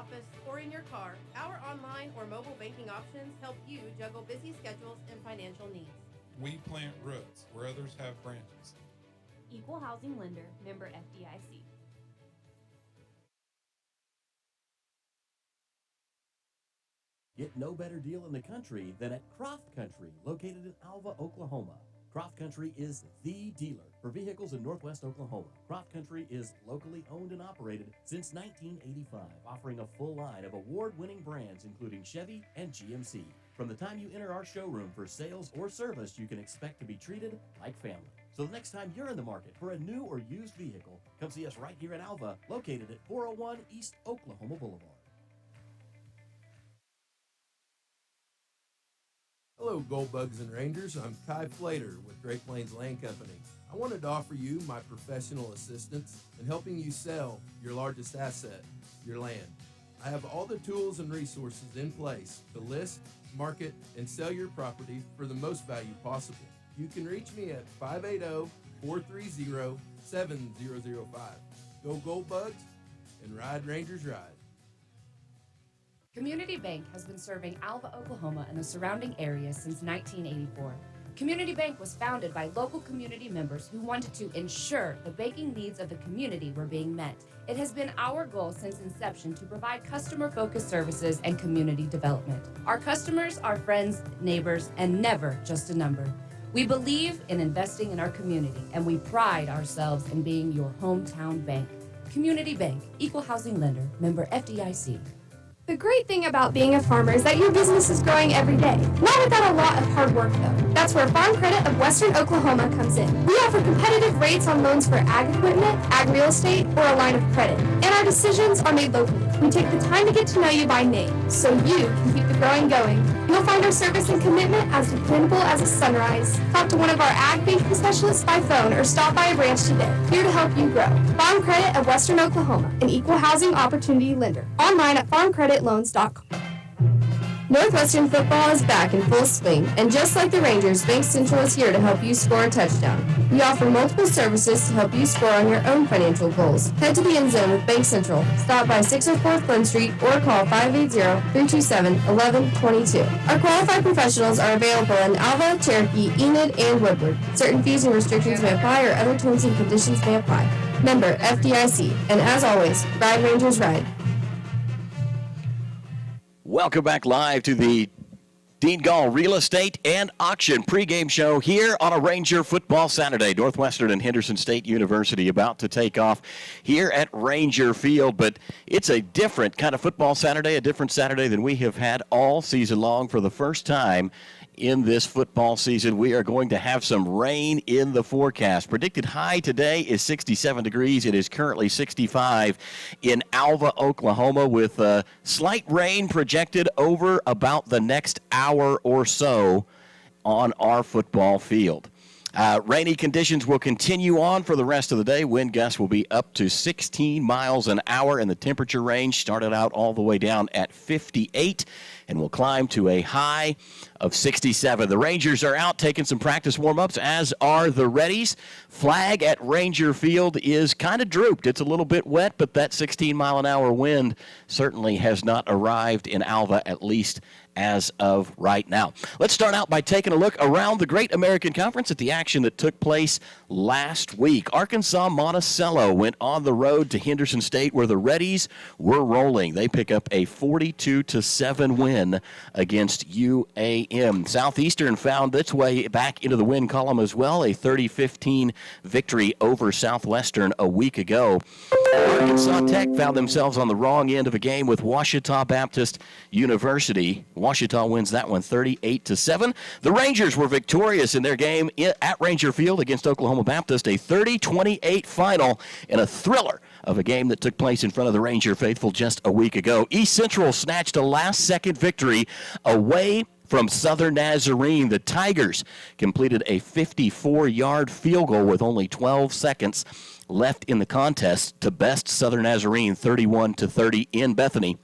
office, or in your car, our online or mobile banking options help you juggle busy schedules and financial needs. We plant roots where others have branches. Equal housing lender, member FDIC. Get no better deal in the country than at Croft Country, located in Alva, Oklahoma. Croft Country is the dealer for vehicles in Northwest Oklahoma. Croft Country is locally owned and operated since 1985, offering a full line of award-winning brands including Chevy and GMC. From the time you enter our showroom for sales or service, you can expect to be treated like family. So the next time you're in the market for a new or used vehicle, come see us right here in Alva, located at 401 East Oklahoma Boulevard. Hello, Gold Bugs and Rangers. I'm Kai Flater with Great Plains Land Company. I wanted to offer you my professional assistance in helping you sell your largest asset, your land. I have all the tools and resources in place to list, market, and sell your property for the most value possible. You can reach me at 580-430-7005. Go Gold Bugs and ride Rangers Ride. Community Bank has been serving Alva, Oklahoma and the surrounding area since 1984. Community Bank was founded by local community members who wanted to ensure the banking needs of the community were being met. It has been our goal since inception to provide customer-focused services and community development. Our customers are friends, neighbors, and never just a number. We believe in investing in our community, and we pride ourselves in being your hometown bank. Community Bank, Equal Housing Lender, member FDIC. The great thing about being a farmer is that your business is growing every day. Not without a lot of hard work, though. That's where Farm Credit of Western Oklahoma comes in. We offer competitive rates on loans for ag equipment, ag real estate, or a line of credit. And our decisions are made locally. We take the time to get to know you by name, so you can keep the growing going. You'll find our service and commitment as dependable as a sunrise. Talk to one of our ag banking specialists by phone or stop by a branch today. Here to help you grow. Farm Credit of Western Oklahoma, an equal housing opportunity lender. Online at farmcreditloans.com. Northwestern football is back in full swing, and just like the Rangers, Bank Central is here to help you score a touchdown. We offer multiple services to help you score on your own financial goals. Head to the end zone with Bank Central. Stop by 604 Flint Street or call 580-327-1122. Our qualified professionals are available in Alva, Cherokee, Enid, and Woodward. Certain fees and restrictions may apply, or other terms and conditions may apply. Member FDIC, and as always, ride Rangers Ride. Welcome back live to the Dean Gall Real Estate and Auction pregame show here on a Ranger Football Saturday. Northwestern and Henderson State University about to take off here at Ranger Field, but it's a different kind of football Saturday, a different Saturday than we have had all season long. For the first time in this football season, we are going to have some rain in the forecast. Predicted high today is 67 degrees. It is currently 65 in Alva, Oklahoma, with slight rain projected over about the next hour or so on our football field. Rainy conditions will continue on for the rest of the day. Wind gusts will be up to 16 miles an hour, and the temperature range started out all the way down at 58 and will climb to a high of 67. The Rangers are out taking some practice warm-ups, as are the Reddies. Flag at Ranger Field is kind of drooped. It's a little bit wet, but that 16-mile-an-hour wind certainly has not arrived in Alva, at least as of right now. Let's start out by taking a look around the Great American Conference at the action that took place last week. Arkansas Monticello went on the road to Henderson State, where the Reddies were rolling. They pick up a 42-7 win against UAM. Southeastern found its way back into the win column as well, a 30-15 victory over Southwestern a week ago. Arkansas Tech found themselves on the wrong end of a game with Ouachita Baptist University. Ouachita wins that one 38-7. The Rangers were victorious in their game at Ranger Field against Oklahoma Baptist, a 30-28 final in a thriller of a game that took place in front of the Ranger faithful just a week ago. East Central snatched a last-second victory away from Southern Nazarene. The Tigers completed a 54-yard field goal with only 12 seconds left in the contest to best Southern Nazarene 31-30 in Bethany.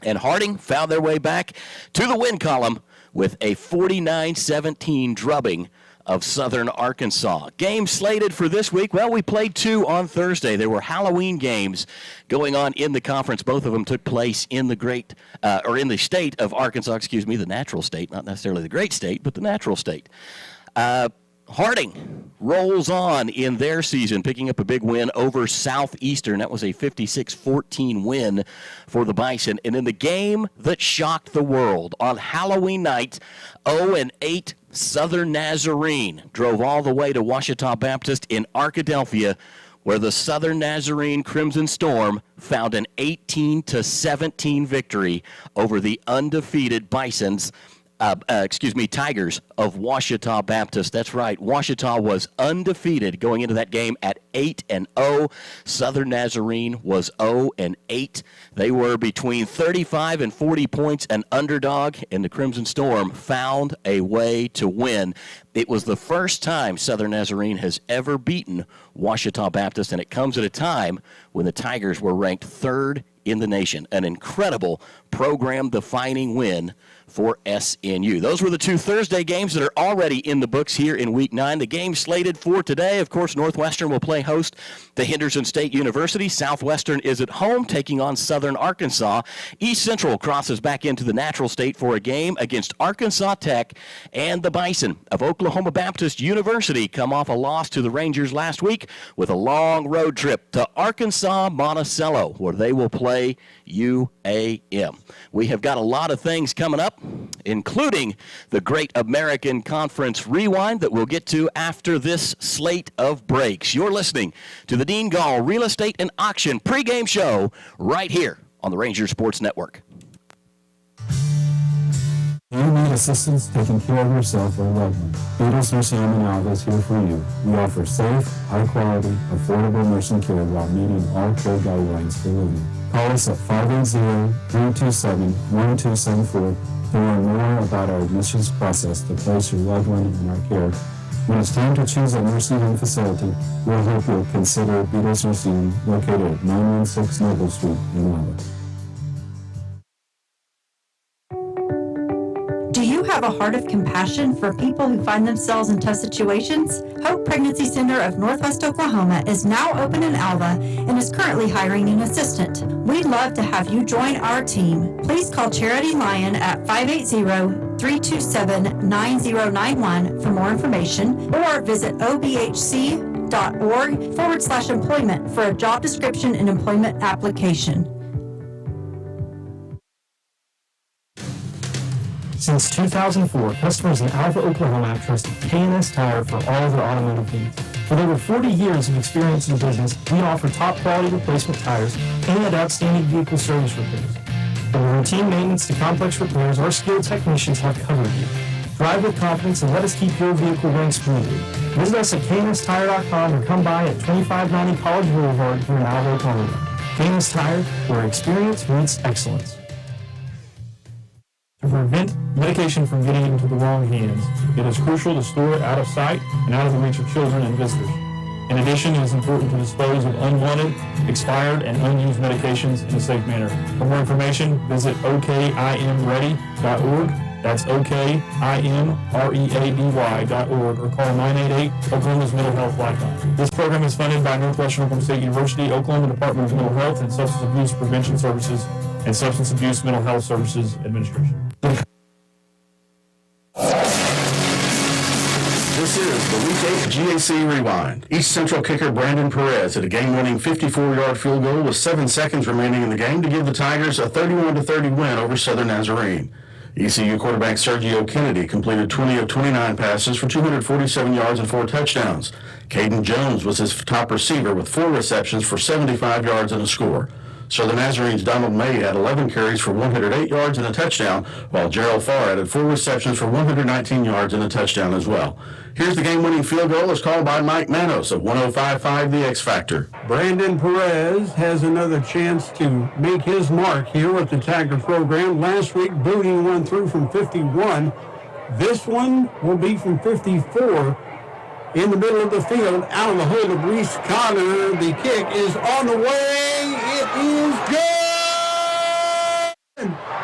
And Harding found their way back to the win column with a 49-17 drubbing of Southern Arkansas. Games slated for this week. Well, we played 2 on Thursday. There were Halloween games going on in the conference. Both of them took place in in the state of Arkansas, the natural state, not necessarily the great state, but the natural state. Harding rolls on in their season, picking up a big win over Southeastern. That was a 56-14 win for the Bison. And in the game that shocked the world, on Halloween night, 0-8 Southern Nazarene drove all the way to Ouachita Baptist in Arkadelphia, where the Southern Nazarene Crimson Storm found an 18-17 victory over the undefeated Tigers of Ouachita Baptist. That's right. Ouachita was undefeated going into that game at 8-0. Southern Nazarene was 0-8. They were between 35 and 40 points an underdog, and the Crimson Storm found a way to win. It was the first time Southern Nazarene has ever beaten Ouachita Baptist, and it comes at a time when the Tigers were ranked 3rd in the nation. An incredible program-defining win for SNU. Those were the 2 Thursday games that are already in the books here in Week 9. The game slated for today, of course, Northwestern will play host to Henderson State University. Southwestern is at home taking on Southern Arkansas. East Central crosses back into the natural state for a game against Arkansas Tech, and the Bison of Oklahoma Baptist University come off a loss to the Rangers last week with a long road trip to Arkansas Monticello, where they will play UAM. We have got a lot of things coming up, including the Great American Conference Rewind that we'll get to after this slate of breaks. You're listening to the Dean Gall Real Estate and Auction pregame show right here on the Ranger Sports Network. Do you need assistance taking care of yourself or a loved one? Beatles Nursing Home in Alva is here for you. We offer safe, high-quality, affordable nursing care while meeting all care guidelines for living. Call us at 580-327-1274 to learn more about our admissions process to place your loved one in our care. When it's time to choose a nursing home facility, we'll help you consider Beatles Nursing Home located at 916 Noble Street in Alva. Do you have a heart of compassion for people who find themselves in tough situations? Hope Pregnancy Center of Northwest Oklahoma is now open in Alva and is currently hiring an assistant. We'd love to have you join our team. Please call Charity Lyon at 580-327-9091 for more information, or visit obhc.org/employment for a job description and employment application. Since 2004, customers in Alva, Oklahoma have trusted K&S Tire for all of their automotive needs. With over 40 years of experience in the business, we offer top quality replacement tires and outstanding vehicle service repairs. From routine maintenance to complex repairs, our skilled technicians have covered you. Drive with confidence and let us keep your vehicle running smoothly. Visit us at knstire.com or come by at 2590 College Boulevard here in Alva, Oklahoma. K&S Tire, where experience meets excellence. To prevent medication from getting into the wrong hands, it is crucial to store it out of sight and out of the reach of children and visitors. In addition, it is important to dispose of unwanted, expired, and unused medications in a safe manner. For more information, visit okimready.org. That's okimready.org, or call 988 Oklahoma's Mental Health Lifeline. This program is funded by Northwestern Oklahoma State University, Oklahoma Department of Mental Health and Substance Abuse Prevention Services, and Substance Abuse Mental Health Services Administration. This is the Week 8 GAC Rewind. East Central kicker Brandon Perez hit a game-winning 54-yard field goal with 7 seconds remaining in the game to give the Tigers a 31-30 win over Southern Nazarene. ECU quarterback Sergio Kennedy completed 20 of 29 passes for 247 yards and 4 touchdowns. Caden Jones was his top receiver with 4 receptions for 75 yards and a score. Southern Nazarene's Donald May had 11 carries for 108 yards and a touchdown, while Gerald Farr added 4 receptions for 119 yards and a touchdown as well. Here's the game-winning field goal as called by Mike Manos of 105.5 The X Factor. Brandon Perez has another chance to make his mark here with the Tiger program. Last week, booting one through from 51. This one will be from 54. In the middle of the field, out of the hold of Reese Connor. The kick is on the way. It is good!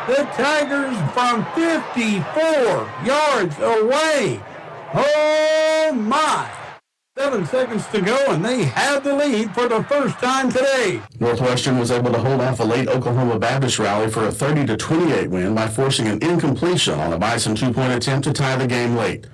The Tigers from 54 yards away. Oh! my! 7 seconds to go, and they have the lead for the first time today. Northwestern was able to hold off a late Oklahoma Baptist rally for a 30-28 win by forcing an incompletion on a Bison two-point attempt to tie the game late.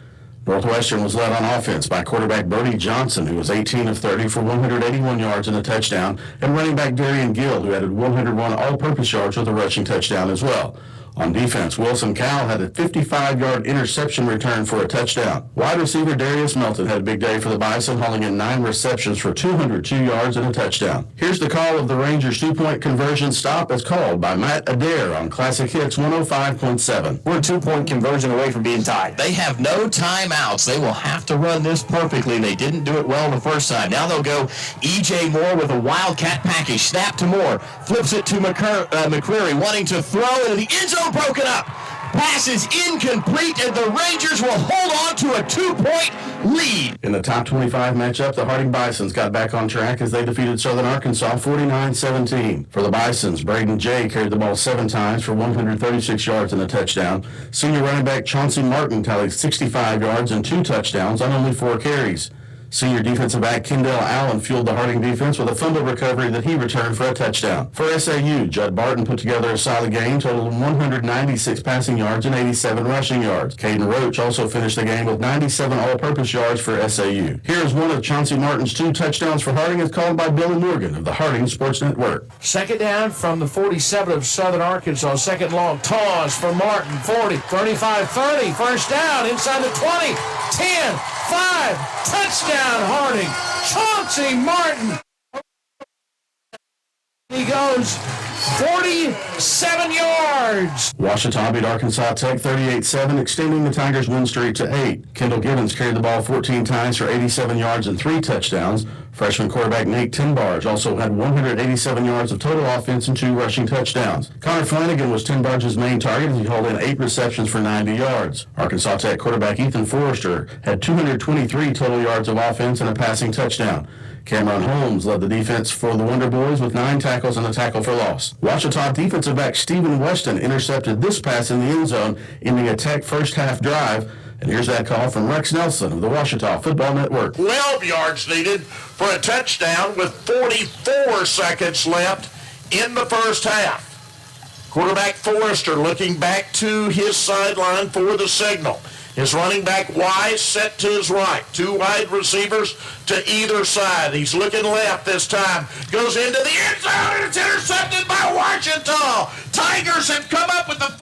Northwestern was led on offense by quarterback Brody Johnson, who was 18 of 30 for 181 yards and a touchdown, and running back Darian Gill, who added 101 all-purpose yards with a rushing touchdown as well. On defense, Wilson Cowell had a 55-yard interception return for a touchdown. Wide receiver Darius Melton had a big day for the Bison, hauling in 9 receptions for 202 yards and a touchdown. Here's the call of the Rangers' two-point conversion stop as called by Matt Adair on Classic Hits 105.7. We're a two-point conversion away from being tied. They have no timeouts. They will have to run this perfectly. They didn't do it well the first time. Now they'll go E.J. Moore with a wildcat package. Snap to Moore. Flips it to McCreary, wanting to throw into the end zone. Broken up. Pass is incomplete, and the Rangers will hold on to a 2-point lead. In the top 25 matchup, the Harding Bisons got back on track as they defeated Southern Arkansas 49-17. For the Bisons, Braden Jay carried the ball 7 times for 136 yards and a touchdown. Senior running back Chauncey Martin tallied 65 yards and 2 touchdowns on only 4 carries. Senior defensive back Kendall Allen fueled the Harding defense with a fumble recovery that he returned for a touchdown. For SAU, Judd Barton put together a solid game, totaling 196 passing yards and 87 rushing yards. Caden Roach also finished the game with 97 all-purpose yards for SAU. Here is one of Chauncey Martin's 2 touchdowns for Harding, as called by Billy Morgan of the Harding Sports Network. Second down from the 47 of Southern Arkansas. Second long toss for Martin. 40, 35, 30. First down inside the 20, 10, 5. Touchdown Harding. Chauncey Martin. He goes 47 yards. Ouachita beat Arkansas Tech 38-7, extending the Tigers' win streak to 8. Kendall Gibbons carried the ball 14 times for 87 yards and 3 touchdowns. Freshman quarterback Nate Tinbarge also had 187 yards of total offense and 2 rushing touchdowns. Connor Flanagan was Tinbarge's main target as he hauled in 8 receptions for 90 yards. Arkansas Tech quarterback Ethan Forrester had 223 total yards of offense and a passing touchdown. Cameron Holmes led the defense for the Wonder Boys with 9 tackles and a tackle for loss. Ouachita defensive back Stephen Weston intercepted this pass in the end zone, ending a Tech first half drive. And here's that call from Rex Nelson of the Ouachita Football Network. 12 yards needed for a touchdown with 44 seconds left in the first half. Quarterback Forrester looking back to his sideline for the signal. His running back Wise set to his right. 2 wide receivers to either side. He's looking left this time. Goes into the end zone. It's intercepted by Washington. Tigers have come up with the...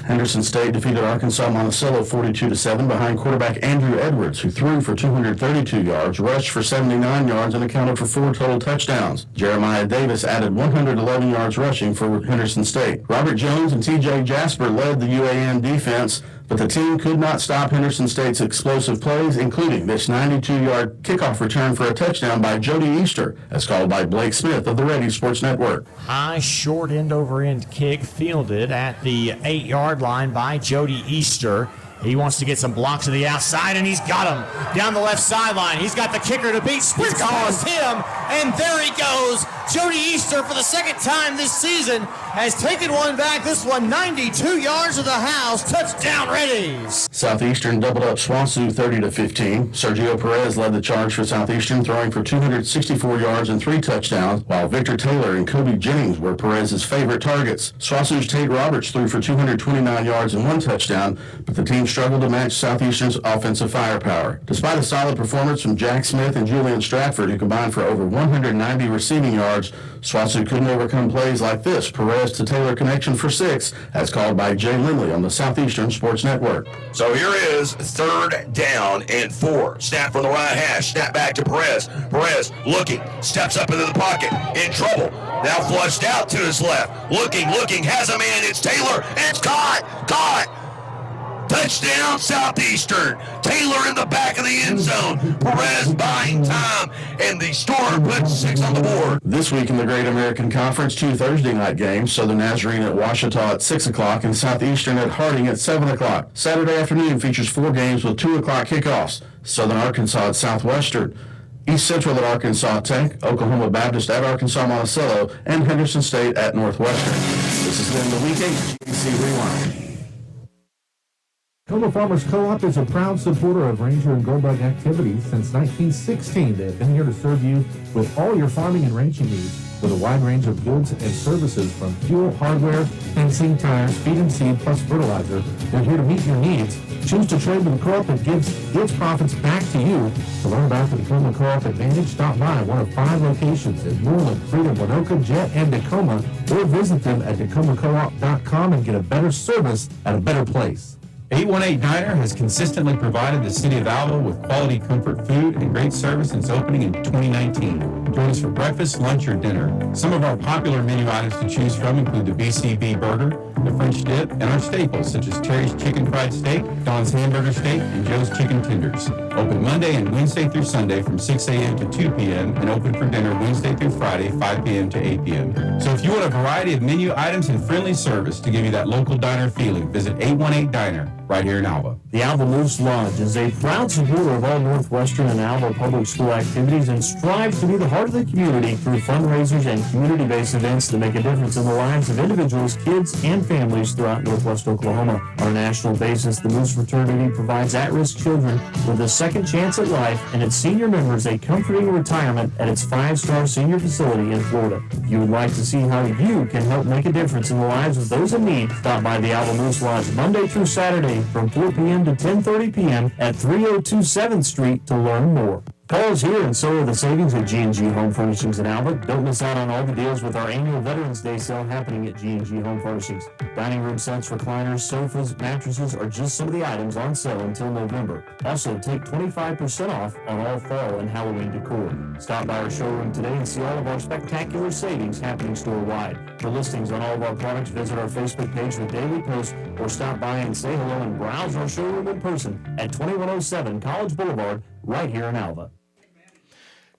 Henderson State defeated Arkansas Monticello 42-7 behind quarterback Andrew Edwards, who threw for 232 yards, rushed for 79 yards, and accounted for 4 total touchdowns. Jeremiah Davis added 111 yards rushing for Henderson State. Robert Jones and T.J. Jasper led the UAN defense, but the team could not stop Henderson State's explosive plays, including this 92-yard kickoff return for a touchdown by Jody Easter, as called by Blake Smith of the Ready Sports Network. High, short end-over-end kick fielded at the 8-yard line by Jody Easter. He wants to get some blocks to the outside, and he's got him down the left sideline. He's got the kicker to beat, sprints past him, and there he goes. Jody Easter, for the second time this season, has taken one back. This one 92 yards to the house. Touchdown Reddies. Southeastern doubled up SWASU 30-15. Sergio Perez led the charge for Southeastern, throwing for 264 yards and 3 touchdowns, while Victor Taylor and Kobe Jennings were Perez's favorite targets. SWASU's Tate Roberts threw for 229 yards and 1 touchdown, but the team struggled to match Southeastern's offensive firepower. Despite a solid performance from Jack Smith and Julian Stratford, who combined for over 190 receiving yards, SWASU couldn't overcome plays like this. Perez to Taylor connection for 6, as called by Jay Lindley on the Southeastern Sports Network. So here is 3rd down and 4. Snap from the right hash. Snap back to Perez. Perez looking. Steps up into the pocket. In trouble. Now flushed out to his left. Looking. Has a man. It's Taylor. And it's caught. Touchdown Southeastern. Taylor in the back of the end zone. Perez buying time, and the Storm puts 6 on the board. This week in the Great American Conference, 2 Thursday night games. Southern Nazarene at Ouachita at 6 o'clock and Southeastern at Harding at 7 o'clock. Saturday afternoon features 4 games with 2 o'clock kickoffs. Southern Arkansas at Southwestern, East Central at Arkansas Tech, Oklahoma Baptist at Arkansas Monticello, and Henderson State at Northwestern. This has been the Week 8 GC Rewind. Tacoma Farmers Co-op is a proud supporter of Ranger and Goldbug activities since 1916. They have been here to serve you with all your farming and ranching needs with a wide range of goods and services from fuel, hardware, fencing, tires, feed and seed, plus fertilizer. They're here to meet your needs. Choose to trade with a co-op that gives its profits back to you. To learn about the Tacoma Co-op Advantage, stop by one of 5 locations in Moreland, Freedom, Winoka, Jet, and Tacoma, or visit them at tacomacoop.com and get a better service at a better place. 818 Diner has consistently provided the city of Alva with quality comfort food and great service since opening in 2019. Join us for breakfast, lunch, or dinner. Some of our popular menu items to choose from include the BCB burger, the French dip, and our staples such as Terry's Chicken Fried Steak, Don's Hamburger Steak, and Joe's Chicken Tenders. Open Monday and Wednesday through Sunday from 6 a.m. to 2 p.m. and open for dinner Wednesday through Friday, 5 p.m. to 8 p.m. So if you want a variety of menu items and friendly service to give you that local diner feeling, visit 818 Diner right here in Alva. The Alva Moose Lodge is a proud supporter of all Northwestern and Alva public school activities and strives to be the heart of the community through fundraisers and community-based events that make a difference in the lives of individuals, kids, and families throughout Northwest Oklahoma. On a national basis, the Moose Fraternity provides at-risk children with a second chance at life and its senior members a comforting retirement at its 5-star senior facility in Florida. If you would like to see how you can help make a difference in the lives of those in need, stop by the Alva Moose Lodge Monday through Saturday from 4 p.m. to 10:30 p.m. at 302 7th Street to learn more. Fall is here, and so are the savings at G&G Home Furnishings in Alva. Don't miss out on all the deals with our annual Veterans Day sale happening at G&G Home Furnishings. Dining room sets, recliners, sofas, mattresses are just some of the items on sale until November. Also, take 25% off on all fall and Halloween decor. Stop by our showroom today and see all of our spectacular savings happening store-wide. For listings on all of our products, visit our Facebook page with daily posts or stop by and say hello and browse our showroom in person at 2107 College Boulevard, right here in Alva.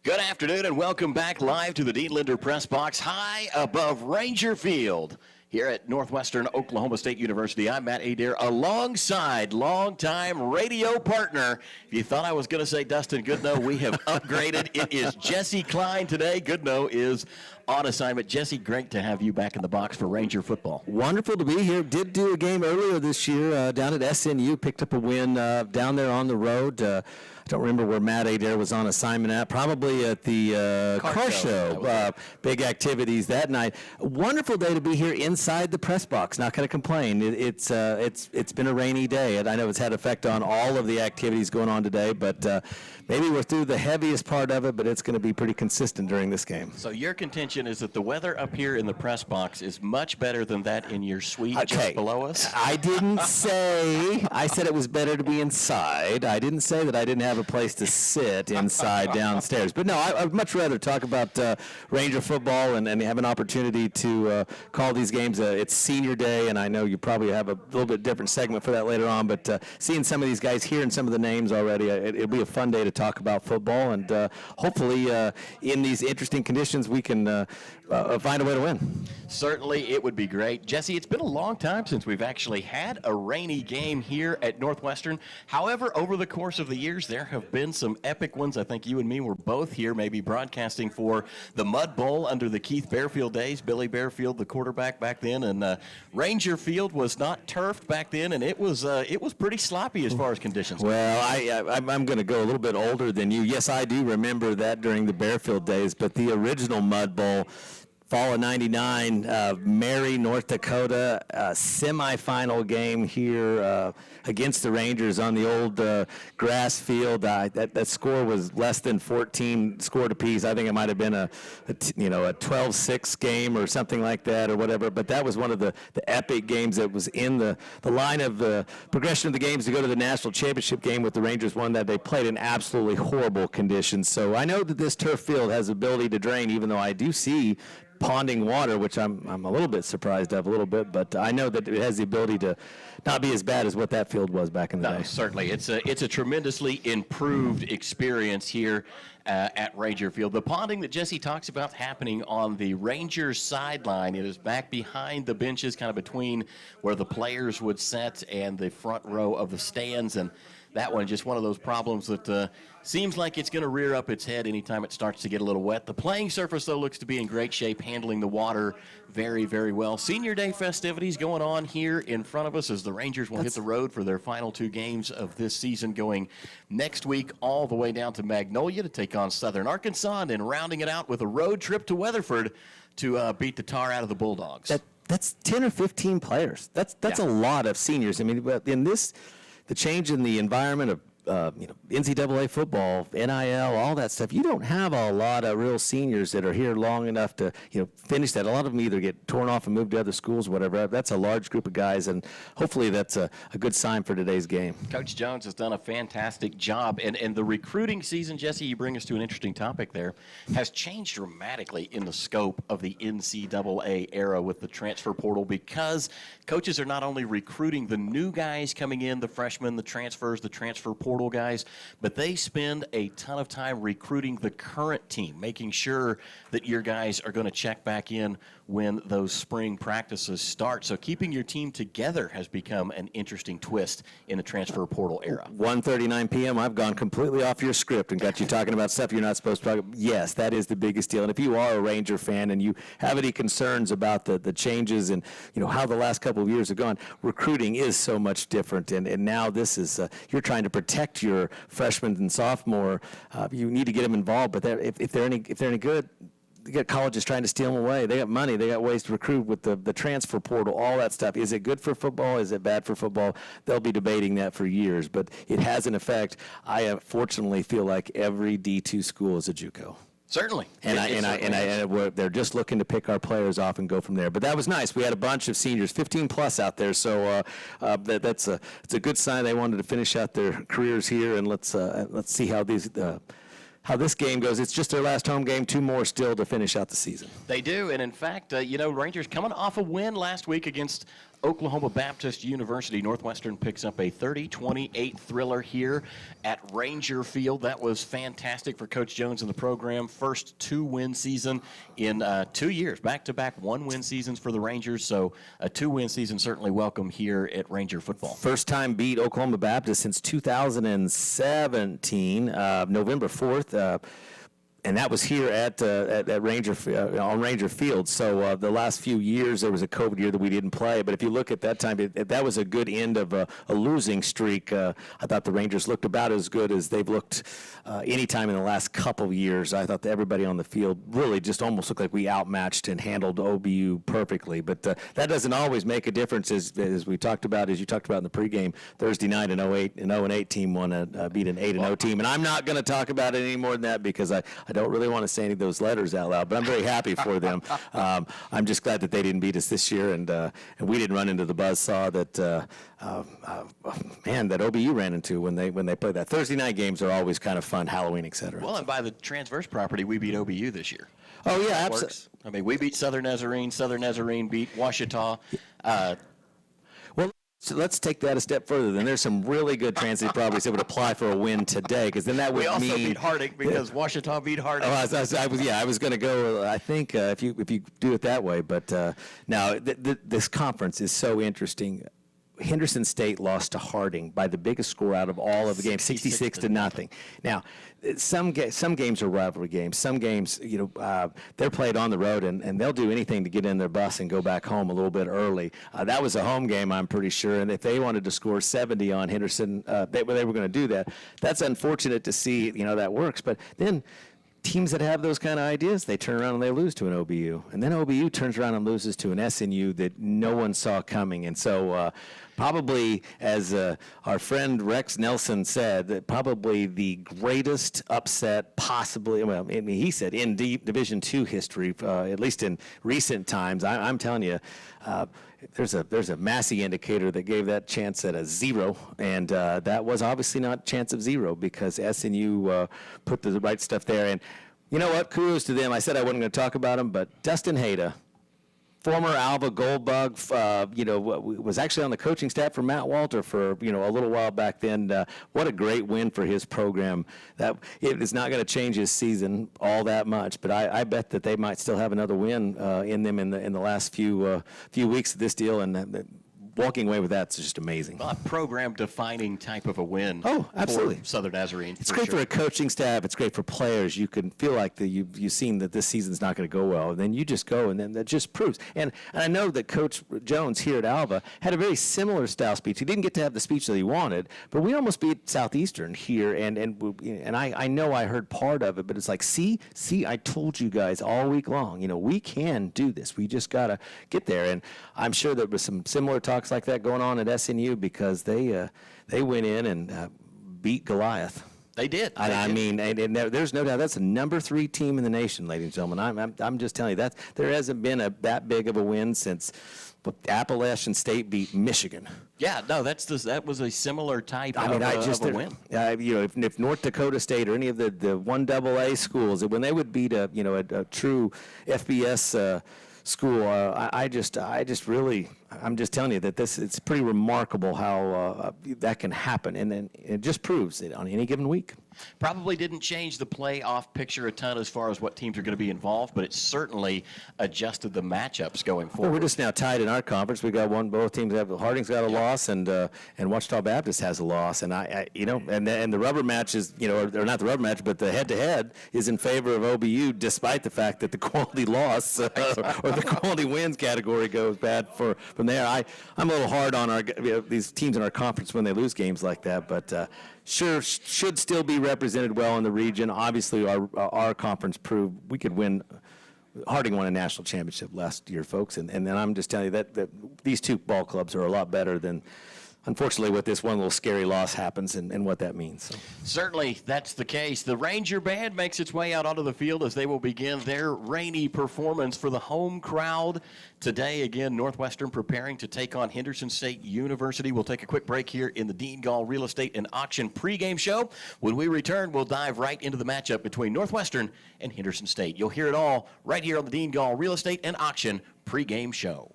Good afternoon and welcome back live to the Dean Linder Press Box high above Ranger Field here at Northwestern Oklahoma State University. I'm Matt Adair alongside longtime radio partner. If you thought I was going to say Dustin Goodnow, we have upgraded. It is Jesse Klein today. Goodnow is on assignment. Jesse, great to have you back in the box for Ranger football. Wonderful to be here. Did do a game earlier this year down at SNU. Picked up a win down there on the road. I don't remember where Matt Adair was on assignment at. Probably at the car show. Big activities that night. Wonderful day to be here inside the press box. Not going to complain. It's been a rainy day, and I know it's had effect on all of the activities going on today. But maybe we're through the heaviest part of it, but it's going to be pretty consistent during this game. So your contention is that the weather up here in the press box is much better than that in your suite just below us? I didn't say. I said it was better to be inside. I didn't say that I didn't have a place to sit inside downstairs. But no, I'd much rather talk about Ranger football and have an opportunity to call these games. It's senior day, and I know you probably have a little bit different segment for that later on, but seeing some of these guys, hearing some of the names already, it'll be a fun day to talk about football, and hopefully in these interesting conditions we can find a way to win. Certainly, it would be great. Jesse, it's been a long time since we've actually had a rainy game here at Northwestern. However, over the course of the years, there have been some epic ones. I think you and me were both here, maybe broadcasting for the Mud Bowl under the Keith Bearfield days. Billy Bearfield, the quarterback back then, and Ranger Field was not turfed back then, and it was pretty sloppy as far as conditions. Well, I'm going to go a little bit older than you. Yes, I do remember that during the Bearfield days, but the original Mud Bowl, fall of '99, Mary, North Dakota, semifinal game here against the Rangers on the old grass field. That score was less than 14 scored apiece. I think it might have been a 12-6 game or something like that or whatever. But that was one of the epic games that was in the line of the progression of the games to go to the national championship game with the Rangers. One that they played in absolutely horrible conditions. So I know that this turf field has the ability to drain, even though I do see ponding water, which I'm a little bit surprised of a little bit, but I know that it has the ability to not be as bad as what that field was back in the day. Certainly. It's a tremendously improved experience here at Ranger Field. The ponding that Jesse talks about happening on the Rangers sideline, it is back behind the benches, kind of between where the players would sit and the front row of the stands, and that one, just one of those problems that seems like it's going to rear up its head anytime it starts to get a little wet. The playing surface, though, looks to be in great shape, handling the water very, very well. Senior Day festivities going on here in front of us as the Rangers will hit the road for their final 2 games of this season, going next week all the way down to Magnolia to take on Southern Arkansas, and then rounding it out with a road trip to Weatherford to beat the tar out of the Bulldogs. That's 10 or 15 players. That's a lot of seniors. I mean, in this, the change in the environment of NCAA football, NIL, all that stuff, you don't have a lot of real seniors that are here long enough to, finish that. A lot of them either get torn off and move to other schools or whatever. That's a large group of guys, and hopefully that's a good sign for today's game. Coach Jones has done a fantastic job, and the recruiting season, Jesse, you bring us to an interesting topic there, has changed dramatically in the scope of the NCAA era with the transfer portal, because coaches are not only recruiting the new guys coming in, the freshmen, the transfers, the transfer portal guys, but they spend a ton of time recruiting the current team, making sure that your guys are going to check back in when those spring practices start. So keeping your team together has become an interesting twist in the transfer portal era. 1:39 p.m., I've gone completely off your script and got you talking about stuff you're not supposed to talk about. Yes, that is the biggest deal. And if you are a Ranger fan and you have any concerns about the changes and how the last couple of years have gone, recruiting is so much different. And now this is, you're trying to protect your freshmen and sophomore. You need to get them involved, but if they're any good, you got colleges trying to steal them away. They got money. They got ways to recruit with the transfer portal, all that stuff. Is it good for football? Is it bad for football? They'll be debating that for years, but it has an effect. I fortunately feel like every D2 school is a JUCO. Certainly. They're just looking to pick our players off and go from there. But that was nice. We had a bunch of seniors, 15 plus out there. So it's a good sign they wanted to finish out their careers here. And let's see how this game goes. It's just their last home game, 2 more still to finish out the season. They do, and in fact, Rangers coming off a win last week against Oklahoma Baptist University. Northwestern picks up a 30-28 thriller here at Ranger Field. That was fantastic for Coach Jones and the program. First 2-win season in 2 years, back-to-back 1-win seasons for the Rangers. So a 2-win season certainly welcome here at Ranger football. First time beat Oklahoma Baptist since 2017, November 4th. And that was here at Ranger on Ranger Field. So the last few years, there was a COVID year that we didn't play. But if you look at that time, that was a good end of a losing streak. I thought the Rangers looked about as good as they've looked any time in the last couple of years. I thought that everybody on the field really just almost looked like we outmatched and handled OBU perfectly. But that doesn't always make a difference, as you talked about in the pregame. Thursday night, an 0-8 team beat an 8-0 team. And I'm not going to talk about it any more than that because I don't really want to say any of those letters out loud, but I'm very happy for them. I'm just glad that they didn't beat us this year, and we didn't run into the buzzsaw that that OBU ran into when they played that. Thursday night games are always kind of fun, Halloween, etc. Well, and by the transverse property, we beat OBU this year. Oh yeah, absolutely. I mean, we beat Southern Nazarene. Southern Nazarene beat Ouachita. So let's take that a step further. Then there's some really good transit properties that would apply for a win today, because then that would mean we also beat Harding because Ouachita beat Harding. I was going to go. I think if you do it that way, but now this conference is so interesting. Henderson State lost to Harding by the biggest score out of all of the games, 66-0. Now, some games are rivalry games. Some games, they're played on the road, and they'll do anything to get in their bus and go back home a little bit early. That was a home game, I'm pretty sure, and if they wanted to score 70 on Henderson, they were going to do that. That's unfortunate to see, that works, but then teams that have those kind of ideas, they turn around and they lose to an OBU. And then OBU turns around and loses to an SNU that no one saw coming. And so probably, as our friend Rex Nelson said, that probably the greatest upset possibly, he said in Division II history, at least in recent times. I'm telling you, there's a Massey indicator that gave that chance at a 0, and that was obviously not a chance of 0 because SNU put the right stuff there. And you know what? Kudos to them. I said I wasn't going to talk about him, but Dustin Hayda, former Alva Goldbug, was actually on the coaching staff for Matt Walter for a little while back then. What a great win for his program. That it is not going to change his season all that much, but I bet that they might still have another win in them in the last few weeks of this deal, and walking away with that's just amazing. A program-defining type of a win. Oh, absolutely. For Southern Nazarene. It's great for a coaching staff. It's great for players. You can feel like you've seen that this season's not going to go well, and then you just go, and then that just proves. And I know that Coach Jones here at Alva had a very similar style speech. He didn't get to have the speech that he wanted, but we almost beat Southeastern here, and I know I heard part of it, but it's like, see, I told you guys all week long, we can do this. We just got to get there. And I'm sure there was some similar talks like that going on at SNU because they went in and beat Goliath. They did. I mean, and there's no doubt that's the number 3 team in the nation, ladies and gentlemen. I'm just telling you that there hasn't been that big of a win since Appalachian State beat Michigan. Yeah, no, that was a similar type of a win. If North Dakota State or any of the 1AA schools, when they would beat a true FBS school, I'm just telling you that it's pretty remarkable how that can happen, and then it just proves it on any given week. Probably didn't change the playoff picture a ton as far as what teams are going to be involved, but it certainly adjusted the matchups going forward. Well, we're just now tied in our conference. We got both teams have. Harding's got a loss, and Wichita Baptist has a loss, and and the rubber match is, or not the rubber match, but the head-to-head is in favor of OBU, despite the fact that the quality loss or the quality wins category goes bad from there. I'm a little hard on these teams in our conference when they lose games like that, but. Sure, should still be represented well in the region. Obviously, our conference proved we could win. Harding won a national championship last year, folks, and then I'm just telling you that these two ball clubs are a lot better than, unfortunately, what this one little scary loss happens and what that means. So. Certainly, that's the case. The Ranger Band makes its way out onto the field as they will begin their rainy performance for the home crowd. Today, again, Northwestern preparing to take on Henderson State University. We'll take a quick break here in the Dean Gall Real Estate and Auction pregame show. When we return, we'll dive right into the matchup between Northwestern and Henderson State. You'll hear it all right here on the Dean Gall Real Estate and Auction pregame show.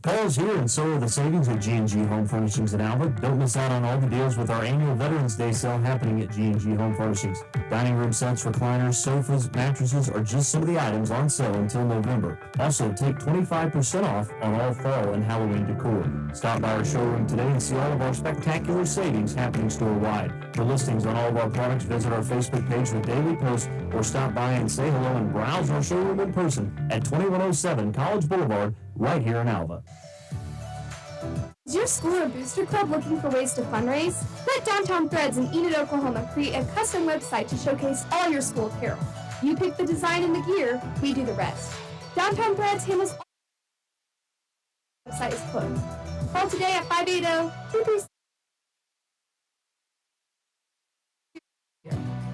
Paul's here, and so are the savings at G&G Home Furnishings in Alva. Don't miss out on all the deals with our annual Veterans Day sale happening at G&G Home Furnishings. Dining room sets, recliners, sofas, mattresses are just some of the items on sale until November. Also, take 25% off on all fall and Halloween decor. Stop by our showroom today and see all of our spectacular savings happening store-wide. For listings on all of our products, visit our Facebook page with daily posts or stop by and say hello and browse our showroom in person at 2107 College Boulevard, right here in Alva. Is your school or booster club looking for ways to fundraise? Let Downtown Threads in Enid, Oklahoma create a custom website to showcase all your school apparel. You pick the design and the gear, we do the rest. Downtown Threads handles all. The website is closed. Call today at 580-236.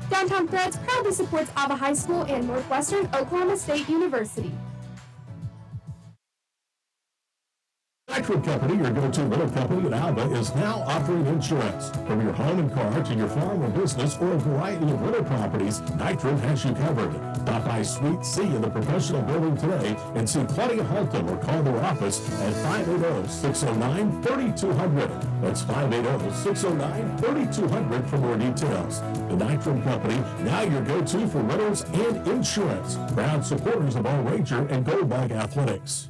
Downtown Threads proudly supports Alva High School and Northwestern Oklahoma State University. Nitro Company, your go-to rental company in Alva, is now offering insurance. From your home and car to your farm or business or a variety of rental properties, Nitro has you covered. Stop by Suite C in the professional building today and see Claudia Halton or call their office at 580-609-3200. That's 580-609-3200 for more details. The Nitro Company, now your go-to for rentals and insurance. Proud supporters of all Ranger and Goldbug athletics.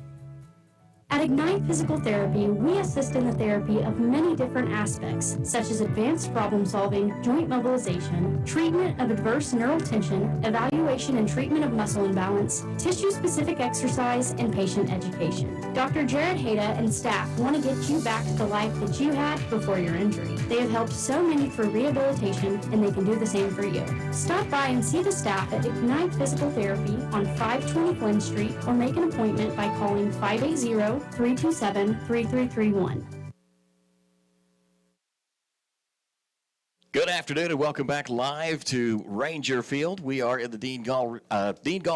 At Ignite Physical Therapy, we assist in the therapy of many different aspects, such as advanced problem solving, joint mobilization, treatment of adverse neural tension, evaluation and treatment of muscle imbalance, tissue-specific exercise, and patient education. Dr. Jared Hayda and staff want to get you back to the life that you had before your injury. They have helped so many through rehabilitation, and they can do the same for you. Stop by and see the staff at Ignite Physical Therapy on 520 Flynn Street, or make an appointment by calling 580-327-3331. Good afternoon and welcome back live to Ranger Field. We are in the Dean Gall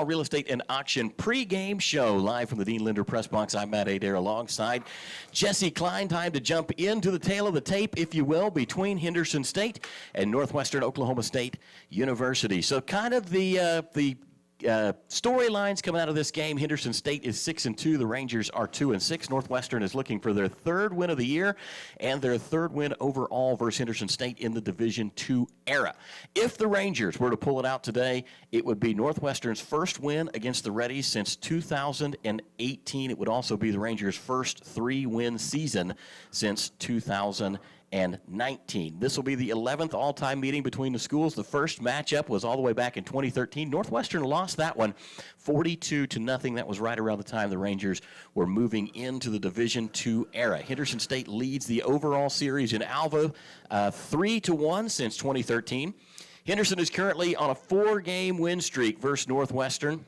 Real Estate and Auction pregame show live from the Dean Linder Press Box. I'm Matt Adair alongside Jesse Klein. Time to jump into the tail of the tape, if you will, between Henderson State and Northwestern Oklahoma State University. So kind of the storylines coming out of this game. Henderson State is 6-2. The Rangers are 2-6. Northwestern is looking for their third win of the year and their third win overall versus Henderson State in the Division II era. If the Rangers were to pull it out today, it would be Northwestern's first win against the Reddies since 2018. It would also be the Rangers' first 3-win season since 2019. This will be the 11th all-time meeting between the schools. The first matchup was all the way back in 2013. Northwestern lost that one 42-0. That was right around the time the Rangers were moving into the Division II era. Henderson State leads the overall series in Alva 3-1 since 2013. Henderson is currently on a 4-game win streak versus Northwestern.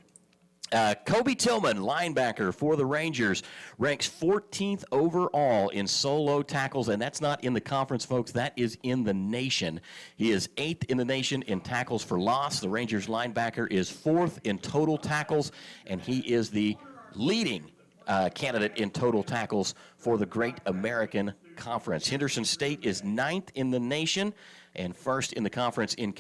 Kobe Tillman, linebacker for the Rangers, ranks 14th overall in solo tackles, and that's not in the conference, folks. That is in the nation. He is 8th in the nation in tackles for loss. The Rangers linebacker is 4th in total tackles, and he is the leading candidate in total tackles for the Great American Conference. Henderson State is 9th in the nation and first in the conference in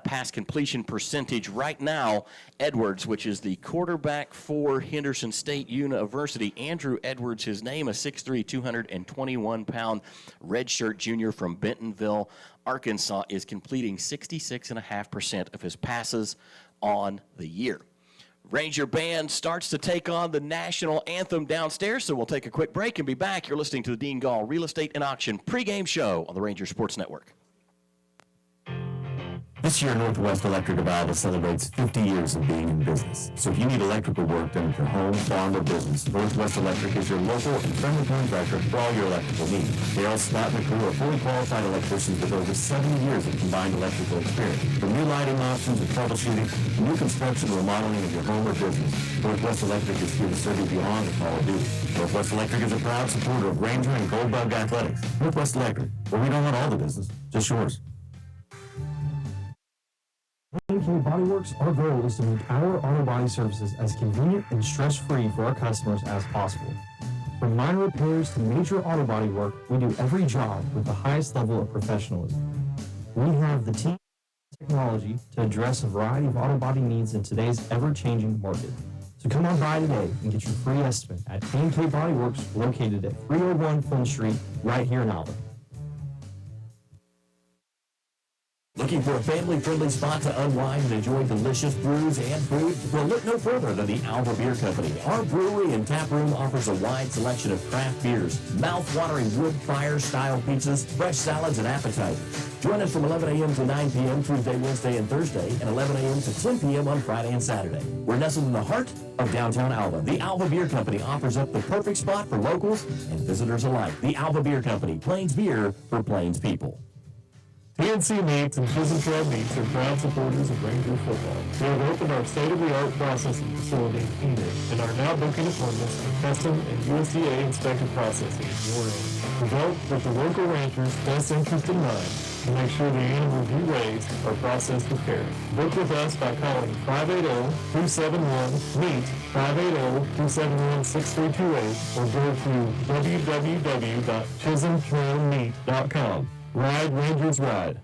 pass completion percentage. Right now, Edwards, which is the quarterback for Henderson State University, Andrew Edwards, his name, a 6'3", 221-pound redshirt junior from Bentonville, Arkansas, is completing 66.5% of his passes on the year. Ranger Band starts to take on the national anthem downstairs, so we'll take a quick break and be back. You're listening to the Dean Gall Real Estate and Auction pregame show on the Ranger Sports Network. This year, Northwest Electric of Alva celebrates 50 years of being in business. So if you need electrical work done at your home, farm, or business, Northwest Electric is your local and friendly contractor for all your electrical needs. Dale, Scott, and the crew are fully qualified electricians with over 70 years of combined electrical experience. From new lighting options and troubleshooting, to new construction or remodeling of your home or business, Northwest Electric is here to serve you beyond the call of duty. Northwest Electric is a proud supporter of Ranger and Goldbug Athletics. Northwest Electric, where we don't want all the business, just yours. K Body Works, our goal is to make our auto body services as convenient and stress-free for our customers as possible. From minor repairs to major auto body work, we do every job with the highest level of professionalism. We have the team and technology to address a variety of auto body needs in today's ever-changing market. So come on by today and get your free estimate at K Body Works, located at 301 Flynn Street, right here in Alva. Looking for a family-friendly spot to unwind and enjoy delicious brews and food? Well, look no further than the Alva Beer Company. Our brewery and tap room offers a wide selection of craft beers, mouth-watering wood fire-style pizzas, fresh salads, and appetizers. Join us from 11 a.m. to 9 p.m. Tuesday, Wednesday, and Thursday, and 11 a.m. to 10 p.m. on Friday and Saturday. We're nestled in the heart of downtown Alva. The Alva Beer Company offers up the perfect spot for locals and visitors alike. The Alva Beer Company, Plains beer for Plains people. PNC Meats and Chisholm Trail Meats are proud supporters of Ranger football. We have opened our state-of-the-art processing facility in Enid and are now booking appointments for custom and USDA inspected processing in your area. Developed with the local ranchers' best interest in mind to make sure the animals you raise are processed with care. Book with us by calling 580-271-MEAT, 580-271-6328, or go to www.chisholmtrailmeat.com. Ride, Rangers, ride.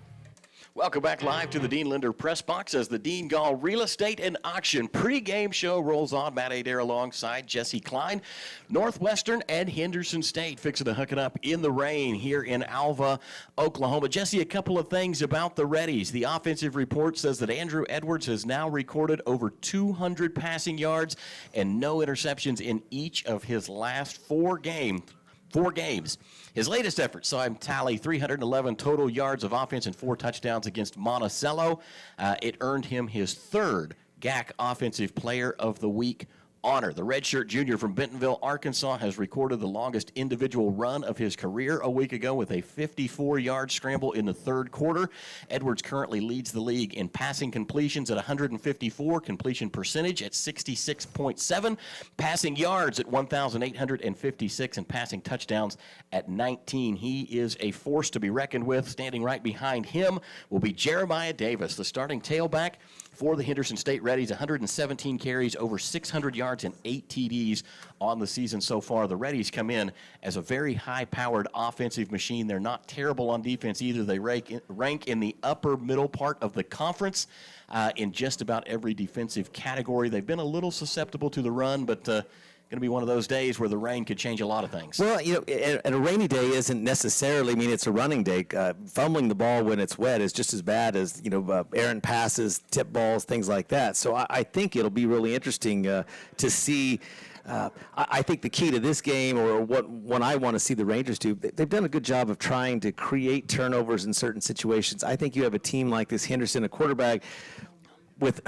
Welcome back live to the Dean Linder Press Box as the Dean Gall Real Estate and Auction pregame show rolls on. Matt Adair alongside Jesse Klein. Northwestern and Henderson State fixing to hook it up in the rain here in Alva, Oklahoma. Jesse, a couple of things about the Reddies. The offensive report says that Andrew Edwards has now recorded over 200 passing yards and no interceptions in each of his last four games. His latest effort saw him tally 311 total yards of offense and 4 touchdowns against Monticello. It earned him his third GAC Offensive Player of the Week honor. The redshirt junior from Bentonville, Arkansas, has recorded the longest individual run of his career a week ago with a 54-yard scramble in the third quarter. Edwards currently leads the league in passing completions at 154, completion percentage at 66.7, passing yards at 1,856, and passing touchdowns at 19. He is a force to be reckoned with. Standing right behind him will be Jeremiah Davis, the starting tailback. for the Henderson State Reddies. 117 carries, over 600 yards, and 8 TDs on the season so far. The Reddies come in as a very high-powered offensive machine. They're not terrible on defense either. They rank in the upper middle part of the conference in just about every defensive category. They've been a little susceptible to the run, but going to be one of those days where the rain could change a lot of things. Well, and a rainy day isn't necessarily mean it's a running day. Fumbling the ball when it's wet is just as bad as, errant passes, tip balls, things like that. So I think it'll be really interesting to see. I think the key to this game, or what I want to see the Rangers do, they've done a good job of trying to create turnovers in certain situations. I think you have a team like this, Henderson, a quarterback with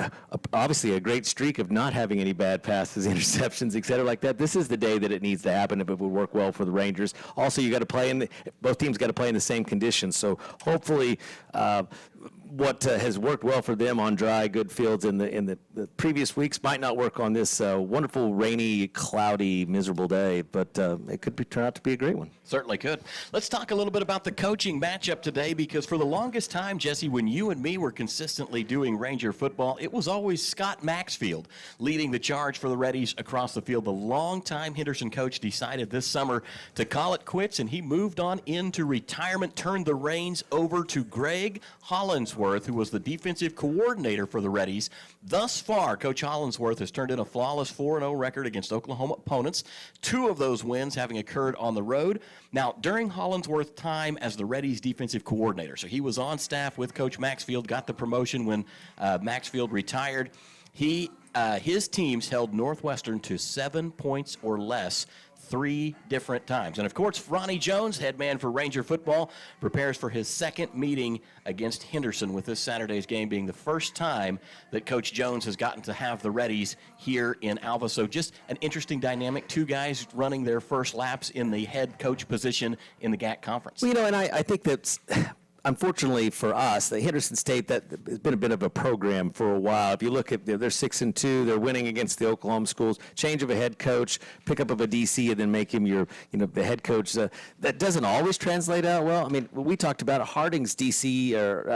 obviously a great streak of not having any bad passes, interceptions, et cetera, like that. This is the day that it needs to happen if it would work well for the Rangers. Also, you got to play both teams got to play in the same conditions. So hopefully, what has worked well for them on dry, good fields in the previous weeks might not work on this wonderful, rainy, cloudy, miserable day. But it could turn out to be a great one. Certainly could. Let's talk a little bit about the coaching matchup today, because for the longest time, Jesse, when you and me were consistently doing Ranger football, it was always Scott Maxfield leading the charge for the Reddies across the field. The longtime Henderson coach decided this summer to call it quits, and he moved on into retirement, turned the reins over to Greg Hollinsworth, who was the defensive coordinator for the Reddies. Thus far, Coach Hollinsworth has turned in a flawless 4-0 record against Oklahoma opponents, 2 of those wins having occurred on the road. Now, during Hollinsworth's time as the Reddies defensive coordinator, so he was on staff with Coach Maxfield, got the promotion when Maxfield retired. His teams held Northwestern to 7 points or less 3 different times. And of course, Ronnie Jones, head man for Ranger football, prepares for his second meeting against Henderson, with this Saturday's game being the first time that Coach Jones has gotten to have the Reddies here in Alva. So just an interesting dynamic, 2 guys running their first laps in the head coach position in the GAC conference. Well, and I think that's unfortunately for us, the Henderson State, that has been a bit of a program for a while. If you look at, they're 6-2, they're winning against the Oklahoma schools. Change of a head coach, pick up of a DC, and then make him your, the head coach. That doesn't always translate out well. I mean, we talked about Harding's DC or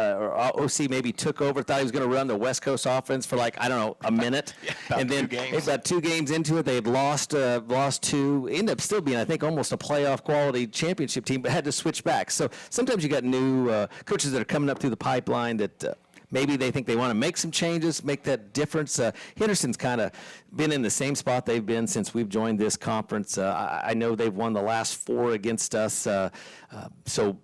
OC maybe took over, thought he was going to run the West Coast offense for a minute, and then about 2 games into it, they had lost 2, ended up still being, I think, almost a playoff quality championship team, but had to switch back. So sometimes you got new coaches that are coming up through the pipeline that maybe they think they want to make some changes, make that difference. Henderson's kind of been in the same spot they've been since we've joined this conference. I know they've won the last 4 against us. So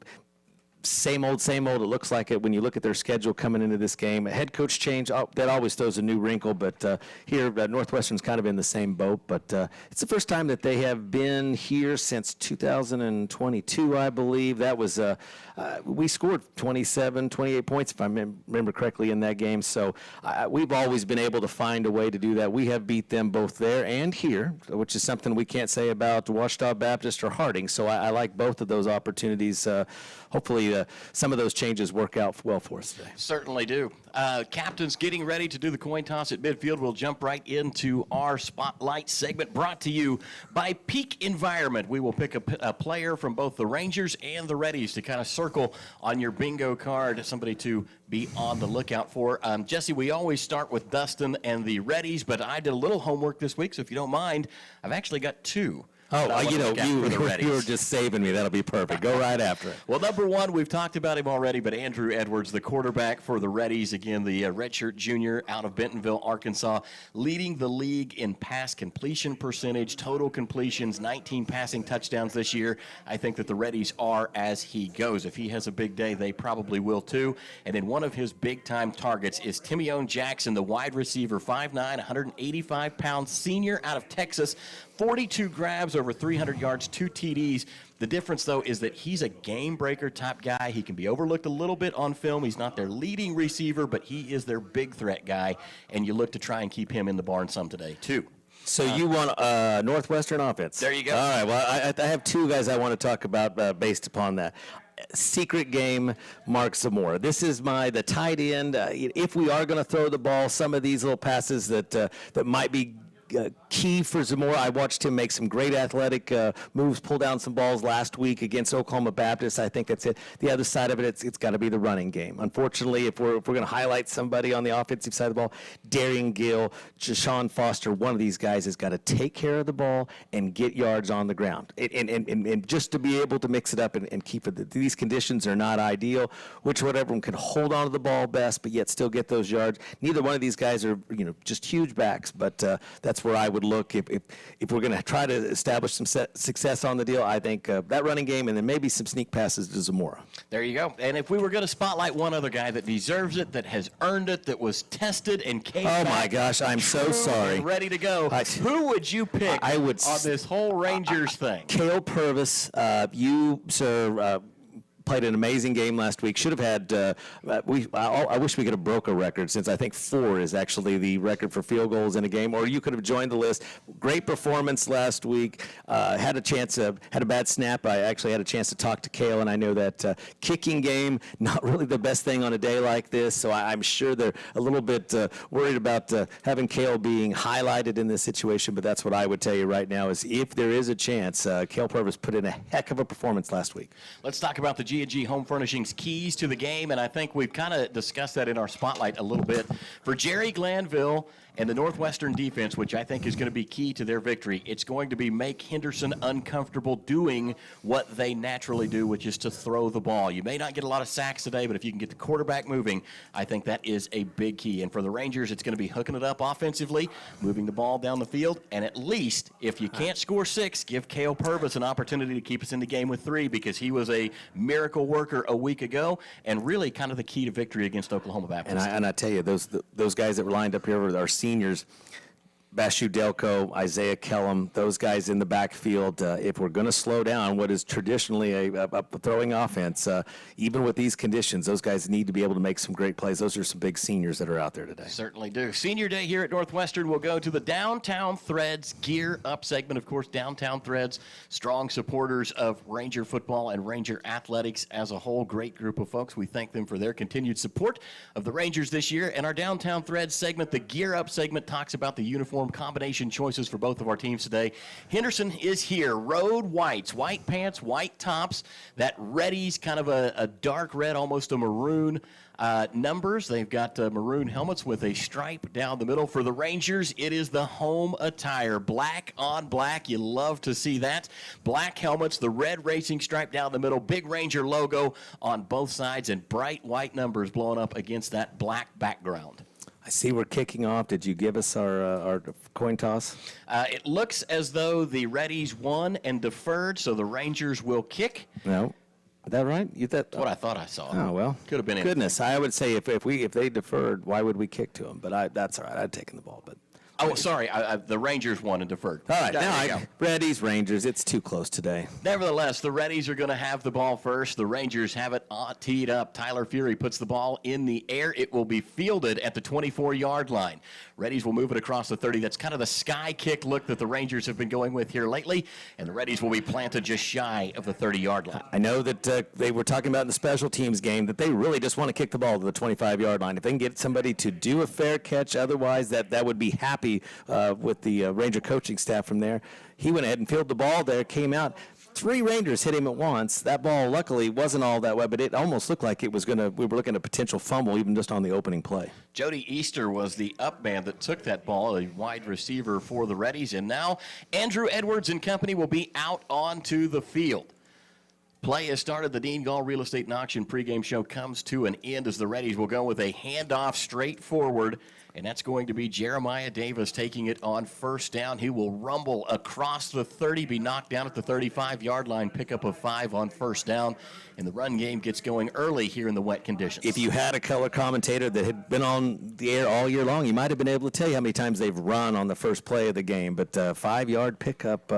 same old, it looks like it when you look at their schedule coming into this game. A head coach change, that always throws a new wrinkle, but here Northwestern's kind of in the same boat. But it's the first time that they have been here since 2022, I believe. That was, we scored 28 points, if I remember correctly, in that game. So we've always been able to find a way to do that. We have beat them both there and here, which is something we can't say about Ouachita Baptist or Harding. So I like both of those opportunities. Hopefully some of those changes work out well for us today. Certainly do. Captains getting ready to do the coin toss at midfield. We'll jump right into our Spotlight segment, brought to you by Peak Environment. We will pick a player from both the Rangers and the Reddies to kind of circle on your bingo card, somebody to be on the lookout for. Jesse, we always start with Dustin and the Reddies, but I did a little homework this week, so if you don't mind, I've actually got 2. Oh, you were just saving me. That'll be perfect. Go right after it. Well, number 1, we've talked about him already, but Andrew Edwards, the quarterback for the Reddies, again, the redshirt junior out of Bentonville, Arkansas, leading the league in pass completion percentage, total completions, 19 passing touchdowns this year. I think that the Reddies are as he goes. If he has a big day, they probably will too. And then one of his big-time targets is Timione Jackson, the wide receiver, 5'9", 185-pound senior out of Texas, 42 grabs, over 300 yards, 2 TDs. The difference, though, is that he's a game-breaker type guy. He can be overlooked a little bit on film. He's not their leading receiver, but he is their big threat guy, and you look to try and keep him in the barn some today, too. So you want Northwestern offense. There you go. All right, well, I have 2 guys I want to talk about based upon that. Secret game, Mark Zamora. This is the tight end. If we are going to throw the ball, some of these little passes that might be key for Zamora. I watched him make some great athletic moves, pull down some balls last week against Oklahoma Baptist. I think that's it. The other side of it, it's got to be the running game. Unfortunately, if we're going to highlight somebody on the offensive side of the ball, Darian Gill, Jashawn Foster, one of these guys has got to take care of the ball and get yards on the ground. And just to be able to mix it up and keep it. These conditions are not ideal. Whichever one can hold on to the ball best, but yet still get those yards. Neither one of these guys are, just huge backs, but that's where I would look. If we're going to try to establish some success on the deal, I think that running game and then maybe some sneak passes to Zamora. There you go. And if we were going to spotlight one other guy that deserves it, that has earned it, that was tested and came Oh, back my gosh, I'm so sorry. ready to go, who would you pick on this whole Rangers thing? Cale Purvis, you, sir, played an amazing game last week. Should have had, I wish we could have broke a record, since I think 4 is actually the record for field goals in a game, or you could have joined the list. Great performance last week. Had a bad snap. I actually had a chance to talk to Cale, and I know that kicking game, not really the best thing on a day like this, so I'm sure they're a little bit worried about having Cale being highlighted in this situation, but that's what I would tell you right now is if there is a chance, Cale Purvis put in a heck of a performance last week. Let's talk about the G&G Home Furnishings keys to the game, and I think we've kind of discussed that in our spotlight a little bit. For Jerry Glanville and the Northwestern defense, which I think is going to be key to their victory, it's going to be make Henderson uncomfortable doing what they naturally do, which is to throw the ball. You may not get a lot of sacks today, but if you can get the quarterback moving, I think that is a big key. And for the Rangers, it's going to be hooking it up offensively, moving the ball down the field, and at least, if you can't score 6, give Cale Purvis an opportunity to keep us in the game with 3, because he was a miracle worker a week ago and really kind of the key to victory against Oklahoma Baptist. And I tell you, those guys that were lined up here are seniors. Bashu Delco, Isaiah Kellum, those guys in the backfield, if we're going to slow down what is traditionally a throwing offense, even with these conditions, those guys need to be able to make some great plays. Those are some big seniors that are out there today. Certainly do. Senior day here at Northwestern. We'll go to the Downtown Threads Gear Up segment. Of course, Downtown Threads, strong supporters of Ranger football and Ranger athletics as a whole. Great group of folks. We thank them for their continued support of the Rangers this year. And our Downtown Threads segment, the Gear Up segment, talks about the uniform combination choices for both of our teams today. Henderson is here. Road whites, white pants, white tops. That reddy's kind of a dark red, almost a maroon numbers. They've got maroon helmets with a stripe down the middle. For the Rangers, it is the home attire. Black on black. You love to see that. Black helmets, the red racing stripe down the middle, big Ranger logo on both sides, and bright white numbers blowing up against that black background. I see we're kicking off. Did you give us our coin toss? It looks as though the Reddies won and deferred, so the Rangers will kick. No. Is that right? That's what I thought I saw. Oh, well. Could have been Goodness, I would say if they deferred, why would we kick to them? But that's all right. I'd taken the ball, but. Oh, sorry. The Rangers won and deferred. All right. Now, Reddies, Rangers. It's too close today. Nevertheless, the Reddies are going to have the ball first. The Rangers have it teed up. Tyler Fury puts the ball in the air. It will be fielded at the 24-yard line. Reddies will move it across the 30. That's kind of the sky kick look that the Rangers have been going with here lately. And the Reddies will be planted just shy of the 30-yard line. I know that they were talking about in the special teams game that they really just want to kick the ball to the 25-yard line. If they can get somebody to do a fair catch, otherwise that would be happy with the Ranger coaching staff from there. He went ahead and fielded the ball there, came out. 3 Rangers hit him at once. That ball, luckily, wasn't all that way, but it almost looked like we were looking at a potential fumble even just on the opening play. Jody Easter was the up man that took that ball, a wide receiver for the Reddies, and now Andrew Edwards and company will be out onto the field. Play has started. The Dean Gall Real Estate and Auction pregame show comes to an end as the Reddies will go with a handoff straight forward, and that's going to be Jeremiah Davis taking it on first down. He will rumble across the 30, be knocked down at the 35-yard line, pick up a 5 on first down, and the run game gets going early here in the wet conditions. If you had a color commentator that had been on the air all year long, you might have been able to tell you how many times they've run on the first play of the game, but 5-yard pickup,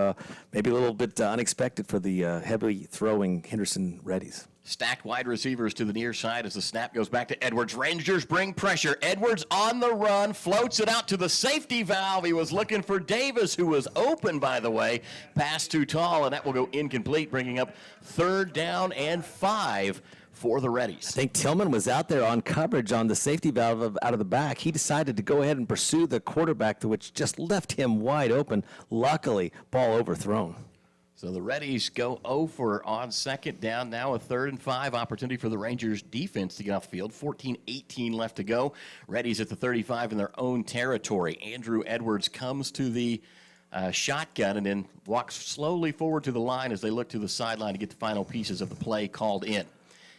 maybe a little bit unexpected for the heavily throwing Henderson Reddies. Stacked wide receivers to the near side as the snap goes back to Edwards. Rangers bring pressure. Edwards on the run, floats it out to the safety valve. He was looking for Davis, who was open, by the way. Pass too tall, and that will go incomplete, bringing up 3rd down and 5 for the Reddies. I think Tillman was out there on coverage on the safety valve out of the back. He decided to go ahead and pursue the quarterback, which just left him wide open. Luckily, ball overthrown. So the Reddies go 0 for on second down. Now a 3rd and 5 opportunity for the Rangers defense to get off the field. 14-18 left to go. Reddies at the 35 in their own territory. Andrew Edwards comes to the shotgun and then walks slowly forward to the line as they look to the sideline to get the final pieces of the play called in.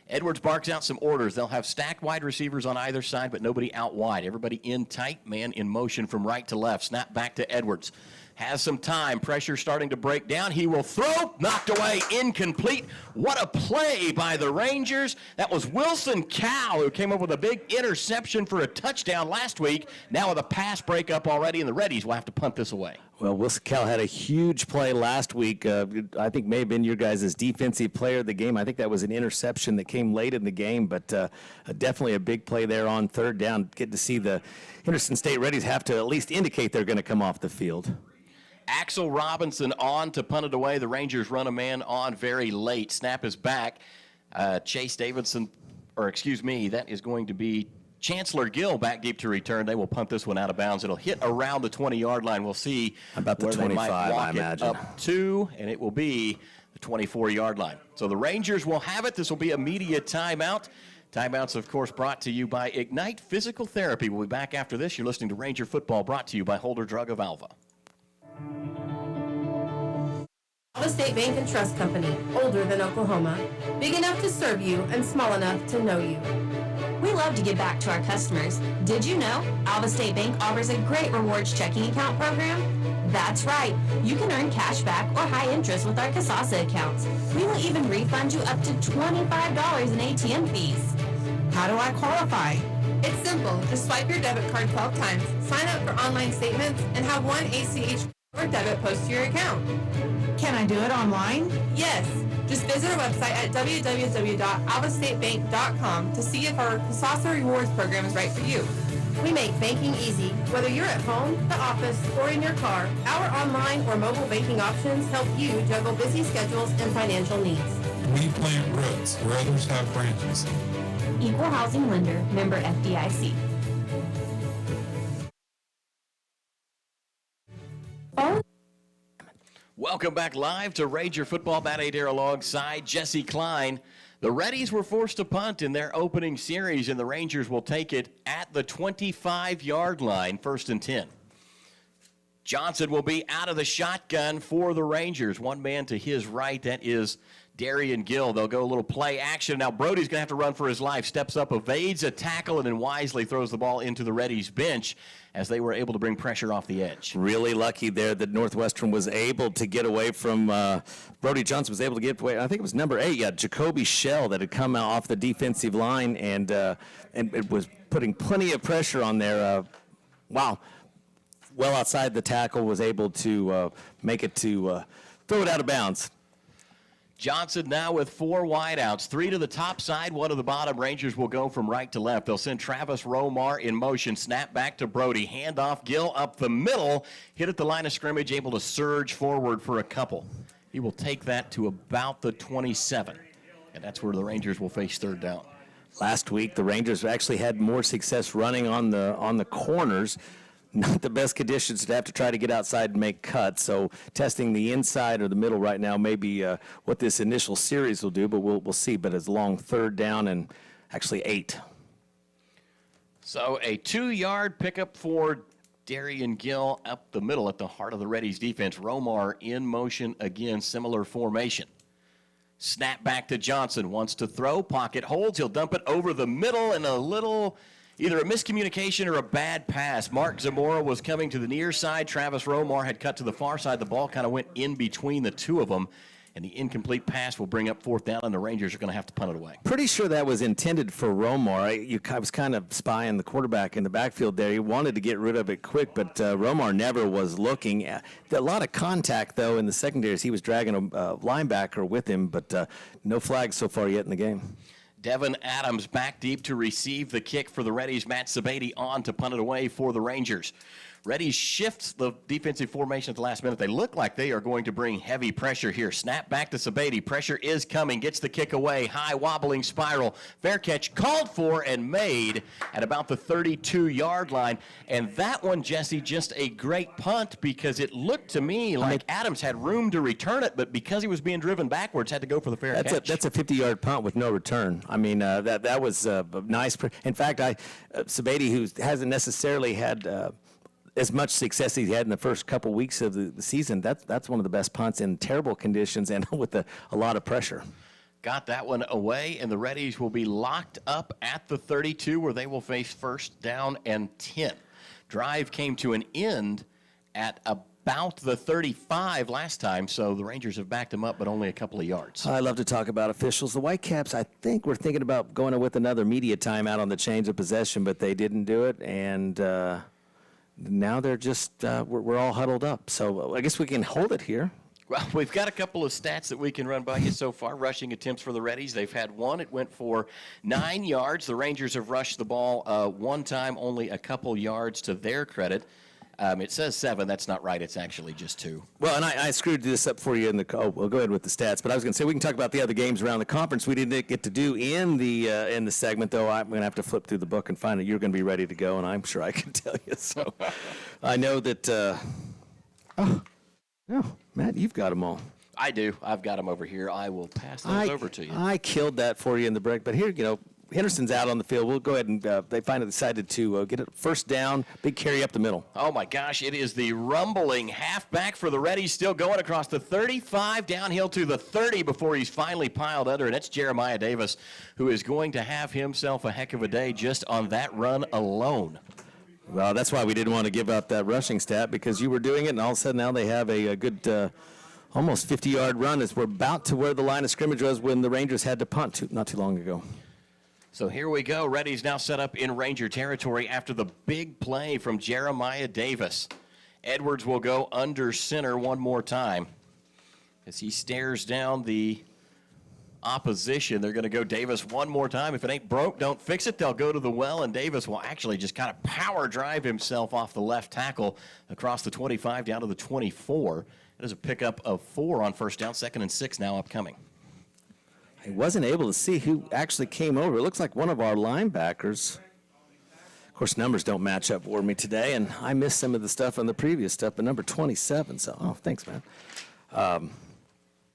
Edwards barks out some orders. They'll have stacked wide receivers on either side, but nobody out wide. Everybody in tight, man in motion from right to left. Snap back to Edwards. Has some time. Pressure starting to break down. He will throw. Knocked away. Incomplete. What a play by the Rangers. That was Wilson Cow who came up with a big interception for a touchdown last week. Now with a pass breakup already, and the Reddies will have to punt this away. Well, Wilson Cow had a huge play last week. I think may have been your guys' defensive player of the game. I think that was an interception that came late in the game, but definitely a big play there on 3rd down. Get to see the Henderson State Reddies have to at least indicate they're going to come off the field. Axel Robinson on to punt it away. The Rangers run a man on very late. Snap is back. Chase Davidson, that is going to be Chancellor Gill back deep to return. They will punt this one out of bounds. It'll hit around the 20-yard line. We'll see about the 25, I imagine. Up to, and it will be the 24-yard line. So the Rangers will have it. This will be a media timeout. Timeouts, of course, brought to you by Ignite Physical Therapy. We'll be back after this. You're listening to Ranger Football, brought to you by Holder Drug of Alva. Alva State Bank and Trust Company, older than Oklahoma, big enough to serve you and small enough to know you. We love to give back to our customers. Did you know Alva State Bank offers a great rewards checking account program? That's right. You can earn cash back or high interest with our Casasa accounts. We will even refund you up to $25 in ATM fees. How do I qualify? It's simple. Just swipe your debit card 12 times, sign up for online statements, and have one ACH or debit post to your account. Can I do it online? Yes. Just visit our website at www.alvastatebank.com to see if our Casasa Rewards program is right for you. We make banking easy. Whether you're at home, the office, or in your car, our online or mobile banking options help you juggle busy schedules and financial needs. We plant roots where others have branches. Equal housing lender, member FDIC. Welcome back live to Ranger Football. Matt Adair alongside Jesse Klein. The Reddies were forced to punt in their opening series, and the Rangers will take it at the 25-yard line, 1st and 10. Johnson will be out of the shotgun for the Rangers. One man to his right, that is Darian Gill. They'll go a little play action. Now Brody's going to have to run for his life. Steps up, evades a tackle, and then wisely throws the ball into the Reddies bench as they were able to bring pressure off the edge. Really lucky there that Northwestern was able to get away from Brody Johnson was able to get away. I think it was number 8, Jacoby Shell, that had come out off the defensive line and it was putting plenty of pressure on there. Well outside the tackle, was able to make it to throw it out of bounds. Johnson now with 4 wideouts, 3 to the top side, 1 to the bottom. Rangers will go from right to left. They'll send Travis Romar in motion. Snap back to Brody. Handoff, Gill up the middle. Hit at the line of scrimmage, able to surge forward for a couple. He will take that to about the 27. And that's where the Rangers will face 3rd down. Last week, the Rangers actually had more success running on the corners. Not the best conditions to have to try to get outside and make cuts. So testing the inside or the middle right now may be what this initial series will do, but we'll see. But it's a long 3rd down and actually 8. So a 2-yard pickup for Darian Gill up the middle at the heart of the Reddies defense. Romar in motion again, similar formation. Snap back to Johnson. Wants to throw, pocket holds. He'll dump it over the middle and a little... either a miscommunication or a bad pass. Mark Zamora was coming to the near side. Travis Romar had cut to the far side. The ball kind of went in between the two of them, and the incomplete pass will bring up 4th down, and the Rangers are going to have to punt it away. Pretty sure that was intended for Romar. I was kind of spying the quarterback in the backfield there. He wanted to get rid of it quick, but Romar never was looking. A lot of contact, though, in the secondary as he was dragging a linebacker with him, but no flags so far yet in the game. Devin Adams back deep to receive the kick for the Reddies. Matt Sabady on to punt it away for the Rangers. Reddy shifts the defensive formation at the last minute. They look like they are going to bring heavy pressure here. Snap back to Sabady. Pressure is coming. Gets the kick away. High wobbling spiral. Fair catch called for and made at about the 32-yard line. And that one, Jesse, just a great punt because it looked to me like Adams had room to return it, but because he was being driven backwards, had to go for the fair catch. That's a 50-yard punt with no return. I mean, that was nice. In fact, Sabady, who hasn't necessarily had as much success as he had in the first couple weeks of the season, that's one of the best punts in terrible conditions and with a lot of pressure. Got that one away, and the Reddies will be locked up at the 32 where they will face first down and 10. Drive came to an end at about the 35 last time, so the Rangers have backed them up, but only a couple of yards. I love to talk about officials. The Whitecaps, I think, were thinking about going with another media timeout on the change of possession, but they didn't do it, and now they're just, we're all huddled up. So I guess we can hold it here. Well, we've got a couple of stats that we can run by you so far. Rushing attempts for the Reddies. They've had one. It went for 9 yards. The Rangers have rushed the ball one time, only a couple yards to their credit. It says 7. That's not right. It's actually just 2. Well, and I screwed this up for you in the. Oh, well, go ahead with the stats. But I was going to say we can talk about the other games around the conference we didn't get to do in the segment. Though I'm going to have to flip through the book and find it. You're going to be ready to go, and I'm sure I can tell you. So I know that. No, Matt, you've got them all. I do. I've got them over here. I will pass those over to you. I killed that for you in the break, but here, Henderson's out on the field. We'll go ahead and they finally decided to get it first down, big carry up the middle. Oh, my gosh. It is the rumbling halfback for the Reddies, still going across the 35, downhill to the 30 before he's finally piled under. And it's Jeremiah Davis, who is going to have himself a heck of a day just on that run alone. Well, that's why we didn't want to give up that rushing stat, because you were doing it, and all of a sudden now they have a good almost 50-yard run as we're about to where the line of scrimmage was when the Rangers had to punt not too long ago. So here we go. Reddy's now set up in Ranger territory after the big play from Jeremiah Davis. Edwards will go under center one more time as he stares down the opposition. They're going to go Davis one more time. If it ain't broke, don't fix it. They'll go to the well, and Davis will actually just kind of power drive himself off the left tackle across the 25 down to the 24. That is a pickup of 4 on first down. 2nd and 6 now upcoming. I wasn't able to see who actually came over. It looks like one of our linebackers. Of course, numbers don't match up for me today, and I missed some of the stuff on the previous stuff, but number 27. So, thanks, man.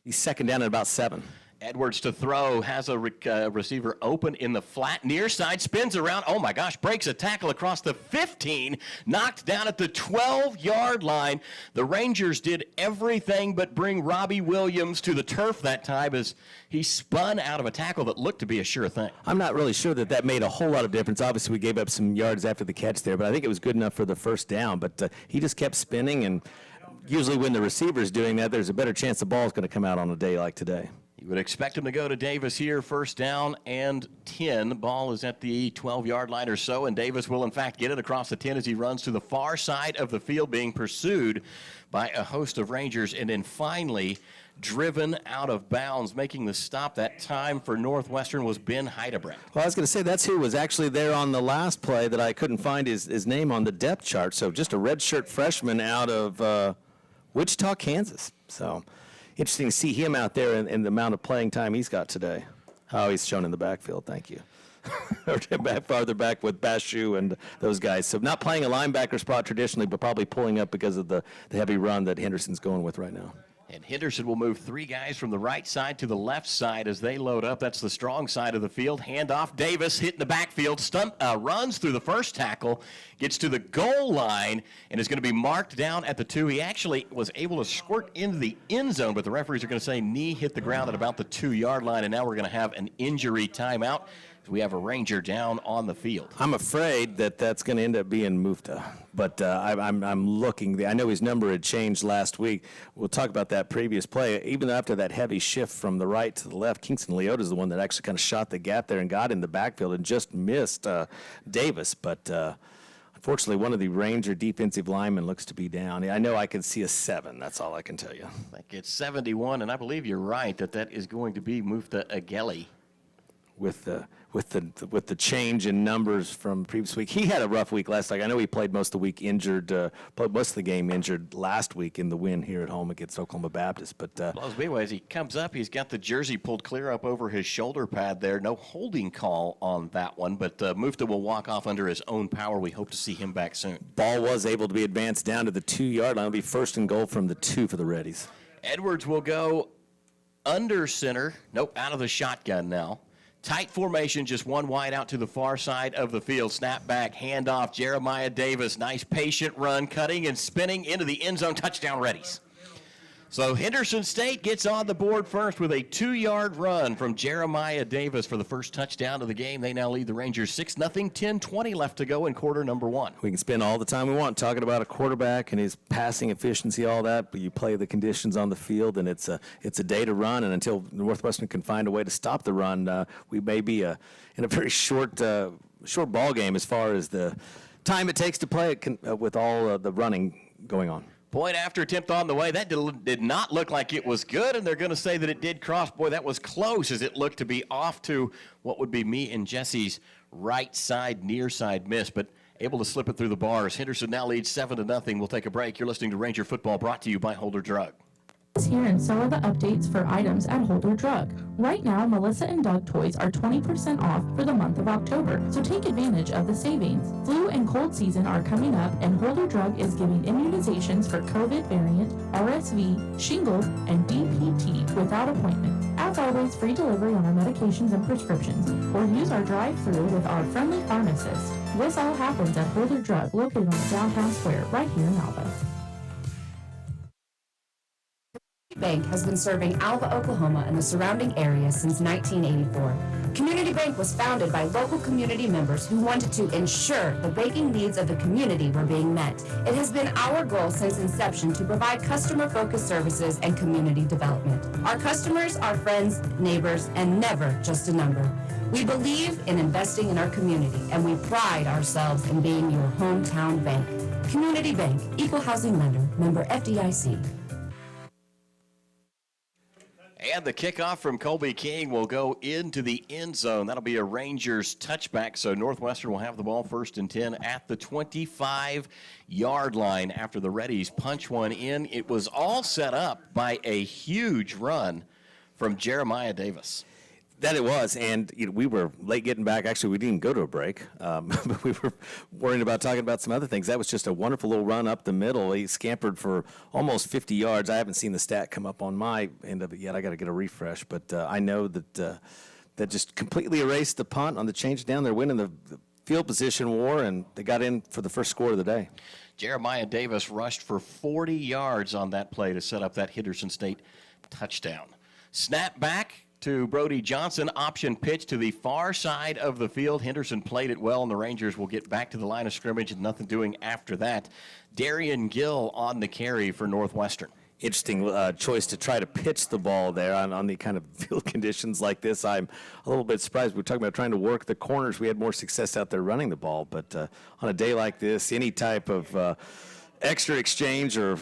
He's second down at about 7. Edwards to throw, has a receiver open in the flat near side, spins around, oh my gosh, breaks a tackle across the 15, knocked down at the 12-yard line. The Rangers did everything but bring Robbie Williams to the turf that time as he spun out of a tackle that looked to be a sure thing. I'm not really sure that made a whole lot of difference. Obviously, we gave up some yards after the catch there, but I think it was good enough for the first down. But he just kept spinning, and usually when the receiver's doing that, there's a better chance the ball's going to come out on a day like today. You would expect him to go to Davis here, first down and 10. Ball is at the 12-yard line or so, and Davis will, in fact, get it across the 10 as he runs to the far side of the field, being pursued by a host of Rangers, and then finally driven out of bounds. Making the stop that time for Northwestern was Ben Heidebrecht. Well, I was going to say that's who was actually there on the last play that I couldn't find his name on the depth chart. So just a redshirt freshman out of Wichita, Kansas. So interesting to see him out there and the amount of playing time he's got today. Oh, he's shown in the backfield. Thank you. Farther back with Bashu and those guys. So not playing a linebacker spot traditionally, but probably pulling up because of the heavy run that Henderson's going with right now. And Henderson will move 3 guys from the right side to the left side as they load up. That's the strong side of the field. Handoff, Davis hitting the backfield, runs through the first tackle, gets to the goal line, and is going to be marked down at the 2. He actually was able to squirt into the end zone, but the referees are going to say knee hit the ground at about the 2-yard line, and now we're going to have an injury timeout. We have a Ranger down on the field. I'm afraid that's going to end up being Mufta, but I'm looking. I know his number had changed last week. We'll talk about that previous play. Even after that heavy shift from the right to the left, Kingston Leota is the one that actually kind of shot the gap there and got in the backfield and just missed Davis. But unfortunately, one of the Ranger defensive linemen looks to be down. I know I can see a 7. That's all I can tell you. I think it's 71, and I believe you're right that is going to be Mufta Ageli. with the change in numbers from previous week. He had a rough week last week. I know he played most of the week injured, played most of the game injured last week in the win here at home against Oklahoma Baptist. But blows me away as he comes up. He's got the jersey pulled clear up over his shoulder pad there. No holding call on that one, but Mufta will walk off under his own power. We hope to see him back soon. Ball was able to be advanced down to the 2-yard line. It'll be first and goal from the 2 for the Reddies. Edwards will go under center. Nope, out of the shotgun now. Tight formation, just one wide out to the far side of the field. Snap back, handoff, Jeremiah Davis. Nice patient run, cutting and spinning into the end zone. Touchdown, Reddies. So Henderson State gets on the board first with a 2-yard run from Jeremiah Davis for the first touchdown of the game. They now lead the Rangers 6-0, 10:20 left to go in quarter number 1. We can spend all the time we want talking about a quarterback and his passing efficiency, all that, but you play the conditions on the field, and it's a day to run, and until Northwestern can find a way to stop the run, we may be in a very short ball game as far as the time it takes to play it with all the running going on. Point after attempt on the way. That did not look like it was good, and they're going to say that it did cross. Boy, that was close as it looked to be off to what would be me and Jesse's right side, near side miss, but able to slip it through the bars. Henderson now leads 7-0. We'll take a break. You're listening to Ranger Football, brought to you by Holder Drug. Here and some of the updates for items at Holder Drug. Right now, Melissa and Doug toys are 20% off for the month of October, so take advantage of the savings. Flu and cold season are coming up, and Holder Drug is giving immunizations for COVID variant, RSV, shingles, and DPT without appointment. As always, free delivery on our medications and prescriptions, or use our drive-thru with our friendly pharmacist. This all happens at Holder Drug, located on the downtown square right here in Alva. Bank has been serving Alva, Oklahoma and the surrounding area since 1984. Community Bank was founded by local community members who wanted to ensure the banking needs of the community were being met. It has been our goal since inception to provide customer-focused services and community development. Our customers are friends, neighbors, and never just a number. We believe in investing in our community, and we pride ourselves in being your hometown bank. Community Bank, Equal Housing Lender, member FDIC. And the kickoff from Colby King will go into the end zone. That'll be a Rangers touchback, so Northwestern will have the ball 1st and 10 at the 25-yard line after the Reddies punch one in. It was all set up by a huge run from Jeremiah Davis. That it was, and we were late getting back. Actually, we didn't go to a break, but we were worried about talking about some other things. That was just a wonderful little run up the middle. He scampered for almost 50 yards. I haven't seen the stat come up on my end of it yet. I got to get a refresh, but I know that that just completely erased the punt on the change down. They're winning the field position war, and they got in for the first score of the day. Jeremiah Davis rushed for 40 yards on that play to set up that Henderson State touchdown. Snap back to Brody Johnson, option pitch to the far side of the field. Henderson played it well, and the Rangers will get back to the line of scrimmage and nothing doing after that. Darian Gill on the carry for Northwestern. Interesting choice to try to pitch the ball there on the kind of field conditions like this. I'm a little bit surprised. We're talking about trying to work the corners. We had more success out there running the ball, but on a day like this, any type of extra exchange or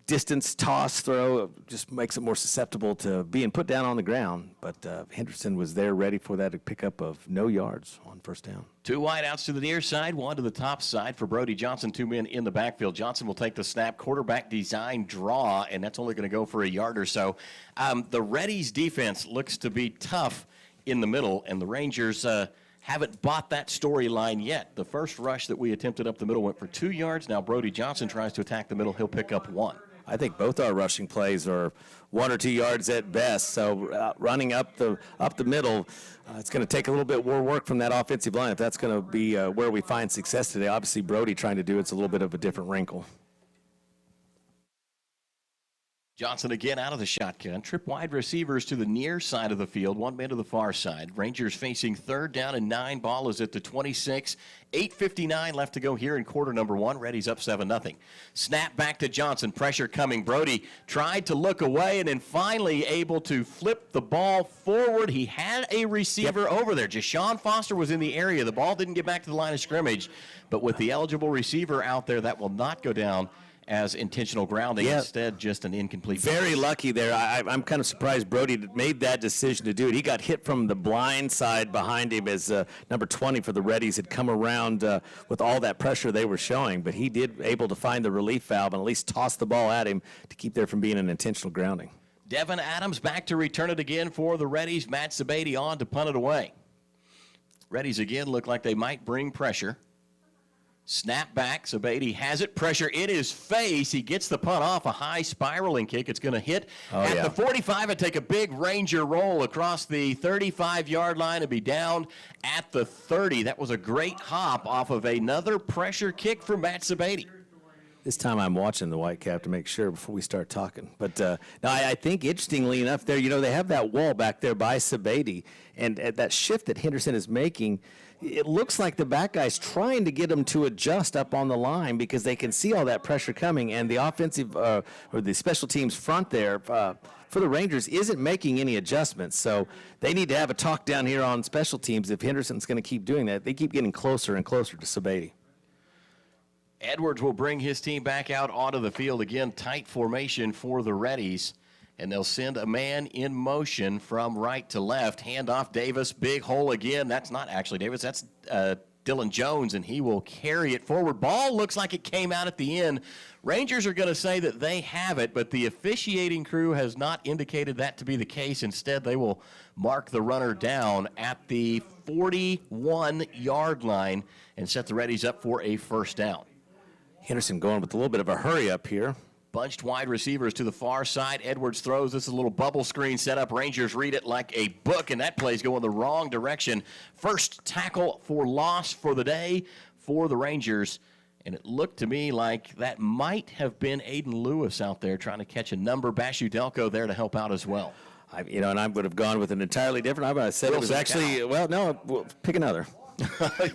distance toss throw just makes it more susceptible to being put down on the ground. But Henderson was there ready for that pickup of no yards on first down. 2 wideouts to the near side, 1 to the top side for Brody Johnson. 2 men in the backfield. Johnson will take the snap, quarterback design draw, and that's only going to go for a yard or so. The Reddies defense looks to be tough in the middle, and the Rangers haven't bought that storyline yet. The first rush that we attempted up the middle went for 2 yards. Now Brody Johnson tries to attack the middle. He'll pick up 1. I think both our rushing plays are 1 or 2 yards at best. So running up the middle, it's going to take a little bit more work from that offensive line if that's going to be where we find success today. Obviously, Brody trying to do it's a little bit of a different wrinkle. Johnson again out of the shotgun. Trip wide receivers to the near side of the field, 1 man to the far side. Rangers facing 3rd down and 9. Ball is at the 26. 8:59 left to go here in quarter number 1. Reddy's up 7-0. Snap back to Johnson. Pressure coming. Brody tried to look away and then finally able to flip the ball forward. He had a receiver over there. Jashawn Foster was in the area. The ball didn't get back to the line of scrimmage, but with the eligible receiver out there, that will not go down as intentional grounding. Yeah. Instead, just an incomplete. Very lucky there. I'm kind of surprised Brody made that decision to do it. He got hit from the blind side behind him as number 20 for the Reddies had come around with all that pressure they were showing, but he did able to find the relief valve and at least toss the ball at him to keep there from being an intentional grounding. Devin Adams back to return it again for the Reddies. Matt Sabady on to punt it away. Reddies again look like they might bring pressure. Snap back. Sabady has it. Pressure in his face. He gets the punt off. A high spiraling kick. It's going to hit the 45 and take a big Ranger roll across the 35-yard line and be down at the 30. That was a great hop off of another pressure kick from Matt Sabady. This time I'm watching the Whitecap to make sure before we start talking. But now I think, interestingly enough, there, they have that wall back there by Sabady, and that shift that Henderson is making, it looks like the back guy's trying to get them to adjust up on the line because they can see all that pressure coming, and the offensive or the special teams front there for the Rangers isn't making any adjustments. So they need to have a talk down here on special teams if Henderson's going to keep doing that. They keep getting closer and closer to Sabady. Edwards will bring his team back out onto the field again. Tight formation for the Reddies. And they'll send a man in motion from right to left. Handoff Davis. Big hole again. That's not actually Davis. That's Dylan Jones, and he will carry it forward. Ball looks like it came out at the end. Rangers are going to say that they have it, but the officiating crew has not indicated that to be the case. Instead, they will mark the runner down at the 41-yard line and set the Reddies up for a first down. Henderson going with a little bit of a hurry up here. Bunched wide receivers to the far side. Edwards throws. This is a little bubble screen set up. Rangers read it like a book, and that play's going the wrong direction. First tackle for loss for the day for the Rangers. And it looked to me like that might have been Aiden Lewis out there trying to catch a number. Bashu Delco there to help out as well. And I would have gone with an entirely different. I would have said Wilson, it was actually, pick another.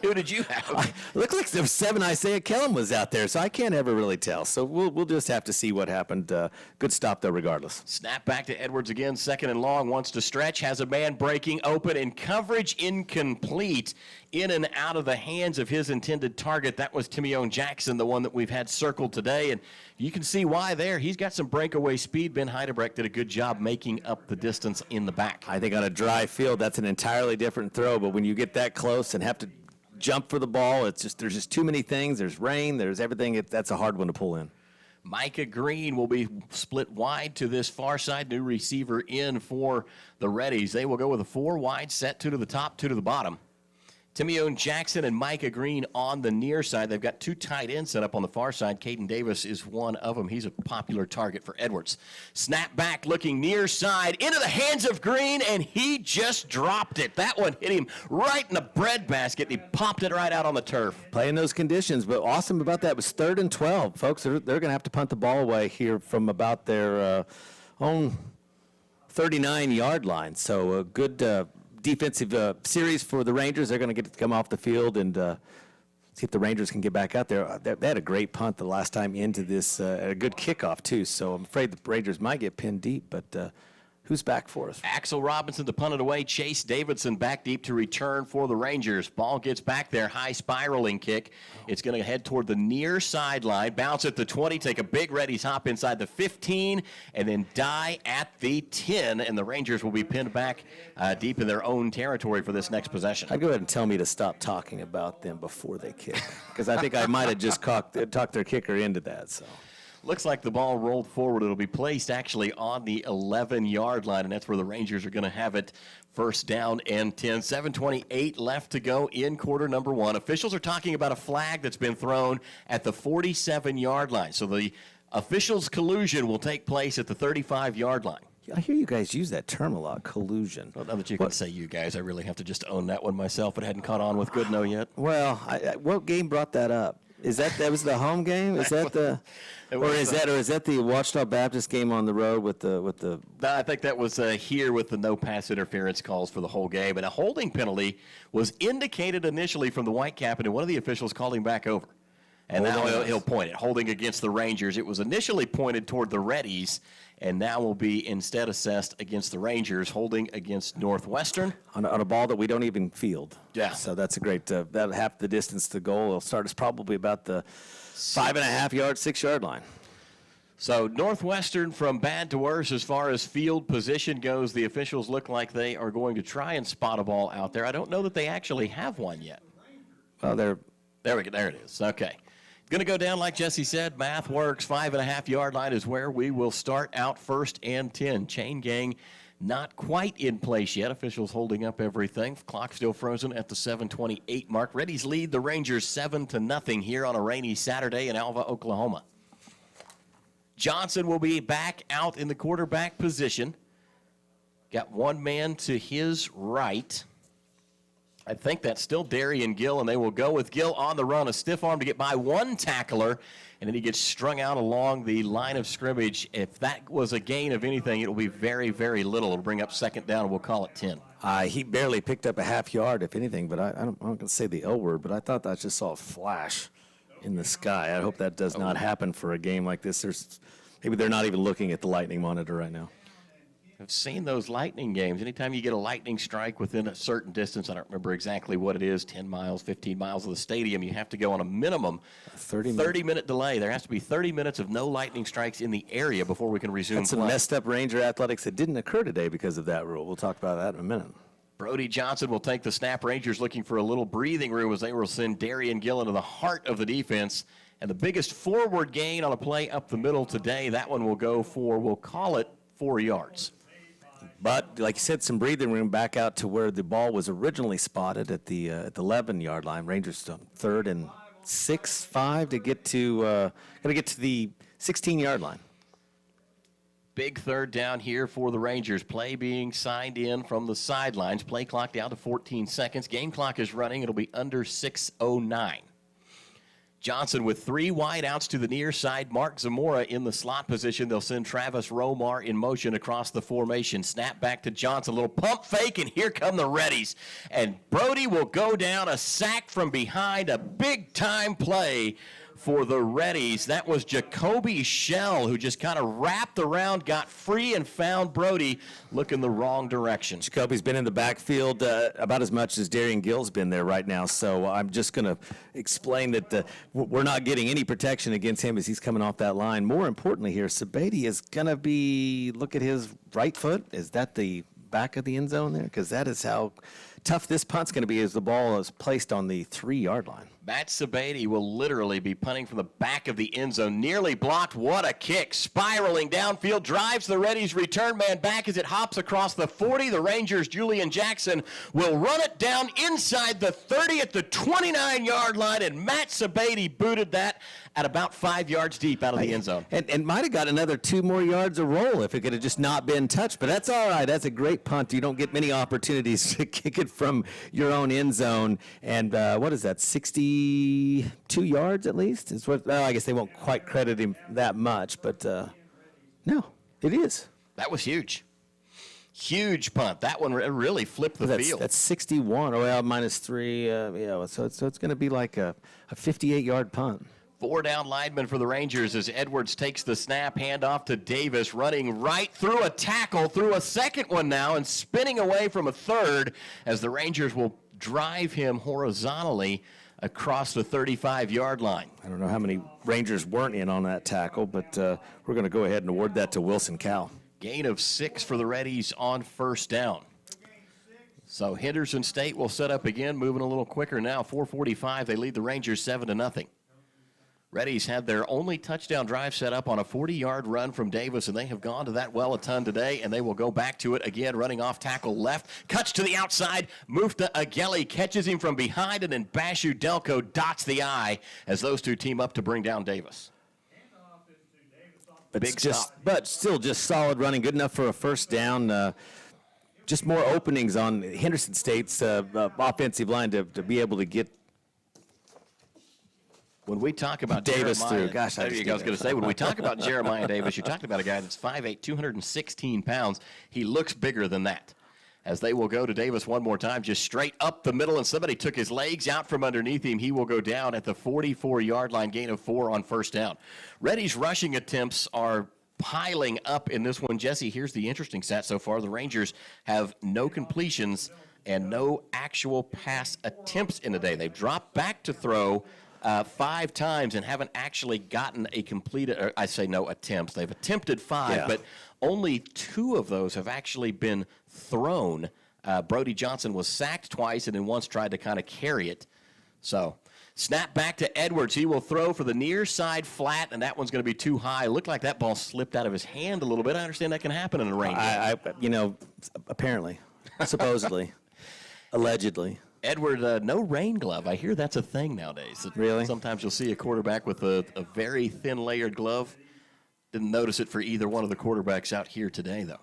Who did you have? Looked like there was 7 Isaiah Kellum was out there, so I can't ever really tell. So we'll just have to see what happened. Good stop, though, regardless. Snap back to Edwards again, second and long, wants to stretch, has a man breaking open, and coverage incomplete. In and out of the hands of his intended target. That was Timione Jackson, the one that we've had circled today, and you can see why there. He's got some breakaway speed. Ben Heidebrecht did a good job making up the distance in the back. I think on a dry field, that's an entirely different throw, but when you get that close and have to jump for the ball, there's just too many things. There's rain, there's everything. That's a hard one to pull in. Micah Green will be split wide to this far side. New receiver in for the Reddies. They will go with a 4 wide set, 2 to the top, 2 to the bottom. Timione Jackson and Micah Green on the near side. They've got 2 tight ends set up on the far side. Caden Davis is one of them. He's a popular target for Edwards. Snap back looking near side into the hands of Green, and he just dropped it. That one hit him right in the breadbasket, and he popped it right out on the turf. Playing those conditions, but awesome about that was 3rd and 12. Folks, they're going to have to punt the ball away here from about their own 39-yard line. So a good defensive series for the Rangers. They're going to get to come off the field and see if the Rangers can get back out there. They had a great punt the last time into this, a good kickoff too, so I'm afraid the Rangers might get pinned deep, but who's back for us? Axel Robinson to punt it away. Chase Davidson back deep to return for the Rangers. Ball gets back there, high spiraling kick. It's going to head toward the near sideline, bounce at the 20, take a big Reddies hop inside the 15, and then die at the 10, and the Rangers will be pinned back deep in their own territory for this next possession. I'd go ahead and tell me to stop talking about them before they kick, because I think I might have just talked their kicker into that. So. Looks like the ball rolled forward. It'll be placed actually on the 11-yard line, and that's where the Rangers are going to have it. First down and 10. 7:28 left to go in quarter number 1. Officials are talking about a flag that's been thrown at the 47-yard line. So the officials' collusion will take place at the 35-yard line. I hear you guys use that term a lot, collusion. Well, now that you can say you guys, I really have to just own that one myself. It hadn't caught on with Goodnow yet. Well, what game brought that up? That was the home game? Is that the or is that the Ouachita Baptist game on the road with the No, I think that was here with the no pass interference calls for the whole game, and a holding penalty was indicated initially from the Whitecap, and one of the officials called him back over. And now he'll point it. Holding against the Rangers. It was initially pointed toward the Reddies, and now will be instead assessed against the Rangers, holding against Northwestern. On a ball that we don't even field. Yeah. So that's a great, that'll half the distance to goal. It'll start us probably about the 5.5-yard, 6-yard line. So Northwestern from bad to worse as far as field position goes. The officials look like they are going to try and spot a ball out there. I don't know that they actually have one yet. Well, there we go. There it is. Okay. Going to go down like Jesse said. Math works. 5.5-yard line is where we will start out 1st and 10. Chain gang not quite in place yet. Officials holding up everything. Clock still frozen at the 7:28 mark. Reddies lead the Rangers 7-0 here on a rainy Saturday in Alva, Oklahoma. Johnson will be back out in the quarterback position. Got one man to his right. I think that's still Darian Gill, and they will go with Gill on the run. A stiff arm to get by one tackler, and then he gets strung out along the line of scrimmage. If that was a gain of anything, it will be very, very little. It'll bring up 2nd down, and we'll call it 10. He barely picked up a half yard, if anything, but I'm not going to say the L word, but I thought I just saw a flash in the sky. I hope that does not happen for a game like this. Maybe they're not even looking at the lightning monitor right now. I've seen those lightning games. Anytime you get a lightning strike within a certain distance, I don't remember exactly what it is, 10 miles, 15 miles of the stadium, you have to go on a minimum 30-minute delay. There has to be 30 minutes of no lightning strikes in the area before we can resume That's some messed up Ranger athletics that didn't occur today because of that rule. We'll talk about that in a minute. Brody Johnson will take the snap. Rangers looking for a little breathing room as they will send Darian Gill into the heart of the defense. And the biggest forward gain on a play up the middle today, that one will go for, we'll call it 4 yards. But, like you said, some breathing room back out to where the ball was originally spotted at the 11-yard line. Rangers 3rd and 6, 5 to get to the 16-yard line. Big 3rd down here for the Rangers. Play being signed in from the sidelines. Play clock down to 14 seconds. Game clock is running. It'll be under 6:09. Johnson with 3 wideouts to the near side. Mark Zamora in the slot position. They'll send Travis Romar in motion across the formation. Snap back to Johnson. A little pump fake, and here come the Reddies. And Brody will go down, a sack from behind, a big-time play for the Reddies. That was Jacoby Shell, who just kind of wrapped around, got free, and found Brody looking the wrong direction. Jacoby's been in the backfield about as much as Darian Gill's been there right now, so I'm just going to explain that we're not getting any protection against him as he's coming off that line. More importantly here, Sabady is going to be, look at his right foot. Is that the back of the end zone there? Because that is how tough this punt's going to be as the ball is placed on the 3-yard line. Matt Sabady will literally be punting from the back of the end zone. Nearly blocked. What a kick. Spiraling downfield. Drives the Reddies return man back as it hops across the 40. The Rangers, Julian Jackson, will run it down inside the 30 at the 29-yard line, and Matt Sabady booted that at about 5 yards deep out of the end zone. And might have got another 2 more yards of roll if it could have just not been touched. But that's all right. That's a great punt. You don't get many opportunities to kick it from your own end zone. And what is that, 62 yards at least? Is what? Well, I guess they won't quite credit him that much. But, no, it is. That was huge. Huge punt. That one really flipped the field. That's 61. Oh, well, minus 3. So it's going to be like a 58-yard punt. 4 down linemen for the Rangers as Edwards takes the snap, handoff to Davis, running right through a tackle, through a second one now, and spinning away from a third as the Rangers will drive him horizontally across the 35-yard line. I don't know how many Rangers weren't in on that tackle, but we're going to go ahead and award that to Wilson Cowell. Gain of 6 for the Reddies on 1st down. So Henderson State will set up again, moving a little quicker now. 4:45, they lead the Rangers 7-0. Reddies had their only touchdown drive set up on a 40-yard run from Davis, and they have gone to that well a ton today, and they will go back to it again, running off tackle left, cuts to the outside, Mufta Ageli catches him from behind, and then Bashu Delco dots the I as those two team up to bring down Davis. But still just solid running, good enough for a 1st down. Just more openings on Henderson State's offensive line to be able to get when we talk about Davis Jeremiah, through. Gosh, I was going to say, when we talk about Jeremiah Davis, you're talking about a guy that's 5'8", 216 pounds. He looks bigger than that. As they will go to Davis one more time, just straight up the middle, and somebody took his legs out from underneath him. He will go down at the 44-yard line, gain of 4 on 1st down. Reddy's rushing attempts are piling up in this one. Jesse, here's the interesting stat so far. The Rangers have no completions and no actual pass attempts in the day. They've dropped back to throw 5 times and haven't actually gotten a completed, or I say no attempts. They've attempted 5, but only 2 of those have actually been thrown. Brody Johnson was sacked twice and then once tried to kind of carry it. So snap back to Edwards. He will throw for the near side flat, and that one's going to be too high. Looked like that ball slipped out of his hand a little bit. I understand that can happen in a rain game. Apparently, supposedly, allegedly. Edward, no rain glove. I hear that's a thing nowadays. Really? Sometimes you'll see a quarterback with a very thin layered glove. Didn't notice it for either one of the quarterbacks out here today, though.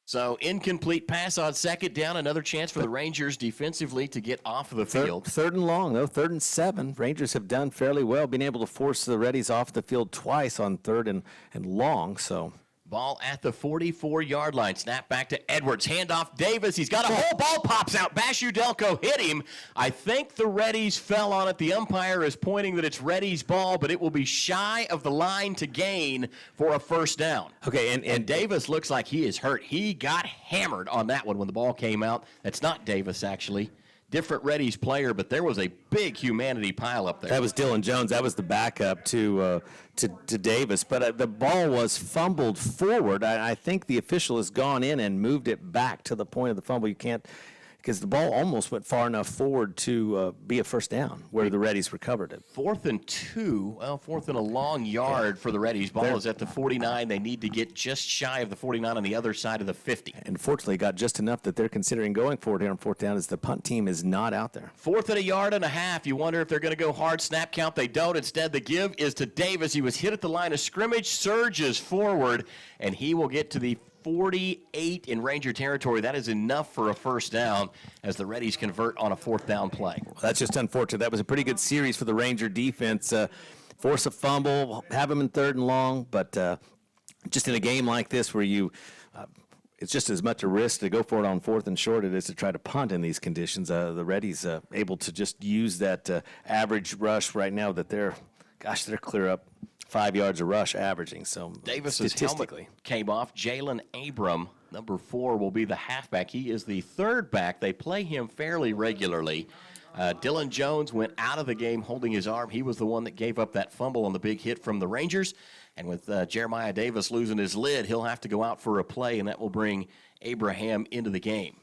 So, incomplete pass on second down. Another chance for the Rangers defensively to get off of the field. Third and long, though. 3rd and 7. Rangers have done fairly well, being able to force the Reddies off the field twice on 3rd and long. So, ball at the 44-yard line. Snap back to Edwards. Handoff Davis. He's got a hole. Ball pops out. Bashu Delco hit him. I think the Reddies fell on it. The umpire is pointing that it's Reddies' ball, but it will be shy of the line to gain for a first down. Okay, and Davis looks like he is hurt. He got hammered on that one when the ball came out. That's not Davis, actually. Different Reddies player, but there was a big humanity pile up there. That was Dylan Jones. That was the backup to Davis. But the ball was fumbled forward. I think the official has gone in and moved it back to the point of the fumble. You can't, because the ball almost went far enough forward to be a first down where the Reddies recovered it. 4th and 2. Well, 4th and a long yard for the Reddies. Ball is at the 49. They need to get just shy of the 49 on the other side of the 50. And fortunately got just enough that they're considering going for it here on 4th down as the punt team is not out there. 4th and a yard and a half. You wonder if they're going to go hard snap count. They don't. Instead, the give is to Davis. He was hit at the line of scrimmage, surges forward, and he will get to the 48 in Ranger territory. That is enough for a first down as the Reddies convert on a 4th down play. Well, that's just unfortunate. That was a pretty good series for the Ranger defense. Force a fumble, have them in 3rd and long, but just in a game like this where it's just as much a risk to go for it on 4th and short as to try to punt in these conditions. The Reddies able to just use that average rush right now that they're clear up 5 yards a rush averaging. So Davis's helmet came off. Jalen Abram, number 4, will be the halfback. He is the 3rd back. They play him fairly regularly. Dylan Jones went out of the game holding his arm. He was the one that gave up that fumble on the big hit from the Rangers. And with Jeremiah Davis losing his lid, he'll have to go out for a play, and that will bring Abraham into the game.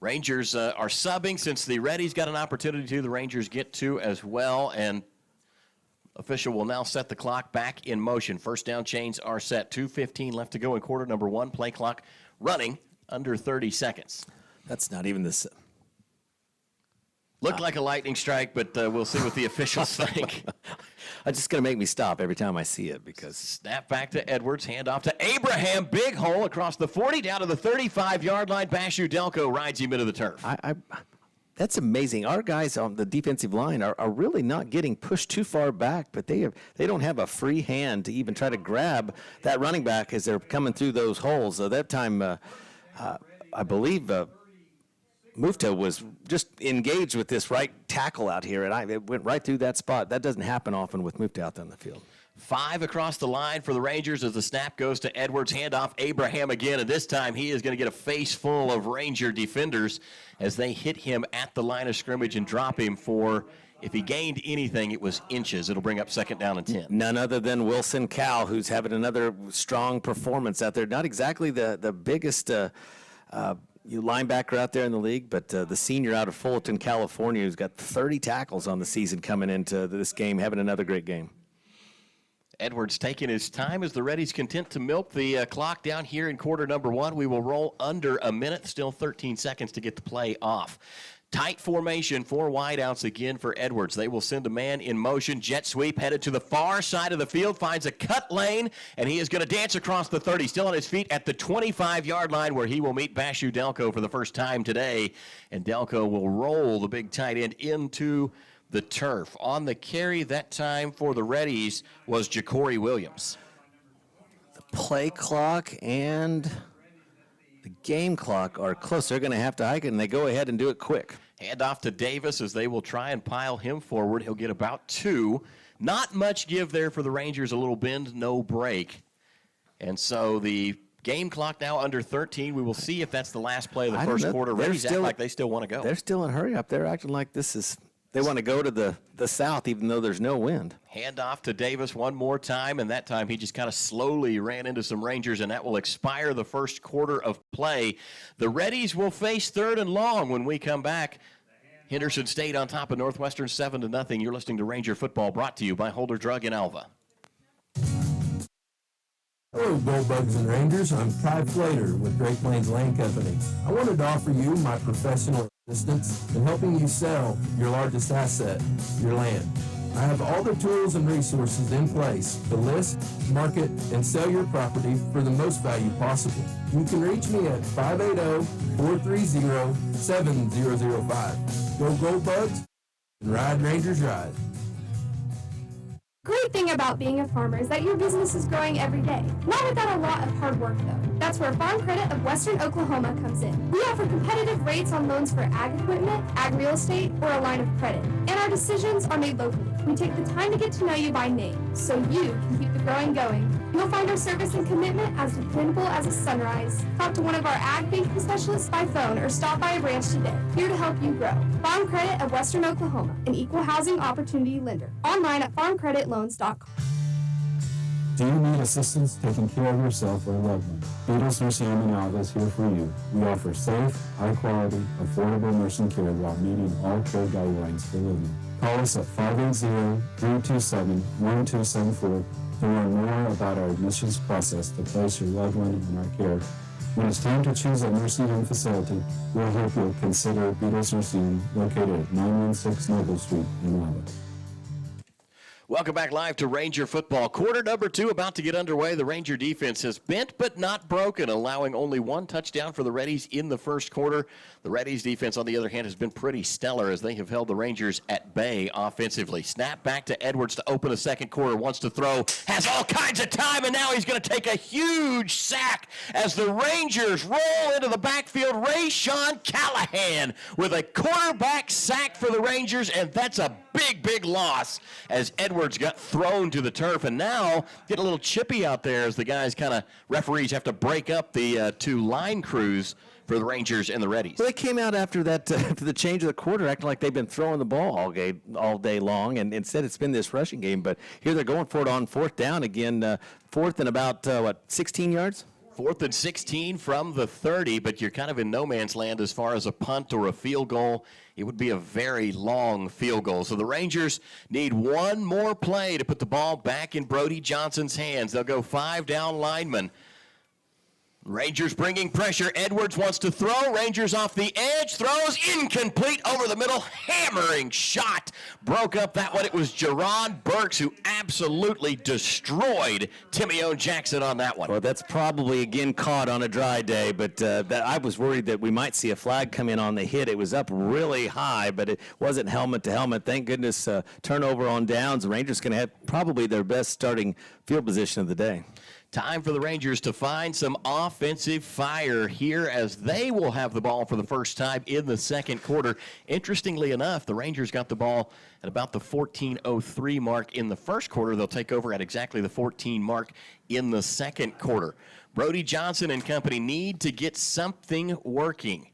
Rangers are subbing since the Reddies got an opportunity to. The Rangers get to as well, and official will now set the clock back in motion. First down chains are set. 2:15 left to go in quarter number 1. Play clock running under 30 seconds. That's not even the... Looked like a lightning strike, but we'll see what the officials think. It's just going to make me stop every time I see it because... Snap back to Edwards. Hand off to Abraham. Big hole across the 40 down to the 35-yard line. Bashu Delco rides him into the turf. That's amazing. Our guys on the defensive line are really not getting pushed too far back, but they don't have a free hand to even try to grab that running back as they're coming through those holes. That time, I believe Mufta was just engaged with this right tackle out here, and it went right through that spot. That doesn't happen often with Mufta out there on the field. 5 across the line for the Rangers as the snap goes to Edwards. Handoff Abraham again, and this time he is going to get a face full of Ranger defenders as they hit him at the line of scrimmage and drop him for, if he gained anything, it was inches. It'll bring up 2nd down and 10. None other than Wilson Cowell, who's having another strong performance out there. Not exactly the biggest linebacker out there in the league, but the senior out of Fullerton, California, who's got 30 tackles on the season coming into this game, having another great game. Edwards taking his time as the Reddies content to milk the clock down here in quarter number 1. We will roll under a minute, still 13 seconds to get the play off. Tight formation, 4 wideouts again for Edwards. They will send a man in motion. Jet sweep headed to the far side of the field, finds a cut lane, and he is going to dance across the 30, still on his feet at the 25-yard line where he will meet Bashu Delco for the first time today. And Delco will roll the big tight end into the turf. On the carry that time for the Reddies was Ja'Cory Williams. The play clock and the game clock are close. They're going to have to hike it, and they go ahead and do it quick. Hand off to Davis as they will try and pile him forward. He'll get about 2. Not much give there for the Rangers. A little bend, no break. And so the game clock now under 13. We will see if that's the last play of the first quarter. Reddies act like they still want to go. They're still in hurry up. They're acting like this is They want to go to the south even though there's no wind. Hand off to Davis one more time, and that time he just kind of slowly ran into some Rangers, and that will expire the first quarter of play. The Reddies will face 3rd and long when we come back. Henderson State on top of Northwestern 7-0. You're listening to Ranger Football, brought to you by Holder Drug in Alva. Hello, Gold Bugs and Rangers. I'm Ty Flater with Great Plains Land Company. I wanted to offer you my professional assistance in helping you sell your largest asset, your land. I have all the tools and resources in place to list, market, and sell your property for the most value possible. You can reach me at 580-430-7005. Go Gold Bugs and ride Rangers Ride. Great thing about being a farmer is that your business is growing every day. Not without a lot of hard work, though. That's where Farm Credit of Western Oklahoma comes in. We offer competitive rates on loans for ag equipment, ag real estate, or a line of credit. And our decisions are made locally. We take the time to get to know you by name, so you can keep the growing going. You'll find our service and commitment as dependable as a sunrise. Talk to one of our ag banking specialists by phone or stop by a branch today. Here to help you grow. Farm Credit of Western Oklahoma, an equal housing opportunity lender. Online at farmcreditloans.com. Do you need assistance taking care of yourself or a loved one? Beatles Nursing Home in Alva is here for you. We offer safe, high-quality, affordable nursing care while meeting all care guidelines for living. Call us at 580-327-1274 to learn more about our admissions process to place your loved one in our care. When it's time to choose a nursing home facility, we'll hope you'll consider Beatles Nursing Home, located at 916 Noble Street in Alva. Welcome back live to Ranger Football. Quarter number 2 about to get underway. The Ranger defense has bent but not broken, allowing only 1 touchdown for the Reddies in the first quarter. The Reddies defense, on the other hand, has been pretty stellar as they have held the Rangers at bay offensively. Snap back to Edwards to open a second quarter. Wants to throw, has all kinds of time, and now he's going to take a huge sack as the Rangers roll into the backfield. Rayshawn Callahan with a quarterback sack for the Rangers, and that's a big loss as Edwards got thrown to the turf, and now get a little chippy out there as the guys referees have to break up the 2 line crews for the Rangers and the Reddies. Well, they came out after that, after the change of the quarter, acting like they've been throwing the ball all day long, and instead it's been this rushing game. But here they're going for it on 4th down again, 4th and about 16 yards. 4th and 16 from the 30, but you're kind of in no man's land as far as a punt or a field goal. It would be a very long field goal. So the Rangers need 1 more play to put the ball back in Brody Johnson's hands. They'll go 5 down linemen. Rangers bringing pressure. Edwards wants to throw. Rangers off the edge. Throws incomplete over the middle. Hammering shot. Broke up that one. It was Jerron Burks who absolutely destroyed Timione Jackson on that one. Well, that's probably, again, caught on a dry day, but I was worried that we might see a flag come in on the hit. It was up really high, but it wasn't helmet to helmet. Thank goodness, turnover on downs. The Rangers going to have probably their best starting field position of the day. Time for the Rangers to find some offensive fire here as they will have the ball for the first time in the second quarter. Interestingly enough, the Rangers got the ball at about the 14:03 mark in the first quarter. They'll take over at exactly the 14 mark in the second quarter. Brody Johnson and company need to get something working.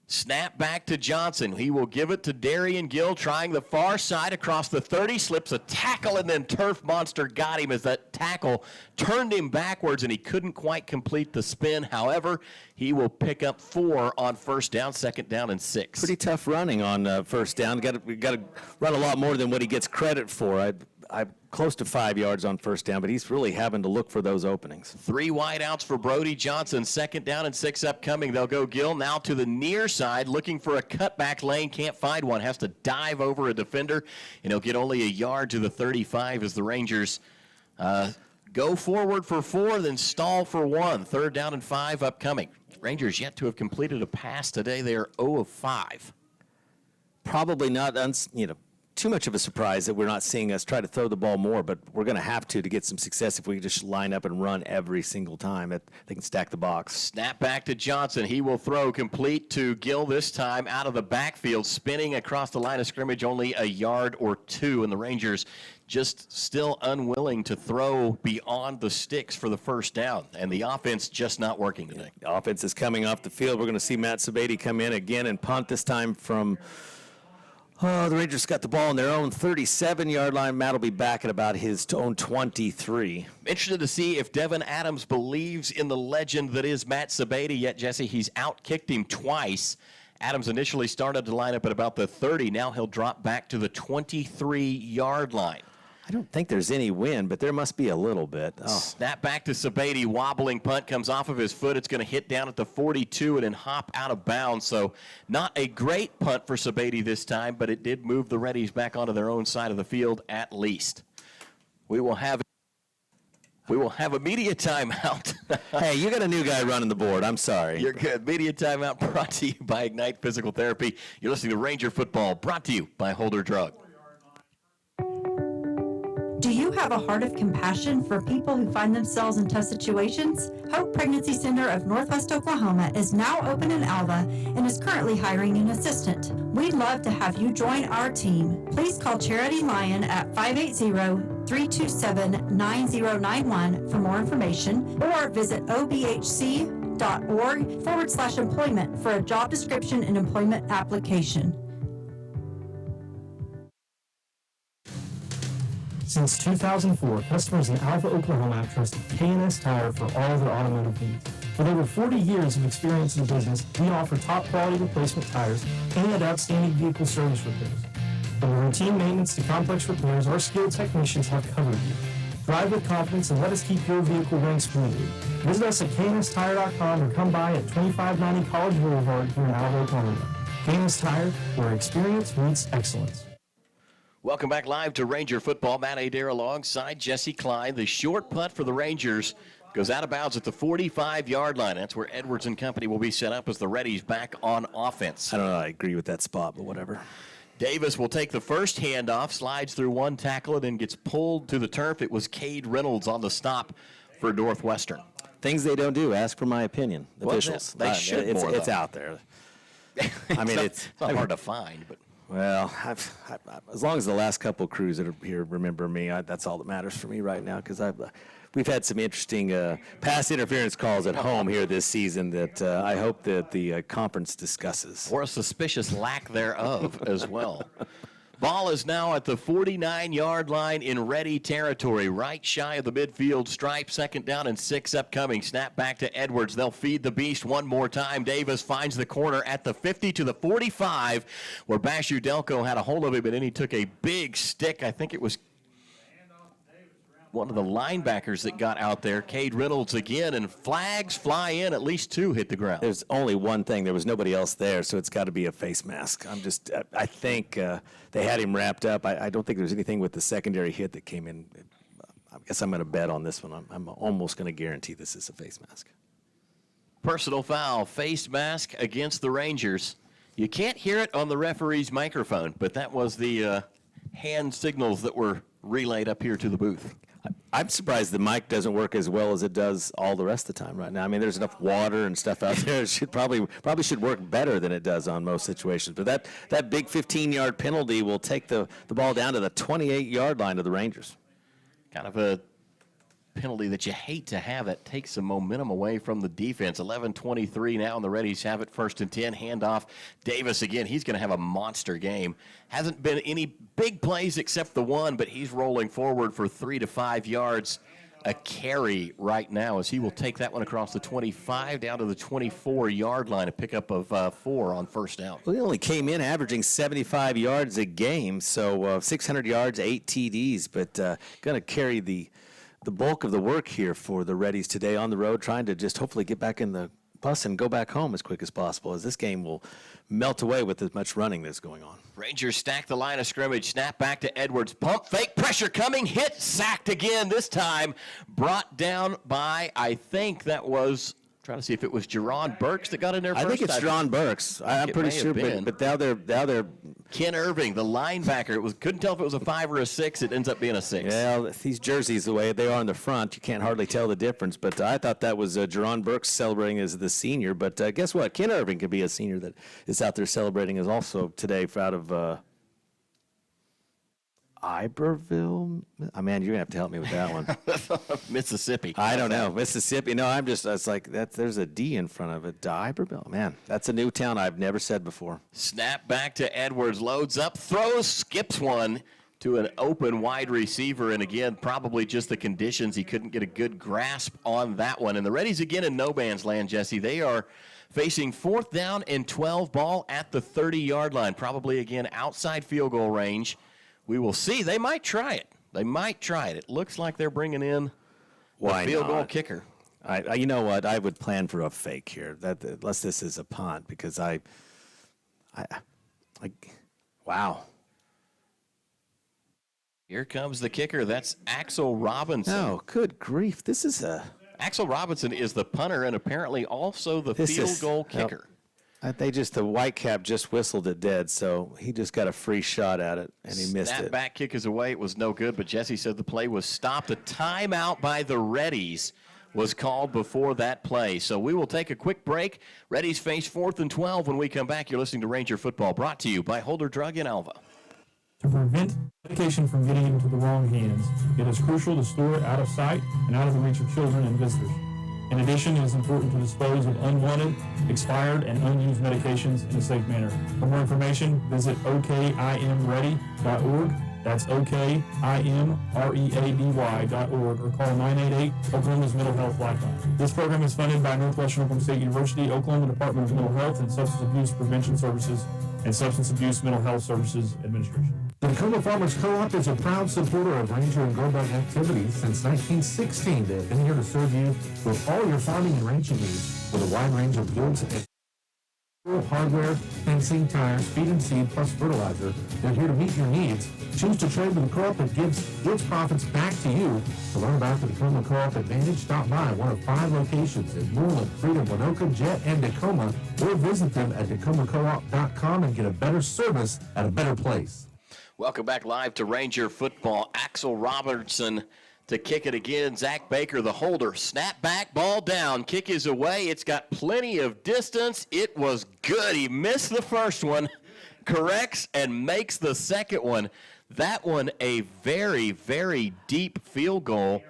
Snap back to Johnson. He will give it to Darian Gill, trying the far side across the 30, slips a tackle, and then Turf Monster got him as that tackle turned him backwards, and he couldn't quite complete the spin. However, he will pick up 4 on first down, 2nd down, and 6. Pretty tough running on first down. Got to run a lot more than what he gets credit for. I'm close to 5 yards on first down, but he's really having to look for those openings. 3 wideouts for Brody Johnson. 2nd down and 6 upcoming. They'll go Gill now to the near side, looking for a cutback lane. Can't find one. Has to dive over a defender, and he'll get only a yard to the 35 as the Rangers go forward for 4, then stall for 1. 3rd down and 5 upcoming. Rangers yet to have completed a pass today. They are 0 of 5. Probably not, too much of a surprise that we're not seeing us try to throw the ball more, but we're going to have to get some success if we just line up and run every single time. They can stack the box. Snap back to Johnson. He will throw complete to Gill this time out of the backfield, spinning across the line of scrimmage only a yard or 2, and the Rangers just still unwilling to throw beyond the sticks for the first down, and the offense just not working today. The offense is coming off the field. We're going to see Matt Sabady come in again and punt, this time from Oh, the Rangers got the ball on their own 37-yard line. Matt will be back at about his own 23. Interested to see if Devin Adams believes in the legend that is Matt Sabady. Yet, Jesse, he's out-kicked him twice. Adams initially started to line up at about the 30. Now he'll drop back to the 23-yard line. I don't think there's any wind, but there must be a little bit. Oh. Snap back to Sabady. Wobbling punt comes off of his foot. It's going to hit down at the 42 and then hop out of bounds. So not a great punt for Sabady this time, but it did move the Reddies back onto their own side of the field at least. We will have a media timeout. Hey, you got a new guy running the board. I'm sorry. You're good. Media timeout brought to you by Ignite Physical Therapy. You're listening to Ranger Football, brought to you by Holder Drug. Do you have a heart of compassion for people who find themselves in tough situations? Hope Pregnancy Center of Northwest Oklahoma is now open in Alva and is currently hiring an assistant. We'd love to have you join our team. Please call Charity Lyon at 580-327-9091 for more information, or visit obhc.org/employment for a job description and employment application. Since 2004, customers in Alva, Oklahoma have trusted K&S Tire for all of their automotive needs. With over 40 years of experience in the business, we offer top quality replacement tires and outstanding vehicle service repairs. From routine maintenance to complex repairs, our skilled technicians have covered you. Drive with confidence and let us keep your vehicle running smoothly. Visit us at knstire.com or come by at 2590 College Boulevard here in Alva, Oklahoma. K&S Tire, where experience meets excellence. Welcome back live to Ranger Football. Matt Adair alongside Jesse Klein. The short punt for the Rangers goes out of bounds at the 45-yard line. That's where Edwards and company will be set up as the Reddies back on offense. I don't know. I agree with that spot, but whatever. Davis will take the first handoff, slides through one tackle, and then gets pulled to the turf. It was Cade Reynolds on the stop for Northwestern. Things they don't do. Ask for my opinion. Officials. They should it's out there. I mean, it's not hard to find, but. Well, as long as the last couple crews that are here remember me, that's all that matters for me right now, because we've had some interesting pass interference calls at home here this season that I hope that the conference discusses. Or a suspicious lack thereof as well. Ball is now at the 49-yard line in ready territory, right shy of the midfield stripe. 2nd down and 6 upcoming. Snap back to Edwards. They'll feed the beast one more time. Davis finds the corner at the 50 to the 45, where Bashu Delco had a hold of him, and then he took a big stick. I think it was one of the linebackers that got out there. Cade Reynolds again, and flags fly in. At least 2 hit the ground. There's only one thing. There was nobody else there, so it's got to be a face mask. I think they had him wrapped up. I don't think there's anything with the secondary hit that came in. I guess I'm going to bet on this one. I'm almost going to guarantee this is a face mask. Personal foul, face mask against the Rangers. You can't hear it on the referee's microphone, but that was the hand signals that were relayed up here to the booth. I'm surprised the mic doesn't work as well as it does all the rest of the time right now. I mean, there's enough water and stuff out there. It should probably should work better than it does on most situations. But that big 15-yard penalty will take the ball down to the 28-yard line of the Rangers. Kind of a penalty that you hate to have. It takes some momentum away from the defense. 11:23 now, and the Reddies have it 1st and 10. Handoff. Davis again. He's going to have a monster game. Hasn't been any big plays except the one, but he's rolling forward for 3 to 5 yards a carry right now, as he will take that one across the 25 down to the 24-yard line, a pickup of 4 on 1st down. Well, he only came in averaging 75 yards a game, so 600 yards, 8 TDs, but going to carry the bulk of the work here for the Reddies today on the road, trying to just hopefully get back in the bus and go back home as quick as possible, as this game will melt away with as much running that's going on. Rangers stack the line of scrimmage. Snap back to Edwards. Pump fake. Pressure coming. Hit. Sacked again. This time brought down by, I think that was, trying to see if it was Jerron Burks that got in there first. I think it's Jerron Burks. I'm pretty sure, but now they're Ken Irving, the linebacker. Couldn't tell if it was a 5 or a 6. It ends up being a 6. Yeah, these jerseys, the way they are in the front, you can't hardly tell the difference. But I thought that was Jerron Burks celebrating as the senior. But guess what? Ken Irving could be a senior that is out there celebrating as also today out of Iberville? Oh, man, you're going to have to help me with that one. Mississippi. I don't know. Mississippi. No, it's like, there's a D in front of it. Iberville. Man, that's a new town I've never said before. Snap back to Edwards. Loads up, throws, skips one to an open wide receiver. And again, probably just the conditions. He couldn't get a good grasp on that one. And the Reddies again in no man's land, Jesse. They are facing 4th down and 12, ball at the 30-yard line. Probably, again, outside field goal range. We will see. They might try it. It looks like they're bringing in the field goal kicker. You know what? I would plan for a fake here, unless this is a punt, because wow. Here comes the kicker. That's Axel Robinson. Oh, good grief. Axel Robinson is the punter and apparently also the field goal kicker. The Whitecap just whistled it dead, so he just got a free shot at it, and he missed it. That back kick is away. It was no good, but Jesse said the play was stopped. A timeout by the Reddies was called before that play. So we will take a quick break. Reddies face 4th and 12 when we come back. You're listening to Ranger Football, brought to you by Holder Drug in Alva. To prevent medication from getting into the wrong hands, it is crucial to store it out of sight and out of the reach of children and visitors. In addition, it is important to dispose of unwanted, expired, and unused medications in a safe manner. For more information, visit okimready.org. That's okimready.org, or call 988 Oklahoma's Mental Health Lifeline. This program is funded by Northwestern Oklahoma State University, Oklahoma Department of Mental Health and Substance Abuse Prevention Services, and Substance Abuse Mental Health Services Administration. The Tacoma Farmers Co-op is a proud supporter of Ranger and Go Bug activities since 1916. They've been here to serve you with all your farming and ranching needs with a wide range of goods and hardware, fencing, tires, feed and seed, plus fertilizer. They're here to meet your needs. Choose to trade with a co-op that gives its profits back to you. To learn about the Tacoma Co-op Advantage, stop by one of 5 locations in Moreland, Freedom, Winoka, Jet, and Tacoma, or visit them at tacomacoop.com and get a better service at a better place. Welcome back live to Ranger Football. Axel Robertson to kick it again. Zach Baker, the holder. Snap back, ball down. Kick is away. It's got plenty of distance. It was good. He missed the first one, corrects, and makes the second one. That one, a very, very deep field goal.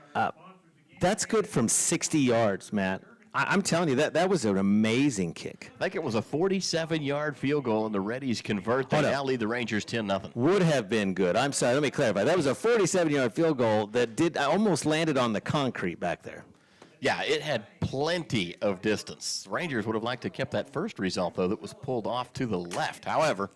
That's good from 60 yards, Matt. I'm telling you, that was an amazing kick. I think it was a 47-yard field goal, and the Reddies convert. They now lead the Rangers 10-0. Would have been good. I'm sorry, let me clarify. That was a 47-yard field goal that almost landed on the concrete back there. Yeah, it had plenty of distance. The Rangers would have liked to have kept that first result, though, that was pulled off to the left. However,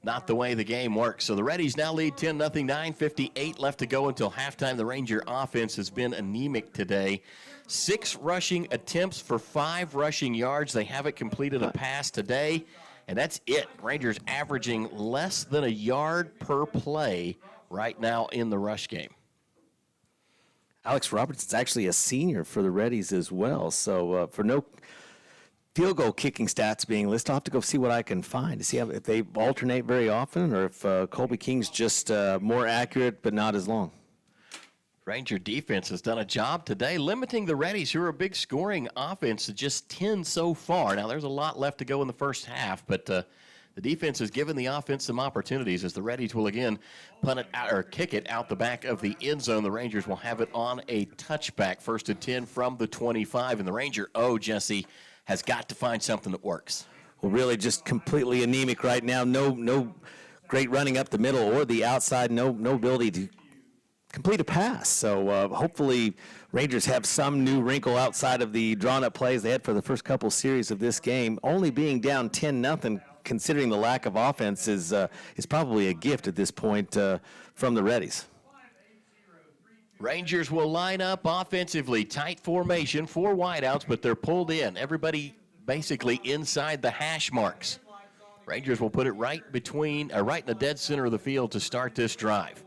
not the way the game works. So the Reddies now lead 10-0, 9:58 left to go until halftime. The Ranger offense has been anemic today. 6 rushing attempts for 5 rushing yards. They haven't completed a pass today, and that's it. Rangers averaging less than a yard per play right now in the rush game. Alex Robertson's actually a senior for the Reddies as well, so for no field goal kicking stats being listed, I'll have to go see what I can find to see if they alternate very often or if Colby King's just more accurate but not as long. Ranger defense has done a job today limiting the Reddies, who are a big scoring offense, to just 10 so far. Now, there's a lot left to go in the first half, but the defense has given the offense some opportunities as the Reddies will again punt it out, or kick it out the back of the end zone. The Rangers will have it on a touchback, 1st and 10 from the 25. And the Ranger, Jesse, has got to find something that works. Well, really just completely anemic right now. No great running up the middle or the outside. No ability to complete a pass. So hopefully Rangers have some new wrinkle outside of the drawn-up plays they had for the first couple series of this game. Only being down 10-0, considering the lack of offense, is probably a gift at this point from the Reddies. Rangers will line up offensively, tight formation, 4 wideouts, but they're pulled in. Everybody basically inside the hash marks. Rangers will put it right in the dead center of the field to start this drive.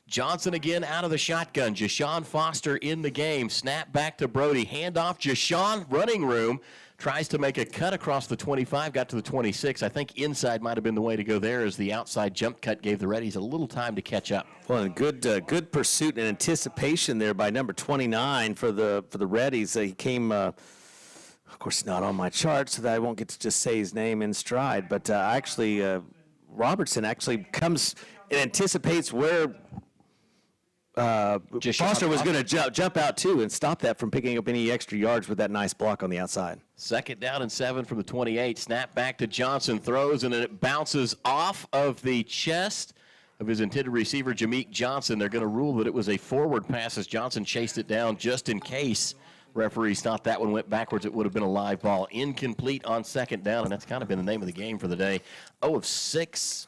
Johnson again out of the shotgun. Jashawn Foster in the game. Snap back to Brody. Handoff. Jashawn, running room. Tries to make a cut across the 25. Got to the 26. I think inside might have been the way to go there, as the outside jump cut gave the Reddies a little time to catch up. Well, and good pursuit and anticipation there by number 29 for the Reddies. He came, of course, not on my chart, so that I won't get to just say his name in stride. But Robertson actually comes it anticipates where Foster was going to jump out too and stop that from picking up any extra yards with that nice block on the outside. 2nd down and 7 from the 28. Snap back to Johnson, throws, and then it bounces off of the chest of his intended receiver, Jameek Johnson. They're going to rule that it was a forward pass as Johnson chased it down just in case referees thought that one went backwards. It would have been a live ball. Incomplete on 2nd down, and that's kind of been the name of the game for the day. 0 of 6.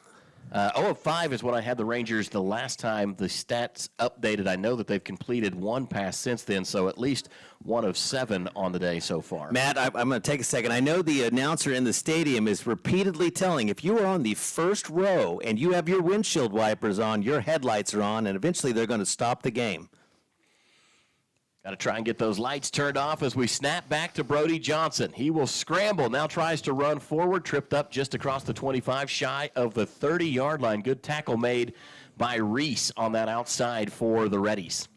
0 of 5 is what I had the Rangers the last time the stats updated. I know that they've completed 1 pass since then, so at least 1 of 7 on the day so far. Matt, I'm going to take a second. I know the announcer in the stadium is repeatedly telling, if you are on the first row and you have your windshield wipers on, your headlights are on, and eventually they're going to stop the game. Got to try and get those lights turned off as we snap back to Brody Johnson. He will scramble, now tries to run forward, tripped up just across the 25, shy of the 30-yard line. Good tackle made by Reese on that outside for the Reddies.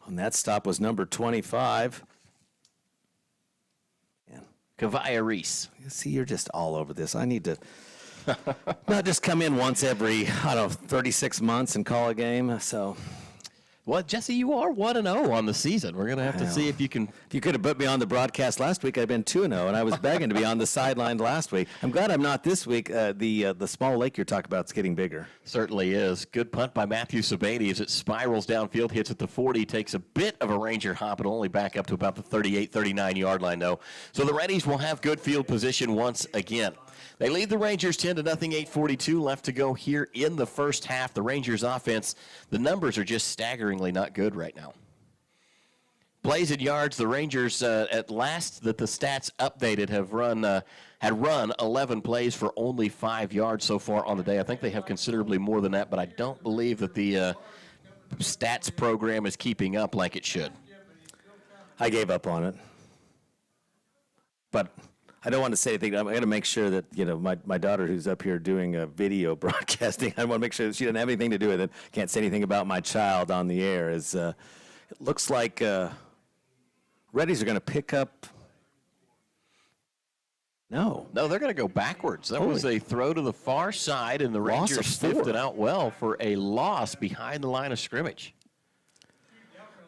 On that stop was number 25. Kavaya Reese. See, you're just all over this. I need to not just come in once every, 36 months and call a game, so... Well, Jesse, you are 1-0 on the season. We're going to have to see if you can. If you could have put me on the broadcast last week, I'd been 2-0, and I was begging to be on the sideline last week. I'm glad I'm not this week. The small lake you're talking about is getting bigger. Certainly is. Good punt by Matthew Sabady as it spirals downfield, hits at the 40, takes a bit of a Ranger hop, and only back up to about the 38, 39-yard line, though. So the Reddies will have good field position once again. They lead the Rangers 10-0, 8:42 left to go here in the first half. The Rangers offense, the numbers are just staggeringly not good right now. Plays and yards, the Rangers, at last that the stats updated, had run 11 plays for only 5 yards so far on the day. I think they have considerably more than that, but I don't believe that the stats program is keeping up like it should. I gave up on it. But I don't want to say anything. I'm going to make sure that, my daughter who's up here doing video broadcasting, I want to make sure that she doesn't have anything to do with it. Can't say anything about my child on the air. It looks like Reddies are going to pick up. No, they're going to go backwards. That was a throw to the far side, and the Rangers sniffed it out well for a loss behind the line of scrimmage.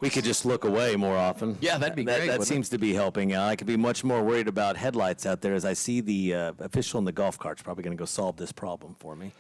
We could just look away more often. Yeah, that'd be great. That seems to be helping out. I could be much more worried about headlights out there as I see the official in the golf cart's probably going to go solve this problem for me.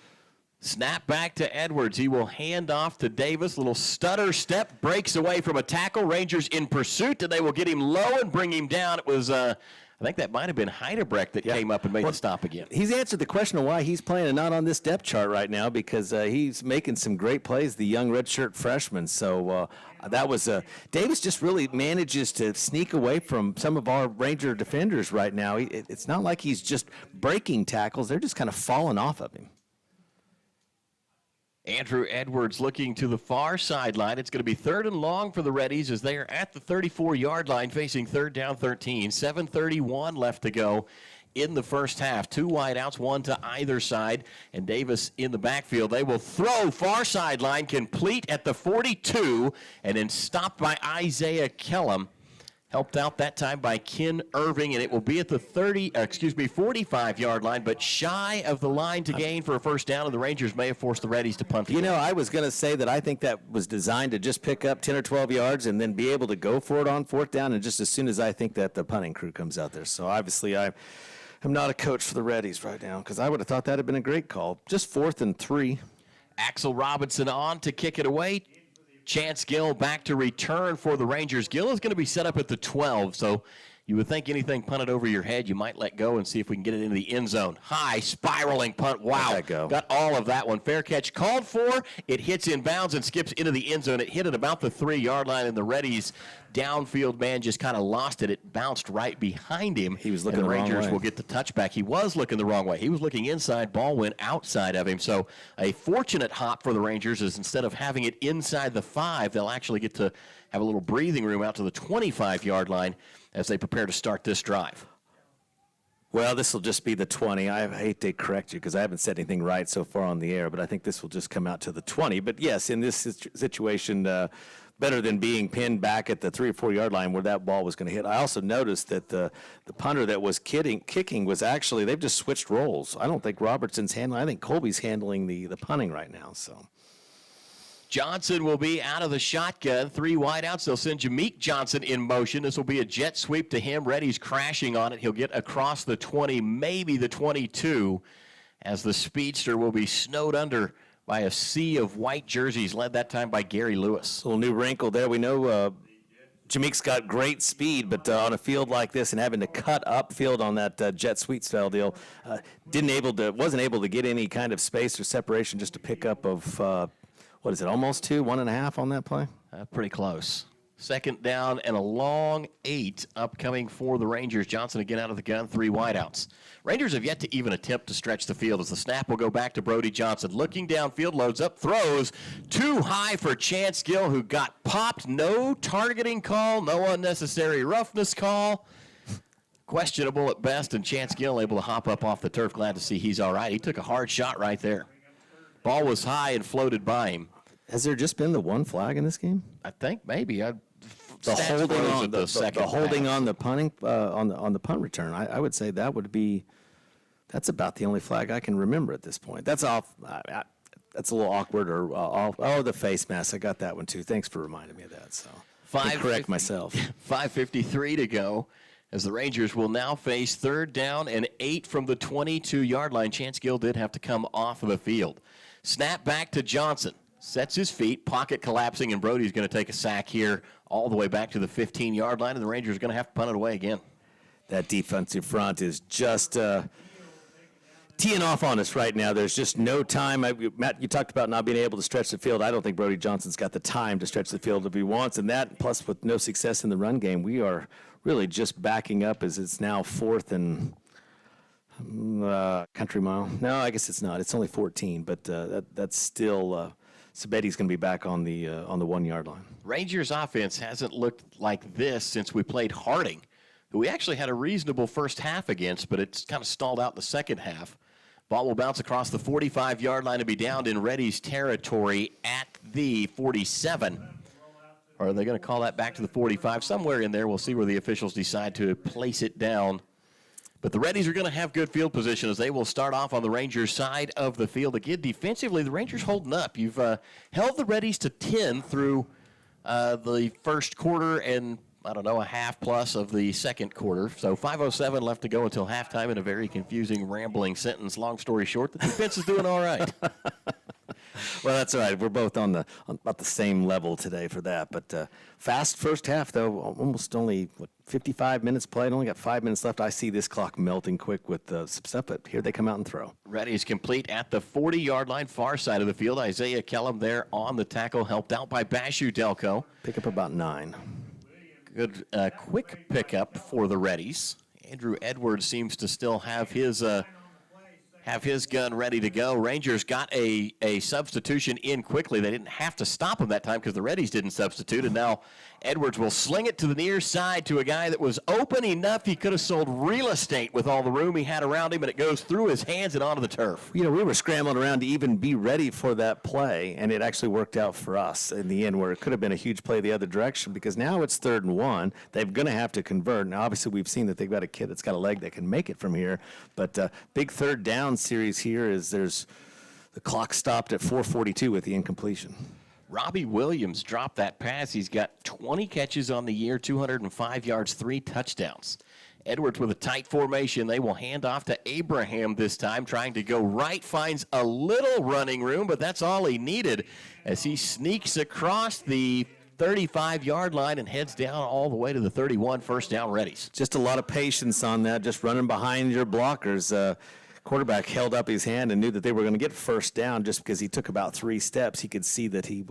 Snap back to Edwards. He will hand off to Davis. Little stutter step, breaks away from a tackle. Rangers in pursuit, and they will get him low and bring him down. It was, I think that might have been Heidebrecht that came up and made the stop again. He's answered the question of why he's playing and not on this depth chart right now because he's making some great plays, the young redshirt freshman. So that was Davis just really manages to sneak away from some of our Ranger defenders right now. It's not like he's just breaking tackles. They're just kind of falling off of him. Andrew Edwards looking to the far sideline. It's going to be 3rd and long for the Reddies as they are at the 34-yard line facing 3rd down 13. 7:31 left to go in the first half. 2 wideouts, 1 to either side, and Davis in the backfield. They will throw far sideline, complete at the 42, and then stopped by Isaiah Kellum. Helped out that time by Ken Irving, and it will be at the 45-yard line, but shy of the line to gain for a first down, and the Rangers may have forced the Reddies to punt. I was going to say that I think that was designed to just pick up 10 or 12 yards and then be able to go for it on 4th down, and just as soon as I think that the punting crew comes out there. So obviously I'm not a coach for the Reddies right now because I would have thought that had been a great call. Just 4th and 3. Axel Robinson on to kick it away. Chance Gill back to return for the Rangers. Gill is going to be set up at the 12, so you would think anything punted over your head, you might let go and see if we can get it into the end zone. High, spiraling punt. Wow. Got all of that one. Fair catch called for. It hits in bounds and skips into the end zone. It hit at about the 3-yard line, and the Reddies downfield man just kind of lost it. It bounced right behind him. He was looking the the wrong Rangers way. will get the touchback. He was looking the wrong way. He was looking inside. Ball went outside of him. So a fortunate hop for the Rangers is instead of having it inside the 5, they'll actually get to have a little breathing room out to the 25-yard line as they prepare to start this drive. Well, this will just be the 20. I hate to correct you because I haven't said anything right so far on the air, but I think this will just come out to the 20. But yes, in this situation, better than being pinned back at the 3 or 4 yard line where that ball was going to hit. I also noticed that the punter that was kicking was actually, they've just switched roles. I don't think Robertson's handling, I think Colby's handling the punting right now. So Johnson will be out of the shotgun. 3 wideouts. They'll send Jameek Johnson in motion. This will be a jet sweep to him. Reddy's crashing on it. He'll get across the 20, maybe the 22, as the speedster will be snowed under by a sea of white jerseys, led that time by Gary Lewis. A little new wrinkle there. We know Jameek's got great speed, but on a field like this and having to cut up field on that jet sweep style deal, wasn't able to get any kind of space or separation just to pick up of, what is it, almost 2, 1.5 on that play? Pretty close. Second down and a long 8 upcoming for the Rangers. Johnson again out of the gun, 3 wideouts. Rangers have yet to even attempt to stretch the field as the snap will go back to Brody Johnson. Looking downfield, loads up, throws too high for Chance Gill, who got popped. No targeting call, no unnecessary roughness call. Questionable at best, and Chance Gill able to hop up off the turf. Glad to see he's all right. He took a hard shot right there. Ball was high and floated by him. Has there just been the one flag in this game? I think maybe. The holding on the punting on the punt return. I would say that's about the only flag I can remember at this point. That's off. That's a little awkward or off. Oh, the face mask. I got that one too. Thanks for reminding me of that. So I correct myself. 5:53 to go, as the Rangers will now face 3rd down and 8 from the 22-yard line. Chance Gill did have to come off of the field. Snap back to Johnson. Sets his feet, pocket collapsing, and Brody's going to take a sack here all the way back to the 15-yard line, and the Rangers are going to have to punt it away again. That defensive front is just teeing off on us right now. There's just no time. Matt, you talked about not being able to stretch the field. I don't think Brody Johnson's got the time to stretch the field if he wants, and that, plus with no success in the run game, we are really just backing up as it's now 4th and country mile. No, I guess it's not. It's only 14, but that's still Sabetti's going to be back on the 1 yard line. Rangers offense hasn't looked like this since we played Harding, who we actually had a reasonable first half against, but it's kind of stalled out the second half. Ball will bounce across the 45-yard line and be downed in Reddy's territory at the 47. Or are they going to call that back to the 45? Somewhere in there, we'll see where the officials decide to place it down. But the Reddies are going to have good field position as they will start off on the Rangers side of the field. Again, defensively, the Rangers holding up. You've held the Reddies to 10 through the first quarter and, I don't know, a half plus of the second quarter. So 5:07 left to go until halftime in a very confusing, rambling sentence. Long story short, the defense is doing all right. Well, that's all right. We're both on about the same level today for that. But fast first half, though, almost only 55 minutes played. Only got 5 minutes left. I see this clock melting quick with some stuff, but here they come out and throw. Reddy is complete at the 40-yard line, far side of the field. Isaiah Kellum there on the tackle, helped out by Bashu Delco. Pick up about 9. Good quick pickup for the Reddies. Andrew Edwards seems to still have his gun ready to go. Rangers got a substitution in quickly. They didn't have to stop him that time because the Reddies didn't substitute, and now Edwards will sling it to the near side to a guy that was open enough he could have sold real estate with all the room he had around him, and it goes through his hands and onto the turf. You know, we were scrambling around to even be ready for that play, and it actually worked out for us in the end, where it could have been a huge play the other direction, because now it's 3rd and 1. They're going to have to convert. Now, obviously, we've seen that they've got a kid that's got a leg that can make it from here, but big 3rd down series here is the clock stopped at 4:42 with the incompletion. Robbie Williams dropped that pass. He's got 20 catches on the year, 205 yards, 3 touchdowns. Edwards with a tight formation. They will hand off to Abraham this time, trying to go right, finds a little running room, but that's all he needed as he sneaks across the 35-yard line and heads down all the way to the 31, first down Reddies. Just a lot of patience on that, just running behind your blockers. Quarterback held up his hand and knew that they were going to get first down just because he took about 3 steps. He could see that he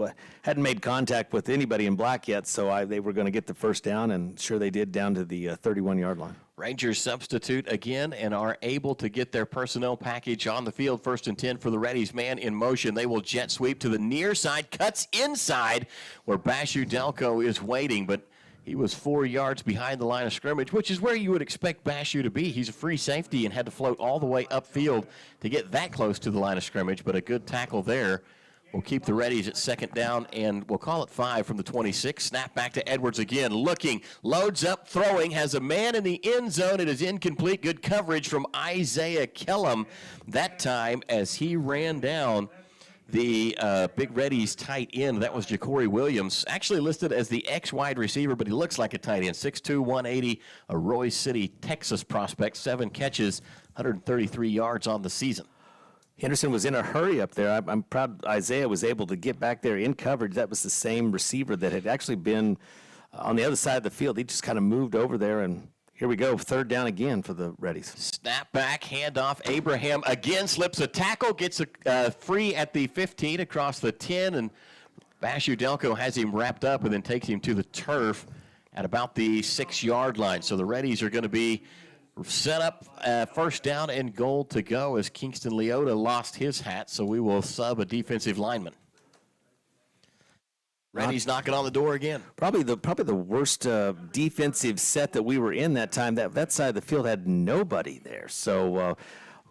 hadn't made contact with anybody in black yet, so they were going to get the first down, and sure they did, down to the 31-yard line. Rangers substitute again and are able to get their personnel package on the field. 1st and 10 for the Reddies, man in motion. They will jet sweep to the near side, cuts inside where Bashu Delco is waiting, but he was 4 yards behind the line of scrimmage, which is where you would expect Bashu to be. He's a free safety and had to float all the way upfield to get that close to the line of scrimmage, but a good tackle there will keep the Reddies at second down, and we'll call it 5 from the 26. Snap back to Edwards again, looking, loads up, throwing, has a man in the end zone. It is incomplete. Good coverage from Isaiah Kellum that time as he ran down the Big Reddies tight end. That was Ja'Cory Williams, actually listed as the X-wide receiver, but he looks like a tight end. 6'2", 180, a Roy City, Texas prospect, 7 catches, 133 yards on the season. Henderson was in a hurry up there. I'm proud Isaiah was able to get back there in coverage. That was the same receiver that had actually been on the other side of the field. He just kind of moved over there, and here we go, third down again for the Reddies. Snap back, handoff. Abraham again slips a tackle, gets a free at the 15 across the 10, and Bashu Delco has him wrapped up and then takes him to the turf at about the 6-yard line. So the Reddies are going to be set up first down and goal to go as Kingston Leota lost his hat, so we will sub a defensive lineman. Reddy's knocking on the door again. Probably the worst defensive set that we were in that time. That side of the field had nobody there. So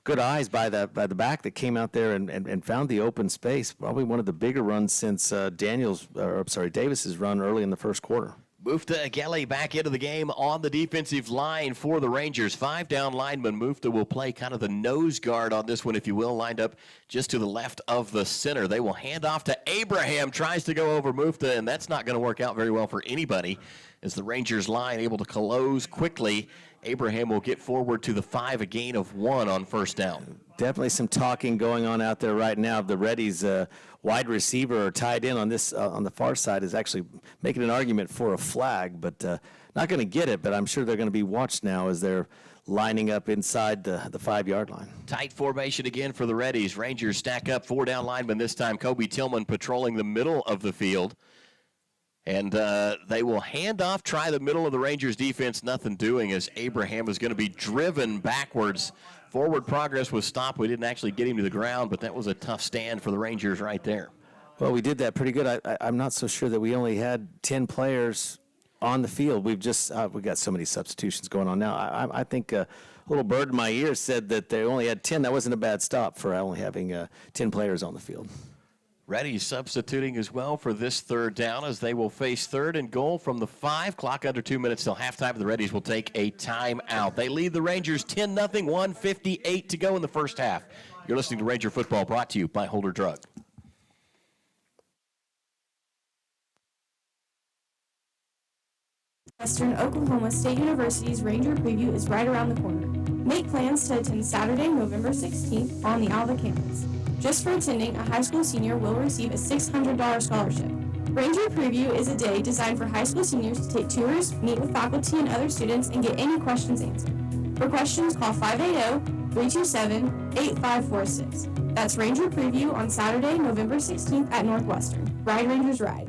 good eyes by the back that came out there and found the open space. Probably one of the bigger runs since Davis's run early in the first quarter. Mufta Ageli back into the game on the defensive line for the Rangers. 5-down lineman. Mufta will play kind of the nose guard on this one, if you will, lined up just to the left of the center. They will hand off to Abraham, tries to go over Mufta, and that's not going to work out very well for anybody as the Rangers line able to close quickly. Abraham will get forward to the 5, a gain of 1 on first down. Definitely some talking going on out there right now. The Reddies wide receiver or tied in on this on the far side is actually making an argument for a flag, but not going to get it. But I'm sure they're going to be watched now as they're lining up inside the 5-yard line. Tight formation again for the Reddies. Rangers stack up 4-down linemen this time. Kobe Tillman patrolling the middle of the field. And they will hand off, try the middle of the Rangers defense, nothing doing as Abraham is going to be driven backwards. Forward progress was stopped. We didn't actually get him to the ground, but that was a tough stand for the Rangers right there. Well, we did that pretty good. I'm not so sure that we only had 10 players on the field. We've got so many substitutions going on now. I think a little bird in my ear said that they only had 10. That wasn't a bad stop for only having 10 players on the field. Reddy's substituting as well for this third down as they will face 3rd and goal from the 5. Clock under 2 minutes till halftime. The Reddies will take a timeout. They lead the Rangers 10-0, 1:58 to go in the first half. You're listening to Ranger Football, brought to you by Holder Drug. Northwestern Oklahoma State University's Ranger Preview is right around the corner. Make plans to attend Saturday, November 16th on the Alva campus. Just for attending, a high school senior will receive a $600 scholarship. Ranger Preview is a day designed for high school seniors to take tours, meet with faculty and other students, and get any questions answered. For questions, call 580-327-8546. That's Ranger Preview on Saturday, November 16th at Northwestern. Ride Rangers Ride.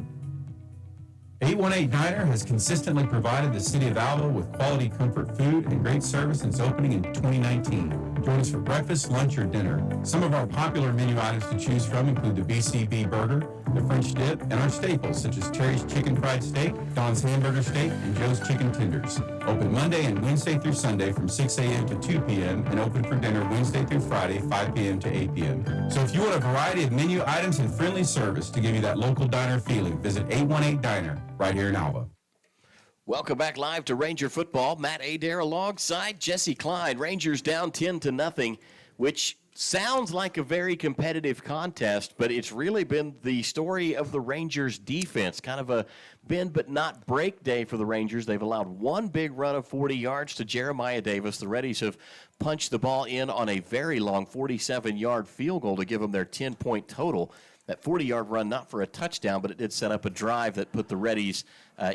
818 Diner has consistently provided the city of Alva with quality comfort food and great service since opening in 2019. Join us for breakfast, lunch, or dinner. Some of our popular menu items to choose from include the BCB burger, the French dip, and our staples such as Terry's Chicken Fried Steak, Don's Hamburger Steak, and Joe's Chicken Tenders. Open Monday and Wednesday through Sunday from 6 a.m. to 2 p.m. and open for dinner Wednesday through Friday, 5 p.m. to 8 p.m. So if you want a variety of menu items and friendly service to give you that local diner feeling, visit 818 Diner right here in Alva. Welcome back live to Ranger Football. Matt Adair alongside Jesse Klein. Rangers down 10-0, which sounds like a very competitive contest, but it's really been the story of the Rangers defense. Kind of a bend but not break day for the Rangers. They've allowed one big run of 40 yards to Jeremiah Davis. The Reddies have punched the ball in on a very long 47-yard field goal to give them their 10-point total. That 40-yard run, not for a touchdown, but it did set up a drive that put the Reddies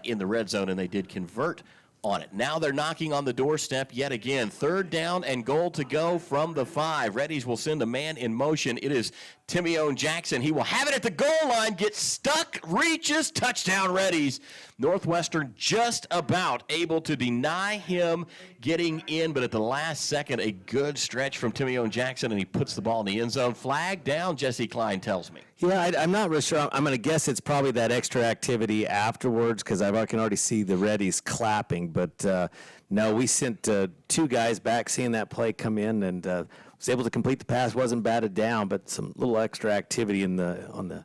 in the red zone, and they did convert on it. Now they're knocking on the doorstep yet again. 3rd down and goal to go from the 5. Reddies will send a man in motion. It is Timione Jackson. He will have it at the goal line, gets stuck, reaches, touchdown Reddies. Northwestern just about able to deny him getting in, but at the last second, a good stretch from Timione Jackson, and he puts the ball in the end zone. Flag down, Jesse Klein tells me. Yeah, I'm not really sure. I'm going to guess it's probably that extra activity afterwards because I can already see the Reddies clapping. But no, we sent 2 guys back seeing that play come in, and was able to complete the pass, wasn't batted down, but some little extra activity in the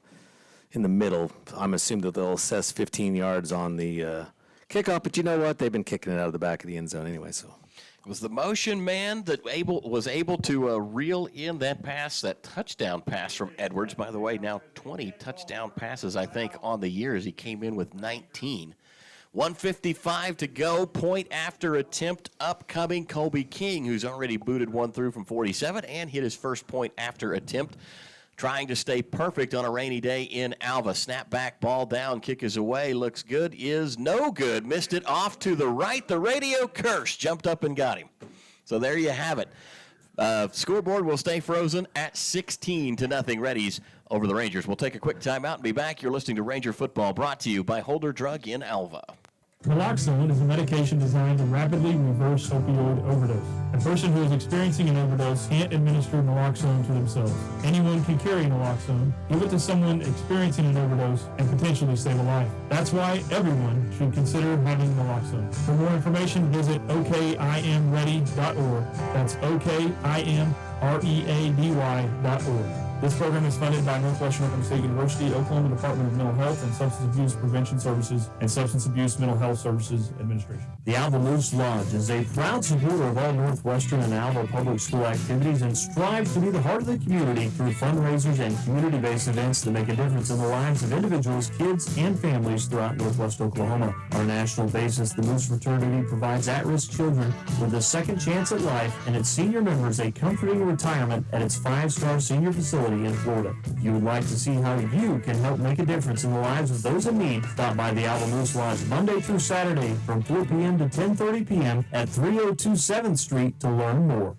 middle. I'm assuming that they'll assess 15 yards on the kickoff, but you know what? They've been kicking it out of the back of the end zone anyway, so. It was the motion man that was able to reel in that pass, that touchdown pass from Edwards. By the way, now 20 touchdown passes, I think, on the year as he came in with 19. 1:55 to go. Point after attempt upcoming. Colby King, who's already booted one through from 47 and hit his first point after attempt. Trying to stay perfect on a rainy day in Alva. Snap back, ball down, kick is away. Looks good, is no good. Missed it off to the right. The radio curse jumped up and got him. So there you have it. Scoreboard will stay frozen at 16-0. Reddies over the Rangers. We'll take a quick timeout and be back. You're listening to Ranger Football, brought to you by Holder Drug in Alva. Naloxone is a medication designed to rapidly reverse opioid overdose. A person who is experiencing an overdose can't administer naloxone to themselves. Anyone can carry naloxone, give it to someone experiencing an overdose, and potentially save a life. That's why everyone should consider having naloxone. For more information, visit okimready.org. That's okimready.org. This program is funded by Northwestern Oklahoma State University, Oklahoma Department of Mental Health and Substance Abuse Prevention Services, and Substance Abuse Mental Health Services Administration. The Alva Moose Lodge is a proud supporter of all Northwestern and Alva public school activities and strives to be the heart of the community through fundraisers and community-based events that make a difference in the lives of individuals, kids, and families throughout Northwest Oklahoma. On a national basis, the Moose Fraternity provides at-risk children with a second chance at life and its senior members a comforting retirement at its 5-star senior facility in Florida. If you would like to see how you can help make a difference in the lives of those in need, stop by the Alva Moose Lodge Monday through Saturday from 4 p.m. to 10:30 p.m. at 302 7th Street to learn more.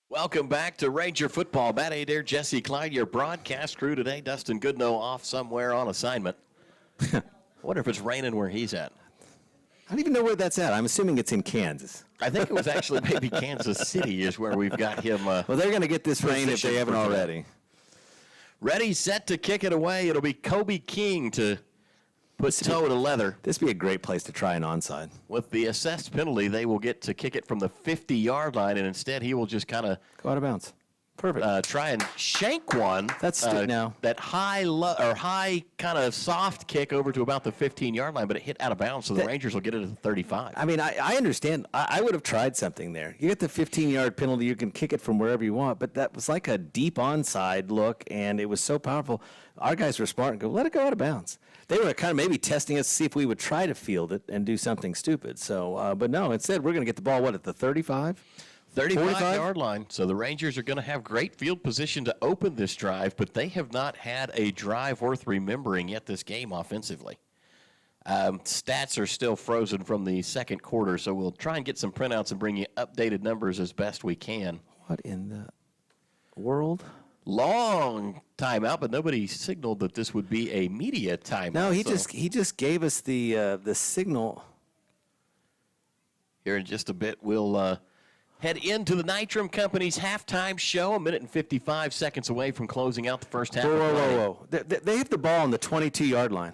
Welcome back to Ranger Football. Matt Adair, Jesse Clyde, your broadcast crew today. Dustin Goodnow off somewhere on assignment. I wonder if it's raining where he's at. I don't even know where that's at. I'm assuming it's in Kansas. I think it was actually maybe Kansas City is where we've got him. Well, they're going to get this rain if they haven't already. Ready, set to kick it away. It'll be Colby King to put toe to leather. This would be a great place to try an onside. With the assessed penalty, they will get to kick it from the 50-yard line, and instead he will just kind of go out of bounds. Perfect. Try and shank one. That's now. That high kind of soft kick over to about the 15-yard line, but it hit out of bounds, so the Rangers will get it at the 35. I mean, I understand. I would have tried something there. You get the 15-yard penalty, you can kick it from wherever you want, but that was like a deep onside look, and it was so powerful. Our guys were smart and go, let it go out of bounds. They were kind of maybe testing us to see if we would try to field it and do something stupid. So, but no, instead we're going to get the ball, at the 35? 35-yard line. So the Rangers are going to have great field position to open this drive, but they have not had a drive worth remembering yet this game offensively. Stats are still frozen from the second quarter, so we'll try and get some printouts and bring you updated numbers as best we can. What in the world? Long timeout, but nobody signaled that this would be a media timeout. No, he just gave us the signal. Here in just a bit, we'll head into the Nitram Company's halftime show. 1 minute and 55 seconds away from closing out the first half. Whoa. They have the ball on the 22-yard line.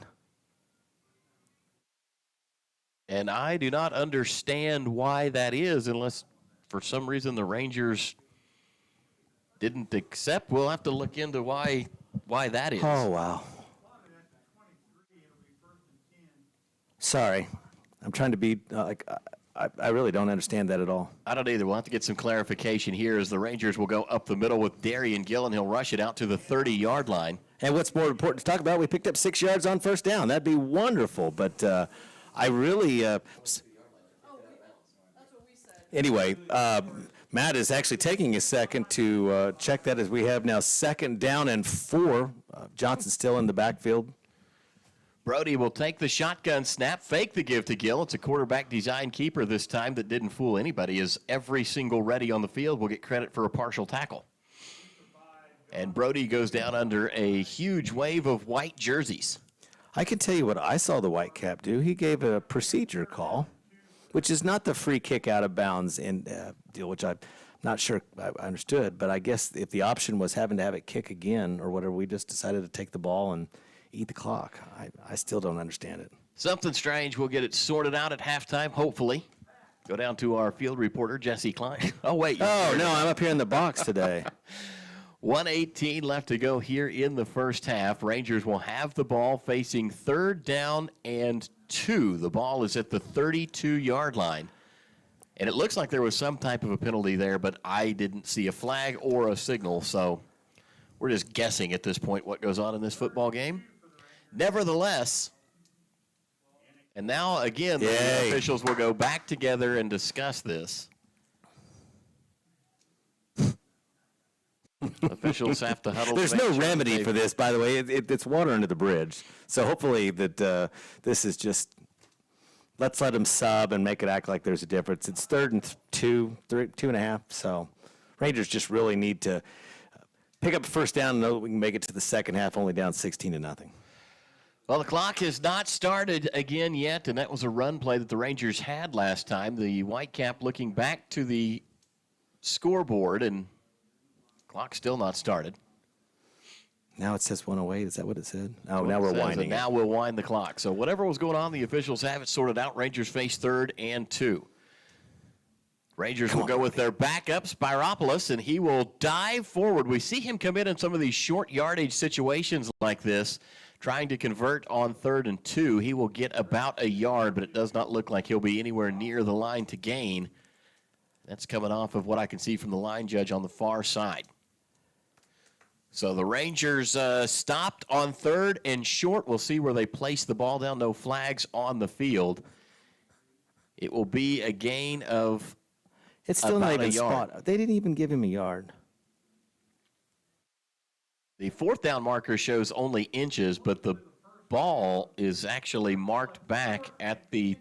And I do not understand why that is, unless for some reason the Rangers didn't accept. We'll have to look into why that is. Oh, wow. Sorry. I'm trying to be I really don't understand that at all. I don't either. We'll have to get some clarification here as the Rangers will go up the middle with Darian Gill, and he'll rush it out to the 30-yard line. And what's more important to talk about, we picked up 6 yards on first down. That'd be wonderful, but I really anyway, Matt is actually taking a second to check that as we have now 2nd down and 4. Johnson still in the backfield. Brody will take the shotgun snap, fake the give to Gill. It's a quarterback design keeper this time that didn't fool anybody, as every single ready on the field will get credit for a partial tackle. And Brody goes down under a huge wave of white jerseys. I can tell you what I saw the Whitecap do. He gave a procedure call, which is not the free kick out of bounds deal, which I'm not sure I understood. But I guess if the option was having to have it kick again or whatever, we just decided to take the ball and eat the clock. I still don't understand it. Something strange. We'll get it sorted out at halftime, hopefully. Go down to our field reporter, Jesse Klein. Oh, wait. Oh, no, I'm up here in the box today. 1:18 left to go here in the first half. Rangers will have the ball facing 3rd down and 2. The ball is at the 32-yard line. And it looks like there was some type of a penalty there, but I didn't see a flag or a signal, so we're just guessing at this point what goes on in this football game. Nevertheless, and now again, the officials will go back together and discuss this. Officials have to huddle. There's no remedy for this, by the way. It's water under the bridge. So hopefully that this is just, let's let them sub and make it act like there's a difference. It's 3rd and 2.5. So Rangers just really need to pick up a first down and know that we can make it to the second half, only down 16-0. Well, the clock has not started again yet, and that was a run play that the Rangers had last time. The Whitecap looking back to the scoreboard, and clock still not started. Now it says 1:08. Is that what it said? Oh, now we're winding. Now we'll wind the clock. So whatever was going on, the officials have it sorted out. Rangers face 3rd and 2. Rangers will go with their backup, Spiropoulos, and he will dive forward. We see him come in some of these short yardage situations like this, trying to convert on 3rd and 2. He will get about a yard, but it does not look like he'll be anywhere near the line to gain. That's coming off of what I can see from the line judge on the far side. So the Rangers stopped on 3rd and short. We'll see where they place the ball down. No flags on the field. It will be a gain of It's still not about even a yard. spot. They didn't even give him a yard. The 4th down marker shows only inches, but the ball is actually marked back at the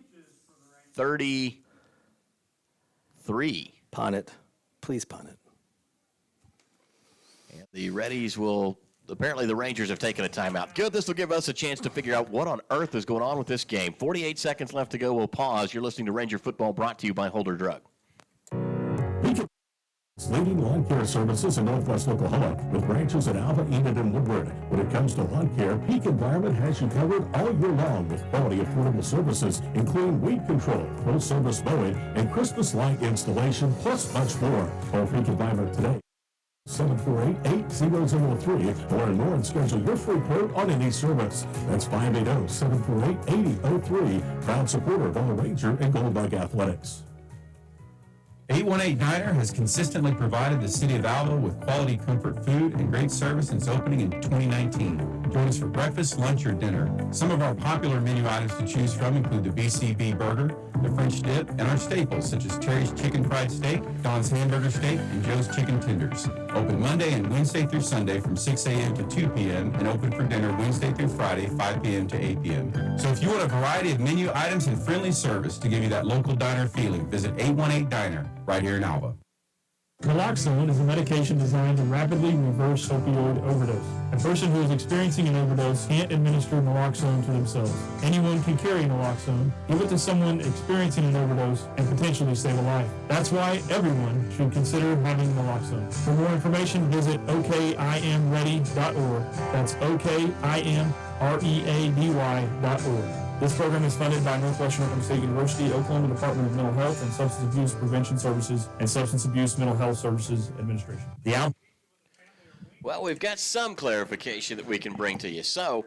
33. Punt it. Please punt it. And the Reddies will, apparently the Rangers have taken a timeout. Good, this will give us a chance to figure out what on earth is going on with this game. 48 seconds left to go. We'll pause. You're listening to Ranger Football, brought to you by Holder Drug. Leading lawn care services in Northwest Oklahoma with branches in Alva, Enid, and Woodward. When it comes to lawn care, Peak Environment has you covered all year long with quality, affordable services, including weed control, full-service mowing, and Christmas light installation, plus much more. Call Peak Environment today. 748-8003. Learn more and schedule your free quote on any service. That's 580-748-8003. Proud supporter of all Ranger and Goldbug Athletics. 818 Diner has consistently provided the city of Alva with quality comfort food and great service since opening in 2019. Join us for breakfast, lunch, or dinner. Some of our popular menu items to choose from include the BCB burger, the French dip, and our staples such as Terry's Chicken Fried Steak, Don's Hamburger Steak, and Joe's Chicken Tenders. Open Monday and Wednesday through Sunday from 6 a.m. to 2 p.m. and open for dinner Wednesday through Friday, 5 p.m. to 8 p.m. So if you want a variety of menu items and friendly service to give you that local diner feeling, visit 818 Diner right here in Alva. Naloxone is a medication designed to rapidly reverse opioid overdose. A person who is experiencing an overdose can't administer naloxone to themselves. Anyone can carry naloxone, give it to someone experiencing an overdose, and potentially save a life. That's why everyone should consider having naloxone. For more information, visit okimready.org. That's okimready.org. This program is funded by Northwestern Oklahoma State University, Oklahoma Department of Mental Health and Substance Abuse Prevention Services, and Substance Abuse Mental Health Services Administration. Well, we've got some clarification that we can bring to you. So,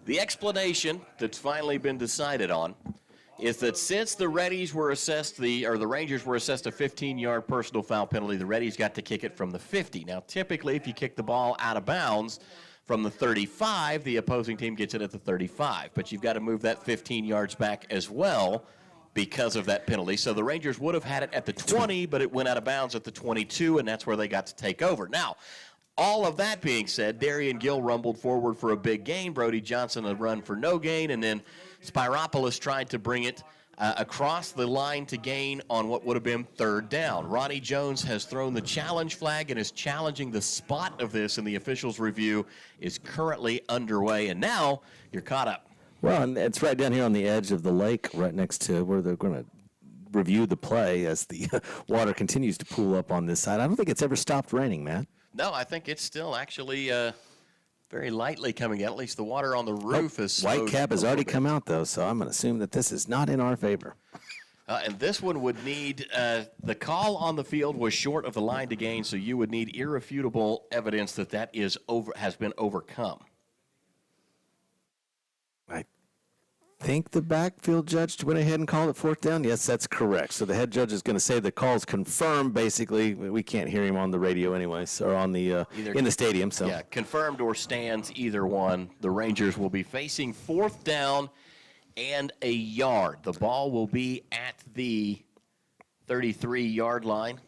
the explanation that's finally been decided on is that since the Reddies were assessed the Rangers were assessed a 15-yard personal foul penalty, the Reddies got to kick it from the 50. Now, typically, if you kick the ball out of bounds from the 35, the opposing team gets it at the 35. But you've got to move that 15 yards back as well because of that penalty. So the Rangers would have had it at the 20, but it went out of bounds at the 22, and that's where they got to take over. Now, all of that being said, Darian Gill rumbled forward for a big gain. Brody Johnson a run for no gain, and then Spiropoulos tried to bring it across the line to gain on what would have been 3rd down. Ronnie Jones has thrown the challenge flag and is challenging the spot of this, and the officials' review is currently underway. And now you're caught up. Well, and it's right down here on the edge of the lake, right next to where they're going to review the play as the water continues to pool up on this side. I don't think it's ever stopped raining, Matt. No, I think it's still actually very lightly coming out. At least the water on the roof is slowed. Whitecap has already come out, though, so I'm going to assume that this is not in our favor. And this one would need the call on the field was short of the line to gain, so you would need irrefutable evidence that has been overcome. I think the backfield judge went ahead and called it fourth down. Yes, that's correct. So the head judge is going to say the call's confirmed. Basically, we can't hear him on the radio anyways, or on the in the stadium. So yeah, confirmed or stands, either one. The Rangers will be facing fourth down and a yard. The ball will be at the 33-yard line.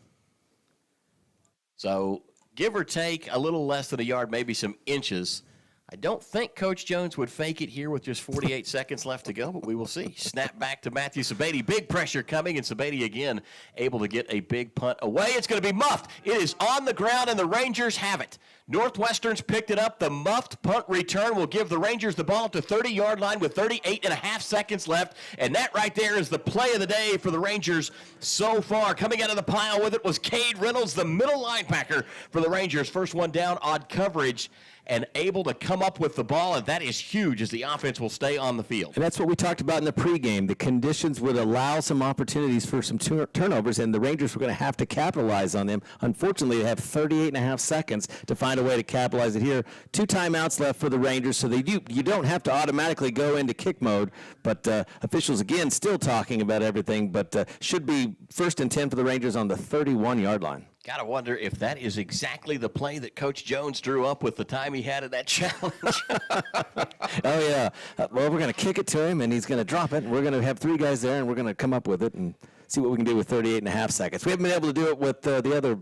So give or take a little less than a yard, maybe some inches. I don't think Coach Jones would fake it here with just 48 seconds left to go, but we will see. Snap back to Matthew Sabady. Big pressure coming, and Sabady again able to get a big punt away. It's going to be muffed. It is on the ground, and the Rangers have it. Northwestern's picked it up. The muffed punt return will give the Rangers the ball at the 30-yard line with 38.5 seconds left, and that right there is the play of the day for the Rangers so far. Coming out of the pile with it was Cade Reynolds, the middle linebacker for the Rangers. First one down, odd coverage, and able to come up with the ball, and that is huge as the offense will stay on the field. And that's what we talked about in the pregame. The conditions would allow some opportunities for some turnovers, and the Rangers were going to have to capitalize on them. Unfortunately, they have 38.5 seconds to find a way to capitalize it here. 2 timeouts left for the Rangers, so you don't have to automatically go into kick mode, but officials, again, still talking about everything, but should be 1st and 10 for the Rangers on the 31-yard line. Got to wonder if that is exactly the play that Coach Jones drew up with the time he had in that challenge. Oh, yeah. Well, we're going to kick it to him, and he's going to drop it. And we're going to have 3 guys there, and we're going to come up with it and see what we can do with 38.5 seconds. We haven't been able to do it with the other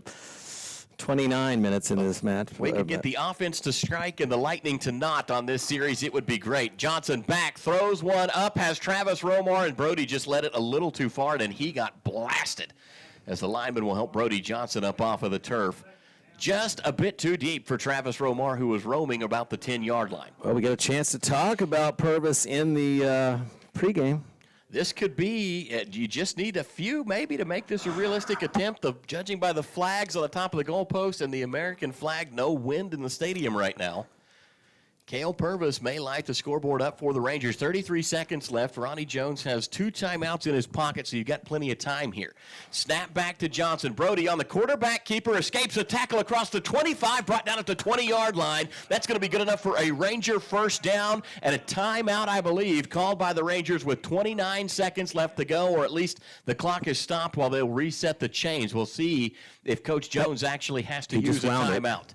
29 minutes in this match. We could get the offense to strike and the Lightning to not on this series. It would be great. Johnson back, throws one up, has Travis Romar, and Brody just let it a little too far, and he got blasted as the lineman will help Brody Johnson up off of the turf. Just a bit too deep for Travis Romar, who was roaming about the 10-yard line. Well, we got a chance to talk about Purvis in the pregame. This could be, you just need a few maybe to make this a realistic attempt. Judging by the flags on the top of the goalpost and the American flag, no wind in the stadium right now. Cale Purvis may light the scoreboard up for the Rangers. 33 seconds left. Ronnie Jones has 2 timeouts in his pocket, so you've got plenty of time here. Snap back to Johnson. Brody on the quarterback keeper, escapes a tackle across the 25, brought down at the 20-yard line. That's going to be good enough for a Ranger first down and a timeout, I believe, called by the Rangers with 29 seconds left to go, or at least the clock is stopped while they'll reset the chains. We'll see if Coach Jones actually has to use a timeout.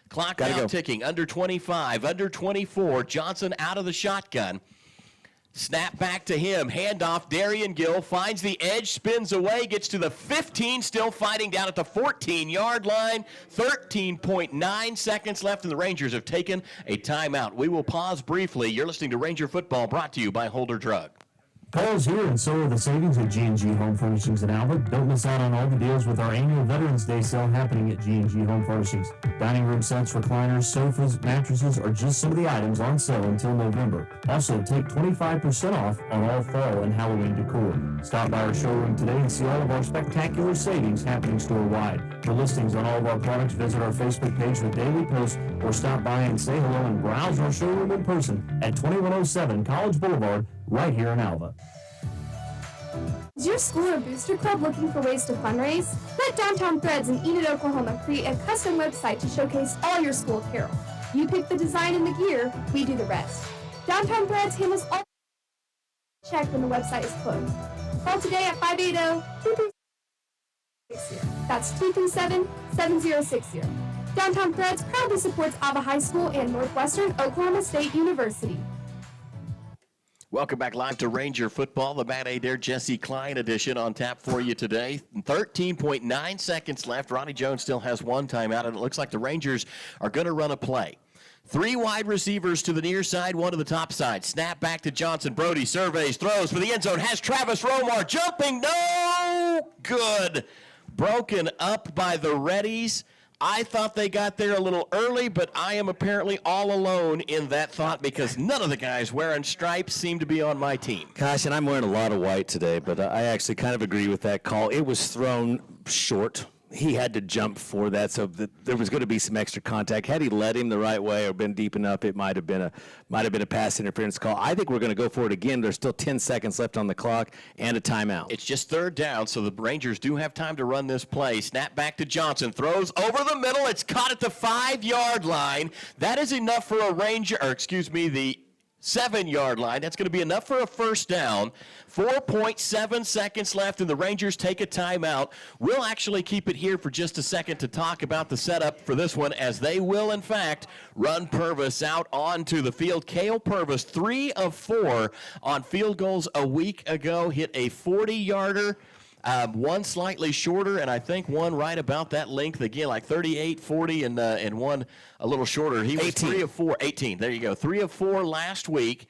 Clock now ticking, under 25, under 24. Johnson out of the shotgun. Snap back to him. Handoff. Darian Gill finds the edge, spins away, gets to the 15, still fighting down at the 14-yard line. 13.9 seconds left, and the Rangers have taken a timeout. We will pause briefly. You're listening to Ranger Football, brought to you by Holder Drug. Paul's here, and so are the savings at G&G Home Furnishings in Alva. Don't miss out on all the deals with our annual Veterans Day sale happening at G&G Home Furnishings. Dining room sets, recliners, sofas, mattresses are just some of the items on sale until November. Also, take 25% off on all fall and Halloween decor. Stop by our showroom today and see all of our spectacular savings happening store-wide. For listings on all of our products, visit our Facebook page with daily posts or stop by and say hello and browse our showroom in person at 2107 College Boulevard, right here in Alva. Is your school or booster club looking for ways to fundraise? Let Downtown Threads in Enid, Oklahoma create a custom website to showcase all your school apparel. You pick the design and the gear, we do the rest. Downtown Threads handles all. Check when the website is closed. Call today at 580-237-7060. That's 237-7060. Downtown Threads proudly supports Alva High School and Northwestern Oklahoma State University. Welcome back live to Ranger Football, the Matt Adair Jesse Klein edition on tap for you today. 13.9 seconds left. Ronnie Jones still has 1 timeout, and it looks like the Rangers are going to run a play. 3 wide receivers to the near side, 1 to the top side. Snap back to Johnson. Brody surveys, throws for the end zone, has Travis Romar jumping. No good. Broken up by the Reddies. I thought they got there a little early, but I am apparently all alone in that thought because none of the guys wearing stripes seem to be on my team. Gosh, and I'm wearing a lot of white today, but I actually kind of agree with that call. It was thrown short. he had to jump for that, so there was going to be some extra contact. Had he led him the right way or been deep enough, it might have been a pass interference call. I think we're going to go for it again. There's still 10 seconds left on the clock and a timeout. It's just third down, so the Rangers do have time to run this play. Snap back to Johnson, throws over the middle. It's caught at the 5-yard line. That is enough for a the 7-yard line. That's going to be enough for a first down. 4.7 seconds left, and the Rangers take a timeout. We'll actually keep it here for just a second to talk about the setup for this one, as they will, in fact, run Purvis out onto the field. Cale Purvis, 3 of 4 on field goals a week ago, hit a 40-yarder. One slightly shorter, and I think one right about that length again, like 38, 40, and one a little shorter. He was 18. 3 of 4, 18. There you go. 3 of 4 last week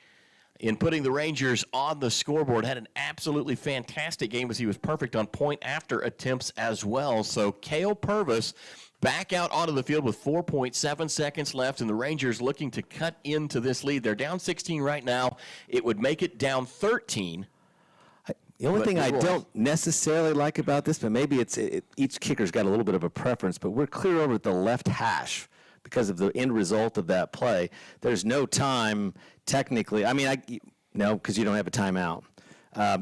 in putting the Rangers on the scoreboard. Had an absolutely fantastic game as he was perfect on point after attempts as well. So Cale Purvis back out onto the field with 4.7 seconds left, and the Rangers looking to cut into this lead. They're down 16 right now. It would make it down 13. The only thing I don't necessarily like about this, but maybe each kicker's got a little bit of a preference, but we're clear over at the left hash because of the end result of that play. There's no time technically. I mean, no, because you don't have a timeout.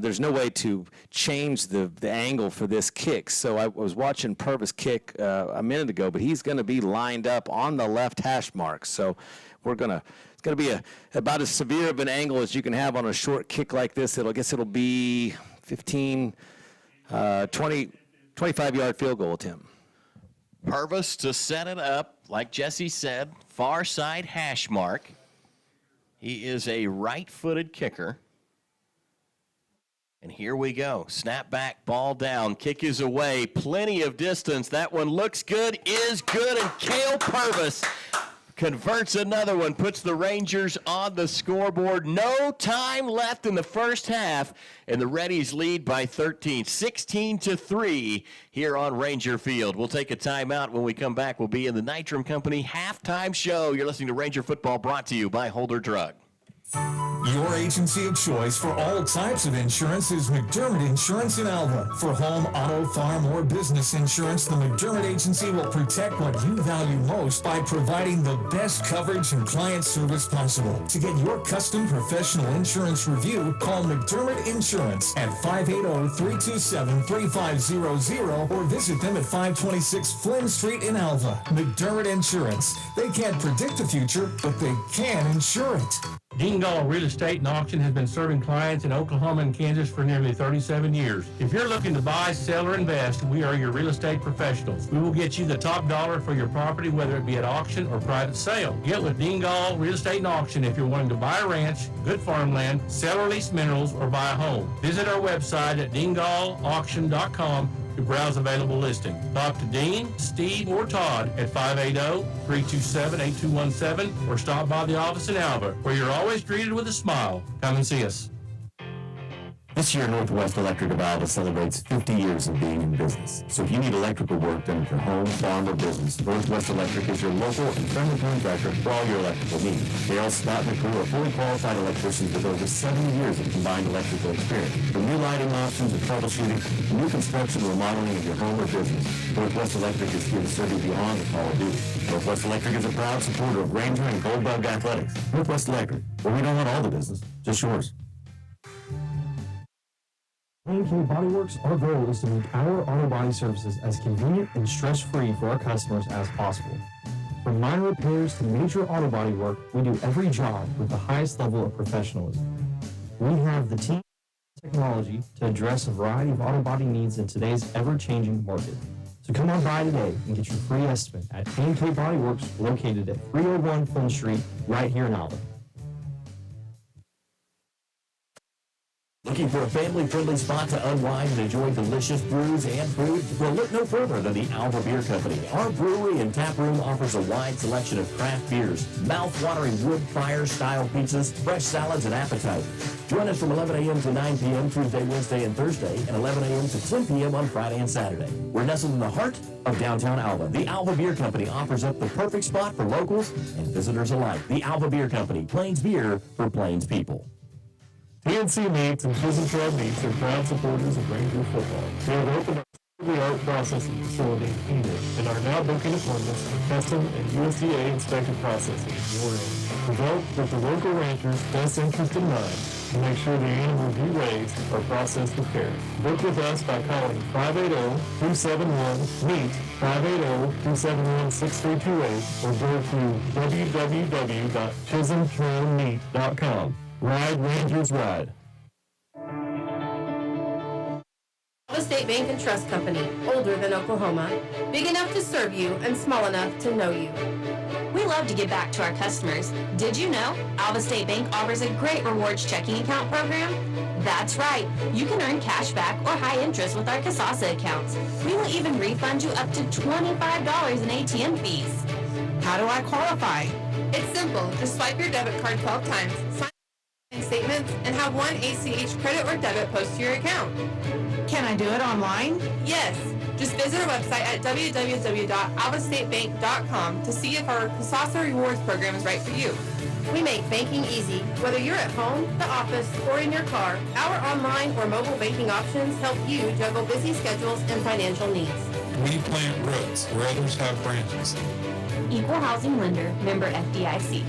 There's no way to change the angle for this kick. So I was watching Purvis kick a minute ago, but he's going to be lined up on the left hash mark. So it's going to be about as severe of an angle as you can have on a short kick like this. I guess it'll be 15, 20, 25-yard field goal attempt. Purvis to set it up, like Jesse said, far side hash mark. He is a right-footed kicker. And here we go. Snap back, ball down, kick is away, plenty of distance. That one looks good, is good, and Cale Purvis converts another one, puts the Rangers on the scoreboard. No time left in the first half, and the Reddies lead by 13, 16-3 here on Ranger Field. We'll take a timeout. When we come back, we'll be in the Nitram Company halftime show. You're listening to Ranger Football, brought to you by Holder Drug. Your agency of choice for all types of insurance is McDermott Insurance in Alva. For home, auto, farm, or business insurance, the McDermott Agency will protect what you value most by providing the best coverage and client service possible. To get your custom professional insurance review, call McDermott Insurance at 580-327-3500 or visit them at 526 Flynn Street in Alva. McDermott Insurance. They can't predict the future, but they can insure it. Dean Gall Real Estate and Auction has been serving clients in Oklahoma and Kansas for nearly 37 years. If you're looking to buy, sell, or invest, we are your real estate professionals. We will get you the top dollar for your property, whether it be at auction or private sale. Get with Dean Gall Real Estate and Auction if you're wanting to buy a ranch, good farmland, sell or lease minerals, or buy a home. Visit our website at deangallauction.com to browse available listings. Talk to Dean, Steve, or Todd at 580-327-8217 or stop by the office in Alva, where you're always greeted with a smile. Come and see us. This year, Northwest Electric of Alva celebrates 50 years of being in business. So if you need electrical work done at your home, farm, or business, Northwest Electric is your local and friendly contractor for all your electrical needs. Dale, Scott, and the crew are fully qualified electricians with over 70 years of combined electrical experience. From new lighting options to troubleshooting, to new construction or remodeling of your home or business, Northwest Electric is here to serve you beyond the call of duty. Northwest Electric is a proud supporter of Ranger and Goldbug Athletics. Northwest Electric, where we don't want all the business, just yours. K Body Works, our goal is to make our auto body services as convenient and stress-free for our customers as possible. From minor repairs to major auto body work, we do every job with the highest level of professionalism. We have the team and technology to address a variety of auto body needs in today's ever-changing market. So come on by today and get your free estimate at K Body Works, located at 301 Flynn Street, right here in Alva. Looking for a family-friendly spot to unwind and enjoy delicious brews and food? Well, look no further than the Alva Beer Company. Our brewery and tap room offers a wide selection of craft beers, mouth-watering wood fire-style pizzas, fresh salads, and appetizers. Join us from 11 a.m. to 9 p.m. Tuesday, Wednesday, and Thursday, and 11 a.m. to 10 p.m. on Friday and Saturday. We're nestled in the heart of downtown Alva. The Alva Beer Company offers up the perfect spot for locals and visitors alike. The Alva Beer Company, Plains beer for Plains people. PNC Meats and Prison Club Meats are proud supporters of Ranger football. They have opened our state-of-the-art processing facility in Enid and are now booking appointments for custom and USDA inspected processing in your area. Developed with the local ranchers' best interest in mind to make sure the animals you raise are processed with care. Book with us by calling 580-271-MEAT, 580-271-6328, or go to www.chisholmtrailmeat.com. Ride Rangers Ride. Alva State Bank and Trust Company, older than Oklahoma, big enough to serve you and small enough to know you. We love to give back to our customers. Did you know Alva State Bank offers a great rewards checking account program? That's right. You can earn cash back or high interest with our Casasa accounts. We will even refund you up to $25 in ATM fees. How do I qualify? It's simple. Just swipe your debit card 12 times, sign statements, and have one ACH credit or debit post to your account. Can I do it online? Yes. Just visit our website at www.alvastatebank.com to see if our Casasa Rewards program is right for you. We make banking easy. Whether you're at home, the office, or in your car, our online or mobile banking options help you juggle busy schedules and financial needs. We plant roots where others have branches. Equal housing lender, member FDIC.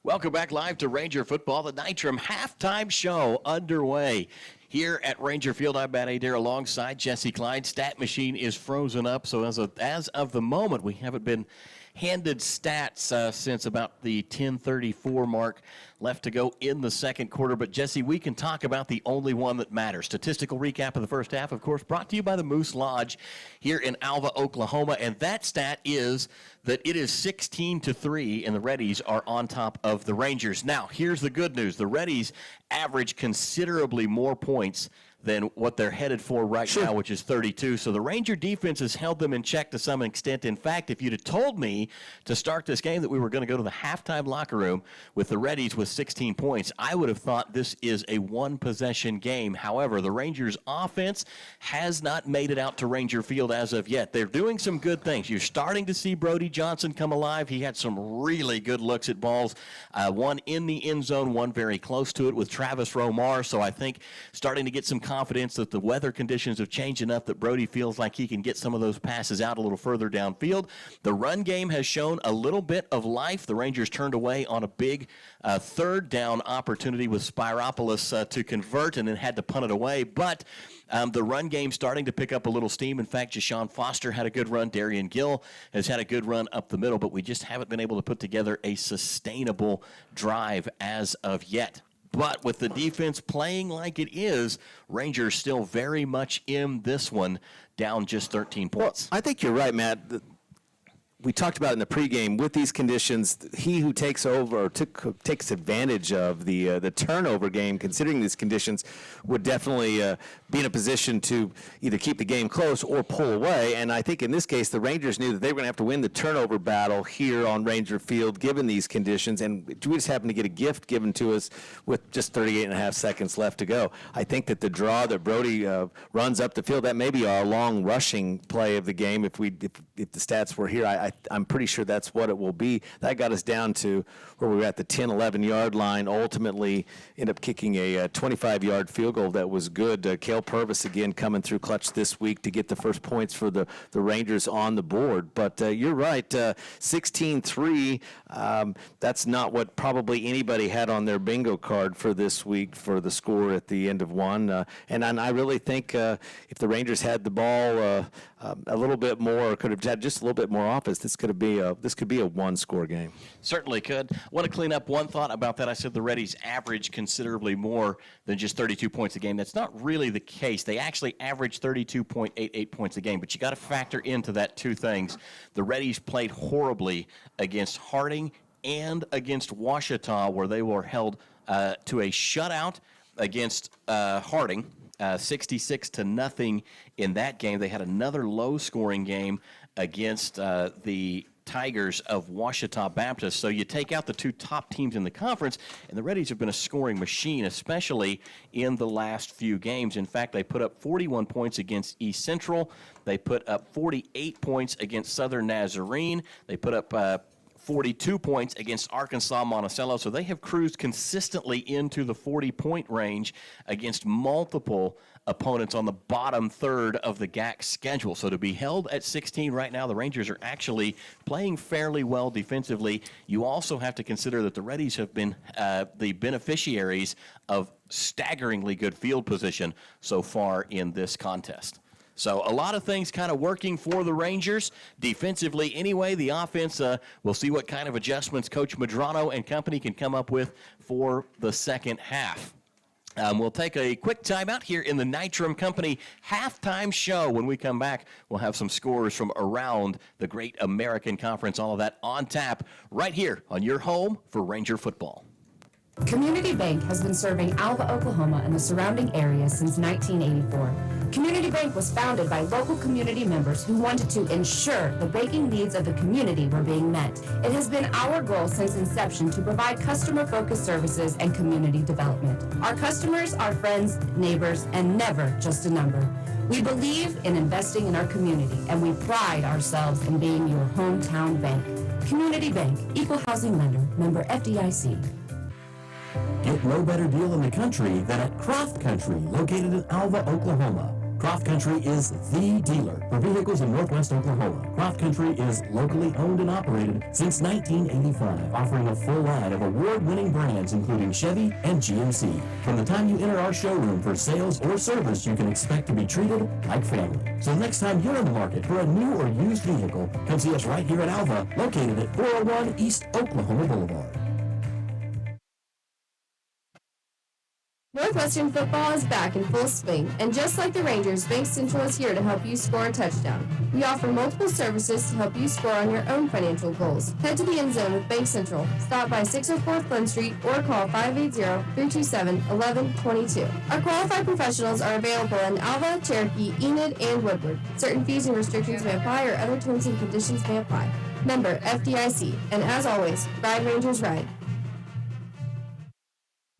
Welcome back live to Ranger Football, the Nitram halftime show underway here at Ranger Field. I'm Matt Adair alongside Jesse Klein. Stat machine is frozen up, so as of the moment, we haven't been handed stats since about the 10:34 mark left to go in the second quarter. But, Jesse, we can talk about the only one that matters. Statistical recap of the first half, of course, brought to you by the Moose Lodge here in Alva, Oklahoma. And that stat is that it is 16-3, and the Reddies are on top of the Rangers. Now, here's the good news. The Reddies average considerably more points than what they're headed for right now, which is 32. So the Ranger defense has held them in check to some extent. In fact, if you'd have told me to start this game that we were going to go to the halftime locker room with the Reddies with 16 points, I would have thought this is a one-possession game. However, the Rangers' offense has not made it out to Ranger Field as of yet. They're doing some good things. You're starting to see Brody Johnson come alive. He had some really good looks at balls, one in the end zone, one very close to it with Travis Romar. So I think starting to get some confidence that the weather conditions have changed enough that Brody feels like he can get some of those passes out a little further downfield. The run game has shown a little bit of life. The Rangers turned away on a big third down opportunity with Spiropoulos to convert and then had to punt it away. But the run game starting to pick up a little steam. In fact, Jashawn Foster had a good run. Darian Gill has had a good run up the middle, but we just haven't been able to put together a sustainable drive as of yet. But with the defense playing like it is, Rangers still very much in this one, down just 13 points. Well, I think you're right, Matt. We talked about in the pregame, with these conditions, he who takes over or takes advantage of the turnover game, considering these conditions, would definitely be in a position to either keep the game close or pull away. And I think in this case, the Rangers knew that they were going to have to win the turnover battle here on Ranger Field, given these conditions. And we just happened to get a gift given to us with just 38.5 seconds left to go. I think that the draw that Brody runs up the field, that may be our long rushing play of the game. If the stats were here, I'm pretty sure that's what it will be. That got us down to where we were at the 10, 11-yard line. Ultimately, ended up kicking a 25-yard field goal that was good. Cale Purvis again coming through clutch this week to get the first points for the Rangers on the board. But you're right, 16-3. That's not what probably anybody had on their bingo card for this week for the score at the end of one. And I really think if the Rangers had the ball a little bit more, could have had just a little bit more offense, this could be a one-score game. Certainly could. I want to clean up one thought about that. I said the Reddies average considerably more than just 32 points a game. That's not really the case. They actually average 32.88 points a game, but you got to factor into that two things. The Reddies played horribly against Harding and against Ouachita, where they were held to a shutout against Harding. 66-0 in that game. They had another low-scoring game against the Tigers of Ouachita Baptist. So you take out the two top teams in the conference, and the Reddies have been a scoring machine, especially in the last few games. In fact, they put up 41 points against East Central. They put up 48 points against Southern Nazarene. They put up 42 points against Arkansas Monticello. So they have cruised consistently into the 40-point range against multiple opponents on the bottom third of the GAC schedule. So to be held at 16 right now, the Rangers are actually playing fairly well defensively. You also have to consider that the Reddies have been the beneficiaries of staggeringly good field position so far in this contest. So a lot of things kind of working for the Rangers defensively. Anyway, the offense, we'll see what kind of adjustments Coach Medrano and company can come up with for the second half. We'll take a quick timeout here in the Nitram Company halftime show. When we come back, we'll have some scores from around the Great American Conference, all of that on tap right here on your home for Ranger football. Community Bank has been serving Alva, Oklahoma and the surrounding area since 1984. Community Bank was founded by local community members who wanted to ensure the banking needs of the community were being met. It has been our goal since inception to provide customer-focused services and community development. Our customers are friends, neighbors, and never just a number. We believe in investing in our community, and we pride ourselves in being your hometown bank. Community Bank, Equal Housing Lender, member FDIC. Get no better deal in the country than at Croft Country, located in Alva, Oklahoma. Croft Country is the dealer for vehicles in Northwest Oklahoma. Croft Country is locally owned and operated since 1985, offering a full line of award-winning brands including Chevy and GMC. From the time you enter our showroom for sales or service, you can expect to be treated like family. So next time you're in the market for a new or used vehicle, come see us right here at Alva, located at 401 East Oklahoma Boulevard. Northwestern football is back in full swing, and just like the Rangers, Bank Central is here to help you score a touchdown. We offer multiple services to help you score on your own financial goals. Head to the end zone with Bank Central. Stop by 604 Flint Street or call 580-327-1122. Our qualified professionals are available in Alva, Cherokee, Enid, and Woodward. Certain fees and restrictions may apply, or other terms and conditions may apply. Member FDIC, and as always, ride Rangers ride.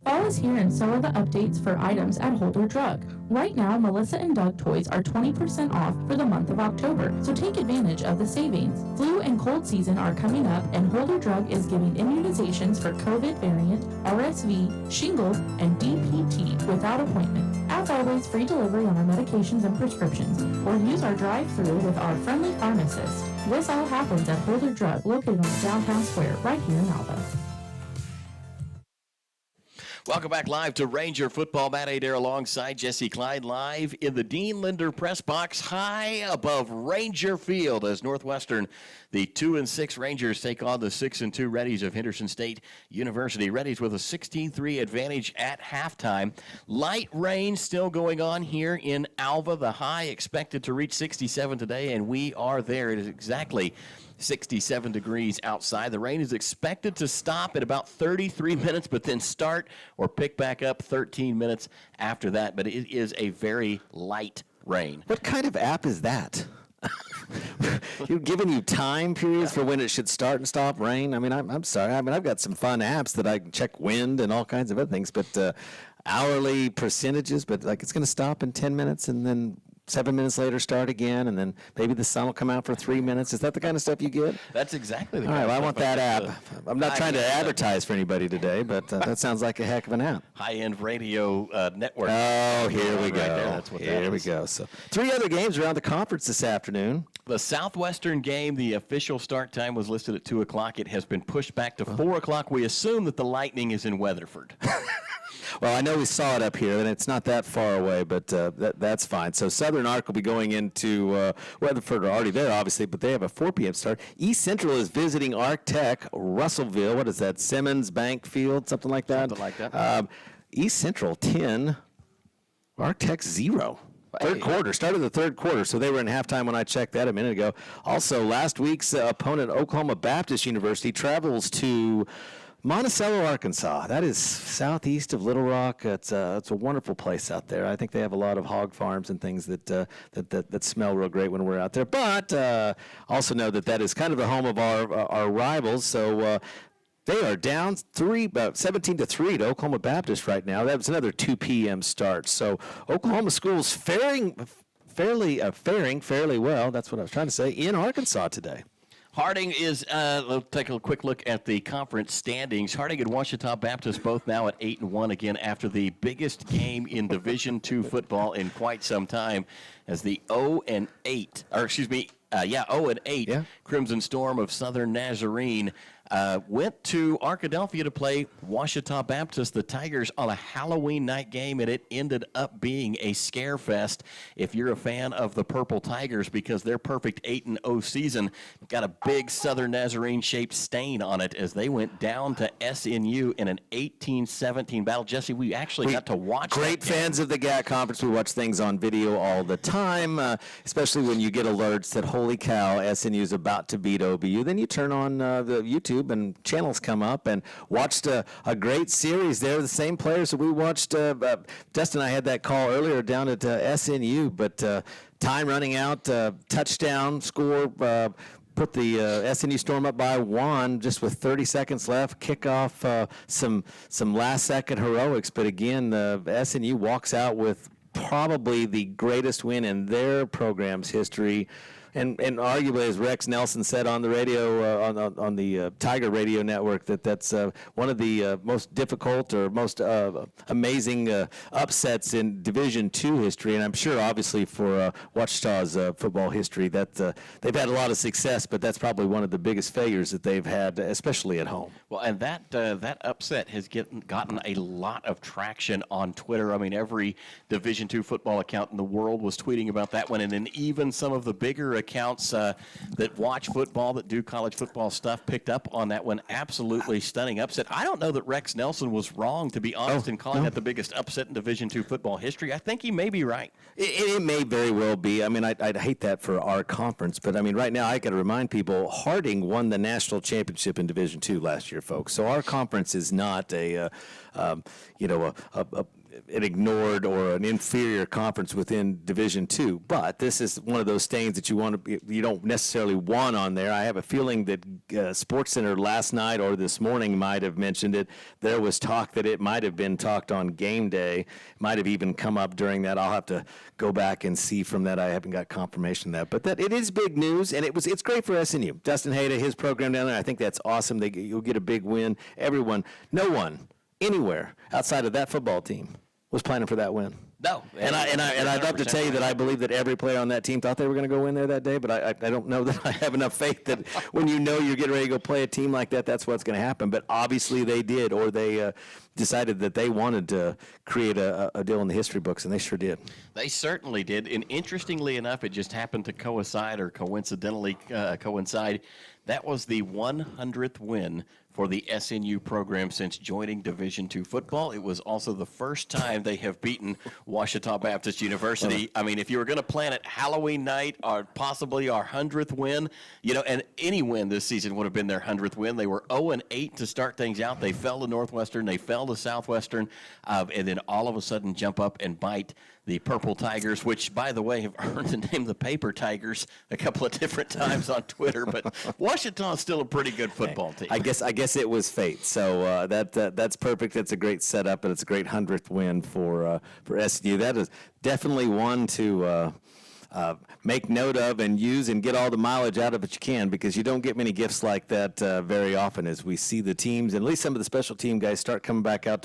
Fall is here and so are the updates for items at Holder Drug. Right now, Melissa and Doug toys are 20% off for the month of October, so take advantage of the savings. Flu and cold season are coming up, and Holder Drug is giving immunizations for COVID variant, RSV, shingles, and DPT without appointment. As always, free delivery on our medications and prescriptions, or use our drive-thru with our friendly pharmacist. This all happens at Holder Drug, located on the downtown square right here in Alva. Welcome back live to Ranger Football. Matt Adair alongside Jesse Clyde live in the Dean Linder press box high above Ranger Field as Northwestern, the 2-6 Rangers, take on the 6-2 Reddies of Henderson State University. Reddies with a 16-3 advantage at halftime. Light rain still going on here in Alva. The high expected to reach 67 today, and we are there. It is exactly 67 degrees outside. The rain is expected to stop at about 33 minutes, but then start or pick back up 13 minutes after that. But it is a very light rain. What kind of app is that? You're giving you time periods for when it should start and stop rain? I mean, I'm sorry. I mean, I've got some fun apps that I can check wind and all kinds of other things, but hourly percentages, but like it's going to stop in 10 minutes and then 7 minutes later start again, and then maybe the sun will come out for 3 minutes. Is that the kind of stuff you get? That's exactly the all kind right, of well, I want that app. I'm not trying to advertise for anybody today, but that sounds like a heck of an app. High-end radio network. Oh, here we go. Right there. That's what here we go. So 3 other games around the conference this afternoon. The Southwestern game, the official start time was listed at 2 o'clock. It has been pushed back to 4 o'clock. We assume that the Lightning is in Weatherford. Well, I know we saw it up here, and it's not that far away, but that's fine. So Southern Arc will be going into Weatherford. Are already there, obviously, but they have a 4 p.m. start. East Central is visiting Arc Tech, Russellville. What is that, Simmons Bank Field, something like that? Something like that. East Central, 10. Arc Tech, 0. Third quarter, started the third quarter, so they were in halftime when I checked that a minute ago. Also, last week's opponent, Oklahoma Baptist University, travels to Monticello, Arkansas. That is southeast of Little Rock. It's a wonderful place out there. I think they have a lot of hog farms and things that smell real great when we're out there. But also know that is kind of the home of our rivals. So they are down 17-3 to Oklahoma Baptist right now. That was another 2 p.m. start. So Oklahoma schools faring fairly well. That's what I was trying to say in Arkansas today. Harding is, let's take a quick look at the conference standings. Harding and Ouachita Baptist both now at 8-1 again after the biggest game in Division II football in quite some time as the 0-8 Crimson Storm of Southern Nazarene went to Arkadelphia to play Ouachita Baptist, the Tigers, on a Halloween night game, and it ended up being a scare fest. If you're a fan of the Purple Tigers, because their perfect 8-0 season got a big Southern Nazarene-shaped stain on it as they went down to SNU in an 18-17 battle. Jesse, we actually got to watch Great fans of the GAC Conference. We watch things on video all the time, especially when you get alerts that, holy cow, SNU's about to beat OBU. Then you turn on the YouTube and channels come up, and watched a great series there. The same players that we watched. Dustin and I had that call earlier down at SNU, but time running out, touchdown score, put the SNU Storm up by 1 just with 30 seconds left. Kickoff, some last-second heroics, but again, SNU walks out with probably the greatest win in their program's history. And arguably, as Rex Nelson said on the radio, on the Tiger Radio Network, that's one of the most difficult or most amazing upsets in Division II history. And I'm sure, obviously, for Ouachita's football history, that they've had a lot of success, but that's probably one of the biggest failures that they've had, especially at home. Well, and that upset has gotten a lot of traction on Twitter. I mean, every Division II football account in the world was tweeting about that one, and then even some of the bigger accounts that watch football, that do college football stuff, picked up on that one. Absolutely stunning upset. I don't know that Rex Nelson was wrong, to be honest, in calling that the biggest upset in Division II football history. I think he may be right. It may very well be. I mean, I'd hate that for our conference, but I mean, right now I got to remind people, Harding won the national championship in Division II last year, folks. So our conference is not an ignored or an inferior conference within Division II, but this is one of those stains that you don't necessarily want on there. I have a feeling that SportsCenter last night or this morning might have mentioned it. There was talk that it might have been talked on game day, might have even come up during that. I'll have to go back and see from that. I haven't got confirmation of that, but that it is big news, and it's great for SNU. Dustin Hayda, his program down there, I think that's awesome. You'll get a big win. No one anywhere outside of that football team was planning for that win. No. And I'd love to tell you that I believe that every player on that team thought they were going to go in there that day, but I don't know that I have enough faith that when you know you're getting ready to go play a team like that, that's what's going to happen. But obviously they did, or they decided that they wanted to create a deal in the history books, and they sure did. They certainly did. And interestingly enough, it just happened to coincidentally coincide. That was the 100th win for the SNU program since joining Division II football. It was also the first time they have beaten Ouachita Baptist University. I mean, if you were going to plan it Halloween night or possibly our 100th win, and any win this season would have been their 100th win. They were 0-8 to start things out. They fell to Northwestern. They fell to Southwestern, and then all of a sudden jump up and bite the Purple Tigers, which, by the way, have earned the name the Paper Tigers a couple of different times on Twitter. But Washington is still a pretty good football team. I guess it was fate. So that's perfect. That's a great setup, and it's a great 100th win for SNU. That is definitely one to make note of and use and get all the mileage out of it you can, because you don't get many gifts like that very often as we see the teams, and at least some of the special team guys start coming back out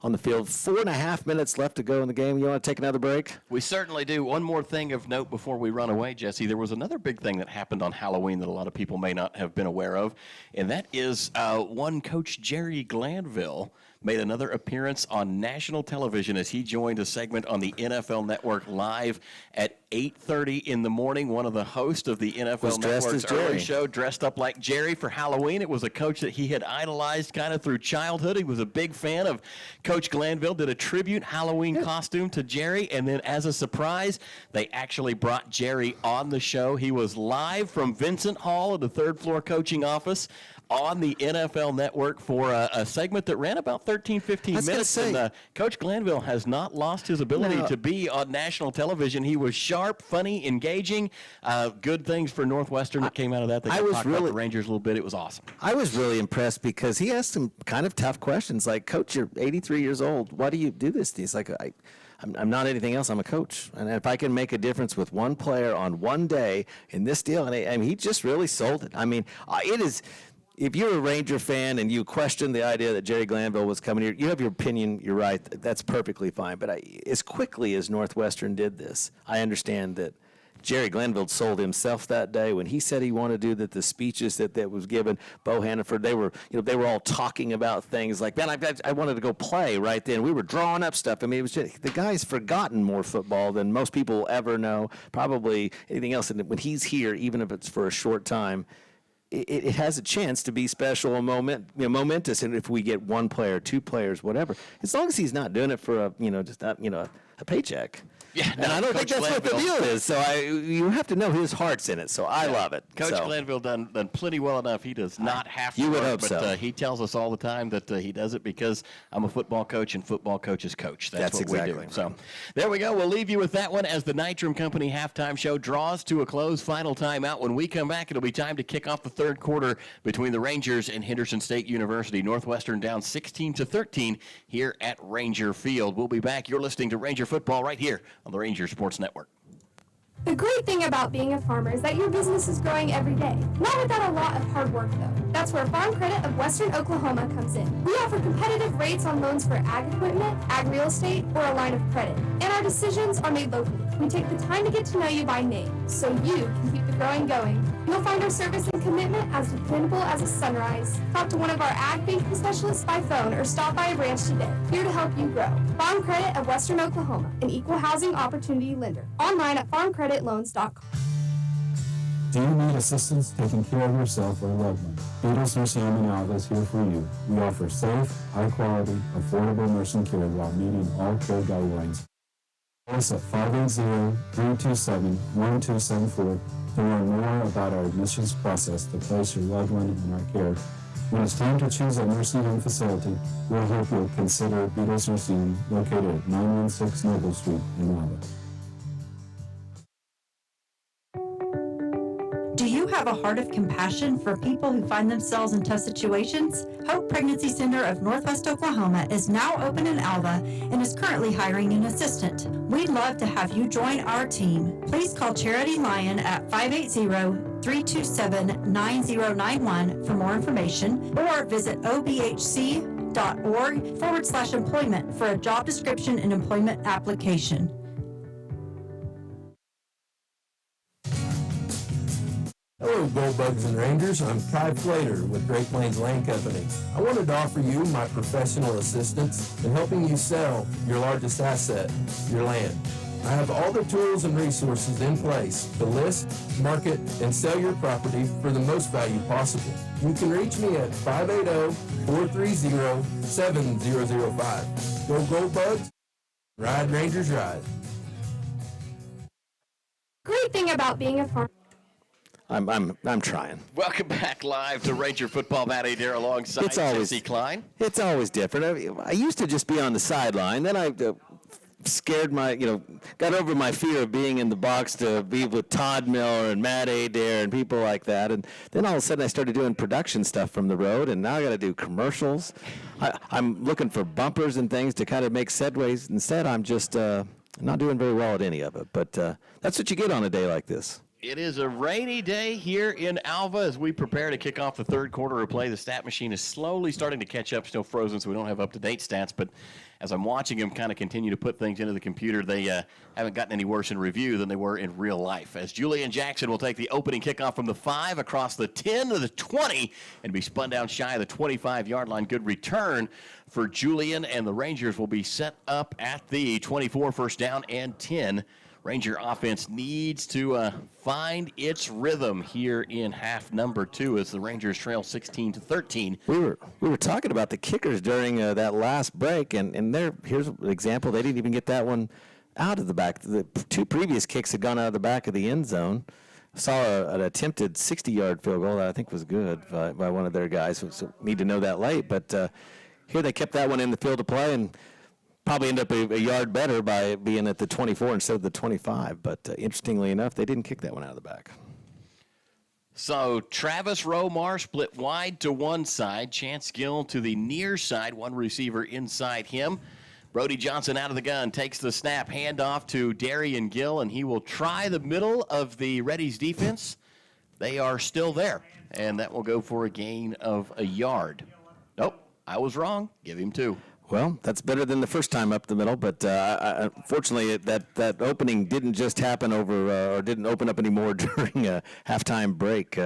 on the field. 4.5 minutes left to go in the game. You want to take another break? We certainly do. One more thing of note before we run away, Jesse. There was another big thing that happened on Halloween that a lot of people may not have been aware of, and that is one Coach Jerry Glanville made another appearance on national television as he joined a segment on the NFL Network live at 8:30 in the morning. One of the hosts of the NFL Network's early show dressed up like Jerry for Halloween. It was a coach that he had idolized kind of through childhood. He was a big fan of Coach Glanville, did a tribute Halloween costume to Jerry, and then as a surprise, they actually brought Jerry on the show. He was live from Vincent Hall at the third floor coaching office on the NFL Network for a segment that ran about 13, 15 minutes. And Coach Glanville has not lost his ability to be on national television. He was sharp, funny, engaging. Good things for Northwestern that came out of that. They talked about the Rangers a little bit. It was awesome. I was really impressed because he asked some kind of tough questions like, Coach, you're 83 years old. Why do you do this? He's like, I'm not anything else. I'm a coach. And if I can make a difference with one player on one day in this deal, and I mean, he just really sold it. I mean, it is. If you're a Ranger fan and you question the idea that Jerry Glanville was coming here, you have your opinion, you're right, that's perfectly fine. But as quickly as Northwestern did this, I understand that Jerry Glanville sold himself that day when he said he wanted to do that. The speeches that was given, Bo Hannaford, they were all talking about things like, man, I wanted to go play right then. We were drawing up stuff. I mean, it was just, the guy's forgotten more football than most people will ever know, probably anything else. And when he's here, even if it's for a short time, it has a chance to be special and momentous. And if we get one player, two players, whatever, as long as he's not doing it for a paycheck. Yeah, and I don't think that's what the deal is. So you have to know his heart's in it. So I love it. Coach Glanville done plenty well enough. He does not have to. You would work, hope but, so. He tells us all the time that he does it because I'm a football coach and football coaches coach. That's what exactly we do. right. So there we go. We'll leave you with that one as the Nitram Company halftime show draws to a close. Final time out. When we come back, it'll be time to kick off the third quarter between the Rangers and Henderson State University. Northwestern down 16-13 here at Ranger Field. We'll be back. You're listening to Ranger Football right here on the Ranger Sports Network. The great thing about being a farmer is that your business is growing every day. Not without a lot of hard work, though. That's where Farm Credit of Western Oklahoma comes in. We offer competitive rates on loans for ag equipment, ag real estate, or a line of credit. And our decisions are made locally. We take the time to get to know you by name, so you can keep the growing going. You'll find our service and commitment as dependable as a sunrise. Talk to one of our ag banking specialists by phone or stop by a branch today. Here to help you grow. Farm Credit of Western Oklahoma, an equal housing opportunity lender. Online at farmcreditloans.com. Do you need assistance taking care of yourself or a loved one? Beatles Nursing Home in Alva is here for you. We offer safe, high-quality, affordable nursing care while meeting all care guidelines. Call us at 580-327-1274 to learn more about our admissions process to place your loved one in our care. When it's time to choose a nursing home facility, we'll hope you'll consider Beatles Nursing Home located at 916 Noble Street in Alva. Do you have a heart of compassion for people who find themselves in tough situations? Hope Pregnancy Center of Northwest Oklahoma is now open in Alva and is currently hiring an assistant. We'd love to have you join our team. Please call Charity Lyon at 580-327-9091 for more information or visit obhc.org/employment for a job description and employment application. Hello, Gold Bugs and Rangers. I'm Ty Flater with Great Plains Land Company. I wanted to offer you my professional assistance in helping you sell your largest asset, your land. I have all the tools and resources in place to list, market, and sell your property for the most value possible. You can reach me at 580-430-7005. Go Gold Bugs. Ride Rangers Ride. Great thing about being a farmer. I'm trying. Welcome back live to Ranger Football. Matt Adair alongside Jesse Klein. It's always different. I used to just be on the sideline. Then I got over my fear of being in the box to be with Todd Miller and Matt Adair and people like that. And then all of a sudden I started doing production stuff from the road, and now I got to do commercials. I'm looking for bumpers and things to kind of make segues. Instead, I'm just not doing very well at any of it. But that's what you get on a day like this. It is a rainy day here in Alva as we prepare to kick off the third quarter of play. The stat machine is slowly starting to catch up, still frozen, so we don't have up-to-date stats. But as I'm watching them kind of continue to put things into the computer, they haven't gotten any worse in review than they were in real life. As Julian Jackson will take the opening kickoff from the 5 across the 10 to the 20 and be spun down shy of the 25-yard line. Good return for Julian, and the Rangers will be set up at the 24, first down and 10. Ranger offense needs to find its rhythm here in half number 2 as the Rangers trail 16-13. We were talking about the kickers during that last break, and here's an example. They didn't even get that one out of the back. The 2 previous kicks had gone out of the back of the end zone. Saw an attempted 60-yard field goal that I think was good by one of their guys. So need to know that late, but here they kept that one in the field of play and probably end up a yard better by being at the 24 instead of the 25. But interestingly enough, they didn't kick that one out of the back. So Travis Romar split wide to one side. Chance Gill to the near side. One receiver inside him. Brody Johnson out of the gun, takes the snap, handoff to Darian Gill, and he will try the middle of the Reddy's defense. They are still there, and that will go for a gain of a yard. Nope, I was wrong. Give him 2. Well, that's better than the first time up the middle, but unfortunately that opening didn't just happen or didn't open up anymore during a halftime break.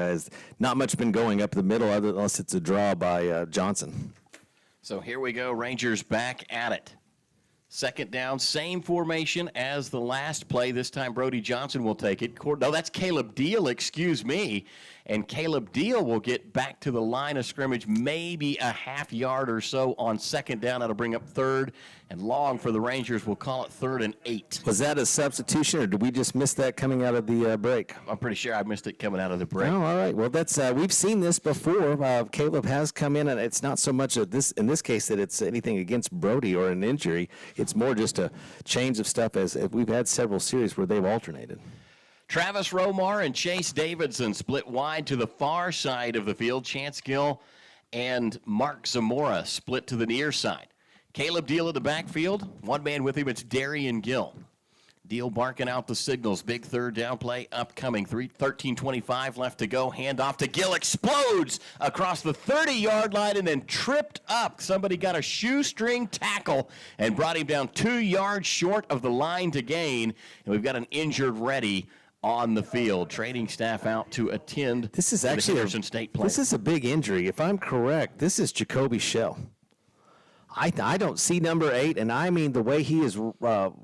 Not much been going up the middle unless it's a draw by Johnson. So here we go, Rangers back at it. Second down, same formation as the last play. This time Brody Johnson will take it. No, that's Caleb Deal, excuse me. And Caleb Deal will get back to the line of scrimmage, maybe a half yard or so on second down. That'll bring up third and long for the Rangers. We'll call it 3rd and 8. Was that a substitution, or did we just miss that coming out of the break? I'm pretty sure I missed it coming out of the break. Oh, all right. Well, that's we've seen this before. Caleb has come in, and it's not so much in this case that it's anything against Brody or an injury. It's more just a change of stuff, as we've had several series where they've alternated. Travis Romar and Chase Davidson split wide to the far side of the field. Chance Gill and Mark Zamora split to the near side. Caleb Deal at the backfield. One man with him, it's Darian Gill. Deal barking out the signals. Big third down play upcoming. 13:25 left to go. Handoff to Gill. Explodes across the 30-yard line and then tripped up. Somebody got a shoestring tackle and brought him down 2 yards short of the line to gain. And we've got an injured Reddy on the field. Training staff out to attend. This is actually the Henderson State play. This is a big injury. If I'm correct, this is Jacoby Shell. I don't see number 8, and I mean the way he is that's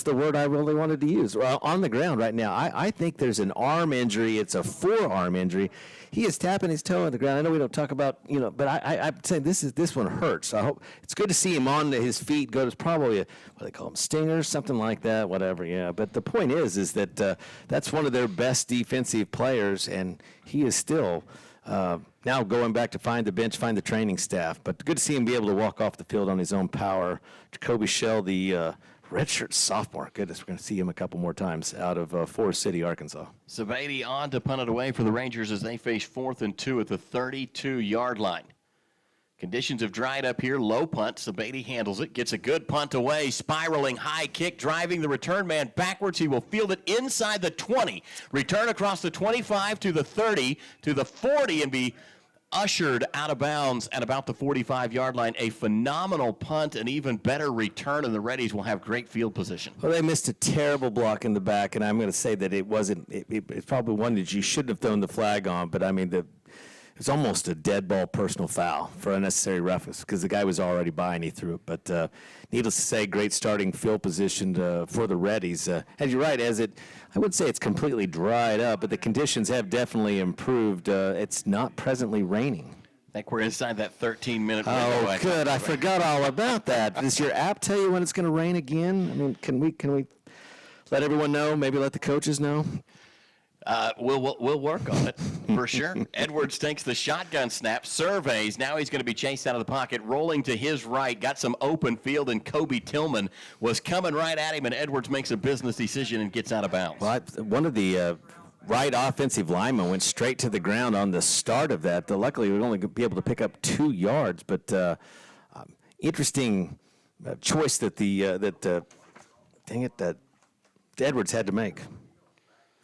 the word I really wanted to use. On the ground right now, I think there's an arm injury. It's a forearm injury. He is tapping his toe on the ground. I know we don't talk about, but I'm saying this one hurts. I hope it's good to see him on his feet. It's probably what do they call them, stingers, something like that, whatever. Yeah. But the point is that that's one of their best defensive players, and he is still now going back to find the bench, find the training staff. But good to see him be able to walk off the field on his own power. Jacoby Shell, the redshirt sophomore. Goodness, we're going to see him a couple more times out of Forest City, Arkansas. Sabady on to punt it away for the Rangers as they face 4th and 2 at the 32-yard line. Conditions have dried up here. Low punt. Sabady handles it. Gets a good punt away. Spiraling high kick. Driving the return man backwards. He will field it inside the 20. Return across the 25 to the 30 to the 40 and be ushered out of bounds at about the 45-yard line. A phenomenal punt, an even better return, and the Reddies will have great field position. Well, they missed a terrible block in the back, and I'm going to say that it's probably one that you shouldn't have thrown the flag on, but I mean, it's almost a dead ball personal foul for unnecessary roughness because the guy was already by and he threw it. But needless to say, great starting field position for the Reddies. And you're right, I would say it's completely dried up, but the conditions have definitely improved. It's not presently raining. I think we're inside that 13-minute window. Oh, good. I forgot all about that. Does your app tell you when it's going to rain again? I mean, can we let everyone know? Maybe let the coaches know? We'll work on it for sure. Edwards takes the shotgun snap, surveys. Now he's going to be chased out of the pocket, rolling to his right. Got some open field, and Kobe Tillman was coming right at him, and Edwards makes a business decision and gets out of bounds. Well, one of the right offensive linemen went straight to the ground on the start of that. Luckily, we would only be able to pick up 2 yards, but interesting choice that Edwards had to make.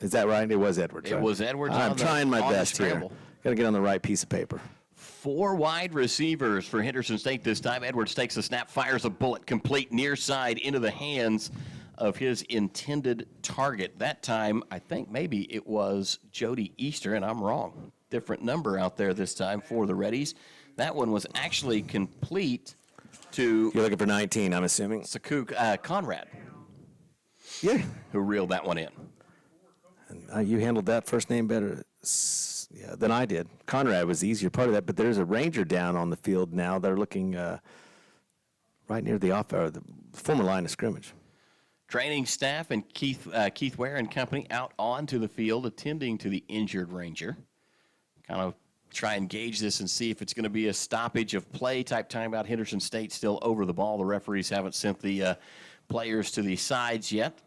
Is that right? It was Edwards. It was Edwards. I'm trying my best here. Got to get on the right piece of paper. 4 wide receivers for Henderson State this time. Edwards takes the snap, fires a bullet complete near side into the hands of his intended target. That time, I think maybe it was Jody Easter, and I'm wrong. Different number out there this time for the Reddies. That one was actually complete to... You're looking for 19, I'm assuming. Sakuk Conrad. Yeah. Who reeled that one in. You handled that first name better than I did. Conrad was the easier part of that, but there's a Ranger down on the field now. They're looking right near the former line of scrimmage. Training staff and Keith Ware and company out onto the field attending to the injured Ranger. Kind of try and gauge this and see if it's going to be a stoppage of play type timeout. Henderson State still over the ball. The referees haven't sent the players to the sides yet.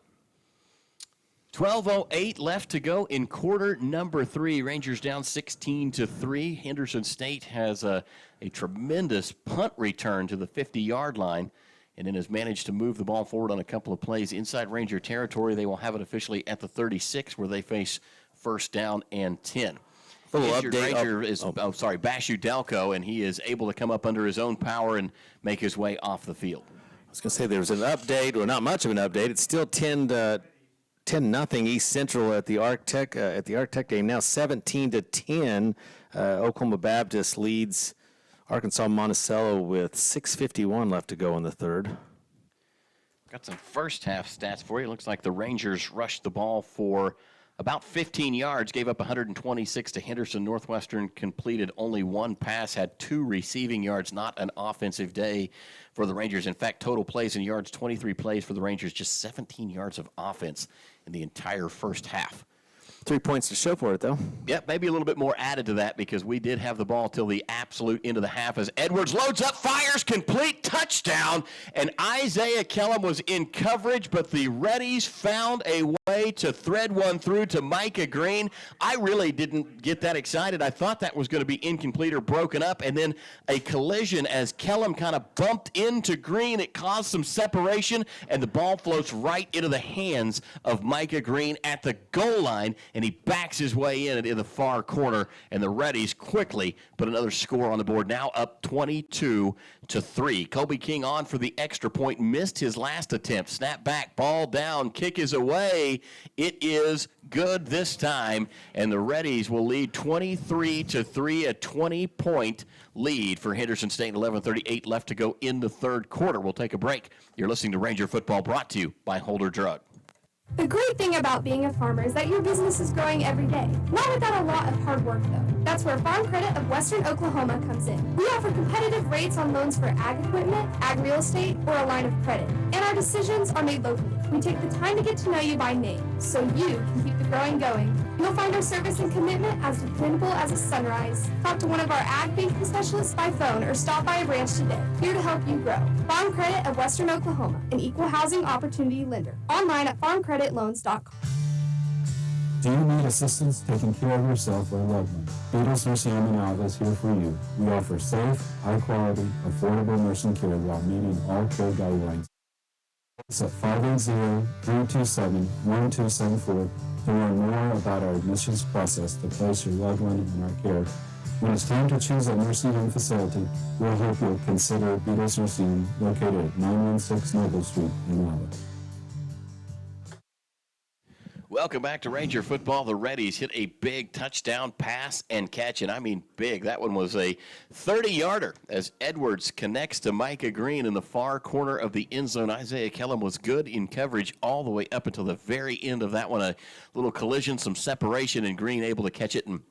12:08 left to go in quarter number 3. Rangers down 16-3. Henderson State has a tremendous punt return to the 50-yard line and then has managed to move the ball forward on a couple of plays inside Ranger territory. They will have it officially at the 36 where they face first down and 10. Little Injured update. Ranger is, Bashu Delco, and he is able to come up under his own power and make his way off the field. I was going to say there was an update, or not much of an update. It's still 10-0 East Central at the Arc-Tech game. Now 17-10. Oklahoma Baptist leads Arkansas Monticello with 6:51 left to go in the third. Got some first half stats for you. Looks like the Rangers rushed the ball for about 15 yards, gave up 126 to Henderson. Northwestern completed only one pass, had 2 receiving yards, not an offensive day for the Rangers. In fact, total plays and yards, 23 plays for the Rangers, just 17 yards of offense in the entire first half. 3 points to show for it, though. Yep, maybe a little bit more added to that because we did have the ball till the absolute end of the half as Edwards loads up, fires, complete, touchdown, and Isaiah Kellum was in coverage, but the Reddies found a way to thread one through to Micah Green. I really didn't get that excited. I thought that was going to be incomplete or broken up, and then a collision as Kellum kind of bumped into Green. It caused some separation, and the ball floats right into the hands of Micah Green at the goal line, and he backs his way in the far corner, and the Reddies quickly put another score on the board, now up 22-3. Kobe King on for the extra point, missed his last attempt. Snap back, ball down, kick is away. It is good this time, and the Reddies will lead 23-3, a 20-point lead for Henderson State. 11:38 left to go in the third quarter. We'll take a break. You're listening to Ranger Football, brought to you by Holder Drug. The great thing about being a farmer is that your business is growing every day. Not without a lot of hard work, though. That's where Farm Credit of Western Oklahoma comes in. We offer competitive rates on loans for ag equipment, ag real estate, or a line of credit. And our decisions are made locally. We take the time to get to know you by name, so you can keep the growing going. You'll find our service and commitment as dependable as a sunrise. Talk to one of our ag banking specialists by phone or stop by a branch today. Here to help you grow. Farm Credit of Western Oklahoma, an equal housing opportunity lender. Online at farmcreditloans.com. Do you need assistance taking care of yourself or a loved one? Beatles Nursing Home in Alva is here for you. We offer safe, high-quality, affordable nursing care while meeting all care guidelines. It's at 580-327-1274 to learn more about our admissions process to place your loved one in our care. When it's time to choose a nursing home facility, we'll hope you'll consider Beatles Nursing Home located at 916 Noble Street in Alva. Welcome back to Ranger Football. The Reddies hit a big touchdown pass and catch, and I mean big. That one was a 30-yarder as Edwards connects to Micah Green in the far corner of the end zone. Isaiah Kellum was good in coverage all the way up until the very end of that one. A little collision, some separation, and Green able to catch it and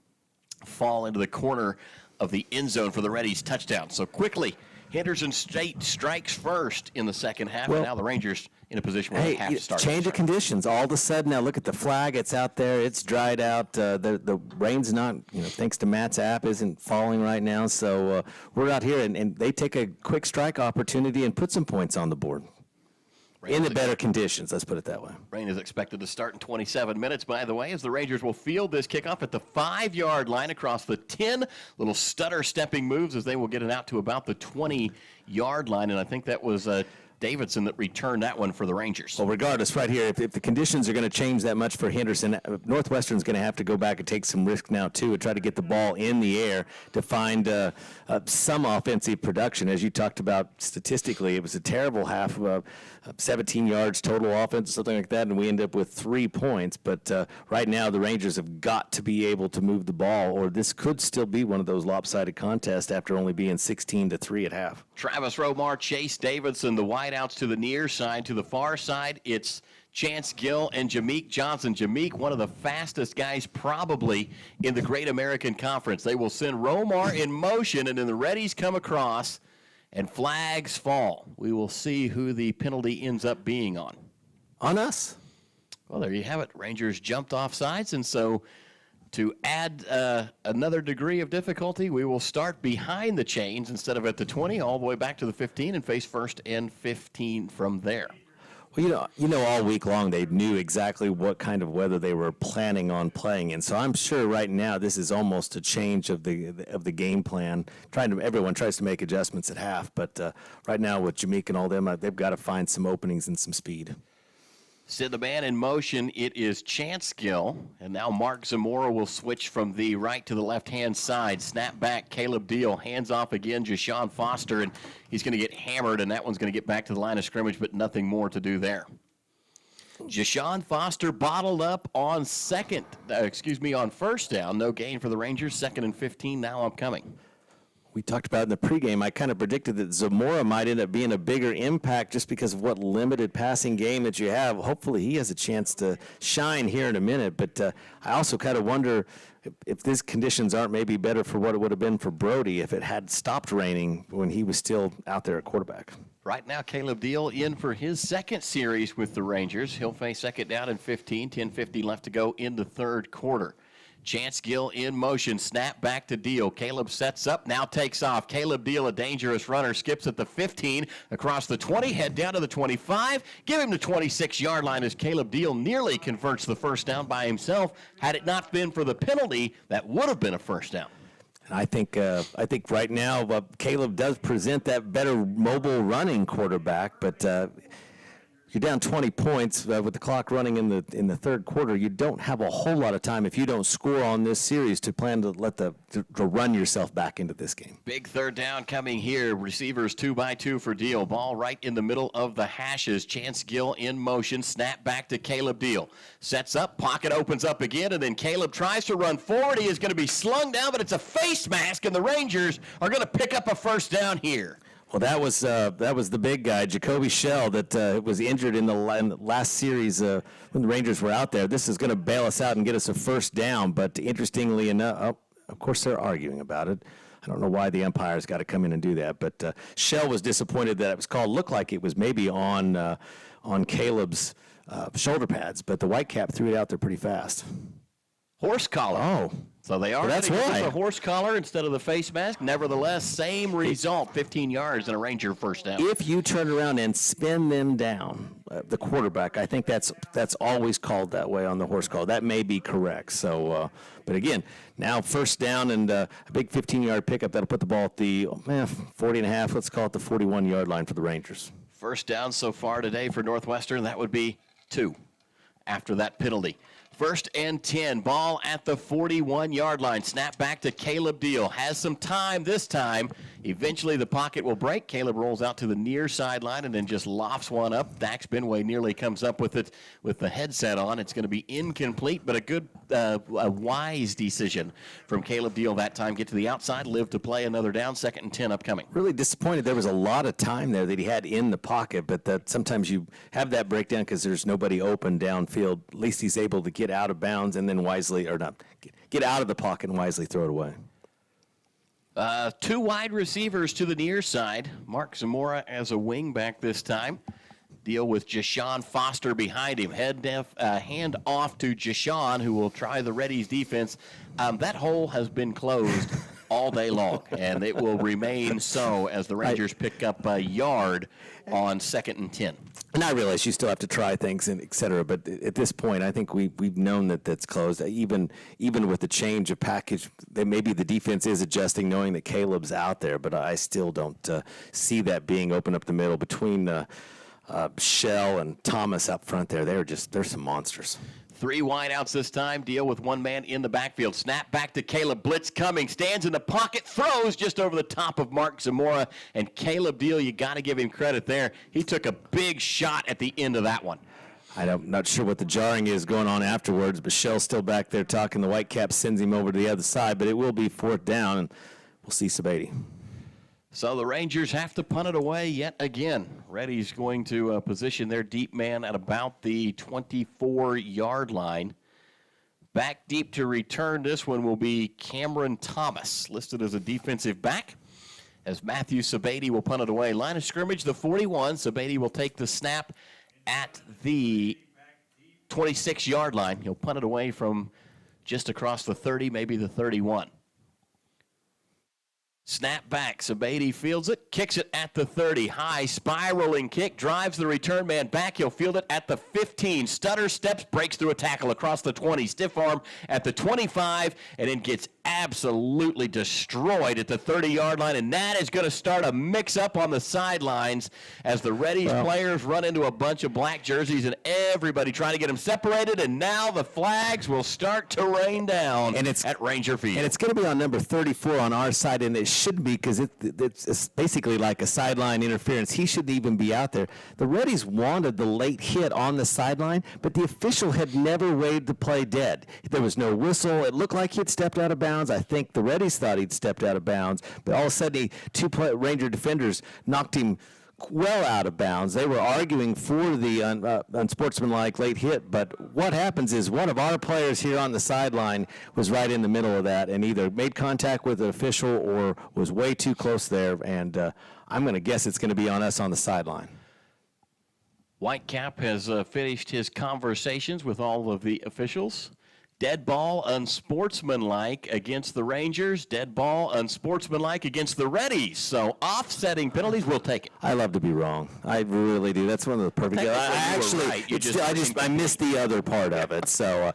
fall into the corner of the end zone for the Reddies touchdown. So quickly, Henderson State strikes first in the second half, and now the Rangers in a position where they have to start. Change of conditions. All of a sudden, now look at the flag. It's out there. It's dried out. The rain's not, thanks to Matt's app, isn't falling right now. So we're out here, and they take a quick strike opportunity and put some points on the board. In the better conditions, let's put it that way. Rain is expected to start in 27 minutes, by the way, as the Rangers will field this kickoff at the 5-yard line across the 10. Little stutter stepping moves as they will get it out to about the 20-yard line, and I think that was Davidson that returned that one for the Rangers. Well, regardless, right here, if the conditions are going to change that much for Henderson, Northwestern's going to have to go back and take some risk now, too, and try to get the ball in the air to find some offensive production. As you talked about statistically, it was a terrible half, 17 yards total offense, something like that, and we end up with 3 points. But right now, the Rangers have got to be able to move the ball, or this could still be one of those lopsided contests after only being 16-3 at half. Travis Romar, Chase Davidson, the wideouts to the near side. To the far side, it's Chance Gill and Jameek Johnson. Jameek, one of the fastest guys probably in the Great American Conference. They will send Romar in motion, and then the Reddies come across, and flags fall. We will see who the penalty ends up being on. On us. Well, there you have it. Rangers jumped off sides, and so to add another degree of difficulty, we will start behind the chains instead of at the 20, all the way back to the 15, and face first and 15 from there. Well, all week long they knew exactly what kind of weather they were planning on playing in. So I'm sure right now this is almost a change of the game plan. Everyone tries to make adjustments at half, but right now with Jameek and all them, they've got to find some openings and some speed. Send the man in motion. It is Chance Gill, and now Mark Zamora will switch from the right to the left-hand side. Snap back, Caleb Deal. Hands off again, Jashawn Foster, and he's going to get hammered, and that one's going to get back to the line of scrimmage, but nothing more to do there. Jashawn Foster bottled up on first down. No gain for the Rangers. 2nd and 15 now upcoming. We talked about in the pregame, I kind of predicted that Zamora might end up being a bigger impact just because of what limited passing game that you have. Hopefully he has a chance to shine here in a minute, but I also kind of wonder if these conditions aren't maybe better for what it would have been for Brody if it had stopped raining when he was still out there at quarterback. Right now, Caleb Deal in for his second series with the Rangers. He'll face 2nd down and 15, 10:50 left to go in the third quarter. Chance Gill in motion, snap back to Deal. Caleb sets up, now takes off. Caleb Deal, a dangerous runner, skips at the 15, across the 20, head down to the 25. Give him the 26-yard line as Caleb Deal nearly converts the first down by himself. Had it not been for the penalty, that would have been a first down. And I think right now Caleb does present that better mobile running quarterback, but you're down 20 points with the clock running in the third quarter. You don't have a whole lot of time if you don't score on this series to plan to to run yourself back into this game. Big third down coming here. Receivers 2x2 for Deal. Ball right in the middle of the hashes. Chance Gill in motion. Snap back to Caleb Deal. Sets up. Pocket opens up again, and then Caleb tries to run forward. He is going to be slung down, but it's a face mask, and the Rangers are going to pick up a first down here. Well, that was the big guy, Jacoby Shell, that was injured in the last series when the Rangers were out there. This is going to bail us out and get us a first down. But interestingly enough, of course they're arguing about it. I don't know why the umpires got to come in and do that. But Shell was disappointed that it was called. Looked like it was maybe on Caleb's shoulder pads, but the Whitecap threw it out there pretty fast. Horse collar. Oh. So they are that's going to why. use a horse collar instead of the face mask. Nevertheless, same result, 15 yards and a Ranger first down. If you turn around and spin them down, the quarterback, I think that's always called that way on the horse collar. That may be correct. So, but again, now first down and a big 15-yard pickup. That'll put the ball at the 40 and a half. Let's call it the 41-yard line for the Rangers. First down so far today for Northwestern. That would be 2 after that penalty. 1st and 10, ball at the 41-yard line. Snap back to Caleb Deal. Has some time this time. Eventually the pocket will break. Caleb rolls out to the near sideline and then just lofts one up. Dax Benway nearly comes up with it with the headset on. It's going to be incomplete, but a good, a wise decision from Caleb Deal that time. Get to the outside, live to play another down. 2nd and 10 upcoming. Really disappointed. There was a lot of time there that he had in the pocket, but that sometimes you have that breakdown because there's nobody open downfield. At least he's able to get out of bounds and then get out of the pocket and wisely throw it away. 2 wide receivers to the near side. Mark Zamora as a wing back this time. Deal with Jashawn Foster behind him. Hand off to Jashawn, who will try the Reddies defense. That hole has been closed all day long, and it will remain so as the Rangers pick up a yard on 2nd and 10. And I realize you still have to try things and et cetera, but at this point, I think we've known that that's closed. Even with the change of package, maybe the defense is adjusting, knowing that Caleb's out there, but I still don't see that being open up the middle between Shell and Thomas up front there. They're some monsters. 3 wideouts this time. Deal with 1 man in the backfield. Snap back to Caleb. Blitz coming. Stands in the pocket. Throws just over the top of Mark Zamora. And Caleb Deal, you got to give him credit there. He took a big shot at the end of that one. I'm not sure what the jarring is going on afterwards, but Shell's still back there talking. The Whitecap sends him over to the other side, but it will be 4th down, and we'll see Sabady. So the Rangers have to punt it away yet again. Reddy's going to position their deep man at about the 24-yard line. Back deep to return this one will be Cameron Thomas, listed as a defensive back, as Matthew Sabady will punt it away. Line of scrimmage, the 41. Sabady will take the snap at the 26-yard line. He'll punt it away from just across the 30, maybe the 31. Snap back. Sabady fields it, kicks it at the 30. High spiraling kick, drives the return man back. He'll field it at the 15. Stutter steps, breaks through a tackle across the 20. Stiff arm at the 25, and then gets absolutely destroyed at the 30-yard line. And that is going to start a mix-up on the sidelines as the Reddies players run into a bunch of black jerseys and everybody trying to get them separated. And now the flags will start to rain down at Ranger Field. And it's going to be on number 34 on our side, and it shouldn't be because it's basically like a sideline interference. He shouldn't even be out there. The Reddies wanted the late hit on the sideline, but the official had never waved the play dead. There was no whistle. It looked like he had stepped out of bounds. I think the Reddies thought he'd stepped out of bounds, but all of a sudden, two Ranger defenders knocked him well out of bounds. They were arguing for the unsportsmanlike late hit, but what happens is one of our players here on the sideline was right in the middle of that and either made contact with the official or was way too close there, and I'm going to guess it's going to be on us on the sideline. Whitecap has finished his conversations with all of the officials. Dead ball, unsportsmanlike against the Rangers. Dead ball, unsportsmanlike against the Reddies. So offsetting penalties, we'll take it. I love to be wrong. I really do. That's one of the perfect. I missed the other part of it. So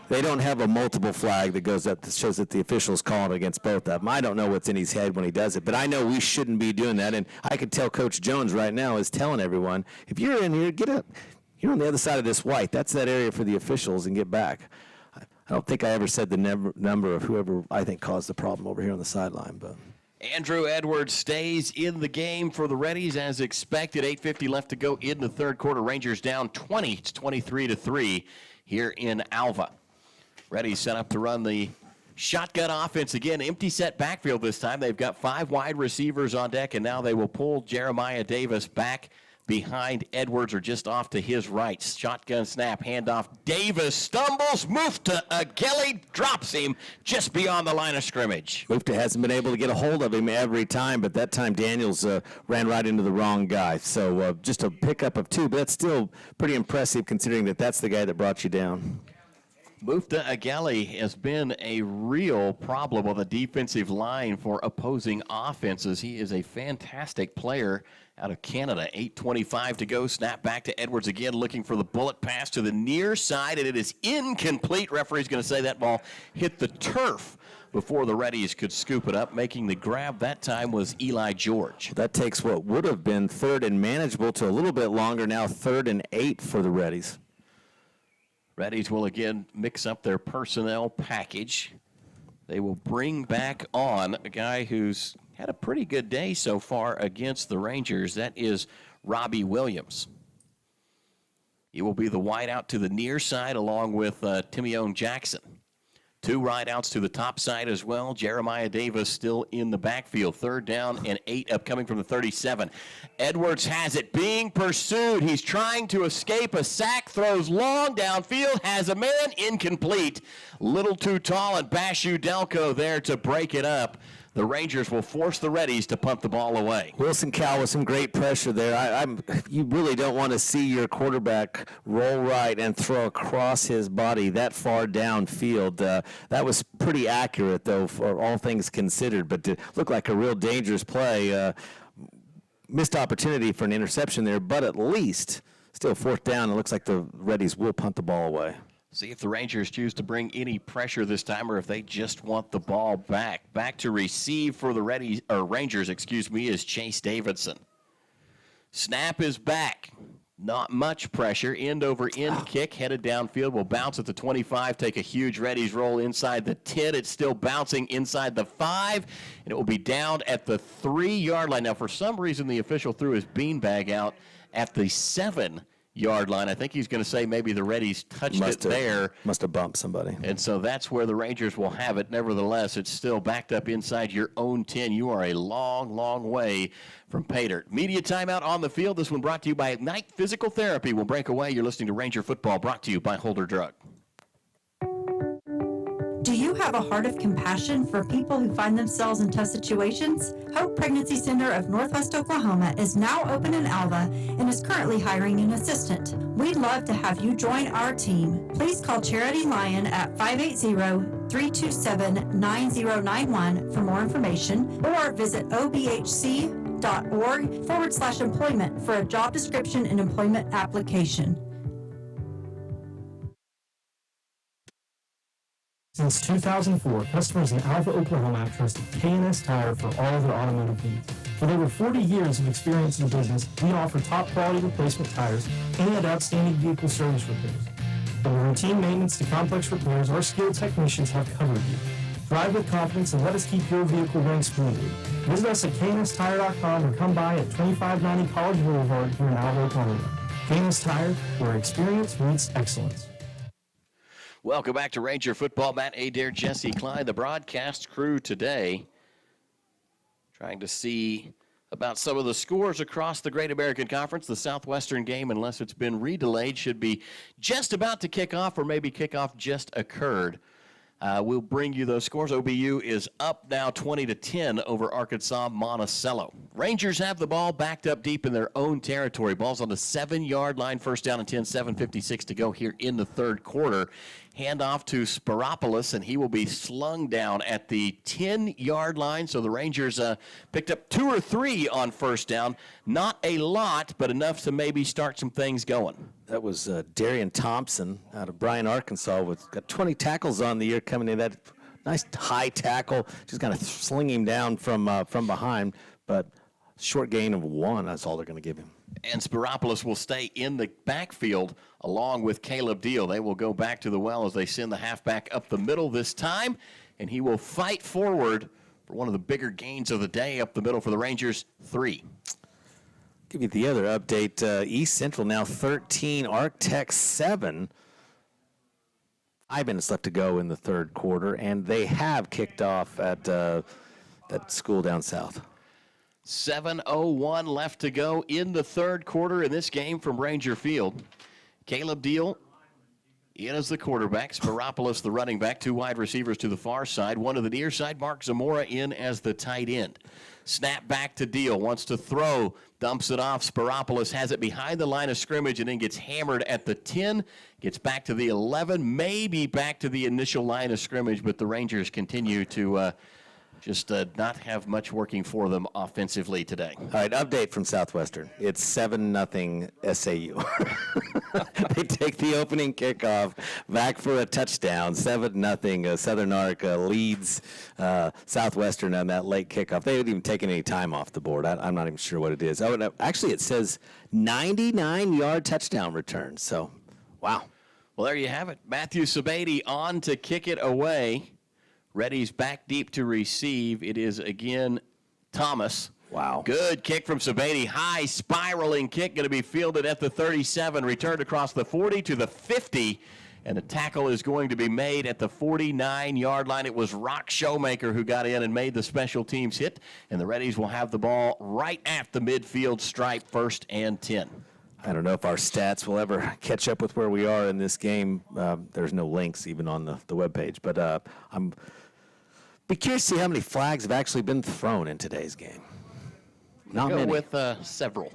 they don't have a multiple flag that goes up that shows that the official's calling against both of them. I don't know what's in his head when he does it, but I know we shouldn't be doing that. And I could tell Coach Jones right now is telling everyone, if you're in here, get up. You're on the other side of this white. That's that area for the officials, and get back. I don't think I ever said the number of whoever I think caused the problem over here on the sideline. But Andrew Edwards stays in the game for the Reddies as expected. 8:50 left to go in the third quarter. Rangers down 20. It's 23-3 here in Alva. Reddies set up to run the shotgun offense again. Empty set backfield this time. They've got 5 wide receivers on deck, and now they will pull Jeremiah Davis back behind Edwards or just off to his right. Shotgun snap, handoff. Davis stumbles. Mufta Ageli drops him just beyond the line of scrimmage. Mufta hasn't been able to get a hold of him every time, but that time Daniels ran right into the wrong guy. So just a pickup of 2, but that's still pretty impressive considering that that's the guy that brought you down. Mufta Ageli has been a real problem on the defensive line for opposing offenses. He is a fantastic player out of Canada. 8:25 to go. Snap back to Edwards again, looking for the bullet pass to the near side, and it is incomplete. Referee's going to say that ball hit the turf before the Reddies could scoop it up. Making the grab that time was Eli George. That takes what would have been 3rd and manageable to a little bit longer, now 3rd and 8 for the Reddies. Reddies will again mix up their personnel package. They will bring back on a guy who's had a pretty good day so far against the Rangers. That is Robbie Williams. He will be the wide out to the near side along with Timione Jackson. 2 wide outs to the top side as well. Jeremiah Davis still in the backfield. 3rd down and 8 upcoming from the 37. Edwards has it, being pursued. He's trying to escape a sack, throws long downfield, has a man, incomplete. Little too tall, and Bashu Delco there to break it up. The Rangers will force the Reddies to punt the ball away. Wilson Cow with some great pressure there. You really don't want to see your quarterback roll right and throw across his body that far downfield. That was pretty accurate, though, for all things considered, but it looked like a real dangerous play. Missed opportunity for an interception there, but at least still 4th down. It looks like the Reddies will punt the ball away. See if the Rangers choose to bring any pressure this time or if they just want the ball back. Back to receive for the Rangers, is Chase Davidson. Snap is back. Not much pressure. End over end kick headed downfield. Will bounce at the 25. Take a huge Reddies roll inside the 10. It's still bouncing inside the 5. And it will be down at the 3-yard line. Now, for some reason, the official threw his beanbag out at the 7-yard line. I think he's going to say maybe the Reddies touched it there. Must have bumped somebody. And so that's where the Rangers will have it. Nevertheless, it's still backed up inside your own 10. You are a long, long way from pay dirt. Media timeout on the field. This one brought to you by Ignite Physical Therapy. We'll break away. You're listening to Ranger Football, brought to you by Holder Drug. Do you have have a heart of compassion for people who find themselves in tough situations? Hope Pregnancy Center of Northwest Oklahoma is now open in Alva and is currently hiring an assistant. We'd love to have you join our team. Please call Charity Lyon at 580-327-9091 for more information, or visit obhc.org/employment for a job description and employment application. Since 2004, customers in Alva, Oklahoma have trusted K&S Tire for all of their automotive needs. With over 40 years of experience in the business, we offer top quality replacement tires and outstanding vehicle service repairs. From routine maintenance to complex repairs, our skilled technicians have covered you. Drive with confidence and let us keep your vehicle running smoothly. Visit us at knstire.com or come by at 2590 College Boulevard here in Alva, Oklahoma. K&S Tire, where experience meets excellence. Welcome back to Ranger Football. Matt Adair, Jesse Klein, the broadcast crew today, trying to see about some of the scores across the Great American Conference. The Southwestern game, unless it's been redelayed, should be just about to kick off, or maybe kickoff just occurred. We'll bring you those scores. OBU is up now 20-10 over Arkansas Monticello. Rangers have the ball backed up deep in their own territory. Ball's on the 7-yard line, first down and 10, 7:56 to go here in the third quarter. Hand off to Sparopoulos, and he will be slung down at the 10-yard line. So the Rangers picked up 2 or 3 on first down. Not a lot, but enough to maybe start some things going. That was Darian Thompson out of Bryan, Arkansas, with got 20 tackles on the year coming in. That nice high tackle, just kind of sling him down from behind, but short gain of 1. That's all they're going to give him. And Sparopoulos will stay in the backfield along with Caleb Deal. They will go back to the well as they send the halfback up the middle this time, and he will fight forward for one of the bigger gains of the day up the middle for the Rangers, 3. Give you the other update. East Central now 13, Arc Tech 7. 5 minutes left to go in the third quarter, and they have kicked off at that school down south. 7:01 left to go in the third quarter in this game from Ranger Field. Caleb Deal in as the quarterback. Sparopoulos, the running back. 2 wide receivers to the far side. 1 to the near side. Mark Zamora in as the tight end. Snap back to Deal. Wants to throw. Dumps it off. Sparopoulos has it behind the line of scrimmage and then gets hammered at the 10. Gets back to the 11. Maybe back to the initial line of scrimmage, but the Rangers continue to just not have much working for them offensively today. All right, update from Southwestern. It's 7-0 SAU. They take the opening kickoff back for a touchdown. 7-0. Southern Arc leads Southwestern on that late kickoff. They haven't even taken any time off the board. I'm not even sure what it is. Oh, no, actually, it says 99-yard touchdown return. So, wow. Well, there you have it. Matthew Sabady on to kick it away. Reddy's back deep to receive. It is again Thomas. Wow. Good kick from Sabady. High spiraling kick going to be fielded at the 37. Returned across the 40 to the 50. And the tackle is going to be made at the 49-yard line. It was Rock Showmaker who got in and made the special teams hit. And the Reddies will have the ball right at the midfield stripe, 1st and 10. I don't know if our stats will ever catch up with where we are in this game. There's no links even on the webpage. But I'm be curious to see how many flags have actually been thrown in today's game. Not many. With several.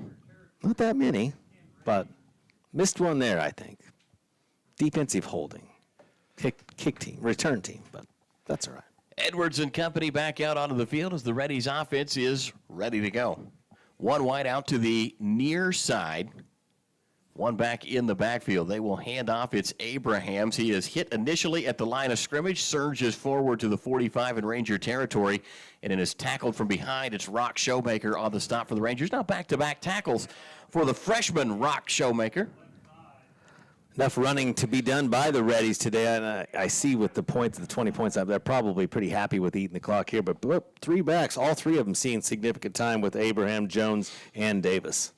Not that many, but missed one there, I think. Defensive holding. Kick team, return team, but that's all right. Edwards and company back out onto the field as the Reddies offense is ready to go. 1 wide out to the near side. 1 back in the backfield. They will hand off. It's Abrahams. He is hit initially at the line of scrimmage, surges forward to the 45 in Ranger territory, and it is tackled from behind. It's Rock Showmaker on the stop for the Rangers. Now back-to-back tackles for the freshman Rock Showmaker. Enough running to be done by the Reddies today, and I see with the points, the 20 points up, they're probably pretty happy with eating the clock here, but 3 backs, all 3 of them seeing significant time with Abraham, Jones, and Davis.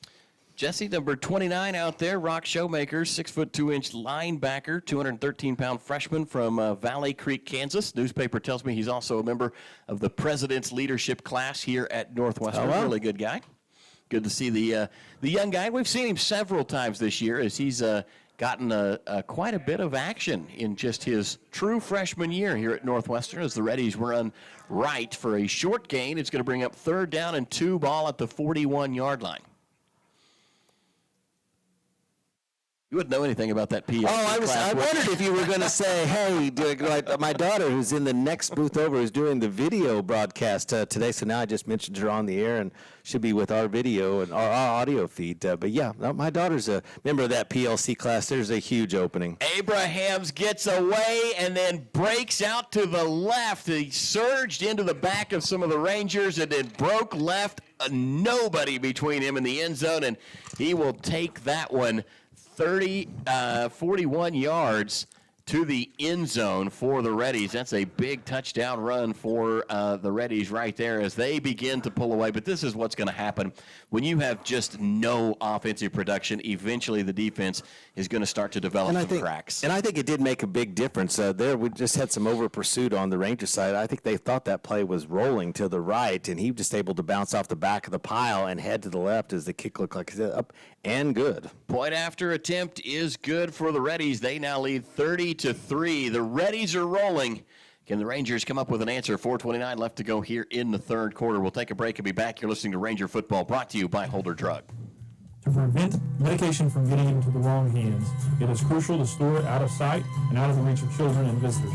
Jesse, number 29 out there, Rock Showmaker, 6'2" linebacker, 213-pound freshman from Valley Creek, Kansas. Newspaper tells me he's also a member of the President's Leadership class here at Northwestern. Oh, wow. Really good guy. Good to see the young guy. We've seen him several times this year as he's gotten quite a bit of action in just his true freshman year here at Northwestern as the Reddies run right for a short gain. It's going to bring up 3rd down and 2 ball at the 41-yard line. You wouldn't know anything about that PLC I wondered if you were going to say, hey, my daughter who's in the next booth over is doing the video broadcast today, so now I just mentioned her on the air, and she'll be with our video and our audio feed. But yeah, my daughter's a member of that PLC class. There's a huge opening. Abrahams gets away and then breaks out to the left. He surged into the back of some of the Rangers and then broke left. Nobody between him and the end zone, and he will take that one 41 yards to the end zone for the Reddies. That's a big touchdown run for the Reddies right there as they begin to pull away. But this is what's going to happen when you have just no offensive production. Eventually, the defense is going to start to develop some cracks. And I think it did make a big difference. There, we just had some over pursuit on the Ranger side. I think they thought that play was rolling to the right, and he was just able to bounce off the back of the pile and head to the left as the kick looked like up and good. Point after attempt is good for the Reddies. They now lead 30-3. The Reddies are rolling. Can the Rangers come up with an answer? 4:29 left to go here in the 3rd quarter. We'll take a break and be back. You're listening to Ranger Football, brought to you by Holder Drug. To prevent medication from getting into the wrong hands, it is crucial to store it out of sight and out of the reach of children and visitors.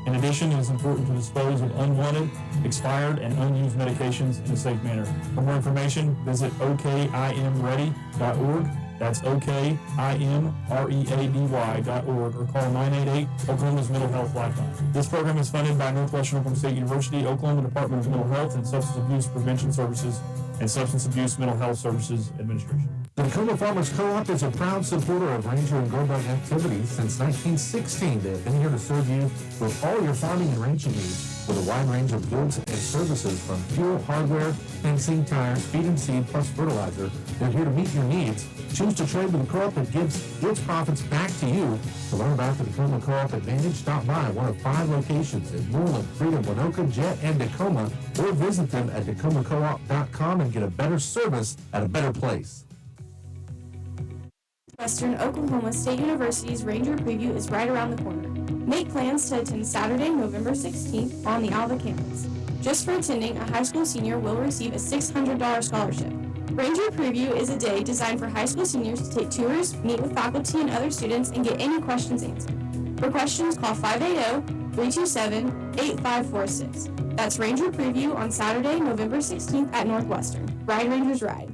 In addition, it is important to dispose of unwanted, expired, and unused medications in a safe manner. For more information, visit okimready.org. That's okimready.org, or call 988 Oklahoma's Mental Health Lifeline. This program is funded by Northwestern Oklahoma State University, Oklahoma Department of Mental Health and Substance Abuse Prevention Services, and Substance Abuse Mental Health Services Administration. The Tacoma Farmers Co-op is a proud supporter of Ranger and Go Bug activities since 1916. They have been here to serve you with all your farming and ranching needs with a wide range of goods and services from fuel, hardware, fencing, tires, feed and seed, plus fertilizer. They're here to meet your needs. Choose to trade with a co-op that gives its profits back to you. To learn about the Tacoma Co-op Advantage, stop by one of 5 locations in Moreland, Freedom, Winoka, Jet, and Tacoma, or visit them at tacomacoop.com and get a better service at a better place. Northwestern Oklahoma State University's Ranger Preview is right around the corner. Make plans to attend Saturday, November 16th on the Alva campus. Just for attending, a high school senior will receive a $600 scholarship. Ranger Preview is a day designed for high school seniors to take tours, meet with faculty and other students, and get any questions answered. For questions, call 580-327-8546. That's Ranger Preview on Saturday, November 16th at Northwestern. Ride Rangers Ride.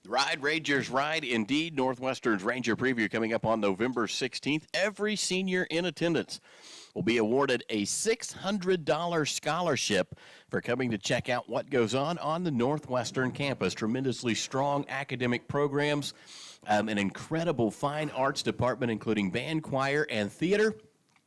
Ride, Rangers, ride. Indeed, Northwestern's Ranger Preview coming up on November 16th. Every senior in attendance will be awarded a $600 scholarship for coming to check out what goes on the Northwestern campus. Tremendously strong academic programs, an incredible fine arts department, including band, choir, and theater.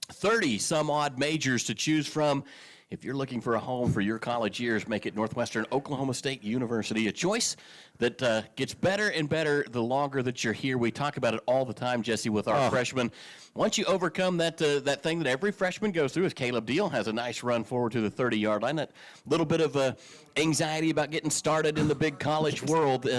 30-some-odd majors to choose from. If you're looking for a home for your college years, make it Northwestern Oklahoma State University, a choice that gets better and better the longer that you're here. We talk about it all the time, Jesse, with our freshmen. Once you overcome that thing that every freshman goes through, as Caleb Deal has a nice run forward to the 30-yard line, that little bit of anxiety about getting started in the big college world,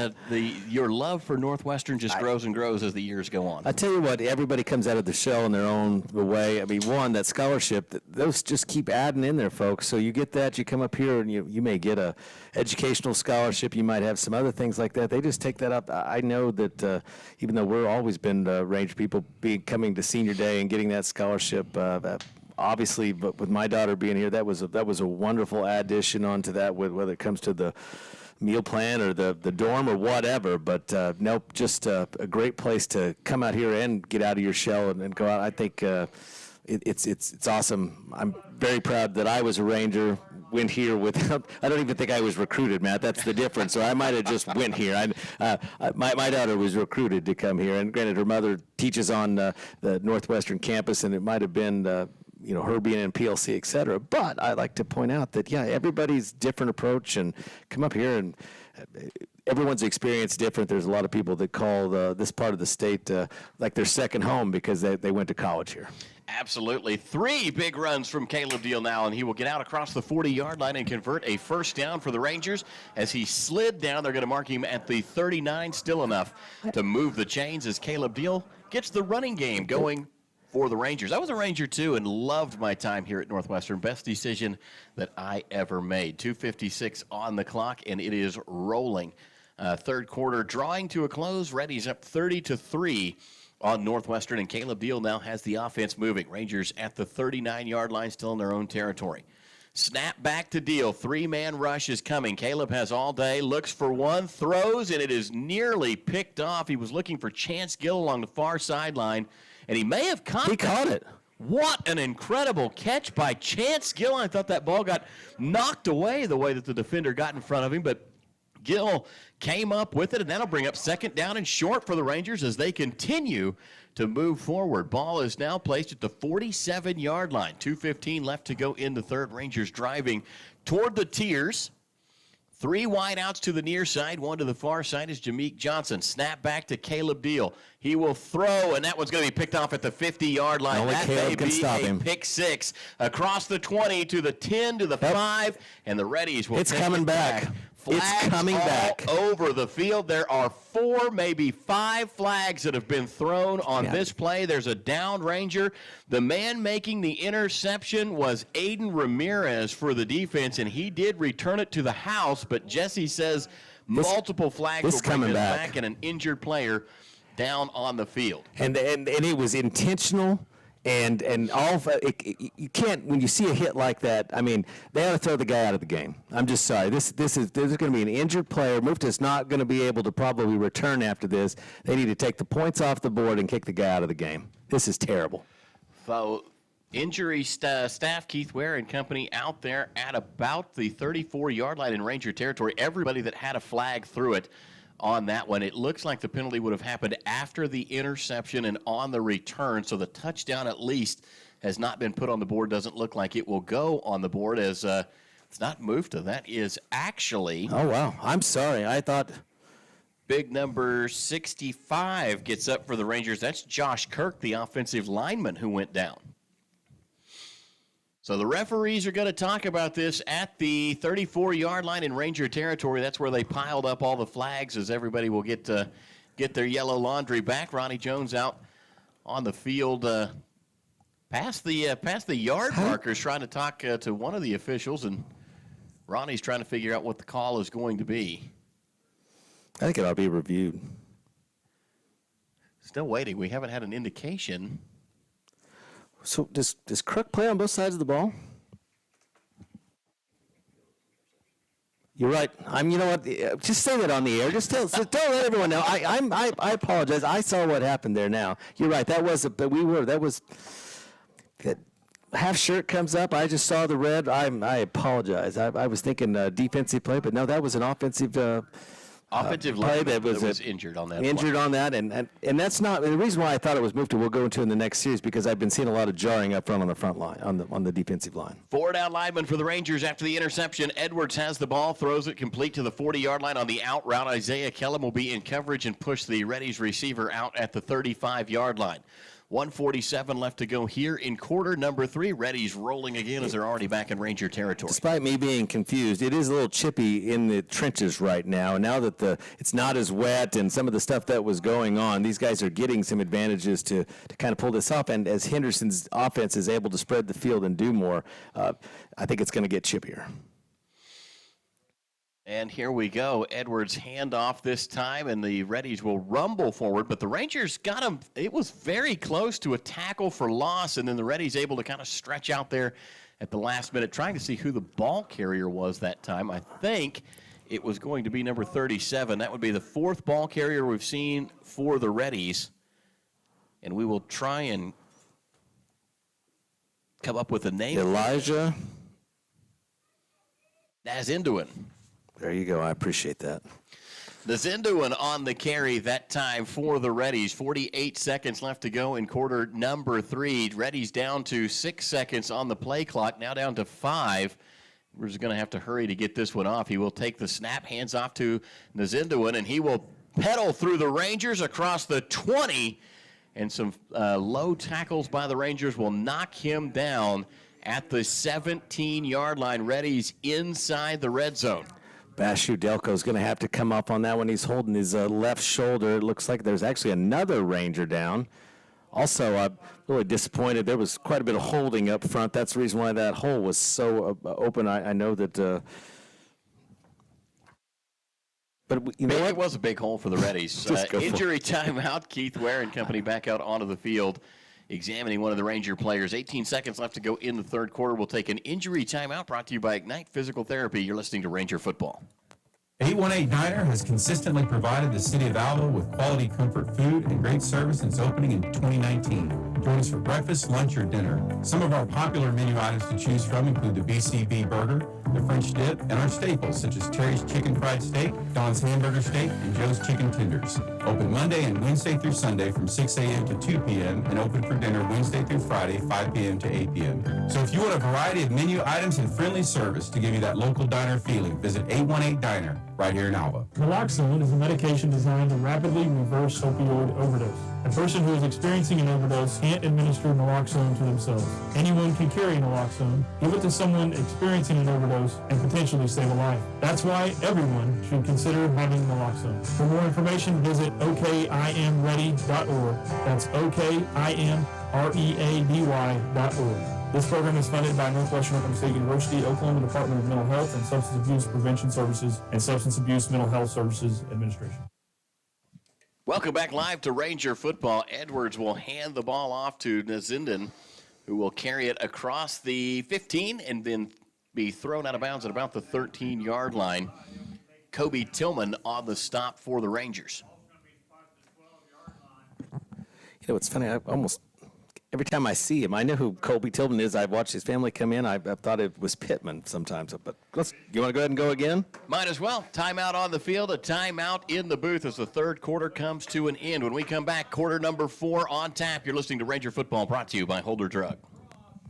your love for Northwestern just grows and grows as the years go on. I tell you what, everybody comes out of the shell in their own way. I mean, one, that scholarship, those just keep adding in there, folks. So you get that, you come up here, and you may get a educational scholarship. You might have some other things like that. They just take that up. I know that even though we're always been Ranger people, coming to senior day and getting that scholarship, obviously, but with my daughter being here, that was a wonderful addition onto that, whether it comes to the meal plan or the dorm or whatever. But nope, just a great place to come out here and get out of your shell and go out. I think it's awesome. I'm very proud that I was a Ranger, went here without, I don't even think I was recruited, Matt. That's the difference. So I might have just went here. My daughter was recruited to come here, and granted, her mother teaches on the Northwestern campus, and it might have been her being in PLC, et cetera. But I like to point out that, everybody's different approach, and come up here and everyone's experience different. There's a lot of people that call this part of the state like their second home because they went to college here. Absolutely. 3 big runs from Caleb Deal now, and he will get out across the 40-yard line and convert a first down for the Rangers. As he slid down, they're going to mark him at the 39, still enough to move the chains as Caleb Deal gets the running game going for the Rangers. I was a Ranger, too, and loved my time here at Northwestern. Best decision that I ever made. 2:56 on the clock, and it is rolling. Third quarter drawing to a close. Reddy's up 30-3. On Northwestern, and Caleb Deal now has the offense moving. Rangers at the 39-yard line, still in their own territory. Snap back to Deal. 3-man rush is coming. Caleb has all day, looks for one, throws, and it is nearly picked off. He was looking for Chance Gill along the far sideline, and he may have caught it. He caught it. What an incredible catch by Chance Gill. I thought that ball got knocked away the way that the defender got in front of him, but Gill came up with it, and that'll bring up second down and short for the Rangers as they continue to move forward. Ball is now placed at the 47-yard line. 2:15 left to go in the third. Rangers driving toward the tiers. 3 wideouts to the near side. 1 to the far side is Jameek Johnson. Snap back to Caleb Deal. He will throw, and that one's going to be picked off at the 50-yard line. Only that Caleb may can be stop a him. pick 6 across the 20 to the 10 to the 5, and the Reddies will It's take coming it back. Flags It's coming all back. over the field. There are 4, maybe 5 flags that have been thrown on this play. There's a downed Ranger. The man making the interception was Aiden Ramirez for the defense, and he did return it to the house, but Jesse says multiple flags will bring this back and an injured player down on the field. And it was intentional. And all you can't, when you see a hit like that, I mean, they ought to throw the guy out of the game. I'm just sorry. There's going to be an injured player. Mufta's not going to be able to probably return after this. They need to take the points off the board and kick the guy out of the game. This is terrible. So injury staff, Keith Ware and company, out there at about the 34-yard line in Ranger territory. Everybody that had a flag threw it on that one. It looks like the penalty would have happened after the interception and on the return, so the touchdown at least has not been put on the board. Doesn't look like it will go on the board as it's not Mufta. That is actually... Oh, wow. I'm sorry. I thought... Big number 65 gets up for the Rangers. That's Josh Kirk, the offensive lineman who went down. So the referees are going to talk about this at the 34-yard line in Ranger territory. That's where they piled up all the flags as everybody will get their yellow laundry back. Ronnie Jones out on the field past the yard markers trying to talk to one of the officials, and Ronnie's trying to figure out what the call is going to be. I think it ought to be reviewed. Still waiting. We haven't had an indication. So does Crook play on both sides of the ball? You're right. You know what? Just say that on the air. Just don't let everyone know. I apologize. I saw what happened there. Now you're right. That was half shirt comes up. I just saw the red. I apologize. I was thinking defensive play, but no, that was an offensive. Offensive play that was injured on that. Injured on that, and that's not the reason why I thought it was moved to. We'll go into in the next series because I've been seeing a lot of jarring up front on the front line, on the defensive line. 4 down lineman for the Rangers after the interception. Edwards has the ball, throws it complete to the 40-yard line on the out route. Isaiah Kellum will be in coverage and push the Reddies receiver out at the 35-yard line. 1:47 left to go here in quarter number 3. Reddies rolling again as they're already back in Ranger territory. Despite me being confused, it is a little chippy in the trenches right now. And now that it's not as wet and some of the stuff that was going on, these guys are getting some advantages to kind of pull this off. And as Henderson's offense is able to spread the field and do more, I think it's going to get chippier. And here we go. Edwards handoff this time, and the Reddies will rumble forward. But the Rangers got him. It was very close to a tackle for loss, and then the Reddies able to kind of stretch out there at the last minute, trying to see who the ball carrier was that time. I think it was going to be number 37. That would be the 4th ball carrier we've seen for the Reddies. And we will try and come up with a name. Elijah Nazinduin. There you go. I appreciate that. Nazinduin on the carry that time for the Reddies. 48 seconds left to go in quarter number 3. Reddies down to 6 seconds on the play clock, now down to 5. We're just going to have to hurry to get this one off. He will take the snap, hands off to Nazinduin, and he will pedal through the Rangers across the 20, and some low tackles by the Rangers will knock him down at the 17-yard line. Reddy's inside the red zone. Bashu Delco's going to have to come up on that one. He's holding his left shoulder. It looks like there's actually another Ranger down. Also, I'm really disappointed. There was quite a bit of holding up front. That's the reason why that hole was so open. I know that, but you know what? It was a big hole for the Reddies. Injury timeout. Keith Ware and company back out onto the field, examining one of the Ranger players. 18 seconds left to go in the third quarter. We'll take an injury timeout brought to you by Ignite Physical Therapy. You're listening to Ranger Football. 818 Diner has consistently provided the city of Alva with quality comfort food and great service since opening in 2019. Join us for breakfast, lunch, or dinner. Some of our popular menu items to choose from include the BCB burger, the French dip, and our staples such as Terry's Chicken Fried Steak, Don's Hamburger Steak, and Joe's Chicken Tenders. Open Monday and Wednesday through Sunday from 6 a.m. to 2 p.m. and open for dinner Wednesday through Friday, 5 p.m. to 8 p.m. So if you want a variety of menu items and friendly service to give you that local diner feeling, visit 818 Diner right here in Alva. Naloxone is a medication designed to rapidly reverse opioid overdose. A person who is experiencing an overdose can't administer naloxone to themselves. Anyone can carry naloxone, give it to someone experiencing an overdose, and potentially save a life. That's why everyone should consider having naloxone. For more information, visit okimready.org. That's okimready.org. This program is funded by Northwestern Oklahoma State University, Oklahoma Department of Mental Health and Substance Abuse Prevention Services, and Substance Abuse Mental Health Services Administration. Welcome back live to Ranger Football. Edwards will hand the ball off to Nazindan, who will carry it across the 15 and then be thrown out of bounds at about the 13-yard line. Kobe Tillman on the stop for the Rangers. You know, it's funny. I almost every time I see him, I know who Kobe Tillman is. I've watched his family come in. I thought it was Pittman sometimes. But you want to go ahead and go again? Might as well. Timeout on the field, a timeout in the booth as the third quarter comes to an end. When we come back, quarter number 4 on tap. You're listening to Ranger Football, brought to you by Holder Drug.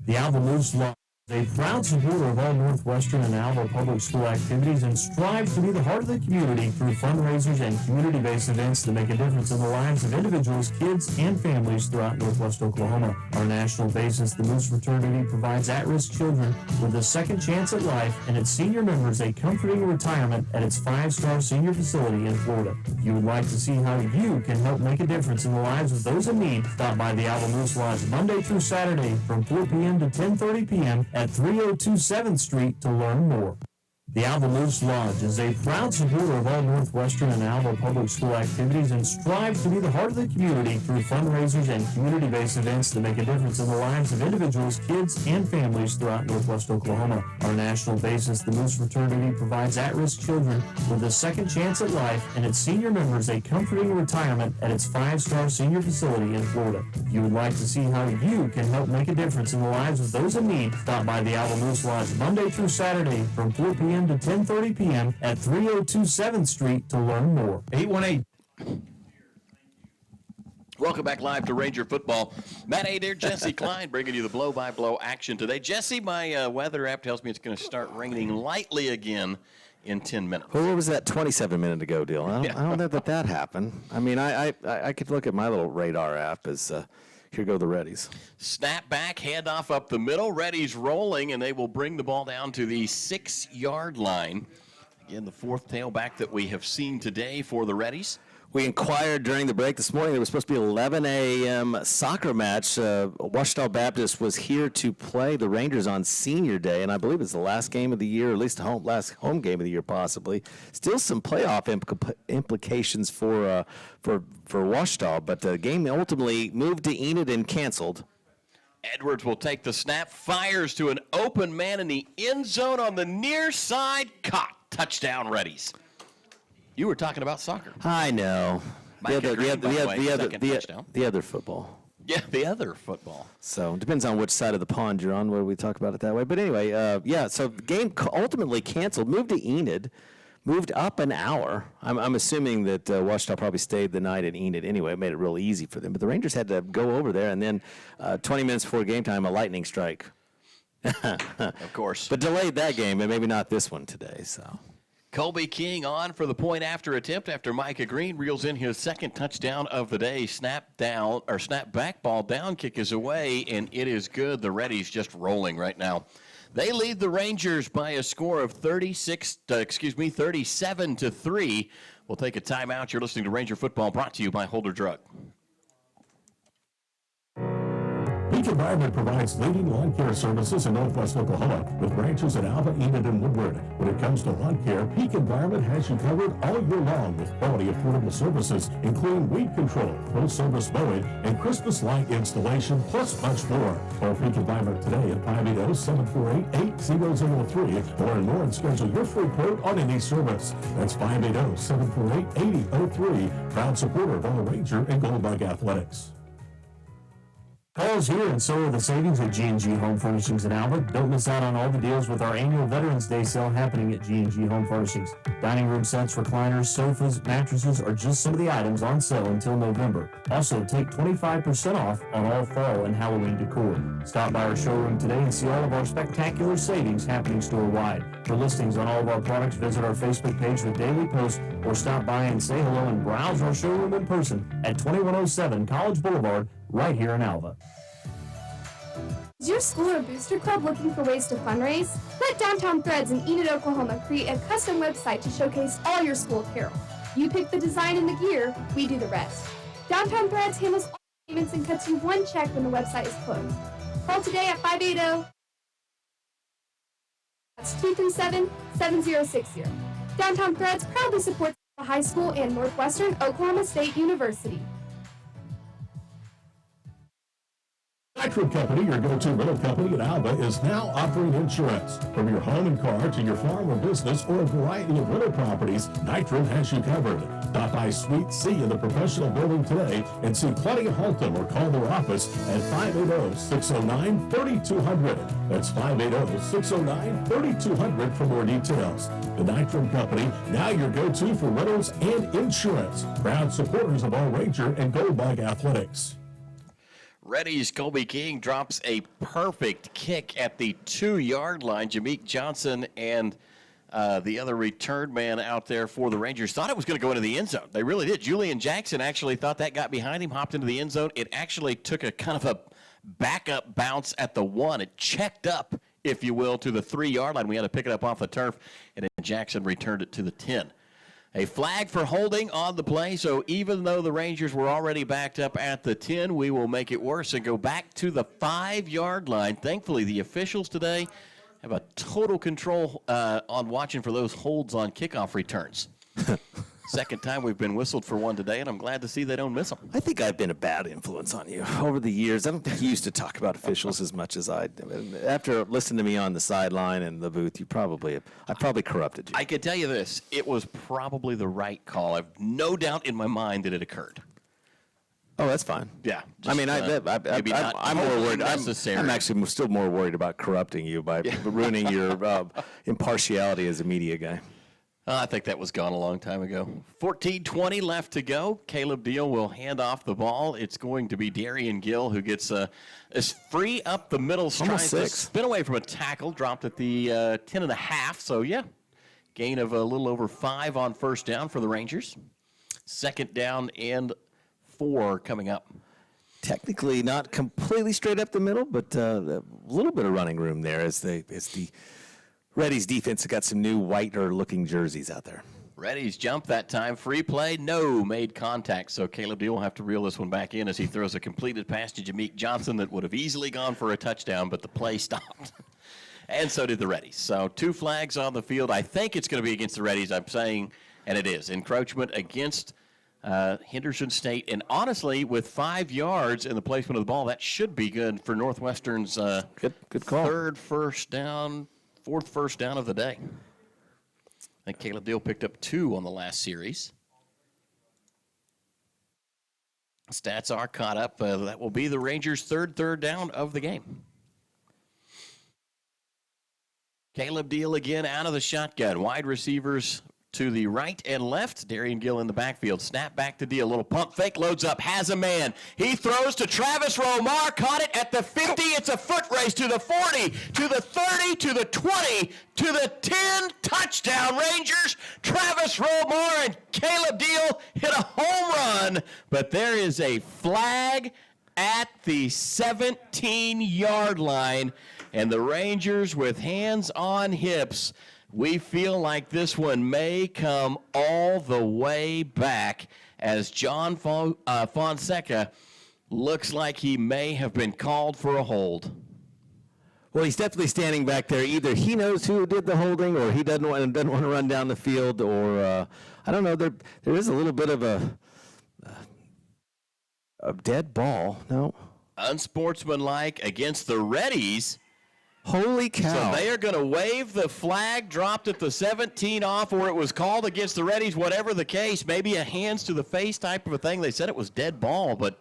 The Alva Moose Law is a proud supporter of all Northwestern and Alva public school activities and strives to be the heart of the community through fundraisers and community-based events that make a difference in the lives of individuals, kids, and families throughout Northwest Oklahoma. On a national basis, the Moose Fraternity provides at-risk children with a second chance at life and its senior members a comforting retirement at its 5-star senior facility in Florida. If you would like to see how you can help make a difference in the lives of those in need, stop by the Alva Moose Lodge Monday through Saturday from 4 p.m. to 10:30 p.m. at 302 7th Street to learn more. The Alva Moose Lodge is a proud supporter of all Northwestern and Alva public school activities and strives to be the heart of the community through fundraisers and community-based events that make a difference in the lives of individuals, kids, and families throughout Northwest Oklahoma. On a national basis, the Moose Fraternity provides at-risk children with a second chance at life and its senior members a comforting retirement at its 5-star senior facility in Florida. If you would like to see how you can help make a difference in the lives of those in need, stop by the Alva Moose Lodge Monday through Saturday from 4 p.m. to 10:30 p.m. at 302 7th Street to learn more. 818. Welcome back live to Ranger Football. Matt Adair, Jesse Klein bringing you the blow-by-blow action today. Jesse, my weather app tells me it's going to start raining lightly again in 10 minutes. Well, what was that 27-minute ago deal? I don't know that happened. I mean, I could look at my little radar app as here go the Reddies. Snap back, handoff up the middle. Reddies rolling, and they will bring the ball down to the 6-yard line. Again, the fourth tailback that we have seen today for the Reddies. We inquired during the break this morning. There was supposed to be an 11 a.m. soccer match. Ouachita Baptist was here to play the Rangers on Senior Day, and I believe it's the last game of the year, or at least the last home game of the year, possibly. Still some playoff implications for Ouachita, but the game ultimately moved to Enid and canceled. Edwards will take the snap, fires to an open man in the end zone on the near side. Caught. Touchdown, Reddies. You were talking about soccer. I know. The other football. Yeah, the other football. So it depends on which side of the pond you're on, whether we talk about it that way. But anyway, so the game ultimately canceled, moved to Enid, moved up an hour. I'm assuming that Ouachita probably stayed the night at Enid anyway. It made it real easy for them. But the Rangers had to go over there, and then 20 minutes before game time, a lightning strike. Of course. But delayed that game, and maybe not this one today. So Colby King on for the point after attempt after Micah Green reels in his second touchdown of the day. Snap back, ball down, kick is away, and it is good. The Reddies just rolling right now. They lead the Rangers by a score of 37-3. We'll take a timeout. You're listening to Ranger Football, brought to you by Holder Drug. Peak Environment provides leading lawn care services in Northwest Oklahoma with branches in Alva, Enid, and Woodward. When it comes to lawn care, Peak Environment has you covered all year long with quality, affordable services, including weed control, full-service mowing, and Christmas light installation, plus much more. Call Peak Environment today at 580-748-8003 to learn more and schedule your free quote on any service. That's 580-748-8003. Proud supporter of all Ranger and Goldbug Athletics. Paul's here, and so are the savings at G&G Home Furnishings in Alva. Don't miss out on all the deals with our annual Veterans Day sale happening at G&G Home Furnishings. Dining room sets, recliners, sofas, mattresses are just some of the items on sale until November. Also, take 25% off on all fall and Halloween decor. Stop by our showroom today and see all of our spectacular savings happening store-wide. For listings on all of our products, visit our Facebook page with daily posts or stop by and say hello and browse our showroom in person at 2107 College Boulevard, right here in Alva. Is your school or booster club looking for ways to fundraise? Let Downtown Threads in Enid, Oklahoma create a custom website to showcase all your school apparel. You pick the design and the gear, we do the rest. Downtown Threads handles all payments and cuts you one check when the website is closed. Call today at 580. That's 237-7060. Downtown Threads proudly supports the high school and Northwestern Oklahoma State University. Nitro Company, your go-to rental company in Alva, is now offering insurance. From your home and car to your farm or business or a variety of rental properties, Nitro has you covered. Stop by Suite C in the professional building today and see Claudia Haltom or call their office at 580-609-3200. That's 580-609-3200 for more details. The Nitro Company, now your go-to for rentals and insurance. Proud supporters of all Ranger and Goldbug Athletics. Reddy's Colby King drops a perfect kick at the 2-yard line. Jameek Johnson and the other return man out there for the Rangers thought it was going to go into the end zone. They really did. Julian Jackson actually thought that got behind him, hopped into the end zone. It actually took a kind of a backup bounce at the 1. It checked up, if you will, to the 3-yard line. We had to pick it up off the turf, and then Jackson returned it to the 10. A flag for holding on the play, so even though the Rangers were already backed up at the 10, we will make it worse and go back to the 5-yard line. Thankfully, the officials today have a total control on watching for those holds on kickoff returns. Second time we've been whistled for one today, and I'm glad to see they don't miss them. I think I've been a bad influence on you over the years. I don't think you used to talk about officials as much as I do. After listening to me on the sideline and the booth, I probably corrupted you. I can tell you this, it was probably the right call. I have no doubt in my mind that it occurred. Oh, that's fine. Yeah. I mean, I'm more worried. I'm actually still more worried about corrupting you by ruining your impartiality as a media guy. I think that was gone a long time ago. 14:20 left to go. Caleb Deal will hand off the ball. It's going to be Darian Gill who gets is free up the middle. Tries to spin away from a tackle. Dropped at the 10.5. So, yeah, gain of a little over 5 on first down for the Rangers. Second down and 4 coming up. Technically not completely straight up the middle, but a little bit of running room there as the Reddy's defense has got some new whiter-looking jerseys out there. Reddy's jump that time. Free play. No, made contact. So Caleb Deal will have to reel this one back in as he throws a completed pass to Jameek Johnson that would have easily gone for a touchdown, but the play stopped. And so did the Reddies. So 2 flags on the field. I think it's going to be against the Reddies. I'm saying, and it is, encroachment against Henderson State. And honestly, with 5 yards in the placement of the ball, that should be good for Northwestern's good call. 4th first down of the day. I think Caleb Deal picked up 2 on the last series. Stats are caught up. That will be the Rangers' third down of the game. Caleb Deal again out of the shotgun. Wide receivers to the right and left. Darian Gill in the backfield. Snap back to Deal. Little pump fake. Loads up. Has a man. He throws to Travis Romar. Caught it at the 50. It's a foot race to the 40, to the 30, to the 20, to the 10. Touchdown, Rangers. Travis Romar and Caleb Deal hit a home run. But there is a flag at the 17-yard line. And the Rangers with hands on hips, we feel like this one may come all the way back as John Fonseca looks like he may have been called for a hold. Well, he's definitely standing back there. Either he knows who did the holding, or he doesn't want to run down the field, or I don't know. There is a little bit of a dead ball. No, unsportsmanlike against the Reddies. Holy cow. So they are going to wave the flag dropped at the 17 off, or it was called against the Reddies, whatever the case. Maybe a hands to the face type of a thing. They said it was dead ball, but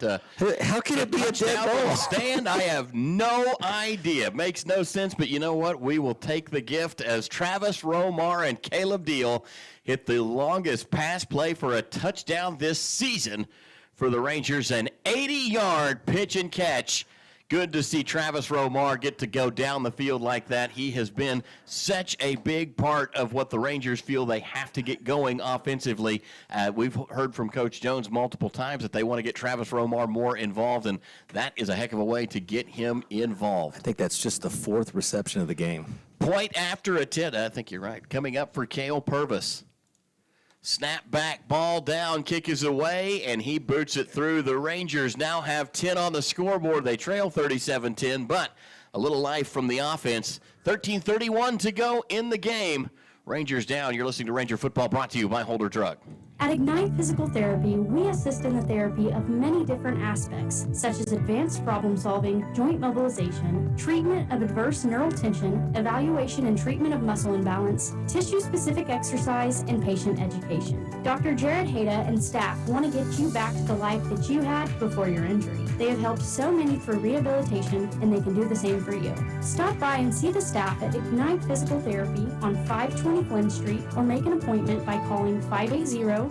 how can it be a dead ball? Stand, I have no idea. Makes no sense, but you know what? We will take the gift as Travis Romar and Caleb Deal hit the longest pass play for a touchdown this season for the Rangers, an 80-yard pitch and catch. Good to see Travis Romar get to go down the field like that. He has been such a big part of what the Rangers feel they have to get going offensively. We've heard from Coach Jones multiple times that they want to get Travis Romar more involved, and that is a heck of a way to get him involved. I think that's just the fourth reception of the game. Point after attempt. I think you're right. Coming up for Cale Purvis. Snap back, ball down, kick is away, and he boots it through. The Rangers now have 10 on the scoreboard. They trail 37-10, but a little life from the offense. 13:31 to go in the game. Rangers down. You're listening to Ranger Football, brought to you by Holder Drug. At Ignite Physical Therapy, we assist in the therapy of many different aspects, such as advanced problem solving, joint mobilization, treatment of adverse neural tension, evaluation and treatment of muscle imbalance, tissue-specific exercise, and patient education. Dr. Jared Hayda and staff want to get you back to the life that you had before your injury. They have helped so many through rehabilitation, and they can do the same for you. Stop by and see the staff at Ignite Physical Therapy on 520 Flynn Street, or make an appointment by calling 580-327-3331.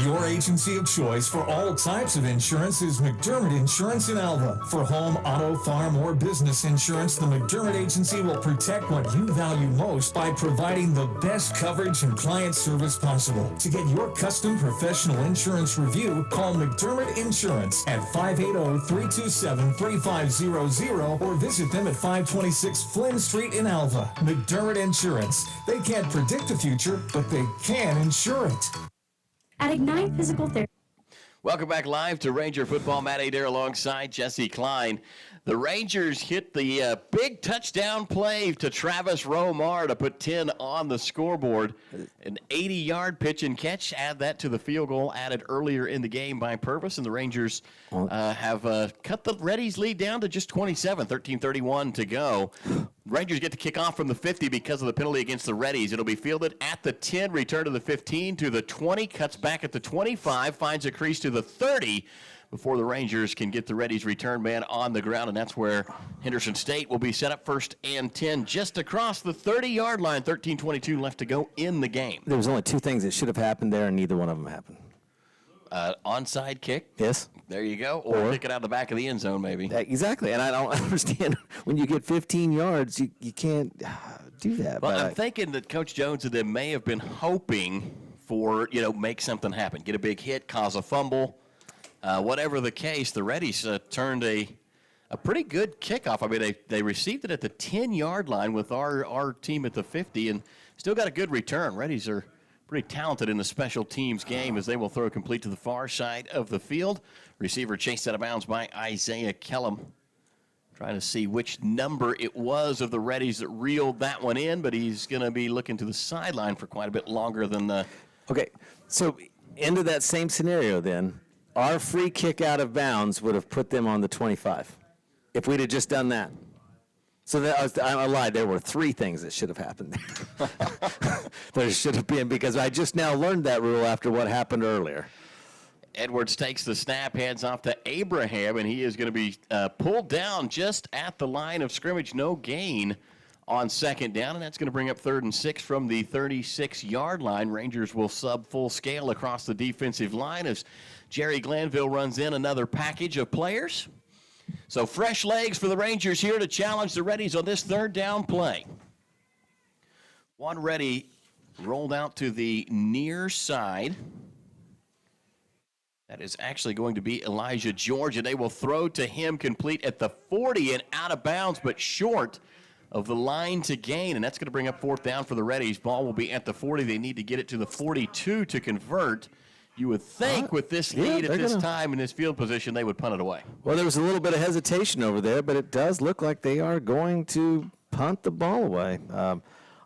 Your agency of choice for all types of insurance is McDermott Insurance in Alva. For home, auto, farm, or business insurance, the McDermott Agency will protect what you value most by providing the best coverage and client service possible. To get your custom professional insurance review, call McDermott Insurance at 580-327-3500 or visit them at 526 Flynn Street in Alva. McDermott Insurance. They can't predict the future, but they can insure it. At Ignite Physical Therapy. Welcome back live to Ranger Football. Matt Adair alongside Jesse Klein. The Rangers hit the big touchdown play to Travis Romar to put 10 on the scoreboard. An 80-yard pitch and catch. Add that to the field goal added earlier in the game by Purvis, and the Rangers have cut the Reddies lead down to just 27, 13:31 to go. Rangers get to kick off from the 50 because of the penalty against the Reddies. It'll be fielded at the 10, return to the 15, to the 20, cuts back at the 25, finds a crease to the 30 before the Rangers can get the Reddies return man on the ground, and that's where Henderson State will be set up first and 10 just across the 30-yard line. 13:22 left to go in the game. There was only two things that should have happened there, and neither one of them happened. Onside kick. Yes. There you go. Or kick it out the back of the end zone, maybe. Exactly. And I don't understand when you get 15 yards, you can't do that. Well, I'm thinking that Coach Jones and them may have been hoping for, make something happen. Get a big hit, cause a fumble. Whatever the case, the Reddies turned a pretty good kickoff. I mean, they received it at the 10-yard line with our team at the 50 and still got a good return. Reddies are pretty talented in the special teams game as they will throw complete to the far side of the field. Receiver chased out of bounds by Isaiah Kellum. Trying to see which number it was of the Reddies that reeled that one in, but he's going to be looking to the sideline for quite a bit longer than the... Okay, so into that same scenario then, our free kick out of bounds would have put them on the 25 if we'd have just done that. So I lied. There were three things that should have happened there. There should have been, because I just now learned that rule after what happened earlier. Edwards takes the snap, hands off to Abraham, and he is going to be pulled down just at the line of scrimmage. No gain on second down, and that's going to bring up 3rd and 6 from the 36-yard line. Rangers will sub full scale across the defensive line as Jerry Glanville runs in another package of players. So fresh legs for the Rangers here to challenge the Reddies on this 3rd down play. One Reddy rolled out to the near side. That is actually going to be Elijah George, and they will throw to him complete at the 40 and out of bounds, but short of the line to gain, and that's going to bring up 4th down for the Reddies. Ball will be at the 40. They need to get it to the 42 to convert. You would think with this lead at this time in this field position, they would punt it away. Well, there was a little bit of hesitation over there, but it does look like they are going to punt the ball away.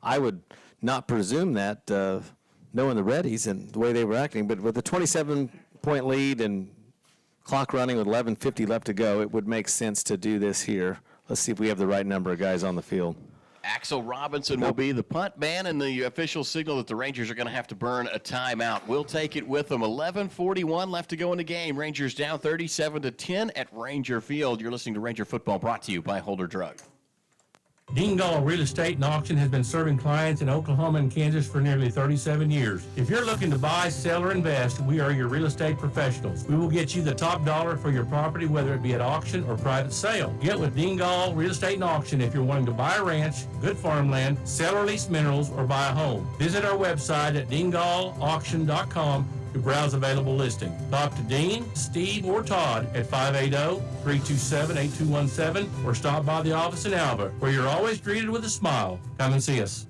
I would not presume that, knowing the Reddies and the way they were acting, but with a 27-point lead and clock running with 11:50 left to go, it would make sense to do this here. Let's see if we have the right number of guys on the field. Axel Robinson will be the punt man, and the official signal that the Rangers are going to have to burn a timeout. We'll take it with them. 11:41 left to go in the game. Rangers down 37-10 at Ranger Field. You're listening to Ranger Football, brought to you by Holder Drug. Dean Gall Real Estate and Auction has been serving clients in Oklahoma and Kansas for nearly 37 years. If you're looking to buy, sell, or invest, we are your real estate professionals. We will get you the top dollar for your property, whether it be at auction or private sale. Get with Dean Gall Real Estate and Auction if you're wanting to buy a ranch, good farmland, sell or lease minerals, or buy a home. Visit our website at deangallauction.com to browse available listings. Talk to Dean, Steve, or Todd at 580-327-8217 or stop by the office in Alva, where you're always greeted with a smile. Come and see us.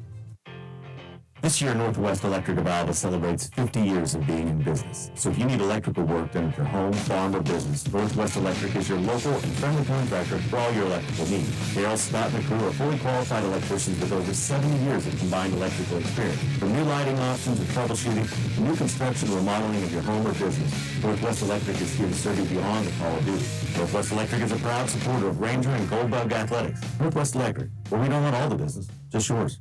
This year, Northwest Electric of Alva celebrates 50 years of being in business. So if you need electrical work done at your home, farm, or business, Northwest Electric is your local and friendly contractor for all your electrical needs. Dale, Scott, and the crew are fully qualified electricians with over 70 years of combined electrical experience. From new lighting options and troubleshooting to new construction and remodeling of your home or business, Northwest Electric is here to serve you beyond the call of duty. Northwest Electric is a proud supporter of Ranger and Goldbug Athletics. Northwest Electric, where we don't want all the business, just yours.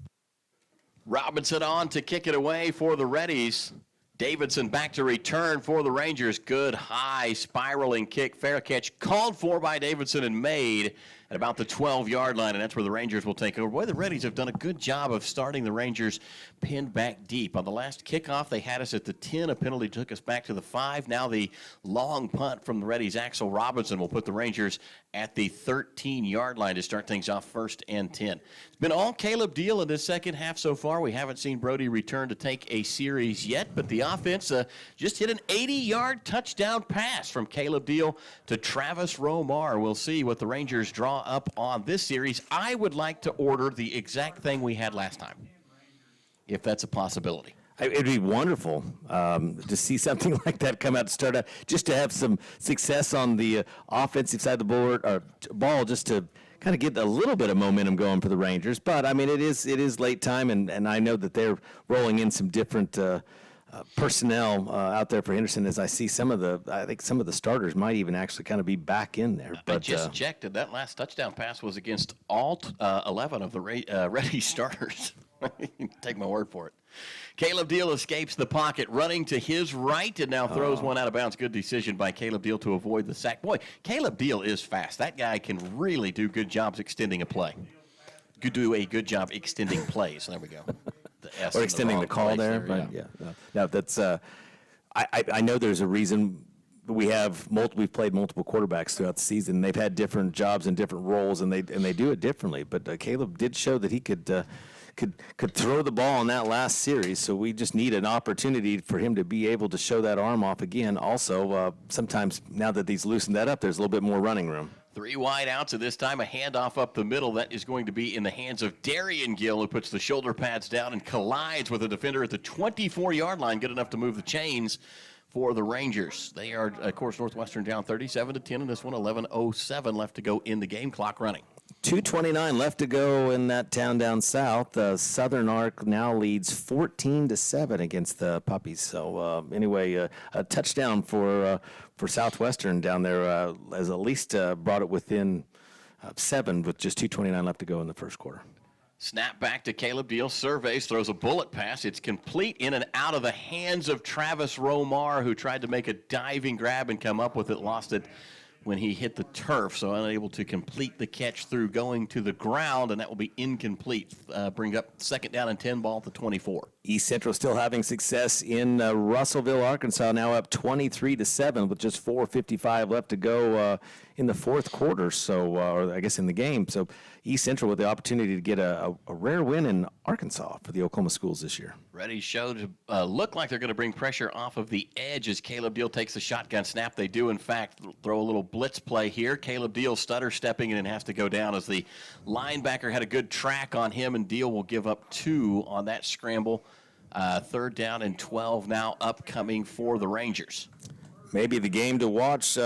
Robinson on to kick it away for the Reddies. Davidson back to return for the Rangers. Good high spiraling kick. Fair catch called for by Davidson and made at about the 12-yard line, and that's where the Rangers will take over. Boy, the Reddies have done a good job of starting the Rangers pinned back deep. On the last kickoff, they had us at the 10. A penalty took us back to the 5. Now the long punt from the Reddies, Axel Robinson, will put the Rangers at the 13-yard line to start things off 1st and 10. It's been all Caleb Deal in this second half so far. We haven't seen Brody return to take a series yet, but the offense just hit an 80-yard touchdown pass from Caleb Deal to Travis Romar. We'll see what the Rangers draw up on this series. I would like to order the exact thing we had last time, if that's a possibility. It'd be wonderful to see something like that come out to start out, just to have some success on the offensive side of the ball, just to kind of get a little bit of momentum going for the Rangers. But, I mean, it is late time, and I know that they're rolling in some different personnel out there for Henderson, as I see I think some of the starters might even actually kind of be back in there. But I just checked, and that last touchdown pass was against all 11 of the Ready starters. Take my word for it. Caleb Deal escapes the pocket, running to his right, and now throws one out of bounds. Good decision by Caleb Deal to avoid the sack. Boy, Caleb Deal is fast. That guy can really do good jobs extending a play. Could do a good job extending plays. There we go. Or extending the call there. But yeah. No, that's I know there's a reason. We've played multiple quarterbacks throughout the season. They've had different jobs and different roles, and they do it differently. But Caleb did show that he could throw the ball in that last series. So we just need an opportunity for him to be able to show that arm off again. Also, sometimes now that he's loosened that up, there's a little bit more running room. 3 wide outs, and this time a handoff up the middle. That is going to be in the hands of Darian Gill, who puts the shoulder pads down and collides with a defender at the 24-yard line, good enough to move the chains for the Rangers. They are, of course, Northwestern down 37-10 in this one. 11:07 left to go in the game. Clock running. 2:29 left to go in that town down south. Southern Arc now leads 14-7 against the Puppies. So anyway, a touchdown for Southwestern down there has at least brought it within 7 with just 2:29 left to go in the first quarter. Snap back to Caleb Deal. Surveys, throws a bullet pass. It's complete in and out of the hands of Travis Romar, who tried to make a diving grab and come up with it. Lost it when he hit the turf, so unable to complete the catch through going to the ground, and that will be incomplete. Bring up 2nd down and 10, ball at the 24. East Central still having success in Russellville, Arkansas, now up 23-7 with just 4:55 left to go in the fourth quarter, so or I guess in the game. So East Central with the opportunity to get a rare win in Arkansas for the Oklahoma schools this year. Ready show to look like they're going to bring pressure off of the edge as Caleb Deal takes the shotgun snap. They do, in fact, throw a little blitz play here. Caleb Deal stutter stepping in and has to go down as the linebacker had a good track on him, and Deal will give up 2 on that scramble. 3rd down and 12 now upcoming for the Rangers. Maybe the game to watch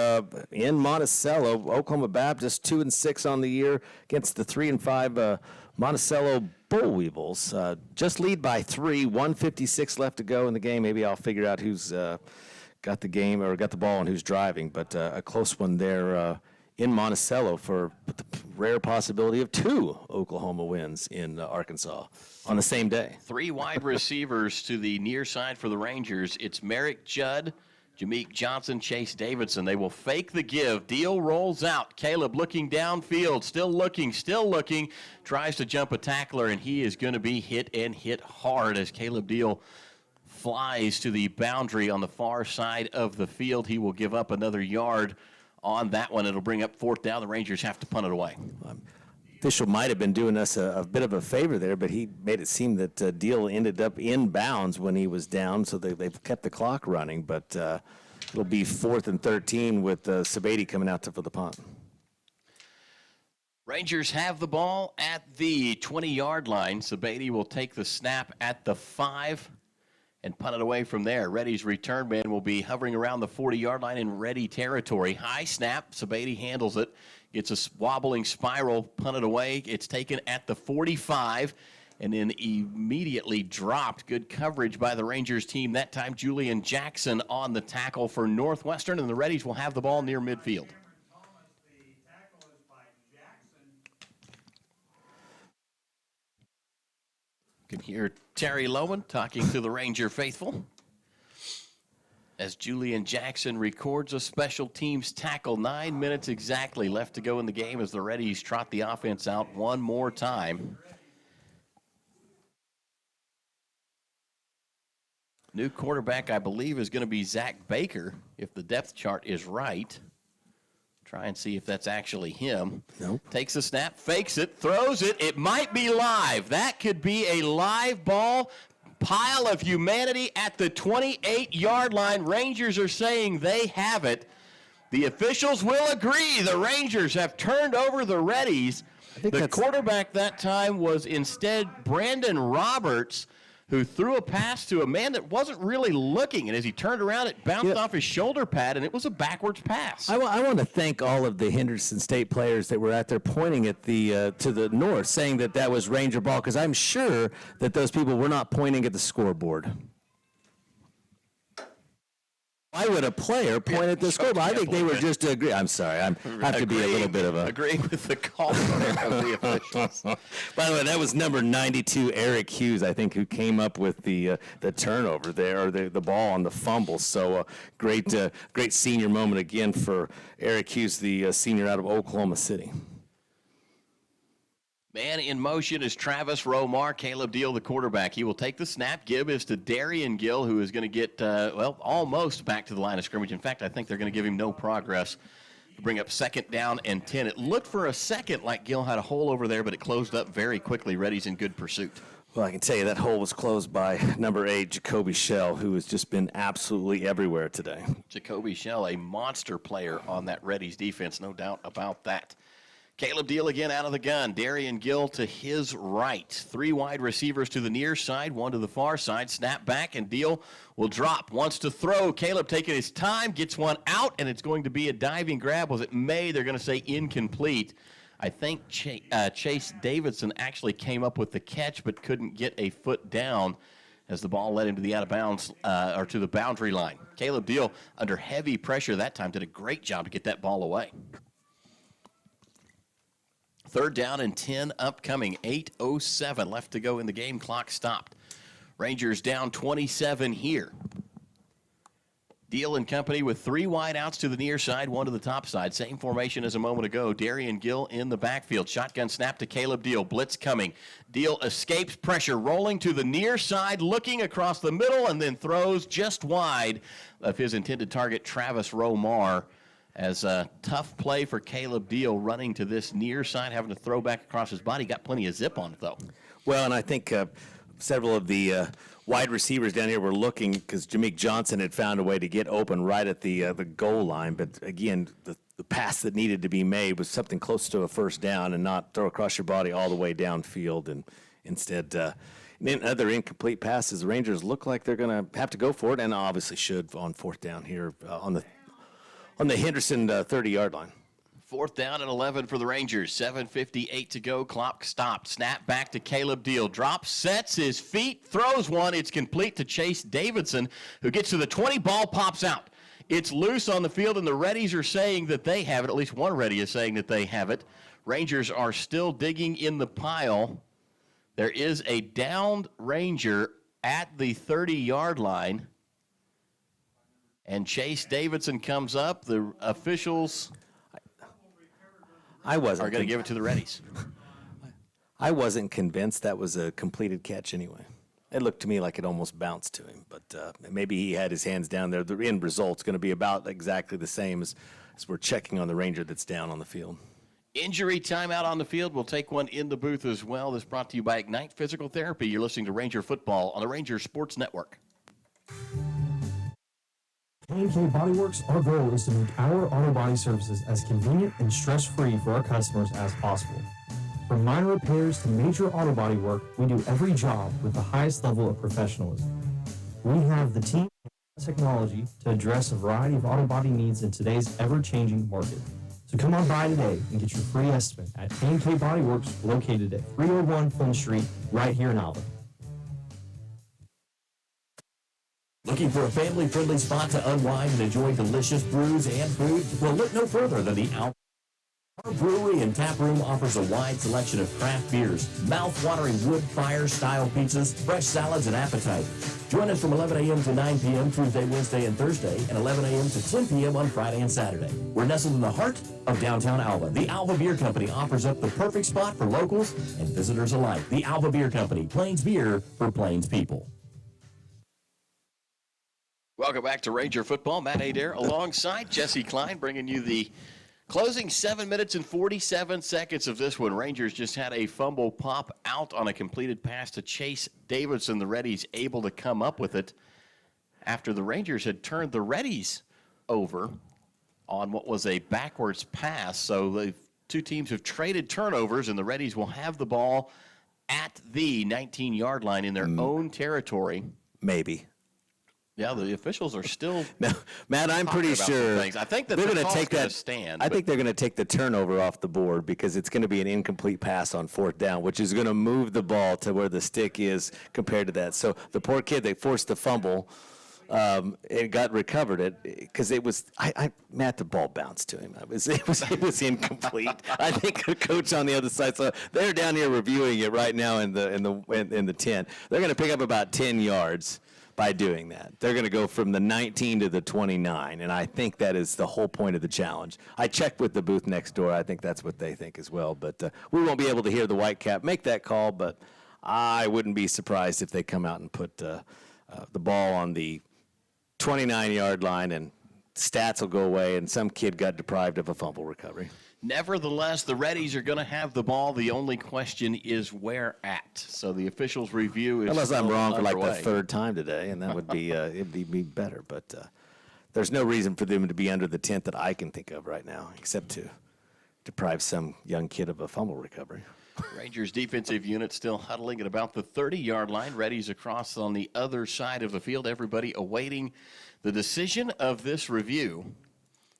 in Monticello. Oklahoma Baptist 2-6 on the year against the 3-5 Monticello Bull Weevils. Just lead by 3, 1:56 left to go in the game. Maybe I'll figure out who's got the game or got the ball and who's driving, but a close one there in Monticello for the rare possibility of 2 Oklahoma wins in Arkansas on the same day. 3 wide receivers to the near side for the Rangers. It's Merrick Judd, Jameek Johnson, Chase Davidson. They will fake the give. Deal rolls out. Caleb looking downfield, still looking, tries to jump a tackler, and he is going to be hit and hit hard as Caleb Deal flies to the boundary on the far side of the field. He will give up another yard on that one. It'll bring up 4th down. The Rangers have to punt it away. Official might have been doing us a bit of a favor there, but he made it seem that Deal ended up in bounds when he was down, so they've kept the clock running. But it'll be 4th and 13 with Sabady coming out for the punt. Rangers have the ball at the 20-yard line. Sabady will take the snap at the 5 and punt it away from there. Ready's return man will be hovering around the 40-yard line in Ready territory. High snap. Sabady handles it. Gets a wobbling spiral, punted away. It's taken at the 45 and then immediately dropped. Good coverage by the Rangers team. That time, Julian Jackson on the tackle for Northwestern, and the Reddies will have the ball near midfield. You can hear Terry Lowen talking to the Ranger faithful as Julian Jackson records a special teams tackle. 9 minutes exactly left to go in the game as the Reddies trot the offense out one more time. New quarterback, I believe, is going to be Zach Baker, if the depth chart is right. Try and see if that's actually him. Nope. Takes a snap, fakes it, throws it. It might be live. That could be a live ball. Pile of humanity at the 28-yard line. Rangers are saying they have it. The officials will agree. The Rangers have turned over the Reddies. The quarterback that time was instead Brandon Roberts, who threw a pass to a man that wasn't really looking. And as he turned around, it bounced off his shoulder pad, and it was a backwards pass. I want to thank all of the Henderson State players that were out there pointing at the to the north, saying that was Ranger ball, because I'm sure that those people were not pointing at the scoreboard. Why would a player point at the scoreboard? I think they were just agree. I'm sorry. I have to be a little bit of a... Agreeing with the call of the officials. By the way, that was number 92, Eric Hughes, I think, who came up with the turnover there, or the ball on the fumble. So great senior moment again for Eric Hughes, the senior out of Oklahoma City. Man in motion is Travis Romar. Caleb Deal, the quarterback. He will take the snap. Give is to Darian Gill, who is going to get, almost back to the line of scrimmage. In fact, I think they're going to give him no progress to bring up 2nd down and 10. It looked for a second like Gill had a hole over there, but it closed up very quickly. Reddy's in good pursuit. Well, I can tell you that hole was closed by number 8, Jacoby Shell, who has just been absolutely everywhere today. Jacoby Shell, a monster player on that Reddy's defense, no doubt about that. Caleb Deal again out of the gun. Darian Gill to his right. 3 wide receivers to the near side, 1 to the far side. Snap back, and Deal will drop. Wants to throw. Caleb taking his time, gets one out, and it's going to be a diving grab. Was it May? They're going to say incomplete. I think Chase Davidson actually came up with the catch but couldn't get a foot down as the ball led him to the out of bounds or to the boundary line. Caleb Deal, under heavy pressure that time, did a great job to get that ball away. 3rd down and 10 upcoming. 8:07 left to go in the game. Clock stopped. Rangers down 27 here. Deal and company with 3 wide outs to the near side, 1 to the top side. Same formation as a moment ago. Darian Gill in the backfield. Shotgun snap to Caleb Deal. Blitz coming. Deal escapes pressure, rolling to the near side, looking across the middle, and then throws just wide of his intended target, Travis Romar. As a tough play for Caleb Deal running to this near side, having to throw back across his body. Got plenty of zip on it, though. Well, and I think several of the wide receivers down here were looking because Jameek Johnson had found a way to get open right at the goal line. But, again, the pass that needed to be made was something close to a first down and not throw across your body all the way downfield. And instead, in other incomplete passes, the Rangers look like they're going to have to go for it and obviously should on 4th down here on the Henderson 30-yard line. 4th down and 11 for the Rangers. 7:58 to go. Clock stopped. Snap back to Caleb Deal. Drops, sets his feet, throws one. It's complete to Chase Davidson, who gets to the 20. Ball pops out. It's loose on the field, and the Reddies are saying that they have it. At least one Reddy is saying that they have it. Rangers are still digging in the pile. There is a downed Ranger at the 30-yard line. And Chase Davidson comes up. The officials are going to give it to the Reddies. I wasn't convinced that was a completed catch anyway. It looked to me like it almost bounced to him, but maybe he had his hands down there. The end result's going to be about exactly the same as we're checking on the Ranger that's down on the field. Injury timeout on the field. We'll take one in the booth as well. This brought to you by Ignite Physical Therapy. You're listening to Ranger Football on the Ranger Sports Network. K&K Body Works, our goal is to make our auto body services as convenient and stress-free for our customers as possible. From minor repairs to major auto body work, we do every job with the highest level of professionalism. We have the team and technology to address a variety of auto body needs in today's ever-changing market. So come on by today and get your free estimate at K&K Body Works, located at 301 Plum Street, right here in Alva. Looking for a family-friendly spot to unwind and enjoy delicious brews and food? Well, look no further than the Our Brewery and Tap Room offers a wide selection of craft beers, mouth-watering wood fire-style pizzas, fresh salads, and appetizers. Join us from 11 a.m. to 9 p.m. Tuesday, Wednesday, and Thursday, and 11 a.m. to 10 p.m. on Friday and Saturday. We're nestled in the heart of downtown Alva. The Alva Beer Company offers up the perfect spot for locals and visitors alike. The Alva Beer Company, Plains beer for Plains people. Welcome back to Ranger Football. Matt Adair alongside Jesse Klein, bringing you the closing 7 minutes and 47 seconds of this one. Rangers just had a fumble pop out on a completed pass to Chase Davidson. The Reddies able to come up with it after the Rangers had turned the Reddies over on what was a backwards pass. So the two teams have traded turnovers, and the Reddies will have the ball at the 19-yard line in their own territory. Maybe. Yeah, the officials are still. No, Matt, I'm pretty sure. I think that they're going to take that stand. I think they're going to take the turnover off the board because it's going to be an incomplete pass on 4th down, which is going to move the ball to where the stick is compared to that. So the poor kid, they forced the fumble. It got recovered it because it was. Matt, the ball bounced to him. It was incomplete. I think the coach on the other side. So they're down here reviewing it right now in the 10. They're going to pick up about 10 yards. By doing that, they're going to go from the 19 to the 29, and I think that is the whole point of the challenge. I checked with the booth next door. I think that's what they think as well, but we won't be able to hear the Whitecap make that call, but I wouldn't be surprised if they come out and put the ball on the 29-yard line, and stats will go away, and some kid got deprived of a fumble recovery. Nevertheless, the Reddies are going to have the ball. The only question is where at. So the officials' review is unless I'm wrong for like underway. the 3rd time today, and that would be it'd be better. But there's no reason for them to be under the tent that I can think of right now, except to deprive some young kid of a fumble recovery. Rangers defensive unit still huddling at about the 30-yard line. Reddies across on the other side of the field. Everybody awaiting the decision of this review.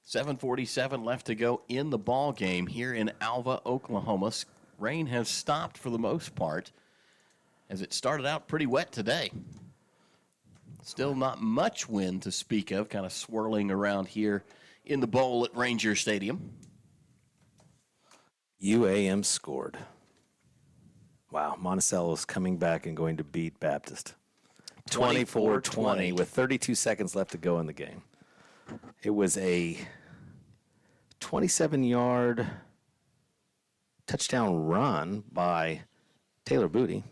7:47 left to go in the ball game here in Alva, Oklahoma. Rain has stopped for the most part as it started out pretty wet today. Still not much wind to speak of, kind of swirling around here in the bowl at Ranger Stadium. UAM scored. Wow, Monticello's coming back and going to beat Baptist. 24-20 with 32 seconds left to go in the game. It was a 27-yard touchdown run by Taylor Booty.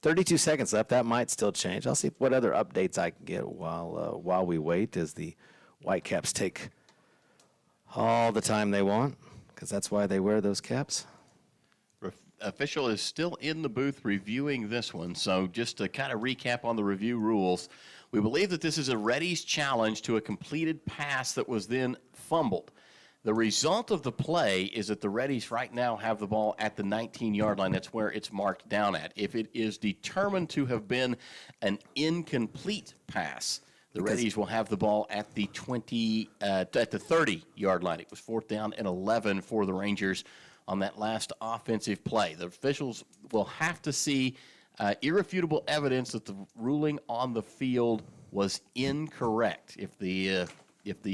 32 seconds left. That might still change. I'll see what other updates I can get while we wait as the Whitecaps take all the time they want, because that's why they wear those caps. Official is still in the booth reviewing this one, so just to kind of recap on the review rules, we believe that this is a Reddy's challenge to a completed pass that was then fumbled. The result of the play is that the Reddies right now have the ball at the 19-yard line. That's where it's marked down at. If it is determined to have been an incomplete pass, the Reddies will have the ball at the 30-yard line. It was 4th down and 11 for the Rangers on that last offensive play. The officials will have to see irrefutable evidence that the ruling on the field was incorrect. If the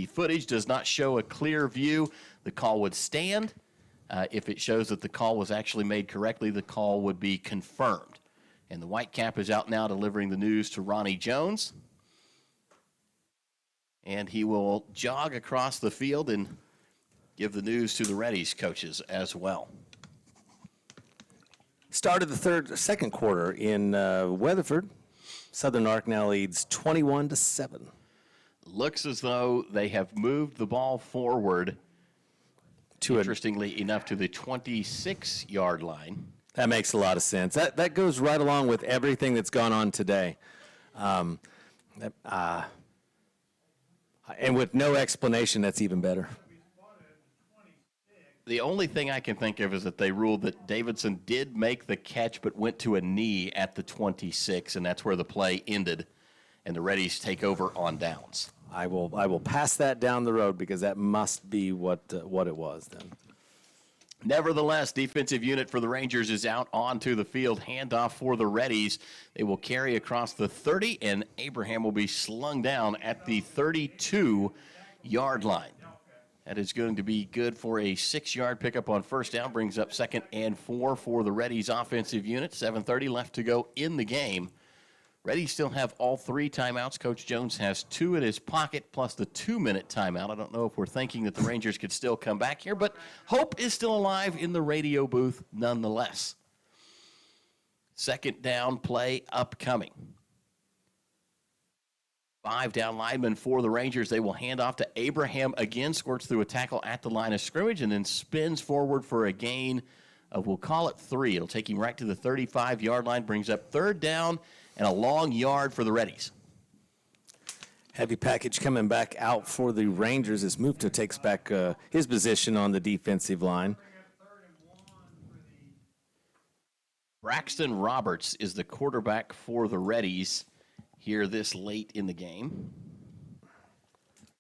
footage does not show a clear view, the call would stand. If it shows that the call was actually made correctly, the call would be confirmed. And the Whitecap is out now delivering the news to Ronnie Jones. And he will jog across the field and give the news to the Reddies coaches as well. Start of the second quarter in Weatherford. Southern Arc now leads 21-7. Looks as though they have moved the ball forward, interestingly enough, to the 26-yard line. That makes a lot of sense. That goes right along with everything that's gone on today. And with no explanation, that's even better. The only thing I can think of is that they ruled that Davidson did make the catch but went to a knee at the 26, and that's where the play ended, and the Reddies take over on downs. I will pass that down the road because that must be what it was then. Nevertheless, defensive unit for the Rangers is out onto the field. Handoff for the Reddies. They will carry across the 30, and Abraham will be slung down at the 32-yard line. That is going to be good for a 6-yard pickup on first down. Brings up 2nd and 4 for the Reddies offensive unit. 7:30 left to go in the game. Reddies still have all 3 timeouts. Coach Jones has 2 in his pocket plus the 2-minute timeout. I don't know if we're thinking that the Rangers could still come back here, but hope is still alive in the radio booth nonetheless. 2nd down play upcoming. 5 down linemen for the Rangers. They will hand off to Abraham again, squirts through a tackle at the line of scrimmage, and then spins forward for a gain of, we'll call it 3. It'll take him right to the 35-yard line, brings up 3rd down and a long yard for the Reddies. Heavy package coming back out for the Rangers as Mufta takes back his position on the defensive line. Braxton Roberts is the quarterback for the Reddies here this late in the game.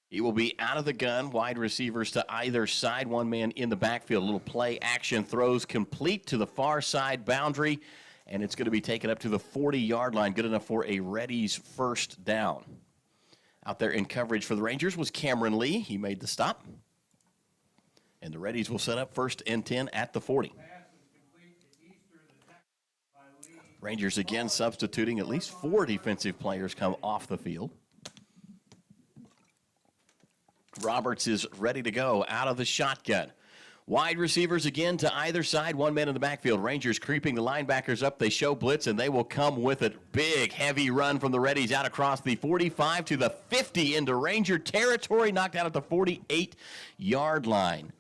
He will be out of the gun, wide receivers to either side, one man in the backfield. A little play action, throws complete to the far side boundary, and it's going to be taken up to the 40-yard line, good enough for a Reddies first down. Out there in coverage for the Rangers was Cameron Lee. He made the stop. And the Reddies will set up 1st and 10 at the 40. Rangers again substituting. At least 4 defensive players come off the field. Roberts is ready to go out of the shotgun. Wide receivers again to either side, one man in the backfield. Rangers creeping the linebackers up. They show blitz, and they will come with it. Big, heavy run from the Reddies out across the 45 to the 50 into Ranger territory, knocked out at the 48-yard line.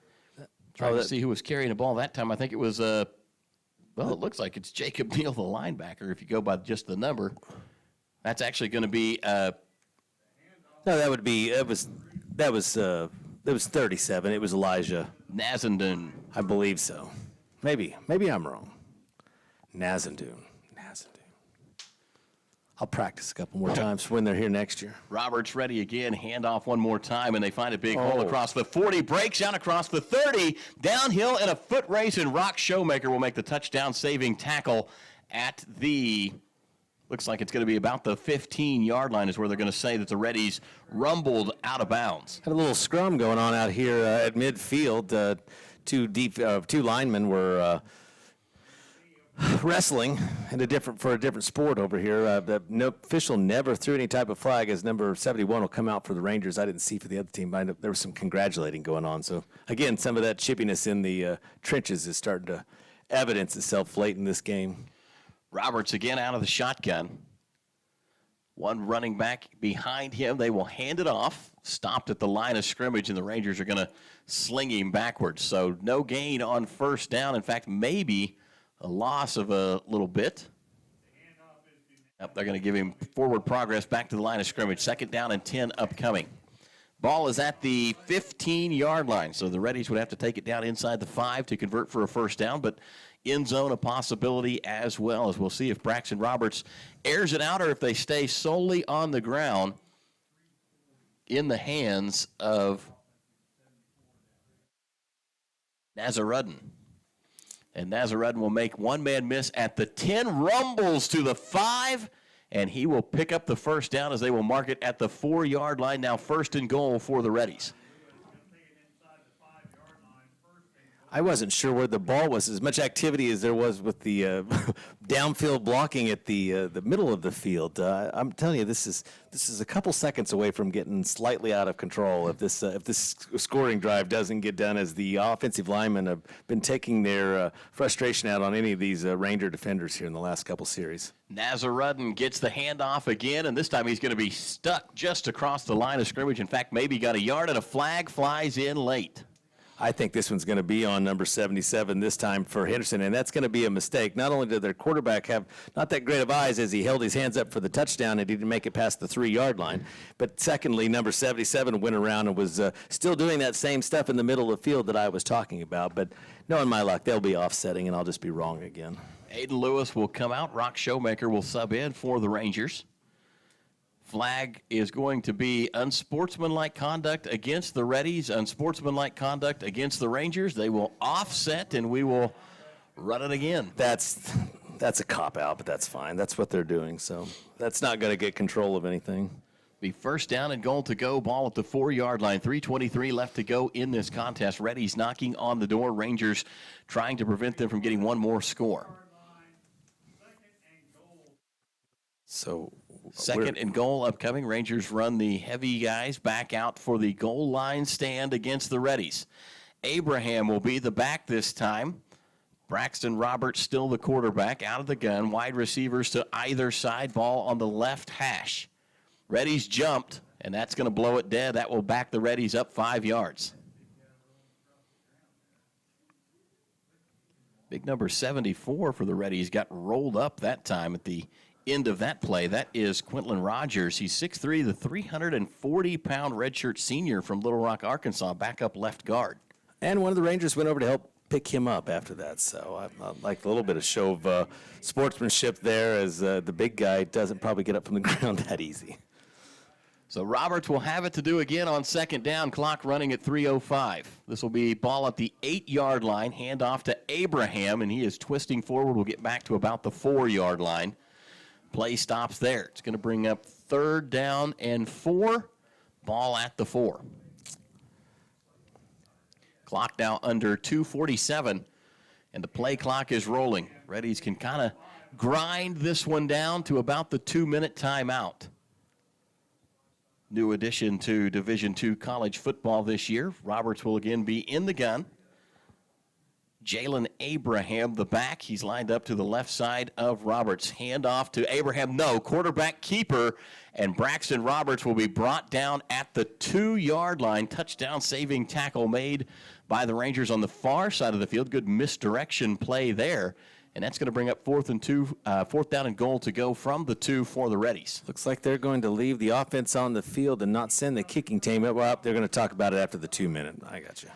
Trying to see who was carrying the ball that time. I think it was, well, it looks like it's Jacob Neal, the linebacker, if you go by just the number. That's actually going to be... No, that would be... That was 37. It was Elijah Nazandun. I believe so. Maybe I'm wrong. Nazandun. I'll practice a couple more times when they're here next year. Roberts ready again. Handoff one more time, and they find a big hole across the 40. Breaks out across the 30. Downhill in a foot race, and Rock Showmaker will make the touchdown-saving tackle at the... Looks like it's going to be about the 15-yard line is where they're going to say that the Reddies rumbled out of bounds. Had a little scrum going on out here at midfield. Two linemen were Wrestling for a different sport over here. The official never threw any type of flag as number 71 will come out for the Rangers. I didn't see for the other team, but I know there was some congratulating going on. So, again, some of that chippiness in the trenches is starting to evidence itself late in this game. Roberts again out of the shotgun. One running back behind him. They will hand it off. Stopped at the line of scrimmage, and the Rangers are going to sling him backwards. So no gain on first down. In fact, maybe a loss of a little bit. Yep, they're going to give him forward progress back to the line of scrimmage. 2nd down and 10 upcoming. Ball is at the 15-yard line, so the Reddies would have to take it down inside the 5 to convert for a first down, but end zone a possibility as well, as we'll see if Braxton Roberts airs it out or if they stay solely on the ground in the hands of Nazarudin. And Nazarudin will make one-man miss at the 10, rumbles to the 5, and he will pick up the first down as they will mark it at the 4-yard line. Now 1st and goal for the Reddies. I wasn't sure where the ball was. As much activity as there was with the downfield blocking at the middle of the field. I'm telling you, this is a couple seconds away from getting slightly out of control if this scoring drive doesn't get done, as the offensive linemen have been taking their frustration out on any of these Ranger defenders here in the last couple series. Nazarudin gets the handoff again, and this time he's going to be stuck just across the line of scrimmage. In fact, maybe got a yard, and a flag flies in late. I think this one's going to be on number 77 this time for Henderson, and that's going to be a mistake. Not only did their quarterback have not that great of eyes as he held his hands up for the touchdown and he didn't make it past the 3-yard line, but secondly, number 77 went around and was still doing that same stuff in the middle of the field that I was talking about. But knowing my luck, they'll be offsetting, and I'll just be wrong again. Aiden Lewis will come out. Rock Showmaker will sub in for the Rangers. Flag is going to be unsportsmanlike conduct against the Reddies, unsportsmanlike conduct against the Rangers. They will offset, and we will run it again. That's a cop-out, but that's fine. That's what they're doing, so that's not going to get control of anything. Be 1st down and goal to go. Ball at the 4-yard line. 3:23 left to go in this contest. Reddies knocking on the door. Rangers trying to prevent them from getting one more score. So 2nd and goal upcoming. Rangers run the heavy guys back out for the goal line stand against the Reddies. Abraham will be the back this time. Braxton Roberts still the quarterback, out of the gun. Wide receivers to either side. Ball on the left hash. Reddies jumped, and that's going to blow it dead. That will back the Reddies up 5 yards. Big number 74 for the Reddies got rolled up that time at the end of that play. That is Quinlan Rogers. He's 6'3", the 340-pound redshirt senior from Little Rock, Arkansas, backup left guard. And one of the Rangers went over to help pick him up after that. So I like a little bit of show of sportsmanship there, as the big guy doesn't probably get up from the ground that easy. So Roberts will have it to do again on 2nd down, clock running at 3:05. This will be ball at the 8-yard line, handoff to Abraham, and he is twisting forward. We'll get back to about the 4-yard line. Play stops there. It's going to bring up 3rd down and 4. Ball at the 4. Clock now under 2:47, and the play clock is rolling. Reddies can kind of grind this one down to about the 2-minute timeout. New addition to Division II college football this year. Roberts will again be in the gun. Jalen Abraham, the back. He's lined up to the left side of Roberts. Handoff to Abraham. No, quarterback keeper. And Braxton Roberts will be brought down at the 2-yard line. Touchdown saving tackle made by the Rangers on the far side of the field. Good misdirection play there. And that's going to bring up 4th down and goal to go from the 2 for the Reddies. Looks like they're going to leave the offense on the field and not send the kicking team. Well, they're going to talk about it after the 2-minute. I got you.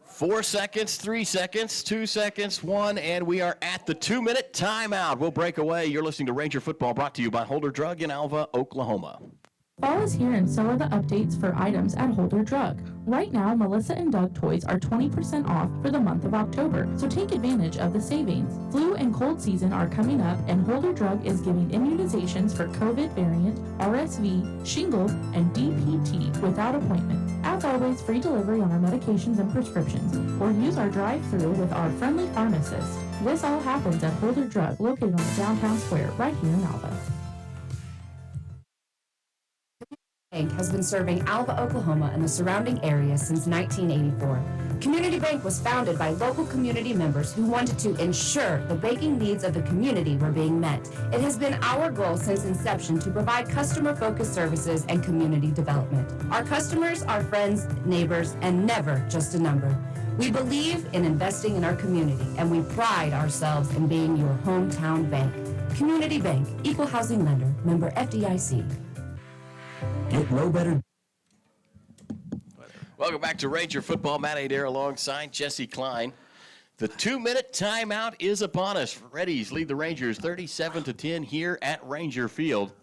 4 seconds, 3 seconds, 2 seconds, 1, and we are at the 2-minute timeout. We'll break away. You're listening to Ranger Football, brought to you by Holder Drug in Alva, Oklahoma. Fall is here, and so are the updates for items at Holder Drug. Right now, Melissa and Doug toys are 20% off for the month of October, so take advantage of the savings. Flu and cold season are coming up, and Holder Drug is giving immunizations for COVID variant, RSV, shingles, and DPT without appointment. As always, free delivery on our medications and prescriptions, or use our drive-thru with our friendly pharmacist. This all happens at Holder Drug, located on the downtown square, right here in Alva. Bank has been serving Alva, Oklahoma and the surrounding area since 1984. Community Bank was founded by local community members who wanted to ensure the banking needs of the community were being met. It has been our goal since inception to provide customer-focused services and community development. Our customers are friends, neighbors, and never just a number. We believe in investing in our community, and we pride ourselves in being your hometown bank. Community Bank, Equal Housing Lender, member FDIC. Get no better. Welcome back to Ranger Football. Matt Adair alongside Jesse Klein. The 2-minute timeout is upon us. Reddies lead the Rangers 37-10 here at Ranger Field.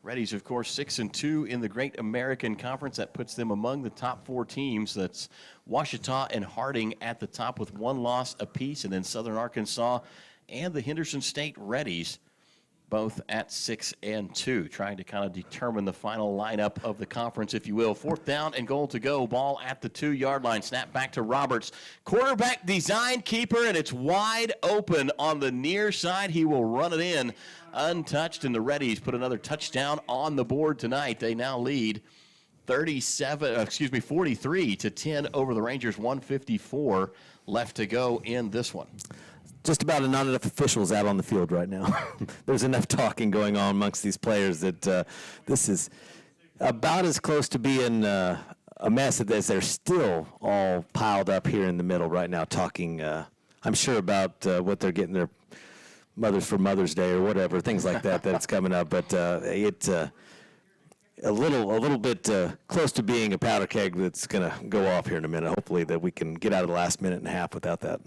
Reddies, of course, 6-2 in the Great American Conference. That puts them among the top 4 teams. That's Ouachita and Harding at the top with 1 loss apiece, and then Southern Arkansas and the Henderson State Reddies both at 6-2, trying to kind of determine the final lineup of the conference, if you will. 4th down and goal to go. Ball at the 2-yard line. Snap back to Roberts. Quarterback design keeper, and it's wide open on the near side. He will run it in untouched, and the Reddies put another touchdown on the board tonight. They now lead 43-10 over the Rangers. 1:54 left to go in this one. Just about not enough officials out on the field right now. There's enough talking going on amongst these players that this is about as close to being a mess as they're still all piled up here in the middle right now talking, I'm sure, about what they're getting their mothers for Mother's Day or whatever, things like that that's coming up. But it's a little bit close to being a powder keg that's going to go off here in a minute. Hopefully that we can get out of the last minute and a half without that.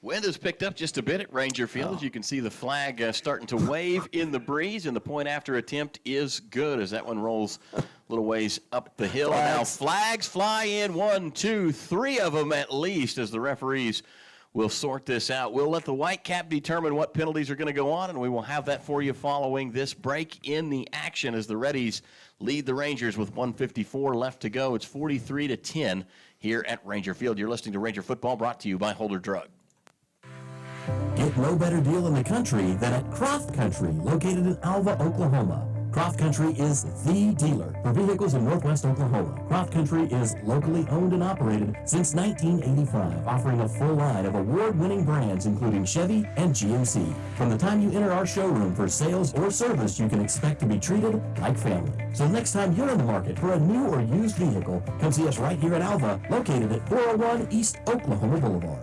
Wind has picked up just a bit at Ranger Field. As you can see, the flag starting to wave in the breeze, and the point after attempt is good as that one rolls a little ways up the hill. And now flags fly in, 1, 2, 3 of them at least, as the referees will sort this out. We'll let the Whitecap determine what penalties are going to go on, and we will have that for you following this break in the action as the Reddies lead the Rangers with 1:54 left to go. It's 43-10 here at Ranger Field. You're listening to Ranger Football, brought to you by Holder Drug. Get no better deal in the country than at Croft Country, located in Alva, Oklahoma. Croft Country is the dealer for vehicles in Northwest Oklahoma. Croft Country is locally owned and operated since 1985, offering a full line of award-winning brands including Chevy and GMC. From the time you enter our showroom for sales or service, you can expect to be treated like family. So the next time you're in the market for a new or used vehicle, come see us right here at Alva, located at 401 East Oklahoma Boulevard.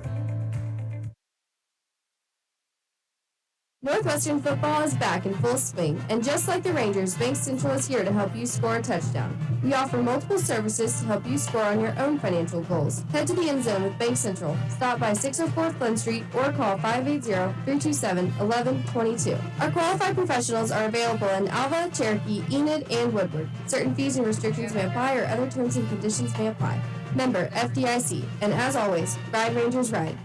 Northwestern football is back in full swing, and just like the Rangers, Bank Central is here to help you score a touchdown. We offer multiple services to help you score on your own financial goals. Head to the end zone with Bank Central. Stop by 604 Flint Street or call 580-327-1122. Our qualified professionals are available in Alva, Cherokee, Enid, and Woodward. Certain fees and restrictions may apply, or other terms and conditions may apply. Member FDIC, and as always, Ride Rangers Ride.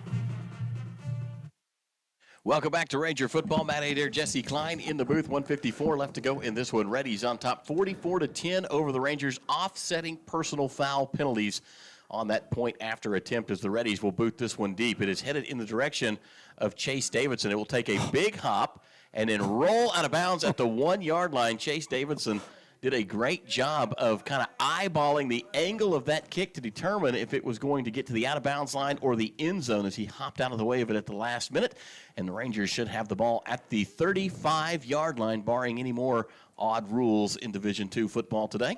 Welcome back to Ranger Football. Matt Adair, Jesse Klein in the booth. 1:54 left to go in this one. Reddies on top, 44-10 over the Rangers, offsetting personal foul penalties on that point after attempt as the Reddies will boot this one deep. It is headed in the direction of Chase Davidson. It will take a big hop and then roll out of bounds at the 1-yard line. Chase Davidson did a great job of kind of eyeballing the angle of that kick to determine if it was going to get to the out-of-bounds line or the end zone as he hopped out of the way of it at the last minute. And the Rangers should have the ball at the 35-yard line, barring any more odd rules in Division II football today.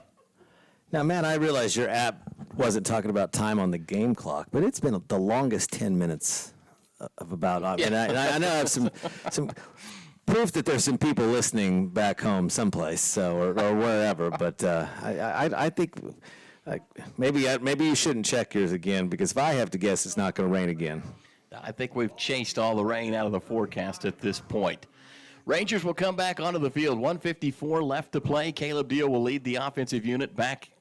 Now, Matt, I realize your app wasn't talking about time on the game clock, but it's been the longest 10 minutes of about. Yeah. And I know I have some proof that there's some people listening back home someplace, so or wherever. But I think maybe you shouldn't check yours again, because if I have to guess, it's not going to rain again. I think we've chased all the rain out of the forecast at this point. Rangers will come back onto the field. 1:54 left to play. Caleb Deal will lead the offensive unit back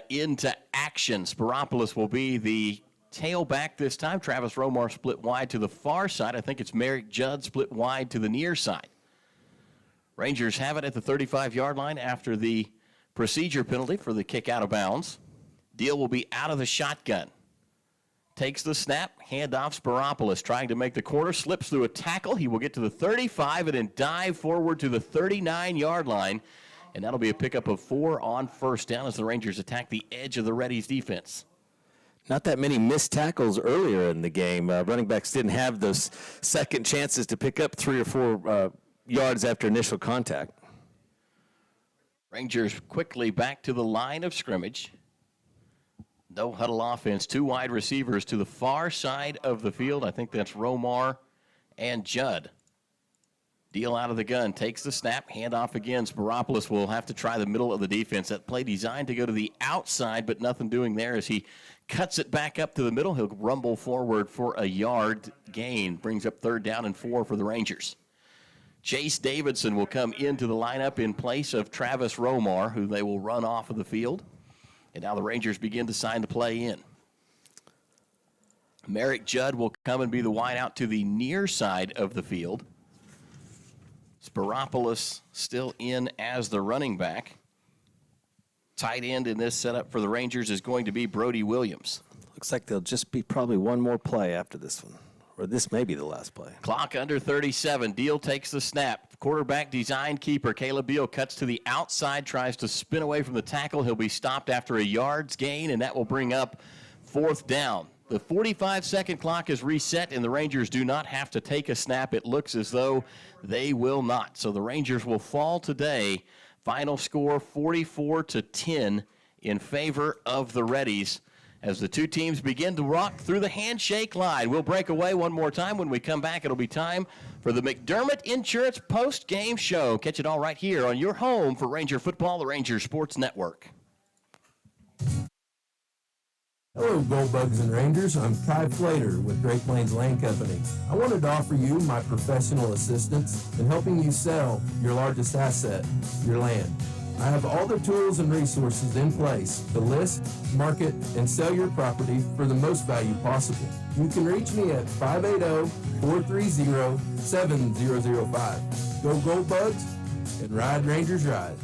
into action. Spiropoulos will be the tailback this time. Travis Romar split wide to the far side. I think it's Merrick Judd split wide to the near side. Rangers have it at the 35-yard line after the procedure penalty for the kick out of bounds. Deal will be out of the shotgun. takes the snap, handoff. Sparopoulos trying to make the corner, slips through a tackle. He will get to the 35 and then dive forward to the 39-yard line. And that'll be a pickup of 4 on first down as the Rangers attack the edge of the Reddies defense. Not that many missed tackles earlier in the game. Running backs didn't have those second chances to pick up 3 or 4 yards after initial contact. Rangers quickly back to the line of scrimmage. No huddle offense. 2 wide receivers to the far side of the field. I think that's Romar and Judd. Deal out of the gun, takes the snap, handoff again. Sparopoulos will have to try the middle of the defense. That play designed to go to the outside, but nothing doing there as he cuts it back up to the middle. He'll rumble forward for a yard gain. Brings up 3rd down and 4 for the Rangers. Chase Davidson will come into the lineup in place of Travis Romar, who they will run off of the field. And now the Rangers begin to sign the play in. Merrick Judd will come and be the wide out to the near side of the field. Sparopoulos still in as the running back. Tight end in this setup for the Rangers is going to be Brody Williams. Looks like there'll just be probably one more play after this one. Or this may be the last play. Clock under 37. Deal takes the snap. Quarterback design keeper Caleb Beal cuts to the outside, tries to spin away from the tackle. He'll be stopped after a yard's gain, and that will bring up 4th down. The 45-second clock is reset, and the Rangers do not have to take a snap. It looks as though they will not. So the Rangers will fall today. Final score 44-10 in favor of the Reddies as the two teams begin to rock through the handshake line. We'll break away one more time. When we come back, it'll be time for the McDermott Insurance post-game show. Catch it all right here on your home for Ranger football, the Ranger Sports Network. Hello, Goldbugs and Rangers. I'm Kai Flater with Great Plains Land Company. I wanted to offer you my professional assistance in helping you sell your largest asset, your land. I have all the tools and resources in place to list, market, and sell your property for the most value possible. You can reach me at 580-430-7005. Go Goldbugs and ride Rangers Ride.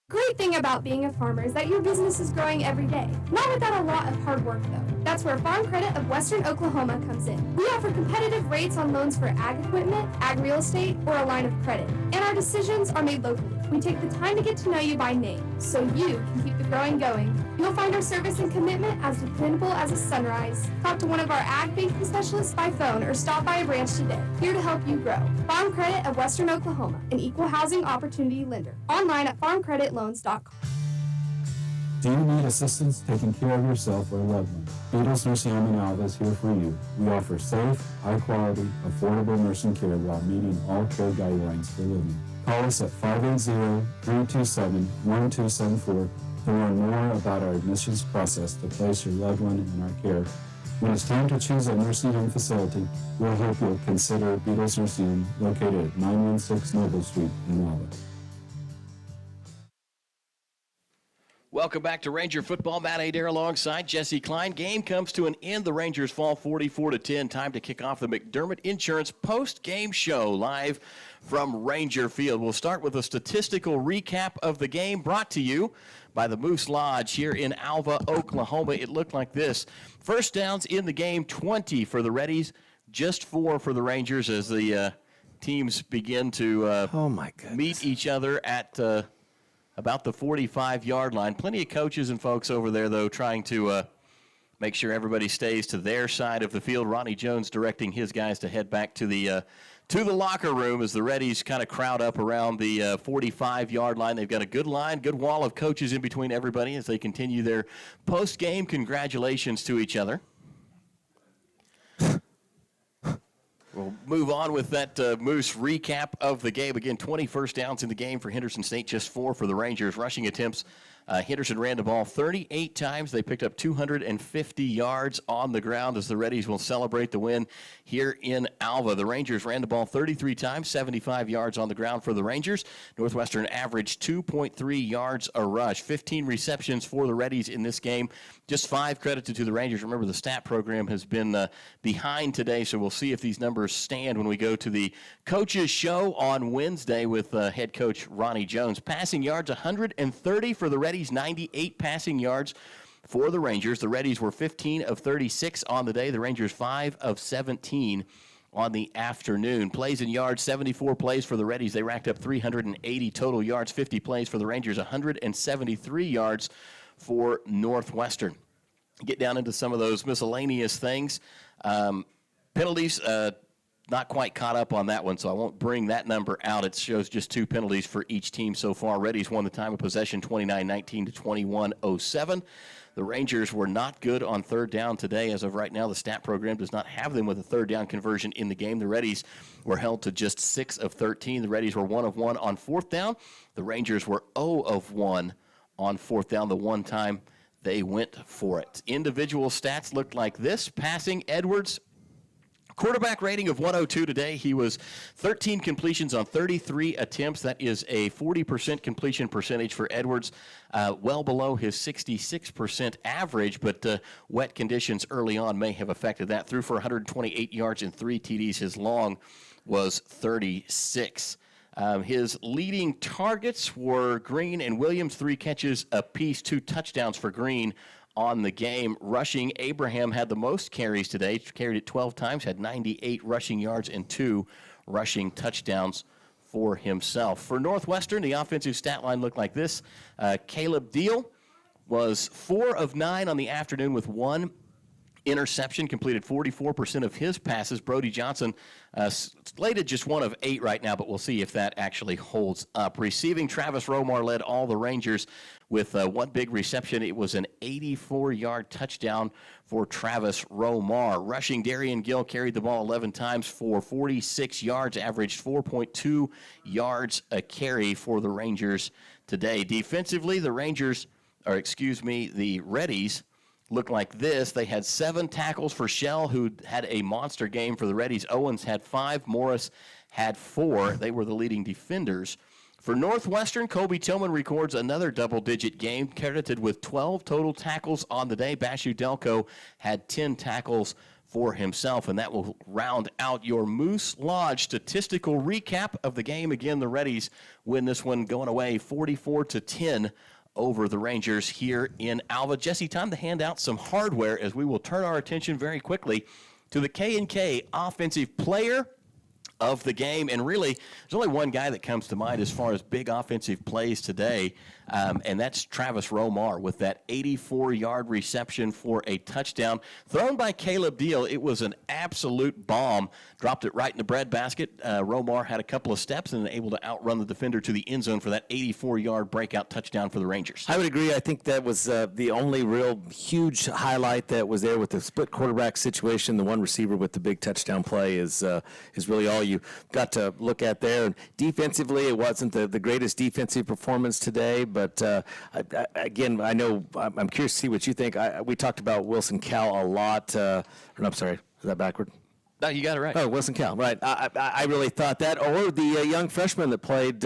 Great thing about being a farmer is that your business is growing every day. Not without a lot of hard work, though. That's where Farm Credit of Western Oklahoma comes in. We offer competitive rates on loans for ag equipment, ag real estate, or a line of credit. And our decisions are made locally. We take the time to get to know you by name, so you can keep the growing going. You'll find our service and commitment as dependable as a sunrise. Talk to one of our ag banking specialists by phone or stop by a branch today. Here to help you grow. Farm Credit of Western Oklahoma, an equal housing opportunity lender. Online at farmcreditloans.com. Do you need assistance taking care of yourself or a loved one? Beatles Nursing Home in Alva is here for you. We offer safe, high-quality, affordable nursing care while meeting all care guidelines for living. Call us at 580-327-1274 to learn more about our admissions process to place your loved one in our care. When it's time to choose a nursing home facility, we'll hope you'll consider Beatles Nursing Home located at 916 Noble Street in Alva. Welcome back to Ranger Football. Matt Adair alongside Jesse Klein. Game comes to an end. The Rangers fall 44-10. Time to kick off the McDermott Insurance post-game show live from Ranger Field. We'll start with a statistical recap of the game brought to you by the Moose Lodge here in Alva, Oklahoma. It looked like this. First downs in the game, 20 for the Reddies, just 4 for the Rangers as the teams begin to meet each other at about the 45-yard line. Plenty of coaches and folks over there, though, trying to make sure everybody stays to their side of the field. Ronnie Jones directing his guys to head back to the locker room as the Reddies kind of crowd up around the 45-yard line. They've got a good line, good wall of coaches in between everybody as they continue their post-game congratulations to each other. We'll move on with that Moose recap of the game. Again, 20 first downs in the game for Henderson State, just 4 for the Rangers. Rushing attempts, Henderson ran the ball 38 times. They picked up 250 yards on the ground as the Reddies will celebrate the win here in Alva. The Rangers ran the ball 33 times, 75 yards on the ground for the Rangers. Northwestern averaged 2.3 yards a rush, 15 receptions for the Reddies in this game. Just 5 credited to the Rangers. Remember, the stat program has been behind today, so we'll see if these numbers stand when we go to the coaches show on Wednesday with head coach Ronnie Jones. Passing yards, 130 for the Reddies, 98 passing yards for the Rangers. The Reddies were 15 of 36 on the day. The Rangers 5 of 17 on the afternoon. Plays and yards, 74 plays for the Reddies. They racked up 380 total yards, 50 plays for the Rangers, 173 yards for Northwestern. Get down into some of those miscellaneous things. Penalties, not quite caught up on that one, so I won't bring that number out. It shows just 2 penalties for each team so far. Reddies won the time of possession 29-19 to 21-07. The Rangers were not good on third down today. As of right now, the stat program does not have them with a third down conversion in the game. The Reddies were held to just 6 of 13. The Reddies were 1 of 1 on fourth down. The Rangers were 0 of 1 on fourth down, the one time they went for it. Individual stats looked like this. Passing, Edwards, quarterback rating of 102 today. He was 13 completions on 33 attempts. That is a 40% completion percentage for Edwards, well below his 66% average, but wet conditions early on may have affected that. Threw for 128 yards and 3 TDs. His long was 36. His leading targets were Green and Williams, 3 catches apiece, 2 touchdowns for Green on the game. Rushing, Abraham had the most carries today, carried it 12 times, had 98 rushing yards and 2 rushing touchdowns for himself. For Northwestern, the offensive stat line looked like this. Caleb Deal was 4 of 9 on the afternoon with 1 interception, completed 44% of his passes. Brody Johnson slated just 1 of 8 right now, but we'll see if that actually holds up. Receiving, Travis Romar led all the Rangers with 1 big reception. It was an 84-yard touchdown for Travis Romar. Rushing, Darian Gill carried the ball 11 times for 46 yards, averaged 4.2 yards a carry for the Rangers today. Defensively, the Reddies looked like this. They had 7 tackles for Shell, who had a monster game for the Reddies. Owens had 5. Morris had 4. They were the leading defenders. For Northwestern, Kobe Tillman records another double-digit game, credited with 12 total tackles on the day. Bashu Delco had 10 tackles for himself, and that will round out your Moose Lodge statistical recap of the game. Again, the Reddies win this one going away 44-10 over the Rangers here in Alva. Jesse, time to hand out some hardware as we will turn our attention very quickly to the K&K Offensive Player of the game. And really, there's only one guy that comes to mind as far as big offensive plays today, and that's Travis Romar with that 84-yard reception for a touchdown. Thrown by Caleb Deal, it was an absolute bomb. Dropped it right in the breadbasket. Romar had a couple of steps and able to outrun the defender to the end zone for that 84-yard breakout touchdown for the Rangers. I would agree. I think that was the only real huge highlight that was there with the split quarterback situation. The one receiver with the big touchdown play is really all you got to look at there. And defensively, it wasn't the greatest defensive performance today, but again, I know I'm curious to see what you think. We talked about Wilson Cal a lot. I'm sorry, is that backward? No, you got it right. Oh, Wilson Cal, right. I really thought that. Or the young freshman that played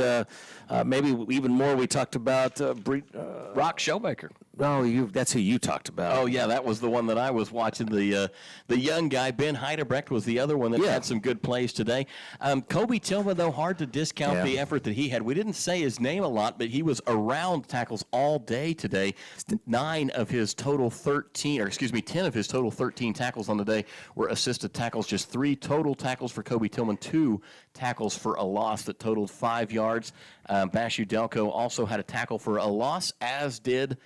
maybe even more. We talked about Brock Schobaker. Oh, that's who you talked about. Oh, yeah, that was the one that I was watching. The young guy, Ben Heidebrecht, was the other one that had some good plays today. Kobe Tillman, though, hard to discount the effort that he had. We didn't say his name a lot, but he was around tackles all day today. 10 of his total 13 tackles on the day were assisted tackles. Just 3 total tackles for Kobe Tillman, 2 tackles for a loss that totaled 5 yards. Bashu Delco also had a tackle for a loss, as did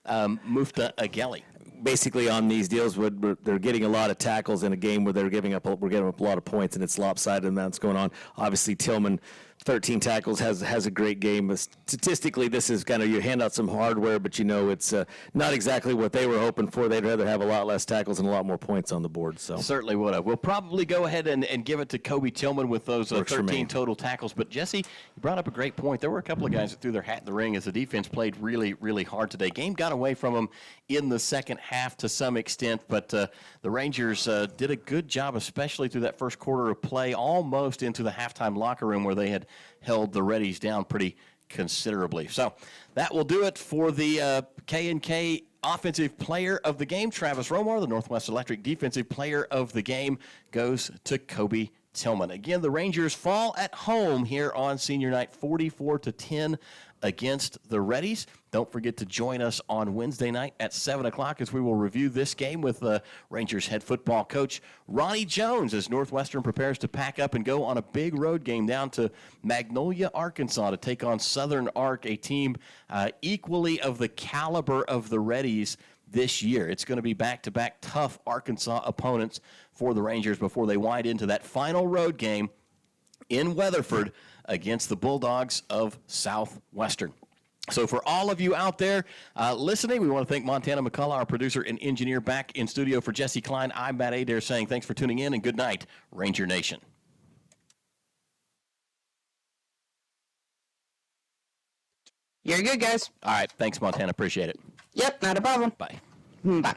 Mufta Ageli. Basically, on these deals, they're getting a lot of tackles in a game where we're getting up a lot of points, and it's lopsided, and that's going on. Obviously, Tillman, 13 tackles, has a great game. But statistically, this is kind of, you hand out some hardware, but it's not exactly what they were hoping for. They'd rather have a lot less tackles and a lot more points on the board. So certainly would have. We'll probably go ahead and give it to Kobe Tillman with those 13 total tackles. But Jesse, you brought up a great point. There were a couple of guys that threw their hat in the ring as the defense played really, really hard today. Game got away from them in the second half to some extent, but the Rangers did a good job, especially through that first quarter of play, almost into the halftime locker room where they had held the Reddies down pretty considerably. So that will do it for the K&K Offensive Player of the Game. Travis Romar, the Northwest Electric Defensive Player of the Game, goes to Kobe Tillman. Again, the Rangers fall at home here on senior night, 44-10 against the Reddies. Don't forget to join us on Wednesday night at 7 o'clock as we will review this game with Rangers head football coach Ronnie Jones as Northwestern prepares to pack up and go on a big road game down to Magnolia, Arkansas to take on Southern Ark, a team equally of the caliber of the Reddies this year. It's going to be back-to-back tough Arkansas opponents for the Rangers before they wind into that final road game in Weatherford against the Bulldogs of Southwestern. So for all of you out there listening, we want to thank Montana McCullough, our producer and engineer, back in studio. For Jesse Klein, I'm Matt Adair saying thanks for tuning in and good night, Ranger Nation. You're good, guys. All right. Thanks, Montana. Appreciate it. Yep, not a problem. Bye. Bye.